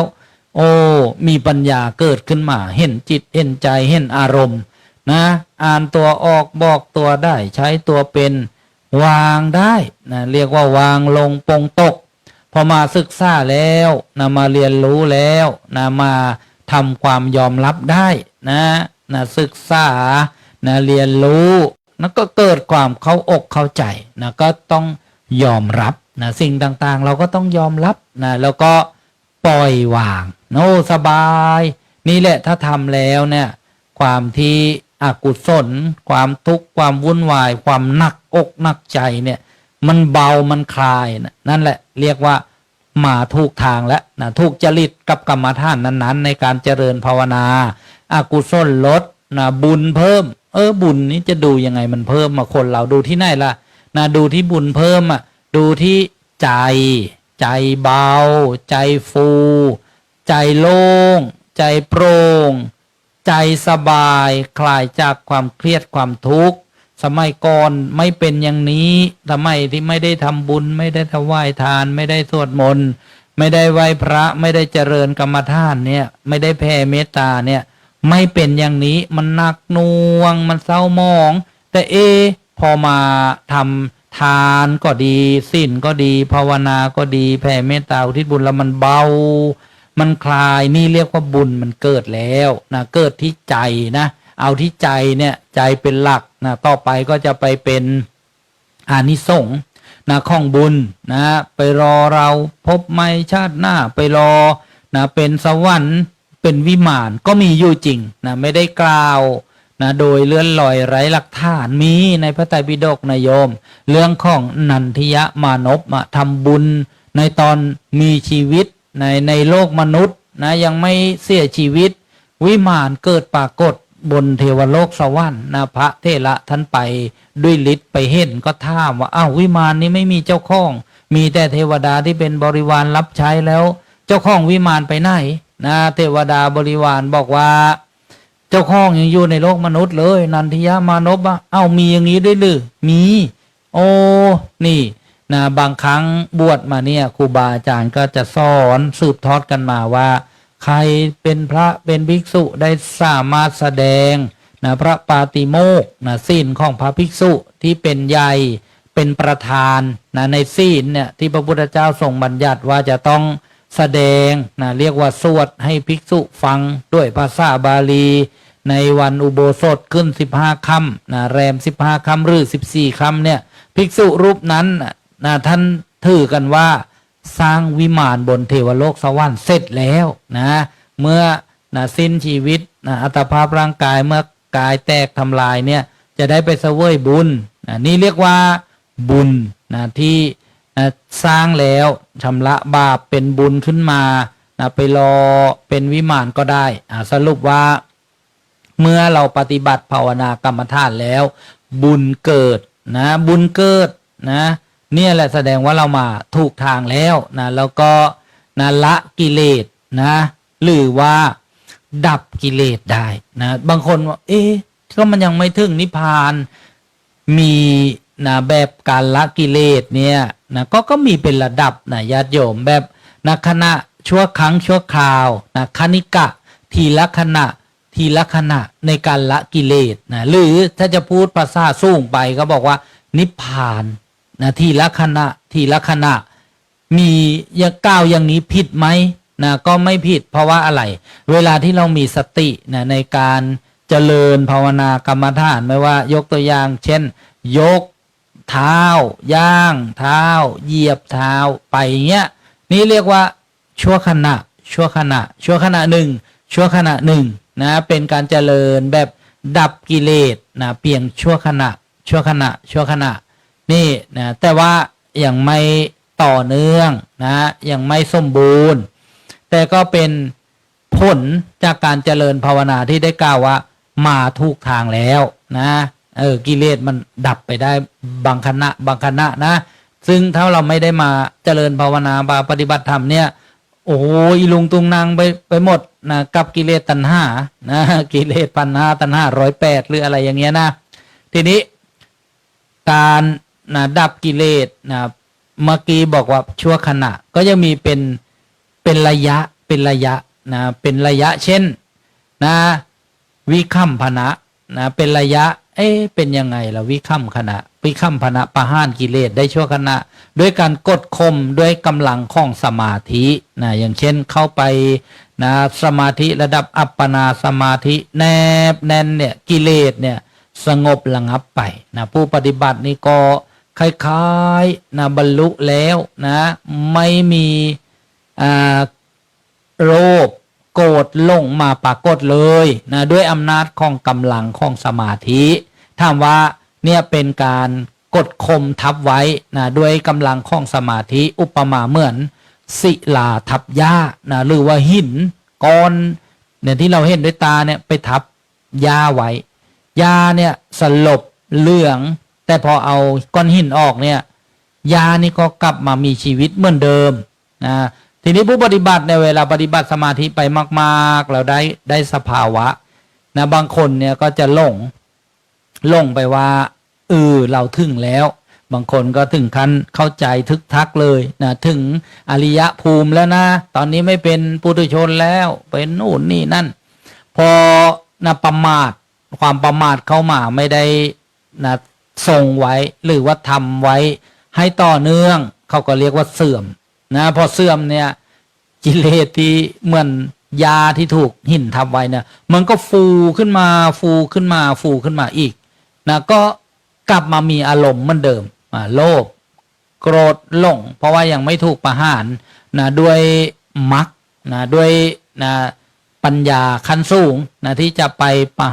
มีปัญญาเกิดขึ้นมาเห็นจิตเห็นใจเห็นอารมณ์นะอ่านตัวออกบอกตัวได้ใช้ตัวเป็นวางได้นะเรียกว่าวางลงปลงตกพอมาศึกษาแล้วนะมาเรียนรู้แล้วนะมาทำความยอมรับได้นะศึกษานะเรียนรู้นะก็เกิดความเข้าอกเข้าใจนะก็ต้องยอมรับนะสิ่งต่างๆเราก็ต้องยอมรับนะแล้วก็ปล่อยวางสบายนี่แหละถ้าทำแล้วเนี่ยความที่อกุศลความทุกข์ความวุ่นวายความหนักอกหนักใจเนี่ยมันเบามันคลายนั่นแหละเรียกว่ามาถูกทางแล้วนะถูกจริตกับกรรมฐานนั้นๆในการเจริญภาวนาอกุศลลดนะบุญเพิ่มบุญนี้จะดูยังไงมันเพิ่มมาคนเราดูที่ไหนล่ะนะดูที่บุญเพิ่มดูที่ใจเบาใจฟูใจโล่งใจโปร่งใจสบายคลายจากความเครียดความทุกข์สมัยก่อนไม่เป็นอย่างนี้สมัยที่ไม่ได้ทำบุญไม่ได้ถวายทานไม่ได้สวดมนต์ไม่ได้ไหว้พระไม่ได้เจริญกรรมฐานเนี่ยไม่ได้แผ่เมตตาเนี่ยไม่เป็นอย่างนี้มันหนักหน่วงมันเศร้าหมองแต่พอมาทำทานก็ดีศีลก็ดีภาวนาก็ดีแผ่เมตตาอุทิศบุญแล้วมันเบามันคลายนี่เรียกว่าบุญมันเกิดแล้วนะเกิดที่ใจนะเอาที่ใจเนี่ยใจเป็นหลักนะต่อไปก็จะไปเป็นอานิสงส์นะของบุญนะไปรอเราพบไม่ชาติหน้าไปรอนะเป็นสวรรค์เป็นวิมานก็มีอยู่จริงนะไม่ได้กล่าวนะโดยเลื่อนลอยไร้หลักฐานมีในพระไตรปิฎกนะโยมเรื่องของนันทิยมานพทำบุญในตอนมีชีวิตในโลกมนุษย์นะยังไม่เสียชีวิตวิมานเกิดปรากฏบนเทวโลกสวรรค์นะพระเถระท่านไปด้วยฤทธิ์ไปเห็นก็ถามว่าวิมานนี้ไม่มีเจ้าของมีแต่เทวดาที่เป็นบริวารรับใช้แล้วเจ้าของวิมานไปไหนนะเทวดาบริวารบอกว่าเจ้าของยังอยู่ในโลกมนุษย์เลยนันทิยมานพมีอย่างนี้ด้วยหรือมีนี่นะบางครั้งบวชมาเนี่ยครูบาอาจารย์ก็จะสอนสืบทอดกันมาว่าใครเป็นพระเป็นภิกษุได้สามารถแสดงนะพระปาติโมกข์นะศีลของพระภิกษุที่เป็นใหญ่เป็นประธานนะในศีลเนี่ยที่พระพุทธเจ้าทรงบัญญัติว่าจะต้องแสดงนะเรียกว่าสวดให้ภิกษุฟังด้วยภาษาบาลีในวันอุโบสถขึ้น15ค่ำนะแรม15ค่ำหรือ14ค่ำเนี่ยภิกษุรูปนั้นนะท่าน ถือกันว่าสร้างวิมานบนเทวโลกสวรรค์เสร็จแล้วนะเมื่อสิ้นชีวิตอัตภาพร่างกายเมื่อกายแตกทำลายเนี่ยจะได้ไปเสวยบุญนี่เรียกว่าบุญที่สร้างแล้วชำระบาปเป็นบุญขึ้นมาไปรอเป็นวิมานก็ได้สรุปว่าเมื่อเราปฏิบัติภาวนากรรมฐานแล้วบุญเกิดบุญเกิดเนี่ยแหละแสดงว่าเรามาถูกทางแล้วแล้วก็ละกิเลสหรือว่าดับกิเลสได้บางคนว่าก็มันยังไม่ถึงนิพพานมีแบบการละกิเลสเนี่ยก็มีเป็นระดับญาติโยมแบบขณะชั่วครั้งชั่วคราวคณิกะทีละขณะทีละขณะในการละกิเลสหรือถ้าจะพูดภาษาสูงไปก็บอกว่านิพพานทีละขณะทีละขณะมีก้าวอย่างนี้ผิดไหมก็ไม่ผิดเพราะว่าอะไรเวลาที่เรามีสติในการเจริญภาวนากรรมฐานไม่ว่ายกตัวอย่างเช่นยกเท้าย่างเท้าเหยียบเท้าไปเงี้ยนี่เรียกว่าชั่วขณะชั่วขณะชั่วขณะหนึ่งชั่วขณะหนึ่งเป็นการเจริญแบบดับกิเลสเพียงชั่วขณะชั่วขณะชั่วขณะนี่แต่ว่ายังไม่ต่อเนื่องยังไม่สมบูรณ์แต่ก็เป็นผลจากการเจริญภาวนาที่ได้กล่าวว่ามาถูกทางแล้วกิเลสมันดับไปได้บางขณะนะซึ่งถ้าเราไม่ได้มาเจริญภาวนาปฏิบัติธรรมเนี่ยโอ้ยลุงตุงนางไปหมดกับกิเลสตัณหากิเลสปัญหาตัณหา108หรืออะไรอย่างเงี้ยนะทีนี้การดับกิเลสเมื่อกี้บอกว่าชั่วขณะก็ยังมีเป็นระยะเป็นระยะเช่นวิคัมพนะเป็นระยะเป็นยังไงล่ะวิคัมพนะประหารกิเลสได้ชั่วขณะด้วยการกดข่มด้วยกำลังของสมาธิอย่างเช่นเข้าไปสมาธิระดับอัปปนาสมาธิแนบแน่นเนี่ยกิเลสเนี่ยสงบระงับไปผู้ปฏิบัตินี่ก็คล้ายๆบรรลุแล้วไม่มีโรคโกรธหลงมาปรากฏเลยด้วยอำนาจของกำลังของสมาธิถามว่าเนี่ยเป็นการกดข่มทับไว้ด้วยกำลังของสมาธิอุปมาเหมือนศิลาทับหญ้าหรือว่าหินก้อนเนี่ยที่เราเห็นด้วยตาเนี่ยไปทับหญ้าไว้หญ้าเนี่ยสลบเหลืองแต่พอเอาก้อนหินออกเนี่ยหญ้านี่ก็กลับมามีชีวิตเหมือนเดิมทีนี้ผู้ปฏิบัติในเวลาปฏิบัติสมาธิไปมากๆเราได้สภาวะบางคนเนี่ยก็จะหลงไปว่าเราถึงแล้วบางคนก็ถึงขั้นเข้าใจทึกทักเลยถึงอริยภูมิแล้วนะตอนนี้ไม่เป็นปุถุชนแล้วเป็นนู่นนี่นั่นพอประมาทความประมาทเข้ามาไม่ได้ทรงไว้หรือว่าทำไว้ให้ต่อเนื่องเขาก็เรียกว่าเสื่อมพอเสื่อมเนี่ยกิเลสที่เหมือนยาที่ถูกหินทับไว้เนี่ยมันก็ฟูขึ้นมาอีกก็กลับมามีอารมณ์เหมือนเดิมโลภโกรธหลงเพราะว่ายังไม่ถูกประหารด้วยมรรคด้วยปัญญาขั้นสูงที่จะไปประ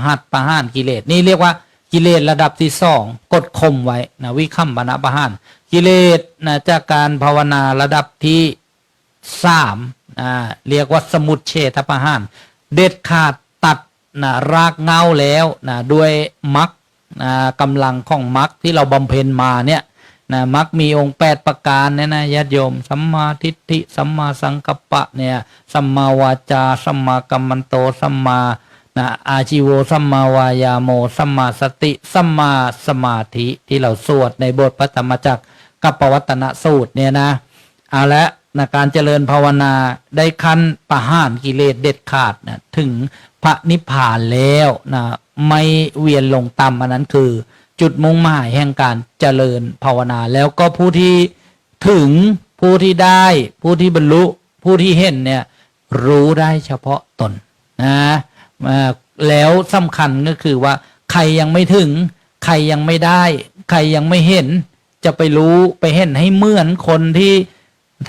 หารกิเลสนี่เรียกว่ากิเลสระดับที่สองกดข่มไว้วิคัมปนะประหารกิเลสจากการภาวนาระดับที่3เรียกว่าสมุจเฉทประหารเด็ดขาดตัดรากเหง้าแล้วด้วยมรรคกำลังของมรรคที่เราบำเพ็ญมาเนี่ยมรรคมีองค์8ประการเนี่ยญาติโยมสัมมาทิฏฐิสัมมาสังกัปปะเนี่ยสัมมาวาจาสัมมากัมมันโตสัมมาอาชีโวสัมมาวายาโมสัมมาสติสัมมาสมาธิที่เราสวดในบทพระธรรมจักรกับปวัตตนสูตรเนี่ยเอาละการเจริญภาวนาได้ขั้นประหารกิเลสเด็ดขาดถึงพระนิพพานแล้วไม่เวียนลงต่ำอันนั้นคือจุดมุ่งหมายแห่งการเจริญภาวนาแล้วก็ผู้ที่ถึงผู้ที่ได้ผู้ที่บรรลุผู้ที่เห็นเนี่ยรู้ได้เฉพาะตนแล้วสำคัญก็คือว่าใครยังไม่ถึงใครยังไม่ได้ใครยังไม่เห็น จะไปรู้ไปเห็นให้เหมือนคนที่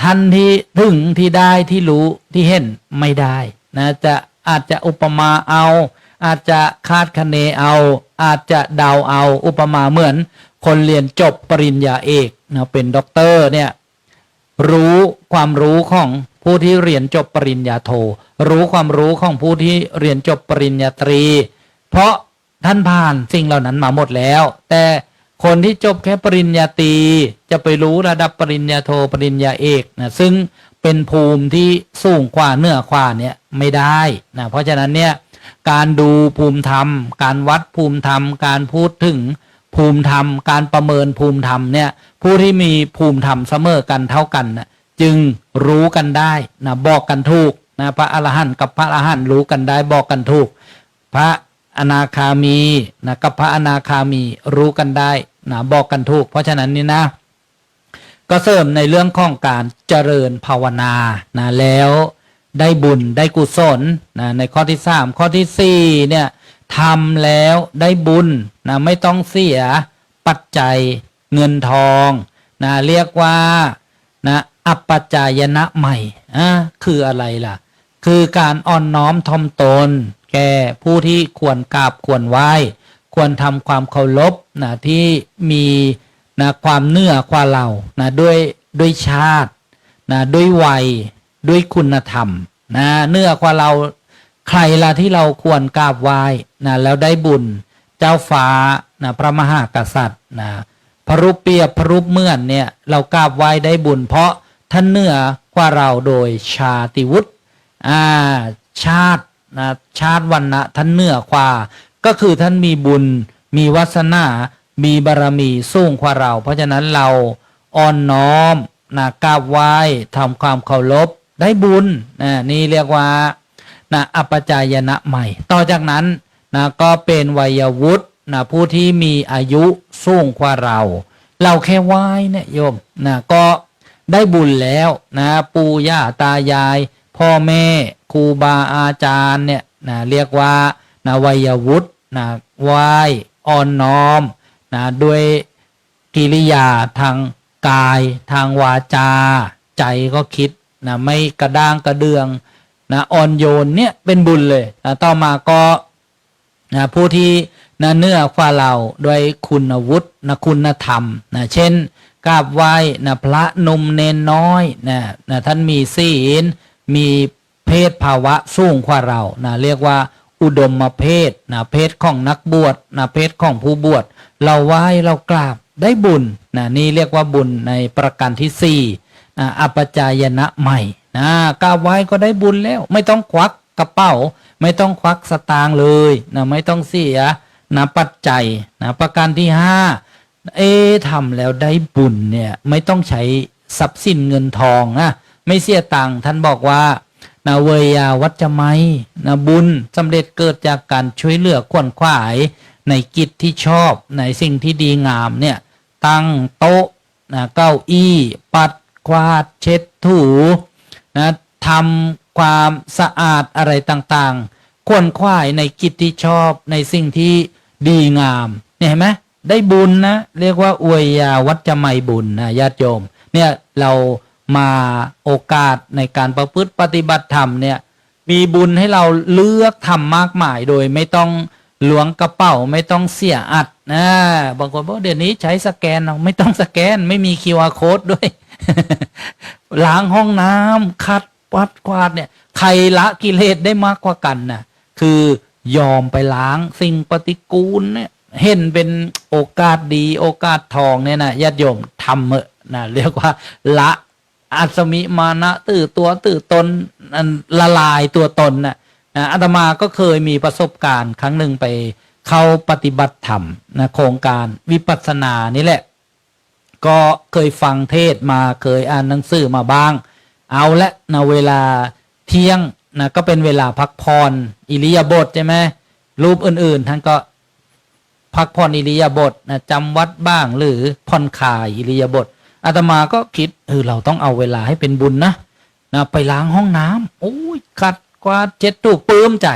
ท่านที่ถึงที่ได้ที่รู้ที่เห็นไม่ได้นะจะอาจจะอุปมาเอาอาจจะคาดคะเนเอาอาจจะเดาเอาอุปมาเหมือนคนเรียนจบปริญญาเอกนะเป็นด็อกเตอร์เนี่ยรู้ความรู้ของผู้ที่เรียนจบปริญญาโทรู้ความรู้ของผู้ที่เรียนจบปริญญาตรีเพราะท่านผ่านสิ่งเหล่านั้นมาหมดแล้วแต่คนที่จบแค่ปริญญาตรีจะไปรู้ระดับปริญญาโทปริญญาเอกนะซึ่งเป็นภูมิที่สูงกว่าเหนือกว่าเนี่ยไม่ได้นะเพราะฉะนั้นเนี่ยการดูภูมิธรรมการวัดภูมิธรรมการพูดถึงภูมิธรรมการประเมินภูมิธรรมเนี่ยผู้ที่มีภูมิธรรมเสมอกันเท่ากันนะจึงรู้กันได้นะบอกกันถูกนะพระอรหันต์กับพระอรหันต์รู้กันได้บอกกันถูกพระอนาคามีนะกับพระอนาคามีรู้กันได้นะบอกกันถูกเพราะฉะนั้นนี่นะก็เสริมในเรื่องของการเจริญภาวนานะแล้วได้บุญได้กุศลนะในข้อที่3ข้อที่4เนี่ยทำแล้วได้บุญนะไม่ต้องเสียปัจจัยเงินทองนะเรียกว่านะอัปปจายนะใหม่คืออะไรล่ะคือการอ่อนน้อมถ่อมตนแก่ผู้ที่ควรกราบควรไหว้ควรทำความเคารพนะที่มีนะความเหนือกว่าเรานะด้วยชาตินะด้วยวัยด้วยคุณธรรมนะเหนือกว่าเราใครล่ะที่เราควรกราบไหว้นะแล้วได้บุญเจ้าฟ้านะพระมหากษัตริย์นะพระรูปเปรียบพระรูปเหมือนเนี่ยเรากราบไหว้ได้บุญเพราะท่านเหนือกว่าเราโดยชาติวุฒิชาตินะชาติวรรณะท่านเหนือกว่าก็คือท่านมีบุญมีวาสนามีบารมีสูงกว่าเราเพราะฉะนั้นเราอ่อนน้อมนะกราบไหว้ทำความเคารพได้บุญนี่เรียกว่านะอัปปจายนะใหม่ต่อจากนั้นนะก็เป็นวัยวุฒินะผู้ที่มีอายุสูงกว่าเราแค่ไหว้เนี่ยโยมนะก็ได้บุญแล้วนะปู่ย่าตายายพ่อแม่ครูบาอาจารย์เนี่ยนะเรียกว่านะวัยวุฒินะไหว้อ่อนน้อมนะด้วยกิริยาทางกายทางวาจาใจก็คิดนะไม่กระด้างกระเดืองนะอ่อนโยนเนี่ยเป็นบุญเลยนะต่อมาก็นะผู้ที่นะเนื้อกว่าเราด้วยคุณวุฒินะคุณธรรมนะเช่นกราบไหว้นะพระนมเนนน้อยนะท่านมีศีลมีเพศภาวะสูงกว่าเรานะเรียกว่าอุดมเพศนะเพศของนักบวชนะเพศของผู้บวชเราไหว้เรากราบได้บุญนะนี่เรียกว่าบุญในประการที่4นะอัปปจายนะใหม่นะกราบไหว้ก็ได้บุญแล้วไม่ต้องควักกระเป๋าไม่ต้องควักสตางค์เลยนะไม่ต้องเสียนะปัจจัยนะประการที่5ทำแล้วได้บุญเนี่ยไม่ต้องใช้ทรัพย์สินเงินทองนะไม่เสียตังค์ท่านบอกว่านะเวยาวัจจะไมนะบุญสำเร็จเกิดจากการช่วยเหลือขวนขวายในกิจที่ชอบในสิ่งที่ดีงามเนี่ยตั้งโต๊ะนะเก้าอี้ปัดกวาดเช็ดถูนะทำความสะอาดอะไรต่างๆขวนขวายในกิจที่ชอบในสิ่งที่ดีงามเนี่ยเห็นไหมได้บุญนะเรียกว่าอวยยาวัจจะไมบุญนะญาติโยมเนี่ยเรามาโอกาสในการประพฤติปฏิบัติธรรมเนี่ยมีบุญให้เราเลือกทำมากมายโดยไม่ต้องหลวงกระเป๋าไม่ต้องเสียอัดนะบางคนบอกเดี๋ยวนี้ใช้สแกนเอาไม่ต้องสแกนไม่มี QR code ด้วย ล้างห้องน้ำคัดปัดกวาดเนี่ยใครละกิเลสได้มากกว่ากันนะคือยอมไปล้างสิ่งปฏิกูลเนี่ยเห็นเป็นโอกาสดีโอกาสทองเนี่ยนะญาติโยมทำเหอะนะเรียกว่าละอัศมิมานะตื่อตัวตื่อตนละลายตัวตนนะอาตมาก็เคยมีประสบการณ์ครั้งหนึ่งไปเข้าปฏิบัติธรรมนะโครงการวิปัสสนานี่แหละก็เคยฟังเทศมาเคยอ่านหนังสือมาบ้างเอาละนะเวลาเที่ยงนะก็เป็นเวลาพักผ่อนอิริยาบถใช่ไหมรูปอื่นๆท่านก็พักผ่อนอิริยาบถนะจำวัดบ้างหรือผ่อนคลายอิริยาบถอาตมาก็คิดเราต้องเอาเวลาให้เป็นบุญนะไปล้างห้องน้ำโอ้ยขัดกวาดเช็ดถูปลื้มใจ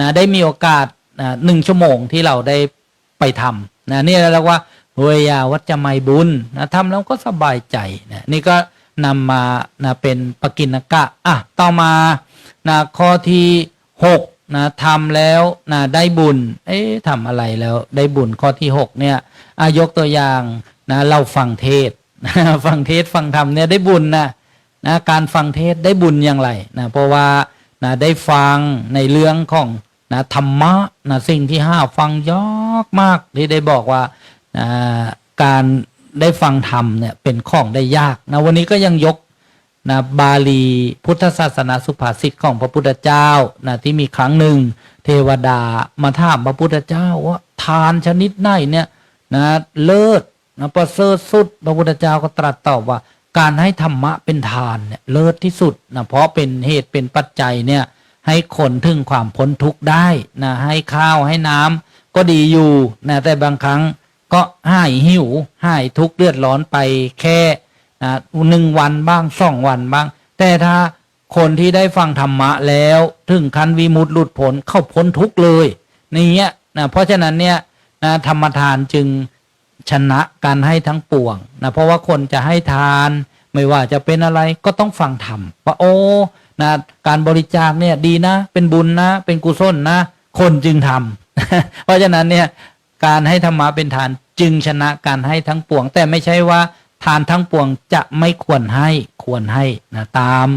นะได้มีโอกาส1 ชั่วโมงที่เราได้ไปทำนะนี่เรียกว่า เวยาวัจจะไมบุญนะทำแล้วก็สบายใจนะนี่ก็นำมานะเป็นปกิณกะต่อมานะข้อที่6นะทำแล้วนะได้บุญทำอะไรแล้วได้บุญข้อที่6เนี่ยยกตัวอย่างนะเราฟังเทศ ฟังเทศฟังธรรมเนี่ยได้บุญนะการฟังเทศได้บุญอย่างไรนะเพราะว่านะได้ฟังในเรื่องของนะธรรมะนะสิ่งที่ฟังยากมากที่ได้บอกว่าการได้ฟังธรรมเนี่ยเป็นของได้ยากนะวันนี้ก็ยังยกนะบาลีพุทธศาสนาสุภาษิตของพระพุทธเจ้านะที่มีครั้งหนึ่งเทวดามาถามพระพุทธเจ้าว่าทานชนิดไหนเนี่ยนะเลิศนะประเสริฐสุดพระพุทธเจ้าก็ตรัสตอบว่าการให้ธรรมะเป็นทานเนี่ยเลิศที่สุดนะเพราะเป็นเหตุเป็นปัจจัยเนี่ยให้คนถึงความพ้นทุกข์ได้นะให้ข้าวให้น้ำก็ดีอยู่นะแต่บางครั้งก็หายหิวหายทุกข์เดือดร้อนไปแค่1 วันบ้าง2 วันบ้างแต่ถ้าคนที่ได้ฟังธรรมะแล้วถึงขั้นวิมุตติหลุดพ้นเข้าพ้นทุกข์เลยนี่นะเพราะฉะนั้นเนี่ยนะธรรมทานจึงชนะการให้ทั้งปวงนะเพราะว่าคนจะให้ทานไม่ว่าจะเป็นอะไรก็ต้องฟังธรรมว่านะการบริจาคเนี่ยดีนะเป็นบุญนะเป็นกุศลนะคนจึงทำ เพราะฉะนั้นเนี่ยการให้ธรรมะเป็นทานจึงชนะการให้ทั้งปวงแต่ไม่ใช่ว่าทานทั้งปวงจะไม่ควรให้ควรให้นะตาม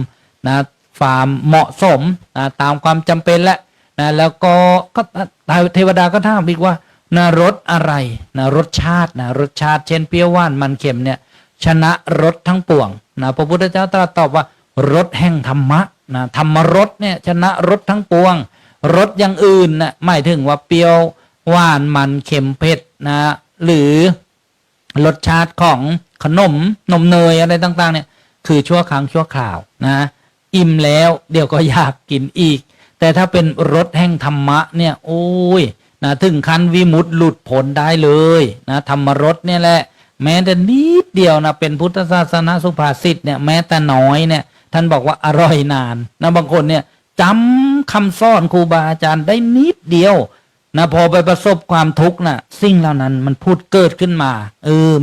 นะความเหมาะสมนะตามความจำเป็นและนะแล้วก็เทวดาก็ถามอีกว่านะรสอะไรนะรสชาตินะรสชาติเช่นเปรี้ยวหวานมันเค็มเนี่ยชนะรสทั้งปวงนะพระพุทธเจ้าตรัสตอบว่ารสแห่งธรรมะนะธรรมรสเนี่ยชนะรสทั้งปวงรสอย่างอื่นนะหมายถึงว่าเปรี้ยวหวานมันเค็มเผ็ดนะหรือรสชาติของขนมนมเนยอะไรต่างๆเนี่ยคือชั่วครั้งชั่วคราวนะอิ่มแล้วเดี๋ยวก็อยากกินอีกแต่ถ้าเป็นรสแห่งธรรมะเนี่ยโอ้ยนะถึงขั้นวิมุตติหลุดพ้นได้เลยนะธรรมรสเนี่ยแหละแม้แต่นิดเดียวนะเป็นพุทธศาสนาสุภาษิตเนี่ยแม้แต่น้อยเนี่ยท่านบอกว่าอร่อยนานนะบางคนเนี่ยจำคำสอนครูบาอาจารย์ได้นิดเดียวนะพอไปประสบความทุกข์นะสิ่งเหล่านั้นมันพูดเกิดขึ้นมา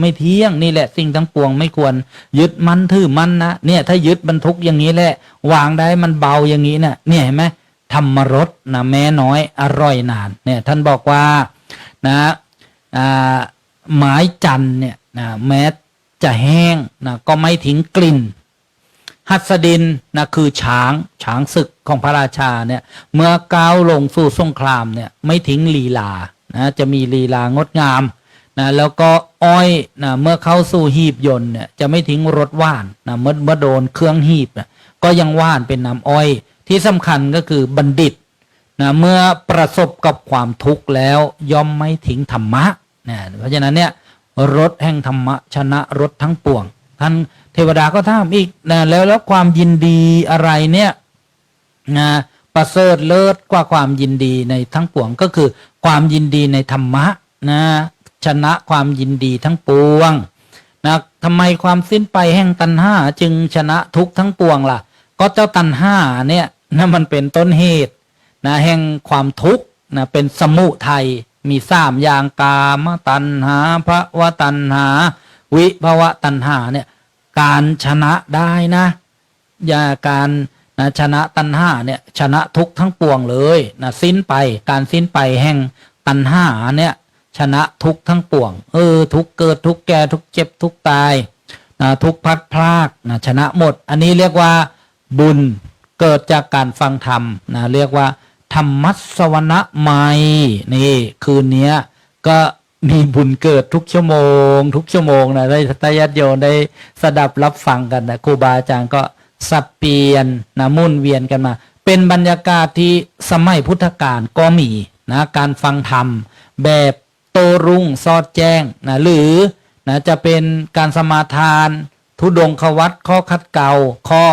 ไม่เที่ยงนี่แหละสิ่งทั้งปวงไม่ควรยึดมั่นถือมั่นนะเนี่ยถ้ายึดมันทุกข์อย่างนี้แหละวางได้มันเบาอย่างนี้นะเนี่ยเห็นไหมธรรมรสนะแม้น้อยอร่อยนานเนี่ยท่านบอกว่านะไม้จันเนี่ยนะแม้จะแห้งนะก็ไม่ทิ้งกลิ่นหัสดินนะคือช้างศึกของพระราชาเนี่ยเมื่อก้าวลงสู่สงครามเนี่ยไม่ทิ้งลีลานะจะมีลีลางดงามนะแล้วก็อ้อยนะเมื่อเข้าสู่หีบยนต์เนี่ยจะไม่ทิ้งรสหวานนะเมื่อโดนเครื่องหีบนะก็ยังหวานเป็นน้ำอ้อยที่สำคัญก็คือบัณฑิตนะเมื่อประสบกับความทุกข์แล้วย่อมไม่ทิ้งธรรมะนะเพราะฉะนั้นเนี่ยรสแห่งธรรมะชนะรสทั้งปวงท่านเทวดาก็ถามอีกนะแล้วความยินดีอะไรเนี่ยนะประเสริฐเลิศกว่าความยินดีในทั้งปวงก็คือความยินดีในธรรมะนะชนะความยินดีทั้งปวงนะทำไมความสิ้นไปแห่งตัณหาจึงชนะทุกทั้งปวงล่ะก็เจ้าตัณหาเนี่ยนะมันเป็นต้นเหตุนะแห่งความทุกข์นะเป็นสมุทัยมี3อย่างกามตัณหาภวตัณหาวิภวตัณหาเนี่ยการชนะได้นะอย่าการนะชนะตัณหาเนี่ยชนะทุกทั้งปวงเลยนะสิ้นไปการสิ้นไปแห่งตัณหาเนี่ยชนะทุกทั้งปวงทุกเกิดทุกแก่ทุกเจ็บทุกตายนะทุกพัดพรากนะชนะหมดอันนี้เรียกว่าบุญเกิดจากการฟังธรรมนะเรียกว่าธรรมัสวนะไมนี่คืนนี้ก็มีบุญเกิดทุกชั่วโมงนะได้ทายาทโยมได้สดับรับฟังกันนะครูบาอาจารย์ก็สับเปลี่ยนนะมุ่นเวียนกันมาเป็นบรรยากาศที่สมัยพุทธกาลก็มีนะการฟังธรรมแบบโตรุ่งซอดแจ้งนะหรือนะจะเป็นการสมาทานธุดงควัตข้อขัดเกลาข้อ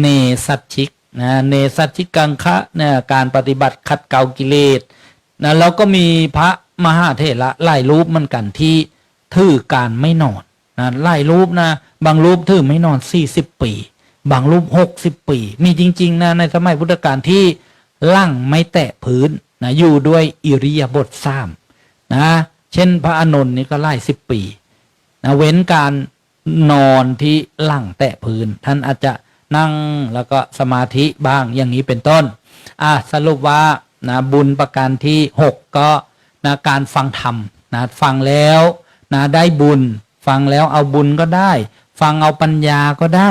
เนสัชชิกนะเนสัชชิกังคะเนี่ยการปฏิบัติขัดเกลากิเลสนะแล้วก็มีพระมหาเถระหลายรูปเหมือนกันที่ถือการไม่นอนนะหลายรูปนะบางรูปถือไม่นอน40 ปีบางรูป60 ปีมีจริงๆนะในสมัยพุทธกาลที่ลั่งไม่แตะพื้นนะอยู่ด้วยอิริยาบถ3นะ เช่นพระอานนท์นี่ก็หลาย10 ปีนะเว้นการนอนที่หลังแตะพื้นท่านอาจจะนั่งแล้วก็สมาธิบ้างอย่างนี้เป็นต้นสรุปว่านะบุญประการที่6ก็นะการฟังธรรมนะฟังแล้วนะได้บุญฟังแล้วเอาบุญก็ได้ฟังเอาปัญญาก็ได้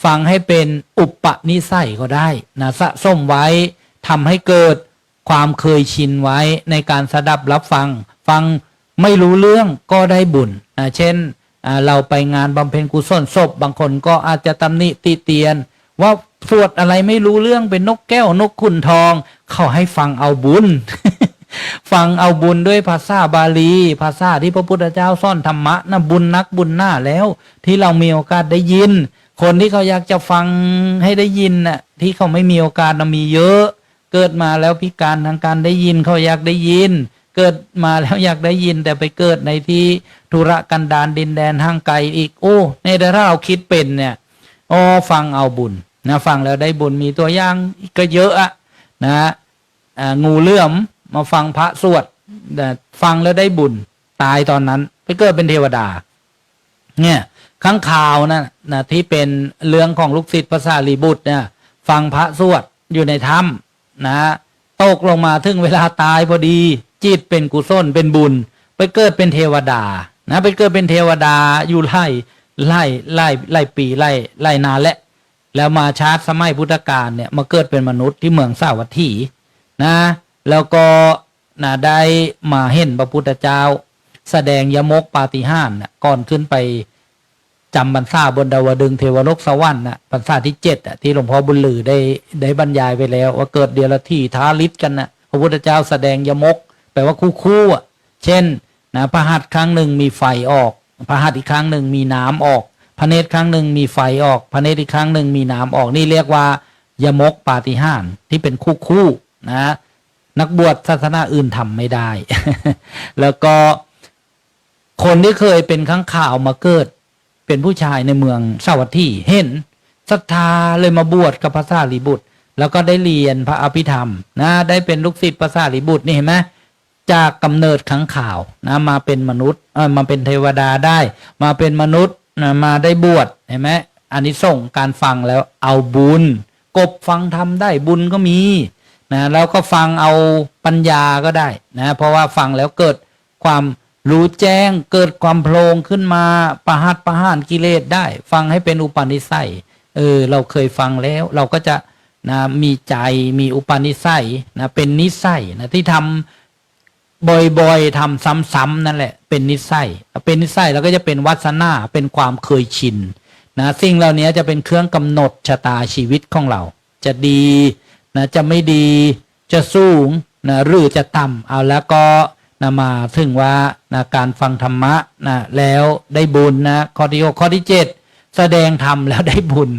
ฟังให้เป็นอุปนิสัยก็ได้นะสะสมไว้ทำให้เกิดความเคยชินไว้ในการสดับรับฟังไม่รู้เรื่องก็ได้บุญนะเช่นเราไปงานบำเพ็ญกุศลศพบางคนก็อาจจะตำหนิติเตียนว่าสวดอะไรไม่รู้เรื่องเป็นนกแก้วนกขุนทองเขาให้ฟังเอาบุญ ฟังเอาบุญด้วยภาษาบาลีภาษาที่พระพุทธเจ้าสอนธรรมะนะบุญนักบุญหน้าแล้วที่เรามีโอกาสได้ยินคนที่เขาอยากจะฟังให้ได้ยินน่ะที่เขาไม่มีโอกาสนะมีเยอะเกิดมาแล้วพิการทางการได้ยินเขาอยากได้ยินเกิดมาแล้วอยากได้ยินแต่ไปเกิดในที่ธุรกันดารดินแดนห่างไกลอีกโอ้ในแต่ถ้าเราคิดเป็นเนี่ยฟังเอาบุญนะฟังแล้วได้บุญมีตัวอย่างก็เยอะอะนะงูเหลื่อมมาฟังพระสวดฟังแล้วได้บุญตายตอนนั้นไปเกิดเป็นเทวดาเนี่ยข้างข่าวนะที่เป็นเรื่องของลูกศิษย์พระสารีบุตรเนี่ยฟังพระสวดอยู่ในถ้ำนะตกลงมาถึงเวลาตายพอดีจิตเป็นกุศลเป็นบุญไปเกิดเป็นเทวดานะไปเกิดเป็นเทวดาอยู่ไล่ปีไล่นานแล้วมาชาติสมัยพุทธกาลเนี่ยมาเกิดเป็นมนุษย์ที่เมืองสาวัตถีนะแล้วก็นะได้มาเห็นพระพุทธเจ้าแสดงยมกปาฏิหาริย์ก่อนขึ้นไปจำพรรษาบนดาวดึงส์เทวโลกสวรรค์พรรษาที่7ที่หลวงพ่อบุญลือได้บรรยายไปแล้วว่าเกิดเดียรถีท้าฤทธิ์กันพระพุทธเจ้าแสดงยมกแปลว่าคู่เช่นนะพระหัตถ์ครั้งหนึ่งมีไฟออกพระหัตถ์อีกครั้งหนึ่งมีน้ำออกพระเนตรครั้งหนึ่งมีไฟออกพระเนตรอีกครั้งหนึ่งมีน้ำออกนี่เรียกว่ายมกปาฏิหาริย์ที่เป็นคู่นะนักบวชศาสนาอื่นทำไม่ได้ แล้วก็คนที่เคยเป็นข้างข่าวมาเกิดเป็นผู้ชายในเมืองสาวัตถีเห็นศรัทธาเลยมาบวชกับพระสารีบุตรแล้วก็ได้เรียนพระอภิธรรมนะได้เป็นลูกศิษย์พระสารีบุตรนี่เห็นไหมจากกำเนิดข้างข่าวนะมาเป็นมนุษย์มาเป็นเทวดาได้มาเป็นมนุษย์นะมาได้บวชเห็นไหมอานิสงส์การฟังแล้วเอาบุญกบฟังธรรมได้บุญก็มีนะแล้วก็ฟังเอาปัญญาก็ได้นะเพราะว่าฟังแล้วเกิดความรู้แจ้งเกิดความโพลงขึ้นมาประหารกิเลสได้ฟังให้เป็นอุปนิสัยเราเคยฟังแล้วเราก็จะนะมีใจมีอุปนิสัยนะเป็นนิสัยนะที่ทำบ่อยๆทำซ้ำๆนั่นแหละเป็นนิสัยเป็นนิสัยแล้วก็จะเป็นวาสนาเป็นความเคยชินนะสิ่งเหล่านี้จะเป็นเครื่องกำหนดชะตาชีวิตของเราจะดีนะจะไม่ดีจะสูงนะหรือจะต่ำเอาแล้วก็นะมาถึงว่านะการฟังธรรมะนะแล้วได้บุญนะข้อที่6ข้อที่7แสดงธรรมแล้วได้บุญ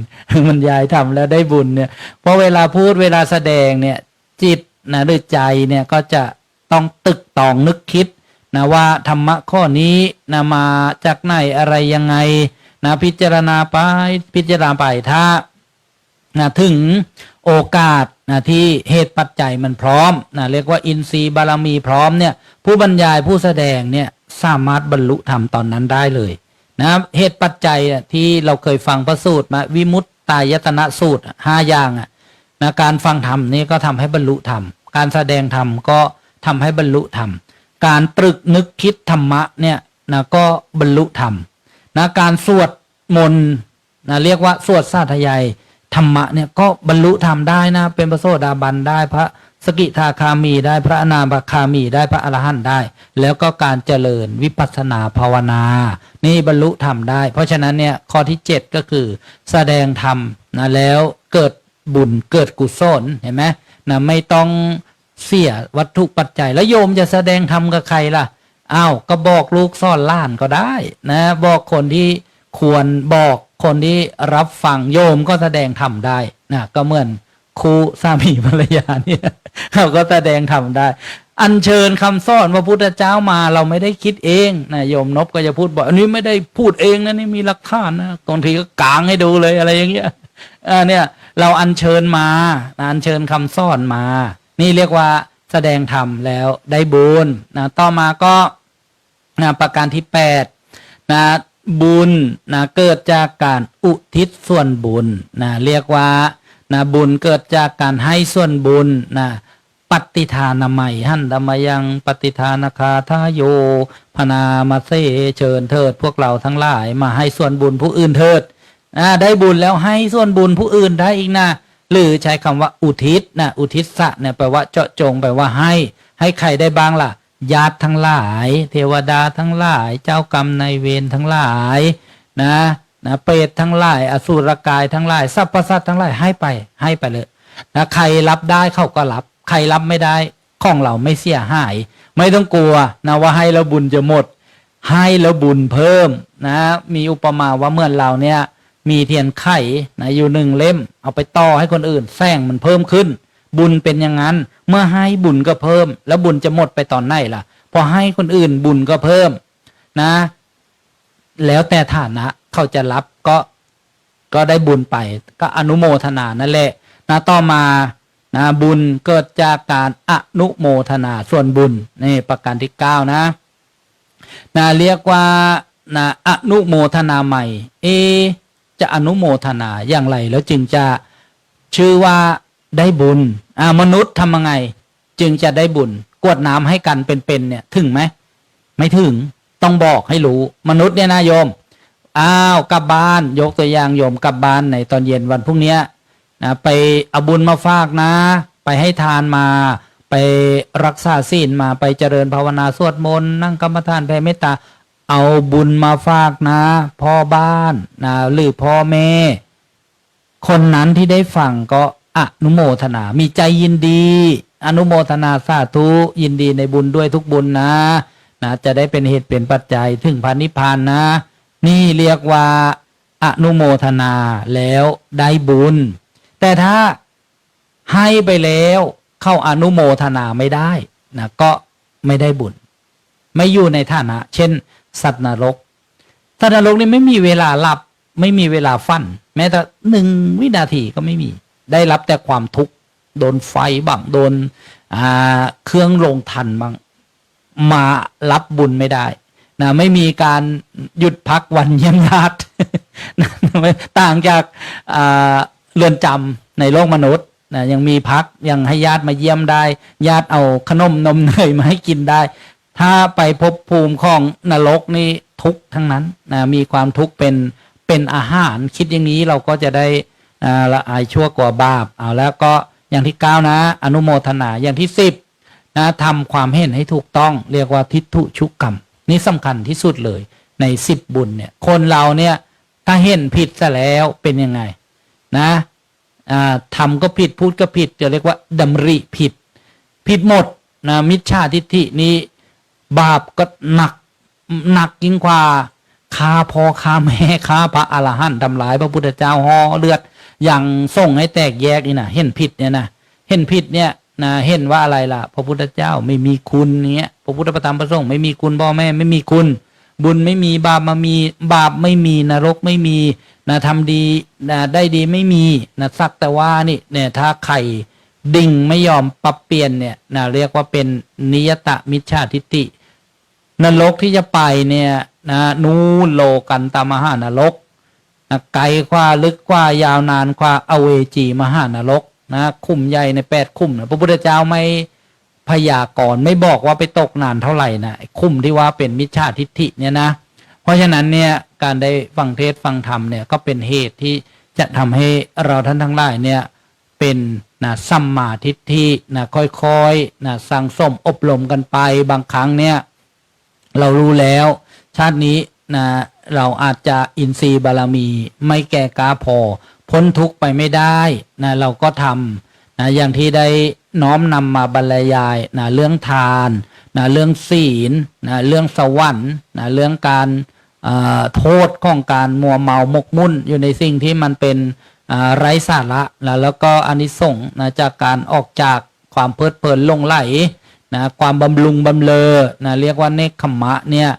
บรรยายธรรมแล้วได้บุญเนี่ยเพราะเวลาพูดเวลาแสดงเนี่ยจิตนะหรือใจเนี่ยก็จะต้องตึกตองนึกคิดนะว่าธรรมะข้อนี้นะมาจากไหนอะไรยังไงนะพิจารณาไปถ้านะถึงโอกาสนะที่เหตุปัจจัยมันพร้อมนะเรียกว่าอินทรีย์บารมีพร้อมเนี่ยผู้บรรยายผู้แสดงเนี่ยสามารถบรรลุธรรมตอนนั้นได้เลยนะเหตุปัจจัยที่เราเคยฟังพระสูตรมาวิมุตตายตนะสูตร5อย่างนะการฟังธรรมนี่ก็ทำให้บรรลุธรรมการแสดงธรรมก็ทำให้บรรลุธรรมการตรึกนึกคิดธรรมะเนี่ยนะก็บรรลุธรรมนะการสวดมนต์นะเรียกว่าสวดสาธยายธรรมะเนี่ยก็บรรลุธรรมได้นะเป็นพระโสดาบันได้พระสกิทาคามีได้พระอนาคามีได้พระอรหันต์ได้แล้วก็การเจริญวิปัสสนาภาวนานี่บรรลุธรรมได้เพราะฉะนั้นเนี่ยข้อที่7ก็คือแสดงธรรมนะแล้วเกิดบุญเกิดกุศลเห็นไหมนะไม่ต้องเสียวัตถุปัจจัยแล้วโยมจะแสดงธรรมกับใครล่ะอ้าวก็บอกลูกซ่อนล้านก็ได้นะบอกคนที่ควรบอกคนที่รับฟังโยมก็แสดงธรรมได้นะก็เหมือนคู่สามีภรรยาเนี่ยเขาก็แสดงธรรมได้อัญเชิญคำสอนพระพุทธเจ้ามาเราไม่ได้คิดเองนะโยมนพก็จะพูดบอกอันนี้ไม่ได้พูดเองนะนี่มีหลักฐานนะบางทีก็กางให้ดูเลยอะไรอย่างเงี้ยเนี่ยเราอัญเชิญมาอัญเชิญคำสอนมานี่เรียกว่าแสดงธรรมแล้วได้บุญนะต่อมาก็ ประการที่8นะบุญนะเกิดจากการอุทิศส่วนบุญนะเรียกว่านะบุญเกิดจากการให้ส่วนบุญนะปฏิทานามัยหันธรรมยังปฏิทานคาทาโยพนามาเสเชิญเถิดพวกเราทั้งหลายมาให้ส่วนบุญผู้อื่นเถิดได้บุญแล้วให้ส่วนบุญผู้อื่นได้อีกนะหรือใช้คำว่าอุทิศนะอุทิศะเนี่ยแปลว่าเจาะจงแปลว่าให้ใครได้บ้างล่ะญาติทั้งหลายเทวดาทั้งหลายเจ้ากรรมนายเวรทั้งหลายนะเปรตทั้งหลายอสุรกายทั้งหลายสรรพสัตว์ทั้งหลายให้ไปเลยนะใครรับได้เขาก็รับใครรับไม่ได้ของเราไม่เสียหายไม่ต้องกลัวนะว่าให้แล้วบุญจะหมดให้แล้วบุญเพิ่มนะมีอุปมาว่าเมื่อเราเนี่ยมีเทียนไขนะอยู่1 เล่มเอาไปต่อให้คนอื่นแสงมันเพิ่มขึ้นบุญเป็นอย่างนั้นเมื่อให้บุญก็เพิ่มแล้วบุญจะหมดไปตอนไหนล่ะพอให้คนอื่นบุญก็เพิ่มนะแล้วแต่ฐานะเขาจะรับก็ได้บุญไปก็อนุโมทนานั่นแหละนะต่อมานะบุญเกิดจากการอนุโมทนาส่วนบุญนี่ประการที่9นะเรียกว่านะอนุโมทนาใหม่จะอนุโมทนาอย่างไรแล้วจึงจะชื่อว่าได้บุญมนุษย์ทำยังไงจึงจะได้บุญกรวดน้ำให้กันเป็นเนี่ยถึงไหมไม่ถึงต้องบอกให้รู้มนุษย์เนี่ยนะโยมกลับบ้านยกตัวอย่างโยมกลับบ้านในตอนเย็นวันพรุ่งนี้นะไปเอาบุญมาฝากนะไปให้ทานมาไปรักษาศีลมาไปเจริญภาวนาสวดมนต์นั่งกรรมฐานแผ่เมตตาเอาบุญมาฝากนะพ่อบ้านนะหรือพ่อแม่คนนั้นที่ได้ฟังก็อนุโมทนามีใจยินดีอนุโมทนาสาธุยินดีในบุญด้วยทุกบุญนะจะได้เป็นเหตุเป็นปัจจัยถึงพระนิพพานนะนี่เรียกว่าอนุโมทนาแล้วได้บุญแต่ถ้าให้ไปแล้วเข้าอนุโมทนาไม่ได้นะก็ไม่ได้บุญไม่อยู่ในฐานะเช่นสัตว์นรกนี่ไม่มีเวลาหลับไม่มีเวลาฟันแม้แต่1 วินาทีก็ไม่มีได้รับแต่ความทุกข์โดนไฟบ้างโดนเครื่องลงทันบ้างมารับบุญไม่ได้นะไม่มีการหยุดพักวันเยี่ยมญาติ ต่างจากเรือนจำในโลกมนุษย์นะยังมีพักยังให้ญาติมาเยี่ยมได้ญาติเอาขนมนมเนยมาให้กินได้ถ้าไปพบภูมิของนรกนี่ทุกข์ทั้งนั้นนะมีความทุกข์เป็นอาหารคิดอย่างนี้เราก็จะได้ละอายชั่วกว่าบาปเอาแล้วก็อย่างที่9นะอนุโมทนาอย่างที่10นะทำความเห็นให้ถูกต้องเรียกว่าทิฏฐุชุกรรมนี่สำคัญที่สุดเลยใน10 บุญเนี่ยคนเราเนี่ยถ้าเห็นผิดซะแล้วเป็นยังไงนะทำก็ผิดพูดก็ผิดจะเรียกว่าดำริผิดหมดนะมิจฉาทิฏฐินี้บาปก็หนักยิ่งกว่าฆ่าพ่อฆ่าแม่ฆ่าพระอรหันต์ทำลายพระพุทธเจ้าห่อเลือดอย่างส่งให้แตกแยกนี่นะเห็นผิดเนี่ยนะเห็นผิดเนี่ยนะเห็นว่าอะไรล่ะพระพุทธเจ้าไม่มีคุณเนี้ยพระพุทธธรรมประสงค์ไม่มีคุณพ่อแม่ไม่มีคุณบุญไม่มีบาปไม่มีนรกไม่มีนะทำดีนะได้ดีไม่มีนะสักแต่ว่านี่เนี่ยถ้าใครดิ่งไม่ยอมปรับเปลี่ยนเนี่ยนะเรียกว่าเป็นนิยตมิจฉาทิฏฐินรกที่จะไปเนี่ยนะนู่นโลกันตมหานรกนะไกลกว่าลึกกว่ายาวนานกว่าอเวจีมหานรกนะคุ้มใหญ่ใน8 คุ้มนะพระพุทธเจ้าไม่พยากรณ์ไม่บอกว่าไปตกนานเท่าไหร่นะคุ้มที่ว่าเป็นมิจฉาทิฏฐิเนี่ยนะเพราะฉะนั้นเนี่ยการได้ฟังเทศฟังธรรมเนี่ยก็เป็นเหตุที่จะทำให้เราท่านทั้งหลายเนี่ยเป็นนะสัมมาทิฏฐินะค่อยๆนะสั่งสมอบรมกันไปบางครั้งเนี่ยเรารู้แล้วชาตินี้นะเราอาจจะอินทรีย์บารมีไม่แก่กล้าพอพ้นทุกข์ไปไม่ได้นะเราก็ทำนะอย่างที่ได้น้อมนำมาบรรยายนะเรื่องทานนะเรื่องศีลนะเรื่องสวรรค์นะเรื่องการโทษของการมัวเมาหมกมุ่นอยู่ในสิ่งที่มันเป็นไร้สาระแล้วก็อานิสงส์นะจากการออกจากความเพลิดเพลินหลงไหลนะความบำรุงบำเรอนะเรียกว่าเนกขัมมะเนี่ย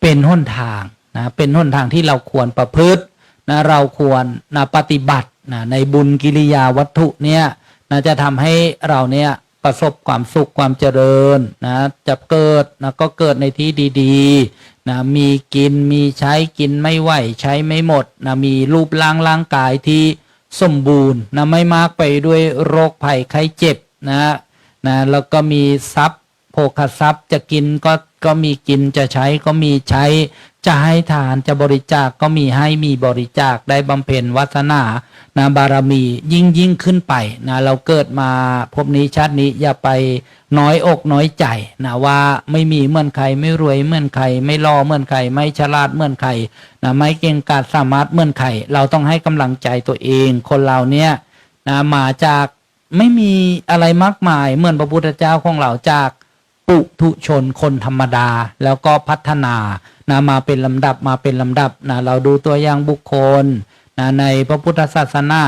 เป็นหนทางนะเป็นหนทางที่เราควรประพฤตินะเราควรนะปฏิบัตินะในบุญกิริยาวัตถุเนี่ยนะจะทำให้เราเนี่ย ประสบความสุขความเจริญนะจะเกิดนะก็เกิดในที่ดีๆนะมีกินมีใช้กินไม่ไหวใช้ไม่หมดนะมีรูปร่างกายที่สมบูรณ์นะไม่มากไปด้วยโรคภัยไข้เจ็บนะแล้วก็มีทรัพย์โภคทรัพย์จะกินก็มีกินจะใช้ก็มีใช้จะให้ทานจะบริจาคก็มีให้มีบริจาคได้บำเพ็ญวาสนานะบารมียิ่งขึ้นไปนะเราเกิดมาพบนี้ชาตินี้อย่าไปน้อยอกน้อยใจนะว่าไม่มีเหมือนใครไม่รวยเหมือนใครไม่หล่อเหมือนใครไม่ฉลาดเหมือนใครนะไม่เก่งกาจสามารถเหมือนใครเราต้องให้กำลังใจตัวเองคนเราเนี่ยนะมาจากไม่มีอะไรมากมายเหมือนพระพุทธเจ้าของเราจากปุถุชนคนธรรมดาแล้วก็พัฒนานะมาเป็นลำดับนะเราดูตัวอย่างบุคคลนะในพระพุทธศาสนา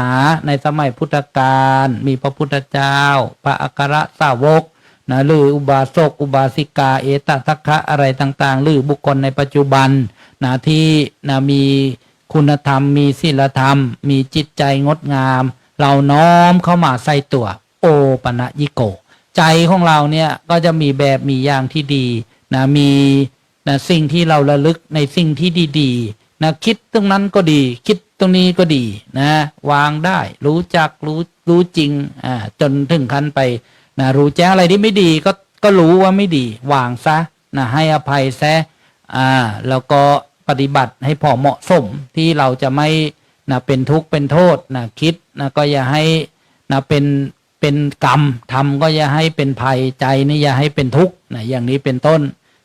ในสมัยพุทธกาลมีพระพุทธเจ้าพระอัครสาวกนะหรืออุบาสกอุบาสิกาเอตทัคคะอะไรต่างๆหรือบุคคลในปัจจุบันนะที่นะมีคุณธรรมมีศีลธรรมมีจิตใจงดงามเราน้อมเข้ามาใส่ตัวโอปนยิโกใจของเราเนี่ยก็จะมีแบบมีอย่างที่ดีนะมีนะสิ่งที่เราระลึกในสิ่งที่ดีๆนะคิดตรงนั้นก็ดีคิดตรงนี้ก็ดีนะวางได้รู้จักรู้จริงจนถึงขั้นไปนะรู้แจ้งอะไรที่ไม่ดีก็รู้ว่าไม่ดีวางซะนะให้อภัยซะแล้วก็ปฏิบัติให้พอเหมาะสมที่เราจะไม่นะเป็นทุกข์เป็นโทษนะคิดนะก็อย่าให้นะเป็นกรรมทำก็อย่าให้เป็นภัยใจนี่อย่าให้เป็นทุกข์นะอย่างนี้เป็นต้น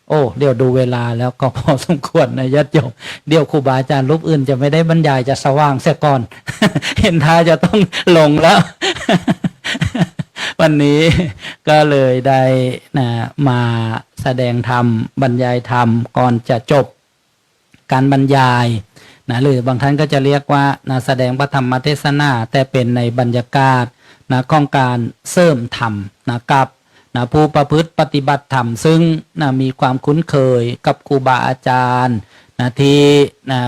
โอ้เดี๋ยวดูเวลาแล้วก็พอสมควรนะญาติโยมเดี๋ยวครูบาอาจารย์รูปอื่นจะไม่ได้บรรยายจะสว่างเสียก่อน เห็นท่าจะต้องลงแล้ว วันนี้ก็เลยได้นะมาแสดงธรรมบรรยายธรรมก่อนจะจบการบรรยายนะหรือบางท่านก็จะเรียกว่านะแสดงพระธรรมเทศนาแต่เป็นในบรรยากาศนะของการเสริมธรรมนะกับนะผู้ประพฤติปฏิบัติธรรมซึ่งนะมีความคุ้นเคยกับครูบาอาจารย์นะที่นะ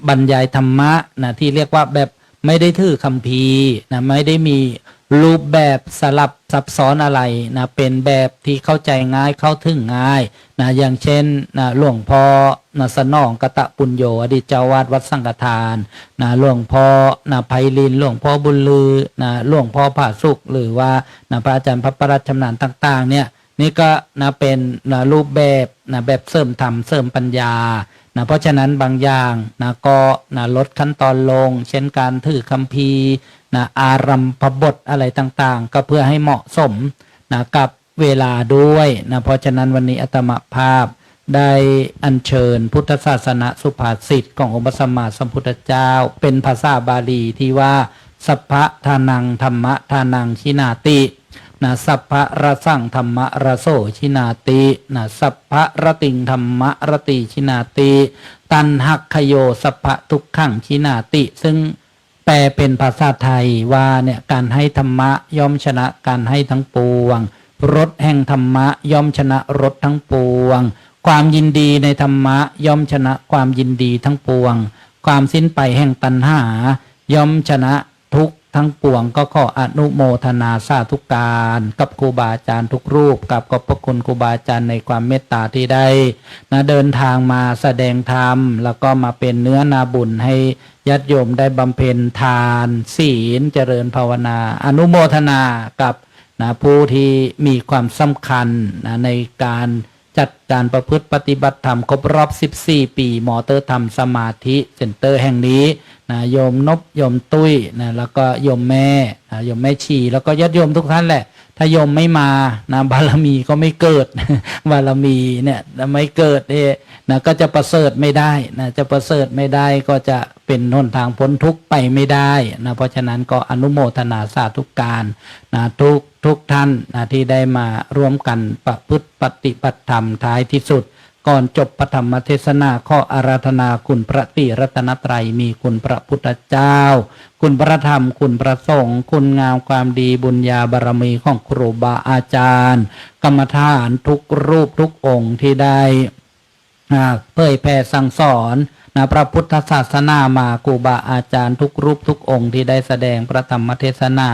บรรยายธรรมะนะที่เรียกว่าแบบไม่ได้ถือคัมภีร์นะไม่ได้มีรูปแบบสลับซับซ้อนอะไรนะเป็นแบบที่เข้าใจง่ายเข้าถึงง่ายนะอย่างเช่นนะหลวงพ่อนะสนองกตะปุญโญอดีตเจ้าวาดวัดสังฆทานนะหลวงพ่อนะไพลินหลวงพ่อบุญลือนะหลวงพ่อผาสุกหรือว่านะพระอาจารย์พระประหลัดชำนาญต่างๆเนี่ยนี่ก็นะเป็นนะรูปแบบนะแบบเสริมธรรมเสริมปัญญานะเพราะฉะนั้นบางอย่างนะก็นะลดขั้นตอนลงเช่นการถือคัมภีร์นะอารัมภบทอะไรต่างๆก็เพื่อให้เหมาะสมนะกับเวลาด้วยนะเพราะฉะนั้นวันนี้อาตมาภาพได้อัญเชิญพุทธศาสนสุภาษิตขององค์พระสัมมาสัมพุทธเจ้าเป็นภาษาบาลีที่ว่าสัพพะทานังธรรมะทานังชินาตินะสัพพะระสั่งธรรมะระโสชินาตินะสัพพะระติงธรรมะระติชินาติตันหักขโยสัพพะทุกขังชินาติซึ่งแปลเป็นภาษาไทยว่าเนี่ยการให้ธรรมะย่อมชนะการให้ทั้งปวงรสแห่งธรรมะย่อมชนะรสทั้งปวงความยินดีในธรรมะย่อมชนะความยินดีทั้งปวงความสิ้นไปแห่งตัณหาย่อมชนะทุกทั้งปวงก็ขออนุโมทนาสาธุการกับครูบาอาจารย์ทุกรูปกับขอบพระคุณครูบาอาจารย์ในความเมตตาที่ได้นะเดินทางมาแสดงธรรมแล้วก็มาเป็นเนื้อนาบุญให้ญาติโยมได้บำเพ็ญทานศีลเจริญภาวนาอนุโมทนากับนะผู้ที่มีความสำคัญนะในการจัดการประพฤติปฏิบัติธรรมครบรอบ14ปีมอเตอร์ธรรมสมาธิเซ็นเตอร์แห่งนี้นะโยมนบโยมตุ้ยนะแล้วก็โยมแม่โยมแม่ชีแล้วก็ญาติโยมทุกท่านแหละถ้าโยมไม่มานะบารมีก็ไม่เกิด บารมีเนี่ยไม่เกิดนะก็จะประเสริฐไม่ได้นะจะประเสริฐไม่ได้ก็จะเป็นหนทางพ้นทุกข์ไปไม่ได้นะเพราะฉะนั้นก็อนุโมทนาสาธุการนะทุกท่านนะที่ได้มาร่วมกันประพฤติปฏิบัติธรรมท้ายที่สุดก่อนจบพระธรรมเทศนาข้ออาราธนาคุณพระตรีรัตนตรัยมีคุณพระพุทธเจ้าคุณพระธรรมคุณพระสงฆ์คุณงามความดีบุญญาบารมีของครูบาอาจารย์กรรมฐานทุกรูปทุกองค์ที่ได้ เผยแผ่สั่งสอนพระพุทธศาสนามาครูบาอาจารย์ทุกรูปทุกองค์ที่ได้แสดงพระธรรมเทศนา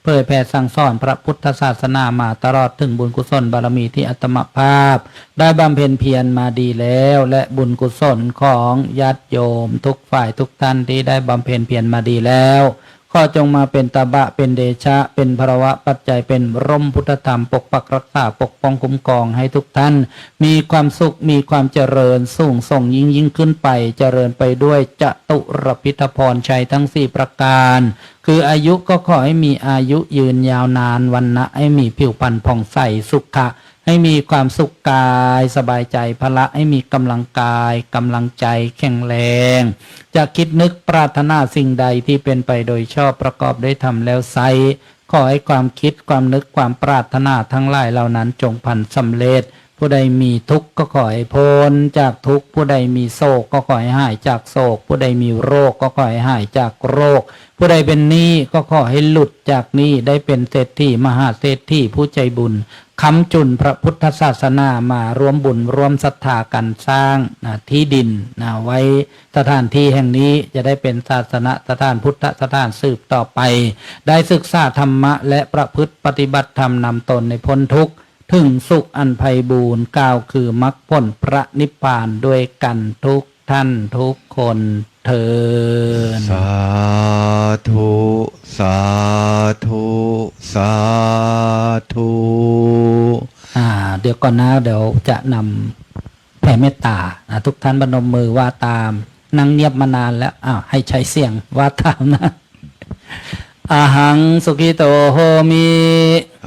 เผยแผ่สั่งสอนพระพุทธศาสนามาตลอดถึงบุญกุศลบารมีที่อาตมาภาพได้บำเพ็ญเพียรมาดีแล้วและบุญกุศลของญาติโยมทุกฝ่ายทุกท่านที่ได้บำเพ็ญเพียรมาดีแล้วขอจงมาเป็นตบะเป็นเดชะเป็นภรวะปัจจัยเป็นร่มพุทธธรรมปกปักรักษาปกป้องคุ้มครองให้ทุกท่านมีความสุขมีความเจริญสูงส่งยิ่งขึ้นไปเจริญไปด้วยจตุรพิธพรชัยทั้ง4ประการคืออายุก็ขอให้มีอายุยืนยาวนานวรรณะให้มีผิวพรรณผ่องใสสุขะให้มีความสุขกายสบายใจพละให้มีกำลังกายกำลังใจแข็งแรงจะคิดนึกปรารถนาสิ่งใดที่เป็นไปโดยชอบประกอบได้ทำแล้วไซขอให้ความคิดความนึกความปรารถนาทั้งหลายเหล่านั้นจงพันสำเร็จผู้ใดมีทุกข์ก็ขอให้พ้นจากทุกข์ผู้ใดมีโศกก็ขอให้หายจากโศกผู้ใดมีโรคก็ขอให้หายจากโรคผู้ใดเป็นหนี้ก็ขอให้หลุดจากหนี้ได้เป็นเศรษฐีมหาเศรษฐีผู้ใจบุญค้ำจุนพระพุทธศาสนามาร่วมบุญร่วมศรัทธากันสร้างที่ดินไว้สถานที่แห่งนี้จะได้เป็นศาสนสถานพุทธสถานสืบต่อไปได้ศึกษาธรรมะและประพฤติปฏิบัติธรรมนำตนในพ้นทุกข์ถึงสุขอันไพบูรณ์กล่าวคือมรรคผลพระนิพพานด้วยกันทุกท่านทุกคนเถิดสาธุสาธุสาธุเดี๋ยวก่อนนะเดี๋ยวจะนำแผ่เมตตาทุกท่านบนมมือว่าตามนั่งเงียบมานานแล้วให้ใช้เสียงว่าตามนะอาหังสุขิโตโหมิ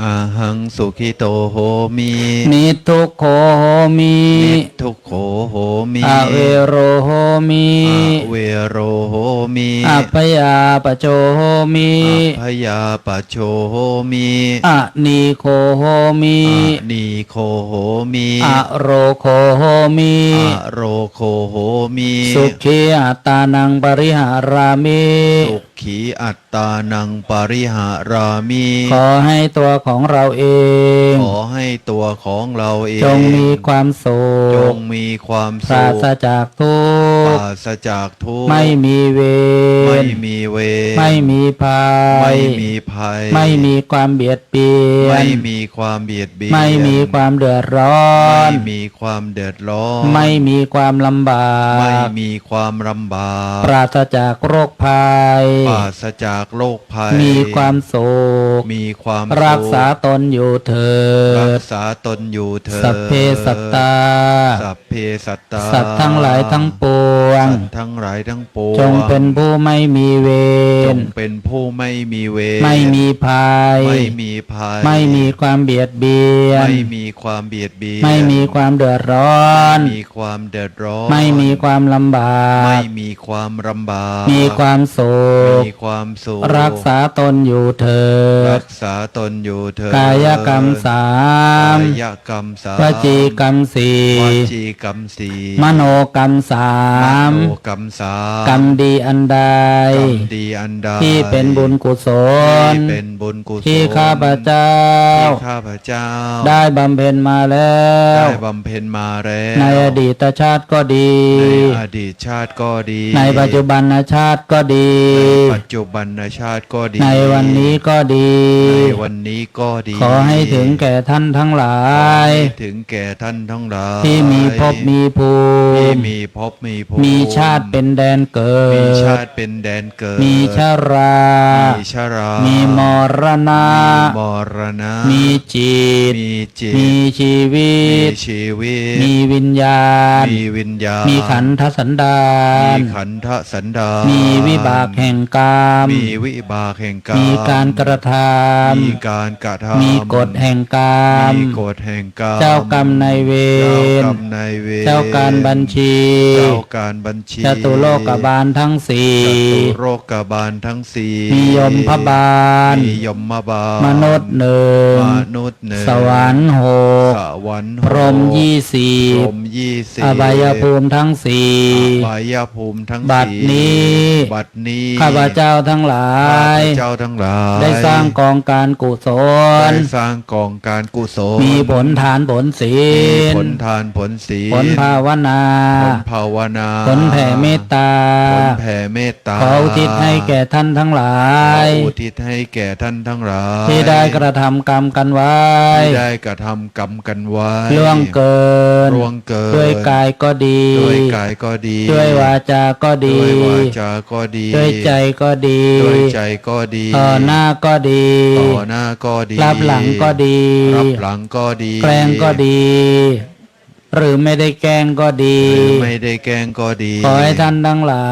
อาหังสุขิโตโหมินิทุกโขโหมินิทุกโขโหมิอเวโรโหมิอเวโรโหมิอัพยาปโจโหมิอัพยาปโชโหมิอนีโคโหมิอนีโคโหมิอโรโคโหมิอโรโคโหมิสุขีอัตตานังปริหารามิสุขีอัตตานังปริหารามิขอให้ตัวของเราเองขอให้ตัวของเราเองจงมีความสุขจงมีความสุขปราศจากทุกข์ปราศจากทุกข์ไม่มีเวรไม่มีเวรไม่มีภัยไม่มีภัยไม่มีความเบียดเบียนไม่มีความเบียดเบียนไม่มีความเดือดร้อนไม่มีความเดือดร้อนไม่มีความลำบากไม่มีความลำบากปราศจากโรคภัยปราศจากโรคภัยมีความสุขมีความสุขรักษาตนอยู่เถิดรักษาตนอยู่เถิดสัพเพสัตตาสัพเพสัตตาสัตว์ทั้งหลายทั้งปวงสัตว์ทั้งหลายทั้งปวงจงเป็นผู้ไม่มีเวรจงเป็นผู้ไม่มีเวรไม่มีภัยไม่มีภัยไม่มีความเบียดเบียนไม่มีความเบียดเบียนไม่มีความเดือดร้อนไม่มีความเดือดร้อนไม่มีความลำบากไม่มีความลำบากมีความสุขมีความสุขรักษาตนอยู่เถิดรักษาตนอยู่เถิดกายกรรม3กายกรรม3วจีกรรม4วจีกรรม4มโนกรรมมโนกรรม3กรรมดีอันใดกรรมดีอันใดที่เป็นบุญกุศลที่เป็นบุญกุศลที่ข้าพเจ้าได้บำเพ็ญมาแล้วได้บำเพ็ญมาแล้วในอดีตชาติก็ดีในอดีตชาติก็ดีในปัจจุบันชาติก็ดีในปัจจุบันชาติก็ดีในวันนี้ก็ดีในวันนี้ก็ดีขอให้ถึงแก่ท่านทั้งหลายถึงแก่ท่านทั้งหลายที่มีภพมีภูมิที่มีภพมีภูมิมีชาติเป็นแดนเกิดมีชาติเป็นแดนเกิดมีชรามีชรามีมรณะมีมรณะมีจิตมีจิตมีชีวิตมีชีวิตมีวิญญาณมีวิญญาณมีขันธสันดานมีขันธสันดานมีวิบากแห่งกรรมมีวิบากแห่งกรรมมีการกระทำมีการกระทำมีกฎแห่งกรรมมีกฎแห่งกรรมเจ้ากรรมนายเวรเจ้าการบัญชีเจ้าการบัญชีจตุโลกบาลทั้ง4จตุโลกบาลทั้ง4มียมพบา ล มียมบาล มนุษย์หนึ่ง มนุษย์หนึ่ง สวรรค์หก สวรรค์ พรหมยี่สิ พร บ หม20 อบายภูมิทั้งสี่ อบายภูมิทั้ง บัด สี่ นี้ บัดนี้ ข้าพเจ้าทั้งหลา ข้าย พเจ้าทั้งหลาย ได้สร้างกองการกุศล ได้สร้างกองการกุศล มีผลทานผลศี มี ล ผลทานผลศีล ผลภาวนา ผลภาวนา ผลแผ่เมตตา ผลแผ่เมตตา ขออุทิศให้แก่ท่านทั้งหลา ขอย อุทิศให้แก่ท่านทั้งหลาย ที่ได้กระทำกรรมกันไว้ ที่ได้กระทำกรรมกันไว้ ล่วงเกิน ล่วงเกิน ด้วยกายก็ดี ด้วยกายก็ดี ด้วยวาจาก็ดี ด้วยวาจาก็ดี ด้วยใจก็ดี ด้วยใจก็ดี ต่อหน้าก็ดี ต่อหน้าก็ดี รับหลังก็ดี รับหลังก็ดี แกล้งก็ดี หรือไม่ได้แกล้งก็ดี หรือไม่ได้แกล้งก็ดี ขอให้ท่านทั้งหลา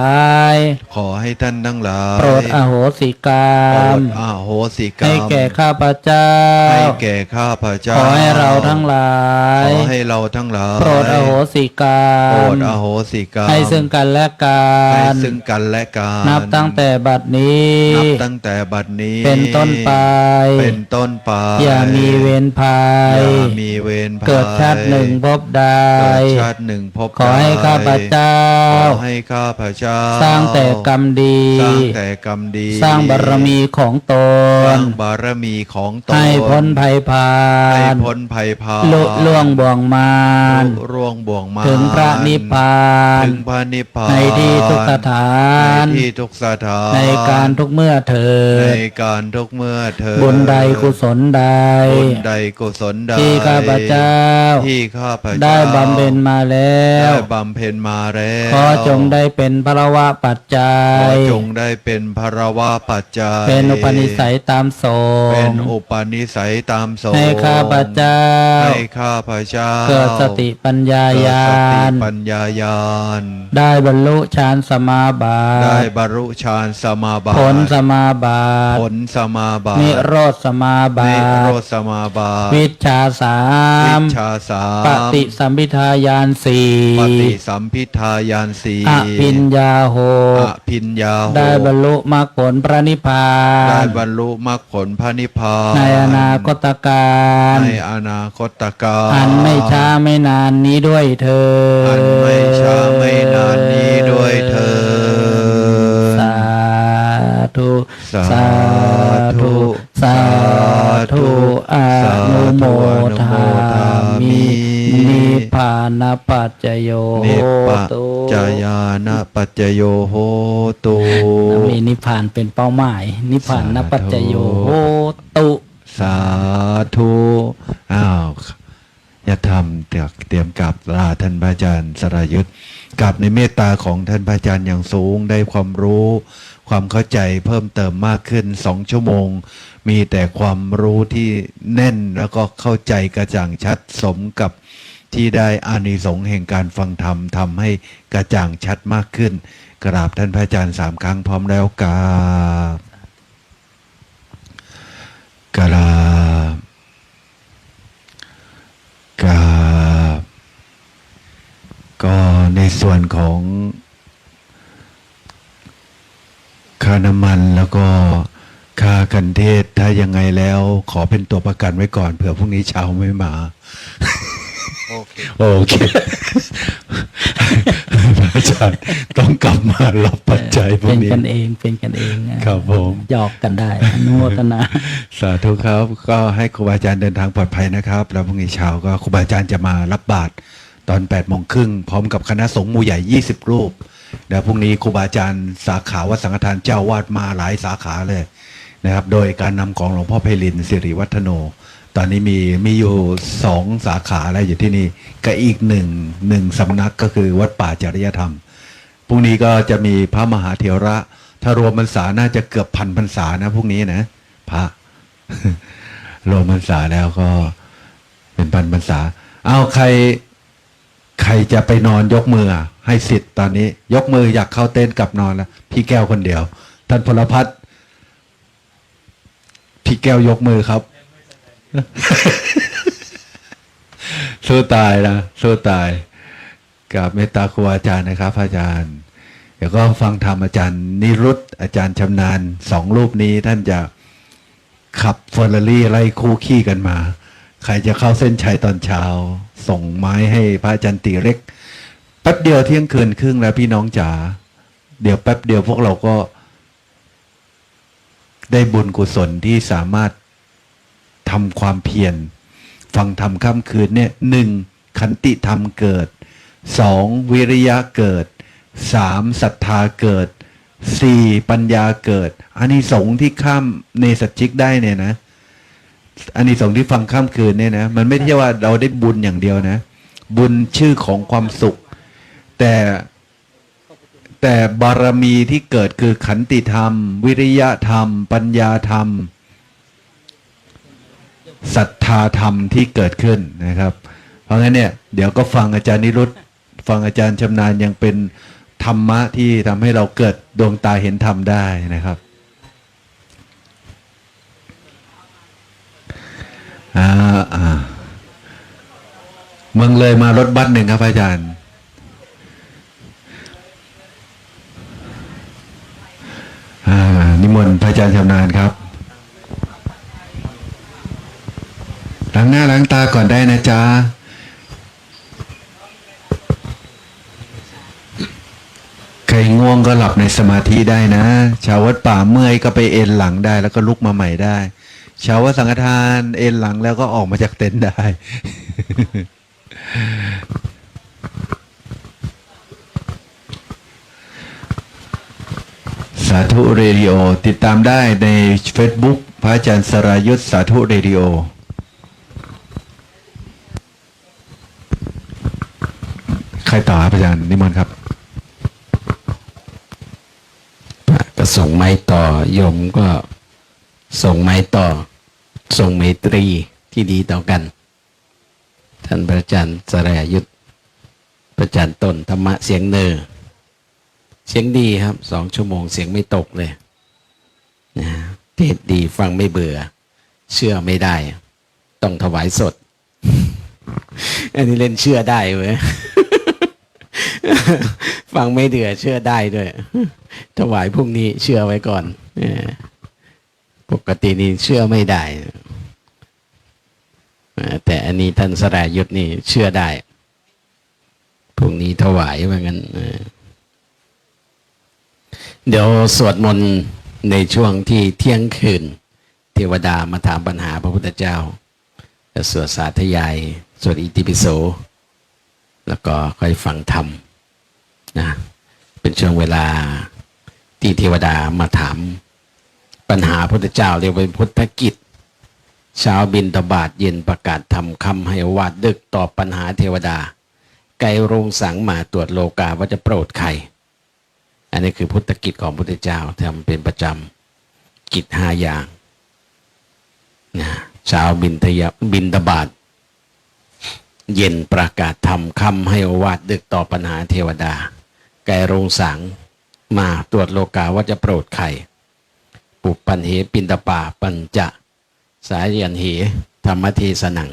ย ขอให้ท่านทั้งหลาย โปรดอโหสิกรร โปร ม ดอโหสิกรรม ให้แก่ข้าพเจ้า ให้แก่ข้าพเจ้า ขอให้เราทั้งหลา ข ย อให้เราทั้งหลาย โปรดอโหสิกรร โปร ม ดอโหสิกรรม ให้ซึ่งกันและกั ให้ น ซึ่งกันและกัน นับตั้งแต่บัดนี้ นับตั้งแต่บัดนี้ เป็นต้นไป เป็นต้นไป อย่ามีเวรภัย อย่ามีเวรภัย เกิดชาติหนึ่งพบใด เกิดชาติหนึ่งพบ ขอให้ ใด ข้าพเจ้า ขอให้ข้าพเจ้า สร้างแต่กรรมดี สร้างแต่กรรมดี สร้างบารมีของต สร้าน งบารมีของตน ให้พ้นภัยพา ให้ น พ้นภัยพาน ลุล่วงบ่วงมาร ร่วงบ่วงมาร ถึงพระนิพพาน ถึงพระนิพพาน ในที่ทุกสถาน ในที่ทุกสถาน ในการทุกเมื่อเถิ ใน ด การทุกเมื่อเธอ บุญใดกุศลใด บุญใดกุศลใด ที่ข้าพเจ้า ที่ข้าพเจ้า ได้บำเพ็ญมาแล้ว ได้บำเพ็ญมาแล้ว ขอจงได้เป็นพระวะปัจจั ขอย จงได้เป็นภรวะปัจจัย เป็นอุปนิสัยตามสง เป็น ฆ์ อุปนิสัยตามสงฆ์ ให้ข้าพเจ้า ให้ข้าพเจ้า เกิดสติปัญญา เกิด ญา สติ ณ ปัญญาญาณ ได้บรรลุฌานสมาบั ได้ ติ บรรลุฌานสมาบัติ ผลสมาบัติ ผลสมาบัติ นิโรธสมาบั นิ ติ โรธสมาบัติ วิชชาสา วิ ม ชาสาม ปฏิสัมพิทาญาณสี่ ปฏิสัมพิทาญาณสี่ อภิญญาห อก ภิญญาหก ได้บรรลุมรรคผลพระนิพพา ได้ น บรรลุมรรคผลพระนิพพาน ในอนาคตการ ในอนาคตการ อันไม่ช้าไม่นานนี้ด้วยเธอญ อันไม่ช้าไม่นานนี้ด้วยเธอญ สาธุ สา สาธุ สาธุอานุโมทามินิพพานปัจจโย นิปปะ ตุ จายานะปัจจโยโหตุ มีนิพพานเป็นเป้าหมาย นิพพานปัจจโยโหตุ สาธุอ้าวอย่าทำเตรียมกลับลาท่านพระอาจารย์สรายุทธกลับในเมตตาของท่านพระอาจารย์อย่างสูงได้ความรู้ ความเข้าใจเพิ่มเติมมากขึ้น2 ชั่วโมง มีแต่ความรู้ที่แน่นแล้วก็เข้าใจกระจ่างชัดสมกับที่ได้อานิสงส์แห่งการฟังธรรมทำให้กระจ่างชัดมากขึ้น กราบท่านพระอาจารย์3 ครั้งพร้อมแล้วกราบก็ในส่วนของค่าน้ำมันแล้วก็ค่ากันเทศถ้ายังไงแล้วขอเป็นตัวประกันไว้ก่อนเผื่อพรุ่งนี้เช้าไม่มา โอเค พระอาจารย์ต้องกลับมารับปัจจัยพว เป็ ก น นี้ กันเองเป็นกันเองนะครับ ผม หยอกกันได้อนุโมทนา สาธุครับก็ให้ครูบาอาจารย์เดินทางปลอดภัยนะครับ แล้วพรุ่งนี้เช้าก็ครูบาอาจารย์จะมารับบาตรตอน8:30พร้อมกับคณะสงฆ์หมู่ใหญ่20 รูปเดี๋ยวพรุ่งนี้ครูบาอาจารย์สาขาวัดสังฆทานเจ้าวาดมาหลายสาขาเลยนะครับโดยการนำของหลวงพ่อไพลินสิริวัฒโน ตอนนี้มีอยู่2 สาขาอะไรอยู่ที่นี่กับอีกหนึ่งสำนักก็คือวัดป่าจริยธรรมพรุ่งนี้ก็จะมีพระมหาเถระถ้ารวมพรรษาน่าจะเกือบ1,000 พรรษานะพรุ่งนี้นะพระ รวมพรรษาแล้วก็เป็น1,000 พรรษาเอาใครจะไปนอนยกมือให้สิทธิ์ตอนนี้ยกมืออยากเข้าเต้นกลับนอนแล้วพี่แก้วคนเดียวท่านพลพัฒน์พี่แก้วยกมือครับ สู้ตายนะสู้ตายกับเมตตาครูอาจารย์นะครับอาจารย์เดี๋ยวก็ฟังธรรมอาจารย์นิรุตอาจารย์ชำนาญ2 รูปนี้ท่านจะ ขับเฟอร์รารี่ไล่คู่ขี้กันมาใครจะเข้าเส้นชัยตอนเช้าส่งไม้ให้พระอาจารย์ตีเล็กแป๊บเดียวเที่ยงคืนครึ่งแล้วพี่น้องจ๋าเดี๋ยวแป๊บเดียวพวกเราก็ได้บุญกุศลที่สามารถทำความเพียรฟังธรรมค่ำคืนเนี่ย1ขันติธรรมเกิด2วิริยะเกิด3ศรัทธาเกิด4ปัญญาเกิดอานิสงส์ที่ข้ามเนสัจจิกได้เนี่ยนะอานิสงส์ที่ฟังค่ำคืนเนี่ยนะมันไม่ใช่ว่าเราได้บุญอย่างเดียวนะบุญชื่อของความสุขแต่บารมีที่เกิดคือขันติธรรมวิริยะธรรมปัญญาธรรมศรัทธาธรรมที่เกิดขึ้นนะครับเพราะงั้นเนี่ยเดี๋ยวก็ฟังอาจารย์นิรุตฟังอาจารย์ชำนาญยังเป็นธรรมะที่ทำให้เราเกิดดวงตาเห็นธรรมได้นะครับเมืองเลยมารถบัสหนึ่งครับอาจารย์นิมนต์พระอาจารย์ชำนาญครับล้างหน้าล้างตาก่อนได้นะจ๊ะใครง่วงก็หลับในสมาธิได้นะชาววัดป่าเมื่อยก็ไปเอนหลังได้แล้วก็ลุกมาใหม่ได้ชาววัดสังฆทานเอนหลังแล้วก็ออกมาจากเต็นท์ได้ สาธุเรดิโอติดตามได้ใน Facebook พระอาจารย์สรายุทธสาธุเรดิโอใครต่อครับอาจารย์นิมนต์ครับก็ส่งไม้ต่อโยมก็ส่งไม้ต่อส่งไมตรีที่ดีต่อกันท่านพระอาจารย์สรายุทธพระอาจารย์ต้นธรรมะเสียงเนอเสียงดีครับ2 ชั่วโมงเสียงไม่ตกเลยนะเทศดีฟังไม่เบื่อเชื่อไม่ได้ต้องถวายสด อันนี้เล่นเชื่อได้เว้ย ฟังไม่เดือเชื่อได้ด้วยถวายพรุ่งนี้เชื่อไว้ก่อนปกตินี่เชื่อไม่ได้แต่อันนี้ท่านสรายุทธนี่เชื่อได้พรุ่งนี้ถวายว่างั้นเดี๋ยวสวดมนต์ในช่วงที่เที่ยงคืนเทวดามาถามปัญหาพระพุทธเจ้าจะสวดสาธยายสวดอิติปิโสแล้วก็ค่อยฟังธรรมนะเป็นช่วงเวลาที่เทวดามาถามปัญหาพระพุทธเจ้าเรียกว่าพุทธกิจเช้าบิณฑบาตเย็นประกาศธรรมคำให้วาดดึกตอบปัญหาเทวดาไกลโรงสังมาตรวจโลกาว่าจะโปรดใครอันนี้คือพุทธกิจของพระพุทธเจ้าทำเป็นประจำกิจ5 อย่างนะเช้าบิณฑบาตเย็นประกาศธรรมคำให้วาดดึกตอบปัญหาเทวดาไกลโรงสังมาตรวจโลกาว่าจะโปรดใครปุปปันเหปินตปาปัญจะสายันเหธรรมเทศนัง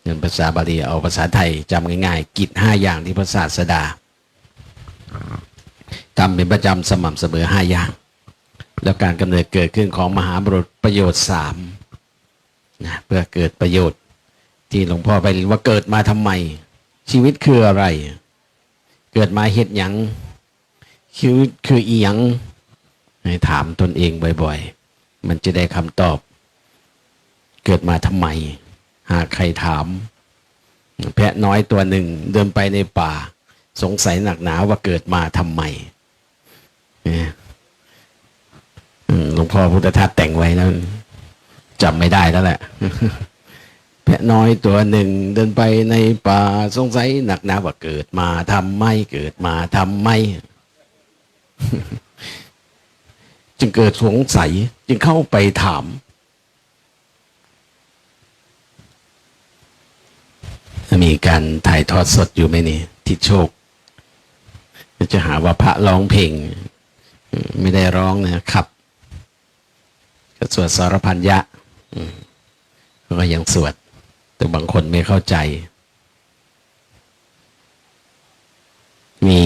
เป็นภาษาบาลีเอาภาษาไทยจำง่ายๆกิจ5 อย่างที่พระศาสดาทำเป็นประจำสม่ำเสมอ5 อย่างแล้วการกำเนิดเกิดขึ้นของมหาบุรุษประโยชน์3นะเพื่อเกิดประโยชน์ที่หลวงพ่อไปเรียนว่าเกิดมาทำไมชีวิตคืออะไรเกิดมาเฮ็ดหยังชีวิตคืออีหยังให้ถามตนเองบ่อยๆมันจะได้คำตอบเกิดมาทำไมหากใครถามแพะน้อยตัวหนึ่งเดินไปในป่าสงสัยหนักหนาว่าเกิดมาทำไมหลวงพ่อพุทธทาสแต่งไว้แล้วจำไม่ได้แล้วแหละแพะน้อยตัวหนึ่งเดินไปในป่าสงสัยหนักหนาว่าเกิดมาทำไมเกิดมาทำไม จึงเกิดสงสัยจึงเข้าไปถามมีการถ่ายทอดสดอยู่ไหมนี่ที่โชคจะหาว่าพระร้องเพลงไม่ได้ร้องนะครับก็สวดสารพันยะก็ยังสวดแต่บางคนไม่เข้าใจมี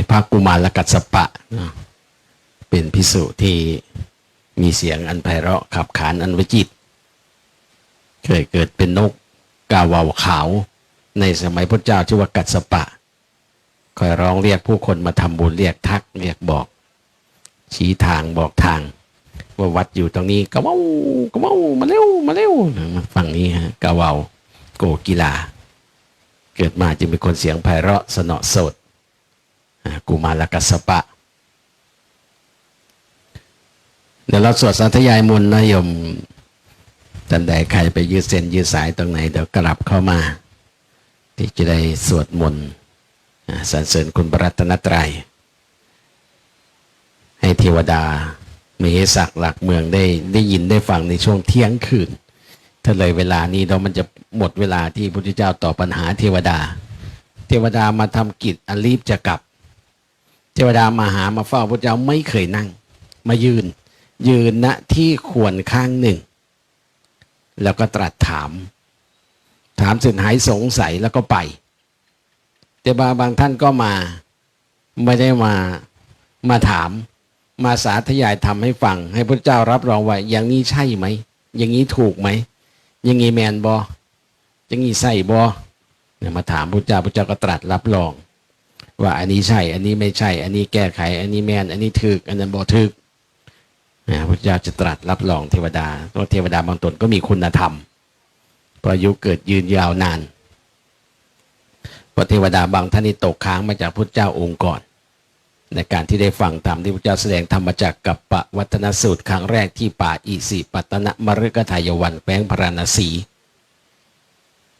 พระกุมารกัสสปะเป็นภิกษุที่ มีเสียงอันไพเราะขับขานอันวิจิตรเคยเกิดเป็นนกกาเหว่าขาวในสมัยพระเจ้าชื่อว่ากัสสปะคอยร้องเรียกผู้คนมาทำบุญเรียกทักเรียกบอกชี้ทางบอกทางว่าวัดอยู่ตรงนี้กะเว้ากะเว้ามาเร็วมาเร็วฝั่งนี้ฮะกะเว้าโกกีฬาเกิดมาจึงเป็นคนเสียงไพเราะสนอโสดกุมารกัสสปะเดี๋ยวเราสวดสาธยายมนต์นะโยมท่านใดใครไปยืดเส้นยืดสายตรงไหนเดี๋ยวกลับเข้ามาที่จะได้สวดมนต์สรรเสริญคุณพระรัตนตรัยให้เทวดามีศักดิ์หลักเมืองได้ยินได้ฟังในช่วงเที่ยงคืนถ้าเลยเวลานี้เรามันจะหมดเวลาที่พระพุทธเจ้าตอบปัญหาเทวดามาทำกิจอันรีบจะกลับเทวดามาหามาเฝ้าพระพุทธเจ้าไม่เคยนั่งมายืนณที่ควรข้างหนึ่งแล้วก็ตรัสถามเสร็จหายสงสัยแล้วก็ไปแต่บางท่านก็มาไม่ได้มาถามมาสาธยายทำให้ฟังให้พระเจ้ารับรองว่าอย่างนี้ใช่ไหมอย่างนี้ถูกไหมอย่างนี้แมนบออย่างนี้ใส่บอเนี่ยมาถามพระเจ้าก็ตรัสรับรองว่าอันนี้ใช่อันนี้ไม่ใช่อันนี้แก้ไขอันนี้แมนอันนี้ถูกอันนั้นบอถูกพระเจ้าจะตรัสรับรองเทวดาเพราะเทวดาบางตนก็มีคุณธรรมเพราะอายุเกิดยืนยาวนานเพราะเทวดาบางท่านนี่ตกค้างมาจากพระเจ้าองค์ก่อนในการที่ได้ฟังธรรมที่พระเจ้าแสดงธรรมมาจากกัปปวัฒนสูตรครั้งแรกที่ป่าอิสิปตนมฤคทายวันแขวงพาราณสี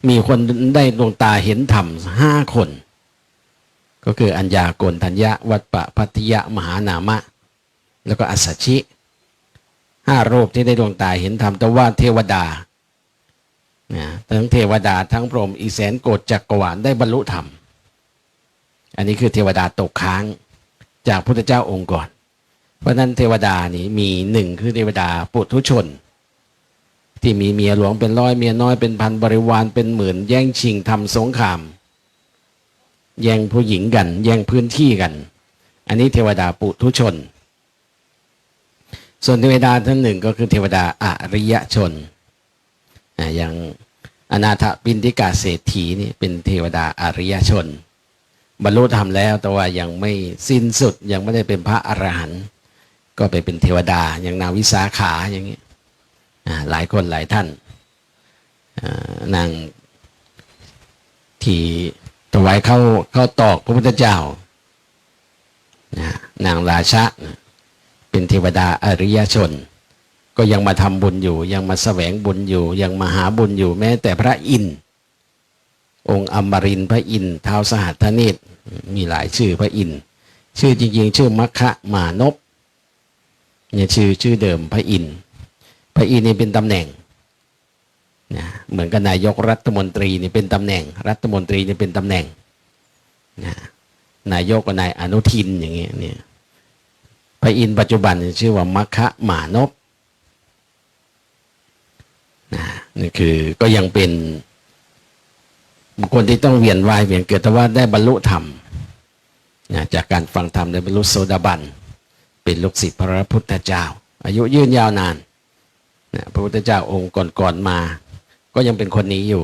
มีคนได้ดวงตาเห็นธรรม5 คนก็คืออัญญาโกณทัญญะวัปปะพัทธิยะมหานามะแล้วก็อัสสชิ5 รูปที่ได้ดวงตาเห็นธรรมแต่ว่าเทวดาทั้งเทวดาทั้งพรหมอีกแสนโกฏจักรวาลได้บรรลุธรรมอันนี้คือเทวดาตกค้างจากพุทธเจ้าองค์ก่อนเพราะนั้นเทวดานี่มี1คือเทวดาปุถุชนที่มีเมียหลวงเป็นร้อยเมียน้อยเป็นพันบริวารเป็นหมื่นแย่งชิงทำสงครามแย่งผู้หญิงกันแย่งพื้นที่กันอันนี้เทวดาปุถุชนส่วนเทวดาท่านหนึ่งก็คือเทวดาอริยชนอย่างอนาถปิณฑิกาเศรษฐีนี่เป็นเทวดาอริยชนบรรลุธรรมแล้วแต่ว่ายังไม่สิ้นสุดยังไม่ได้เป็นพระอรหันต์ก็ไปเป็นเทวดาอย่างนางวิสาขาอย่างนี้หลายคนหลายท่านนางที่ถวายเข้าตอกพระพุทธเจ้านางราชะเป็นเทวดาอริยชนก็ยังมาทำบุญอยู่ยังมาแสวงบุญอยู่ยังมาหาบุญอยู่แม้แต่พระอินทร์องค์อมรินทร์พระอินทร์ท้าวสหัสสเนตรมีหลายชื่อพระอินทร์ชื่อจริงๆชื่อมัคคะมานพเนี่ยชื่อเดิมพระอินทร์นี่เป็นตำแหน่งนะเหมือนกับนายกรัฐมนตรีนี่เป็นตำแหน่งรัฐมนตรีนี่เป็นตำแหน่งนะนายกกับนายอนุทินอย่างเงี้ยเนี่ยพระอินทร์ปัจจุบันชื่อว่ามัคคะมานพนี่คือก็ยังเป็นบุคคลที่ต้องเวียนว่ายเวียนเกิดแต่ว่าได้บรรลุธรรมจากการฟังธรรมได้บรรลุโสดาบันเป็นลูกศิษย์พระพุทธเจ้าอายุยืนยาวนานพระพุทธเจ้าองค์ก่อนมาก็ยังเป็นคนนี้อยู่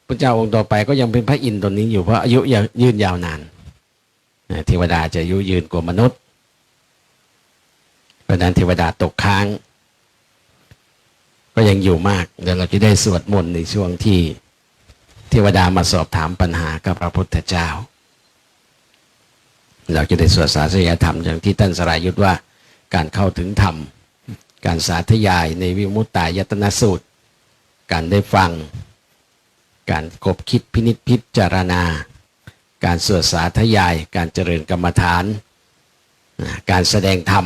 พระเจ้าองค์ต่อไปก็ยังเป็นพระอินทร์ตนนี้อยู่เพราะอายุยืนยาวนานเทวดาจะอายุยืนกว่ามนุษย์เพราะนั้นเทวดาตกค้างก็ยังอยู่มากเดี๋ยวเราจะได้สวดมนต์ในช่วงที่เทวดามาสอบถามปัญหากับพระพุทธเจ้าเราจะได้สวดสาธยายธรรมอย่างที่ท่านสรายุทธว่าการเข้าถึงธรรมการสาธยายในวิมุตตายตนสูตรการได้ฟังการคบคิดพินิจพิจารณาการสวดสาธยายการเจริญกรรมฐานการแสดงธรรม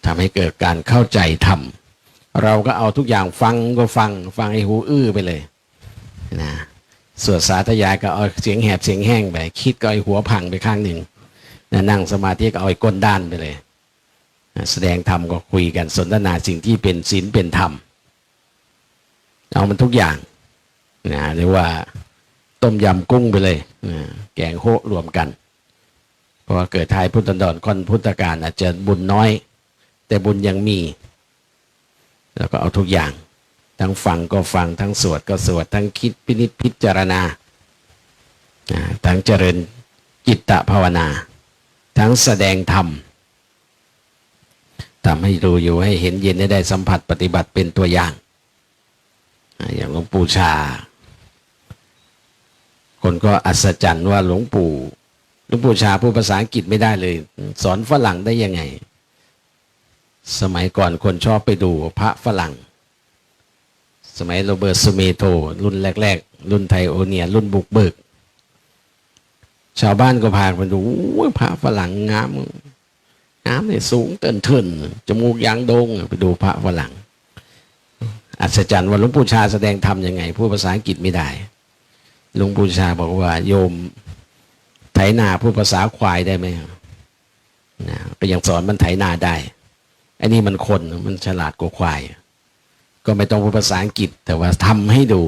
ทำให้เกิดการเข้าใจธรรมเราก็เอาทุกอย่างฟังให้หูอื้อไปเลยนะสวดสาธยายก็เอาเสียงแหบเสียงแห้งไปคิดก็เอาหัวพังไปข้างหนึ่งนั่งสมาธิก็เอาก้นด้านไปเลยแสดงธรรมก็คุยกันสนทนาสิ่งที่เป็นศีลเป็นธรรมเอามันทุกอย่างนะหรือว่าต้มยำกุ้งไปเลยแกงโฮะรวมกัน เพราะว่าเกิดท้ายพุทธดอนก่อนพุทธกาลอาจจะบุญน้อยแต่บุญยังมีแล้วก็เอาทุกอย่างทั้งฟังก็ฟังทั้งสวดก็สวดทั้งคิดพินิจพิจารณาทั้งเจริญจิตตภาวนาทั้งแสดงธรรมทำให้รู้อยู่ให้เห็นเย็นได้สัมผัสปฏิบัติเป็นตัวอย่างอย่างหลวงปู่ชาคนก็อัศจรรย์ว่าหลวงปู่ชาพูดภาษาอังกฤษไม่ได้เลยสอนฝรั่งได้ยังไงสมัยก่อนคนชอบไปดูพระฝรั่งสมัยโรเบิร์ตซูเมโทรุ่นแรกๆรุ่นไทโอเนียรุ่นบุกเบิกชาวบ้านก็พาไปดูพระฝรั่งงามเนี่ยสูงเติ้นเทินจมูกยางโด่งไปดูพระฝรั่งอัศจรรย์ว่าหลวงปู่ชาแสดงธรรมยังไงพูดภาษาอังกฤษไม่ได้หลวงปู่ชาบอกว่าโยมไถนาพูดภาษาควายได้ไหมนะก็ยังสอนมันไถนาได้อันนี้มันคนมันฉลาดกว่าควายก็ไม่ต้องพูดภาษาอังกฤษแต่ว่าทำให้ดู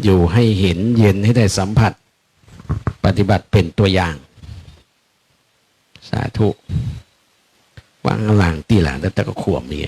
อยู่ให้เห็นเย็นให้ได้สัมผัสปฏิบัติเป็นตัวอย่างสาธุวางหลังตีหลังแล้วแต่ก็ขวมนี่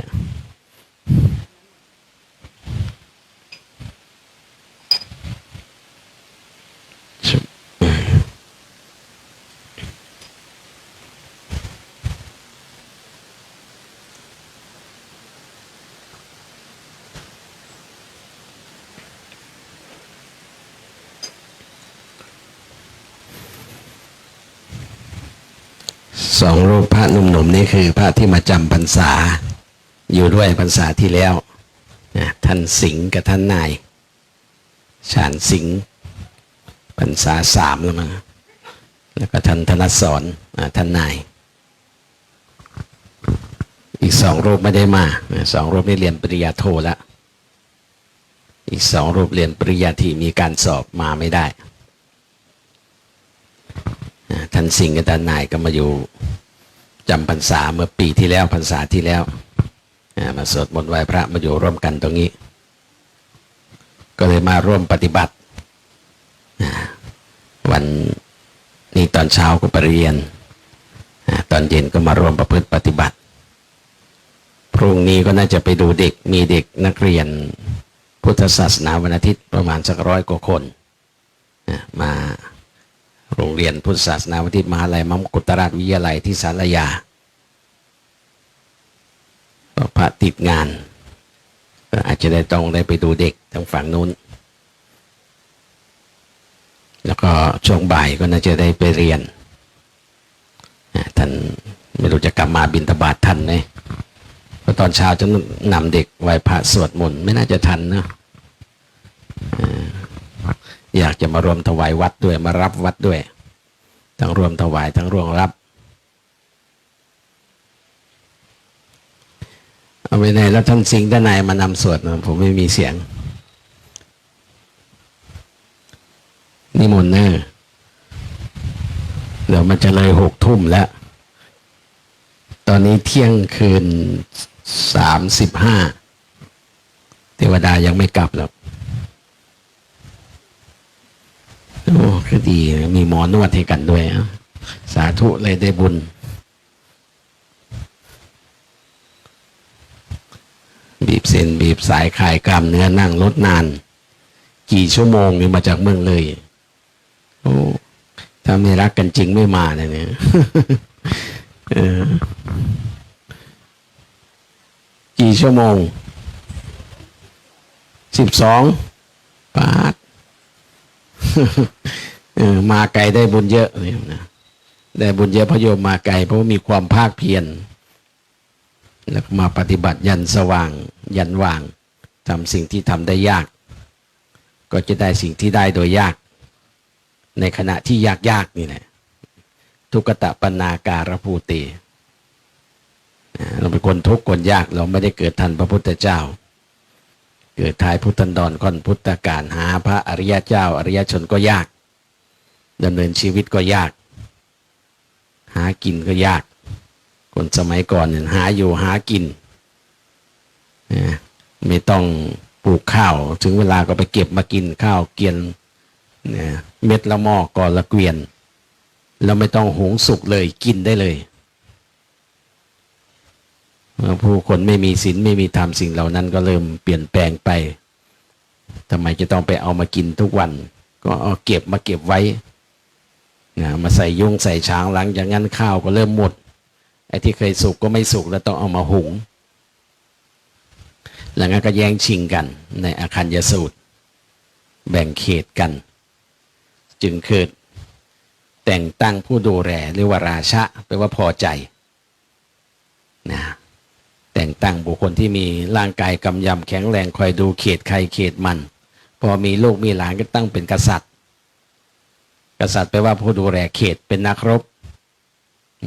สองรูปพระหนุ่มๆนี่คือพระที่มาจำพรรษาอยู่ด้วยพรรษาที่แล้วท่านสิงห์กับท่านนายฉานสิงห์พรรษา3แล้วมั้งแล้วก็ท่านธนสรท่านนายอีก2รูปไม่ได้มา2รูปนี่เรียนปริญญาโทแล้วอีก2รูปเรียนปริญญาตรีมีการสอบมาไม่ได้ท่านสิงห์กับท่านนายก็มาอยู่จำพรรษาเมื่อปีที่แล้วพรรษาที่แล้วมาสวดมนต์ไหว้พระมาอยู่ร่วมกันตรงนี้ก็เลยมาร่วมปฏิบัติวันนี้ตอนเช้าก็ไปเรียนตอนเย็นก็มาร่วมประพฤติปฏิบัติพรุ่งนี้ก็น่าจะไปดูเด็กมีเด็กนักเรียนพุทธศาสนาวันอาทิตย์ประมาณสัก100 กว่าคนมาโรงเรียนพุทธศาสนาวิทยมหาลัยมกุฏราชวิทยาลัยที่ศาลายาพระติดงานอาจจะได้ไปดูเด็กทางฝั่งนู้นแล้วก็ช่วงบ่ายก็น่าจะได้ไปเรียนท่านไม่รู้จะกลับมาบิณฑบาตทันไหมเพราะตอนเช้าจะนำเด็กไหว้พระสวดมนต์ไม่น่าจะทันนะอยากจะมารวมถวายวัดด้วยมารับวัดด้วยทั้งรวมถวายทั้งร่วมรับเอาไปไหนแล้วท่านสิงห์ด้านในมานำสวดผมไม่มีเสียงนิมนต์เนอะเดี๋ยวมันจะเลย6 ทุ่มแล้วตอนนี้เที่ยงคืน35เทวดายังไม่กลับหรอกโอ้ก็ดีมีหมอนวดให้กันด้วยสาธุเลยได้บุญบีบเส้นบีบสายคลายกล้ามเนื้อนั่งรถนานกี่ชั่วโมงนี่มาจากเมืองเลยโอ้ถ้าไม่รักกันจริงไม่มาเนี่ยกี่ชั่วโมง12 ปาดมาไกลได้บุญเยอะเลยนะได้บุญเยอะเพราะโยมมาไกลเพราะมีความภาคเพียรแล้วมาปฏิบัติยันสว่างยันว่างทำสิ่งที่ทำได้ยากก็จะได้สิ่งที่ได้โดยยากในขณะที่ยากนี่แหละทุกขตะปนาการภูเตเราเป็นคนทุกข์คนยากเราไม่ได้เกิดทันพระพุทธเจ้าเกิดท้ายพุทธันดรก่อนพุทธกาลหาพระอริยเจ้าอริยชนก็ยากดำเนินชีวิตก็ยากหากินก็ยากคนสมัยก่อนเนี่ยหาอยู่หากินไม่ต้องปลูกข้าวถึงเวลาก็ไปเก็บมากินข้าวเกียนเม็ดละหม้อก่อนละเกวียน แล้วไม่ต้องหุงสุกเลยกินได้เลยผู้คนไม่มีศีลไม่มีธรรมสิ่งเหล่านั้นก็เริ่มเปลี่ยนแปลงไปทำไมจะต้องไปเอามากินทุกวันก็เอาเก็บไว้นะมาใส่ยุงใส่ช้างหลังจากนั้นข้าวก็เริ่มหมดไอ้ที่เคยสุกก็ไม่สุกแล้วต้องเอามาหุงหลังนั้นก็แย่งชิงกันในอาคัญยสูตรแบ่งเขตกันจึงเกิดแต่งตั้งผู้ดูแลเรียกว่าราชะแปลว่าพอใจนะแต่งตั้งบุคคลที่มีร่างกายกำยำแข็งแรงคอยดูเขตใครเขตมันพอมีลูกมีหลานก็ตั้งเป็นกษัตริย์กษัตริย์แปลว่าผู้ดูแลเขตเป็นนักรบ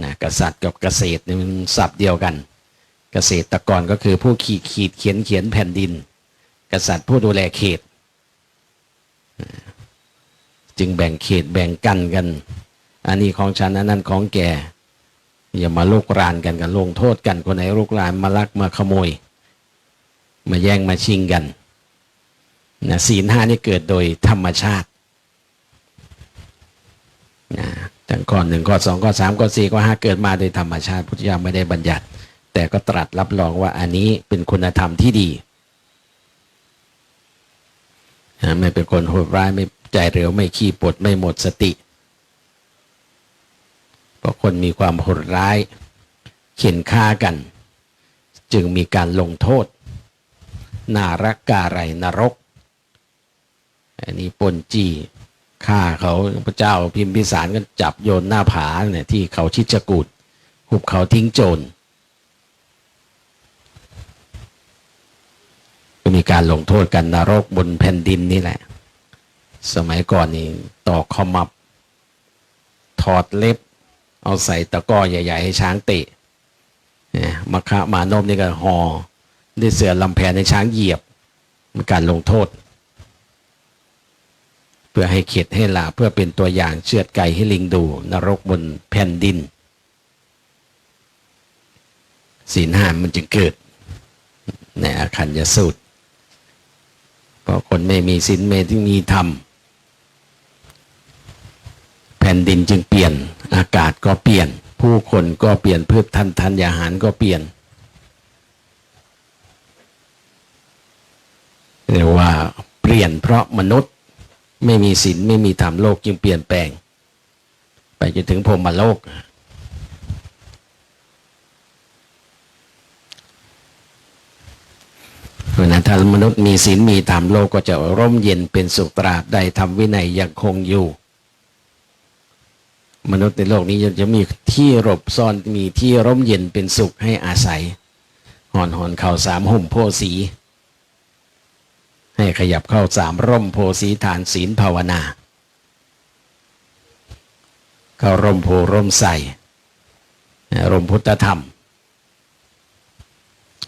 นะกษัตริย์กับเกษตรนี่มันศัพท์เดียวกันเกษตรกรก็คือผู้ขีดเขียนแผ่นดินกษัตริย์ผู้ดูแลเขตจึงแบ่งเขตแบ่งกันอันนี้ของฉันอันนั้นของแกอย่ามาลุกรานกันลงโทษกันคนไหนลุกรานมาลักมาขโมยมาแย่งมาชิงกันนะศีล 5นี่เกิดโดยธรรมชาตินะทั้งข้อ 1ข้อ 2ข้อ 3ข้อ 4ข้อ 5เกิดมาโดยธรรมชาติพุทธเจ้าไม่ได้บัญญัติแต่ก็ตรัสรับรองว่าอันนี้เป็นคุณธรรมที่ดีนะไม่เป็นคนโหดร้ายไม่ใจเร็วไม่ขี้ปวดไม่หมดสติเพราะคนมีความโหดร้ายเข็นฆ่ากันจึงมีการลงโทษนารักการัยนรกอันนี้ปนจี้ฆ่าเขาพระเจ้าพิมพิสารก็จับโยนหน้าผาเนี่ยที่เขาชิดกูฏหุบเขาทิ้งโจรก็มีการลงโทษกันนรกบนแผ่นดินนี่แหละสมัยก่อนนี่ตอกขมับถอดเล็บเอาใส่ตะกร้อใหญ่ๆให้ช้างเตะมะขามานพนี่ก็ห่อด้วยเสือลำแพนให้ช้างเหยียบเป็นการลงโทษเพื่อให้เข็ดให้ลาเพื่อเป็นตัวอย่างเชือดไก่ให้ลิงดูนรกบนแผ่นดินศีล 5มันจึงเกิดในอาคัญยสูตรเพราะคนไม่มีศีลไม่มีธรรมแผ่นดินจึงเปลี่ยนอากาศก็เปลี่ยนผู้คนก็เปลี่ยนพืชธัญญาหารก็เปลี่ยนเรียกว่าเปลี่ยนเพราะมนุษย์ไม่มีศีลไม่มีธรรมโลกจึงเปลี่ยนแปลงไปจนถึงพรหมโลกเพราะนั้นถ้ามนุษย์มีศีลมีธรรมโลกก็จะร่มเย็นเป็นสุขตราบใดธรรมวินัยยังคงอยู่มนุษย์ในโลกนี้จะมีที่หลบซ่อนมีที่ร่มเย็นเป็นสุขให้อาศัยหอนเข่า3ห่มโพสีให้ขยับเข้า3ร่มโพสีทานศีลภาวนาเข้าร่มโพร่มใสร่มพุทธธรรม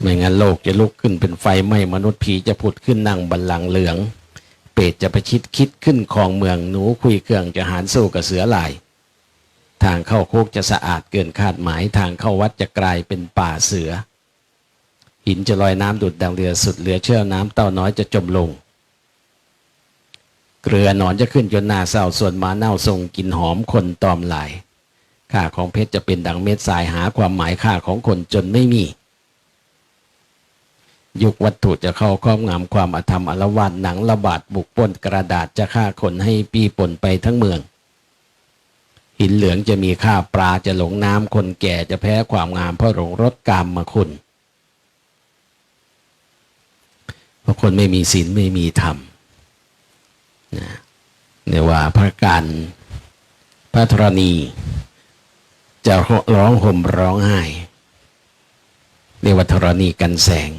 ไม่งั้นโลกจะลุกขึ้นเป็นไฟไหม้มนุษย์ผีจะผุดขึ้นนั่งบัลลังก์เหลืองเปรตจะประชิดคิดขึ้นครองเมืองหนูคุยเครื่องจะหารสู้กับเสือลายทางเข้าคุกจะสะอาดเกินคาดหมายทางเข้าวัดจะกลายเป็นป่าเสือหินจะลอยน้ำดุดดังเรือสุดเหลือเชื่อน้ำเต้าน้อยจะจมลงเกลือหนอนจะขึ้นจนหน้าเศร้าส่วนหมาเน่าทรงกลิ่นหอมคนตอมหลายค่าของเพชรจะเป็นดังเม็ดทรายหาความหมายค่าของคนจนไม่มียุควัตถุจะเข้าครอบงำความอธรรมอลวาดหนังระบาดบุกปล้นกระดาษจะฆ่าคนให้ปีป่นไปทั้งเมืองหินเหลืองจะมีค่าปลาจะหลงน้ำคนแก่จะแพ้ความงามเพราะหลงรสกามมาคุณเพราะคนไม่มีศีลไม่มีธรรมเนี่ยว่าพระธรณีจะร้องห่มร้องไห้เรียกว่าธรณีกันแสง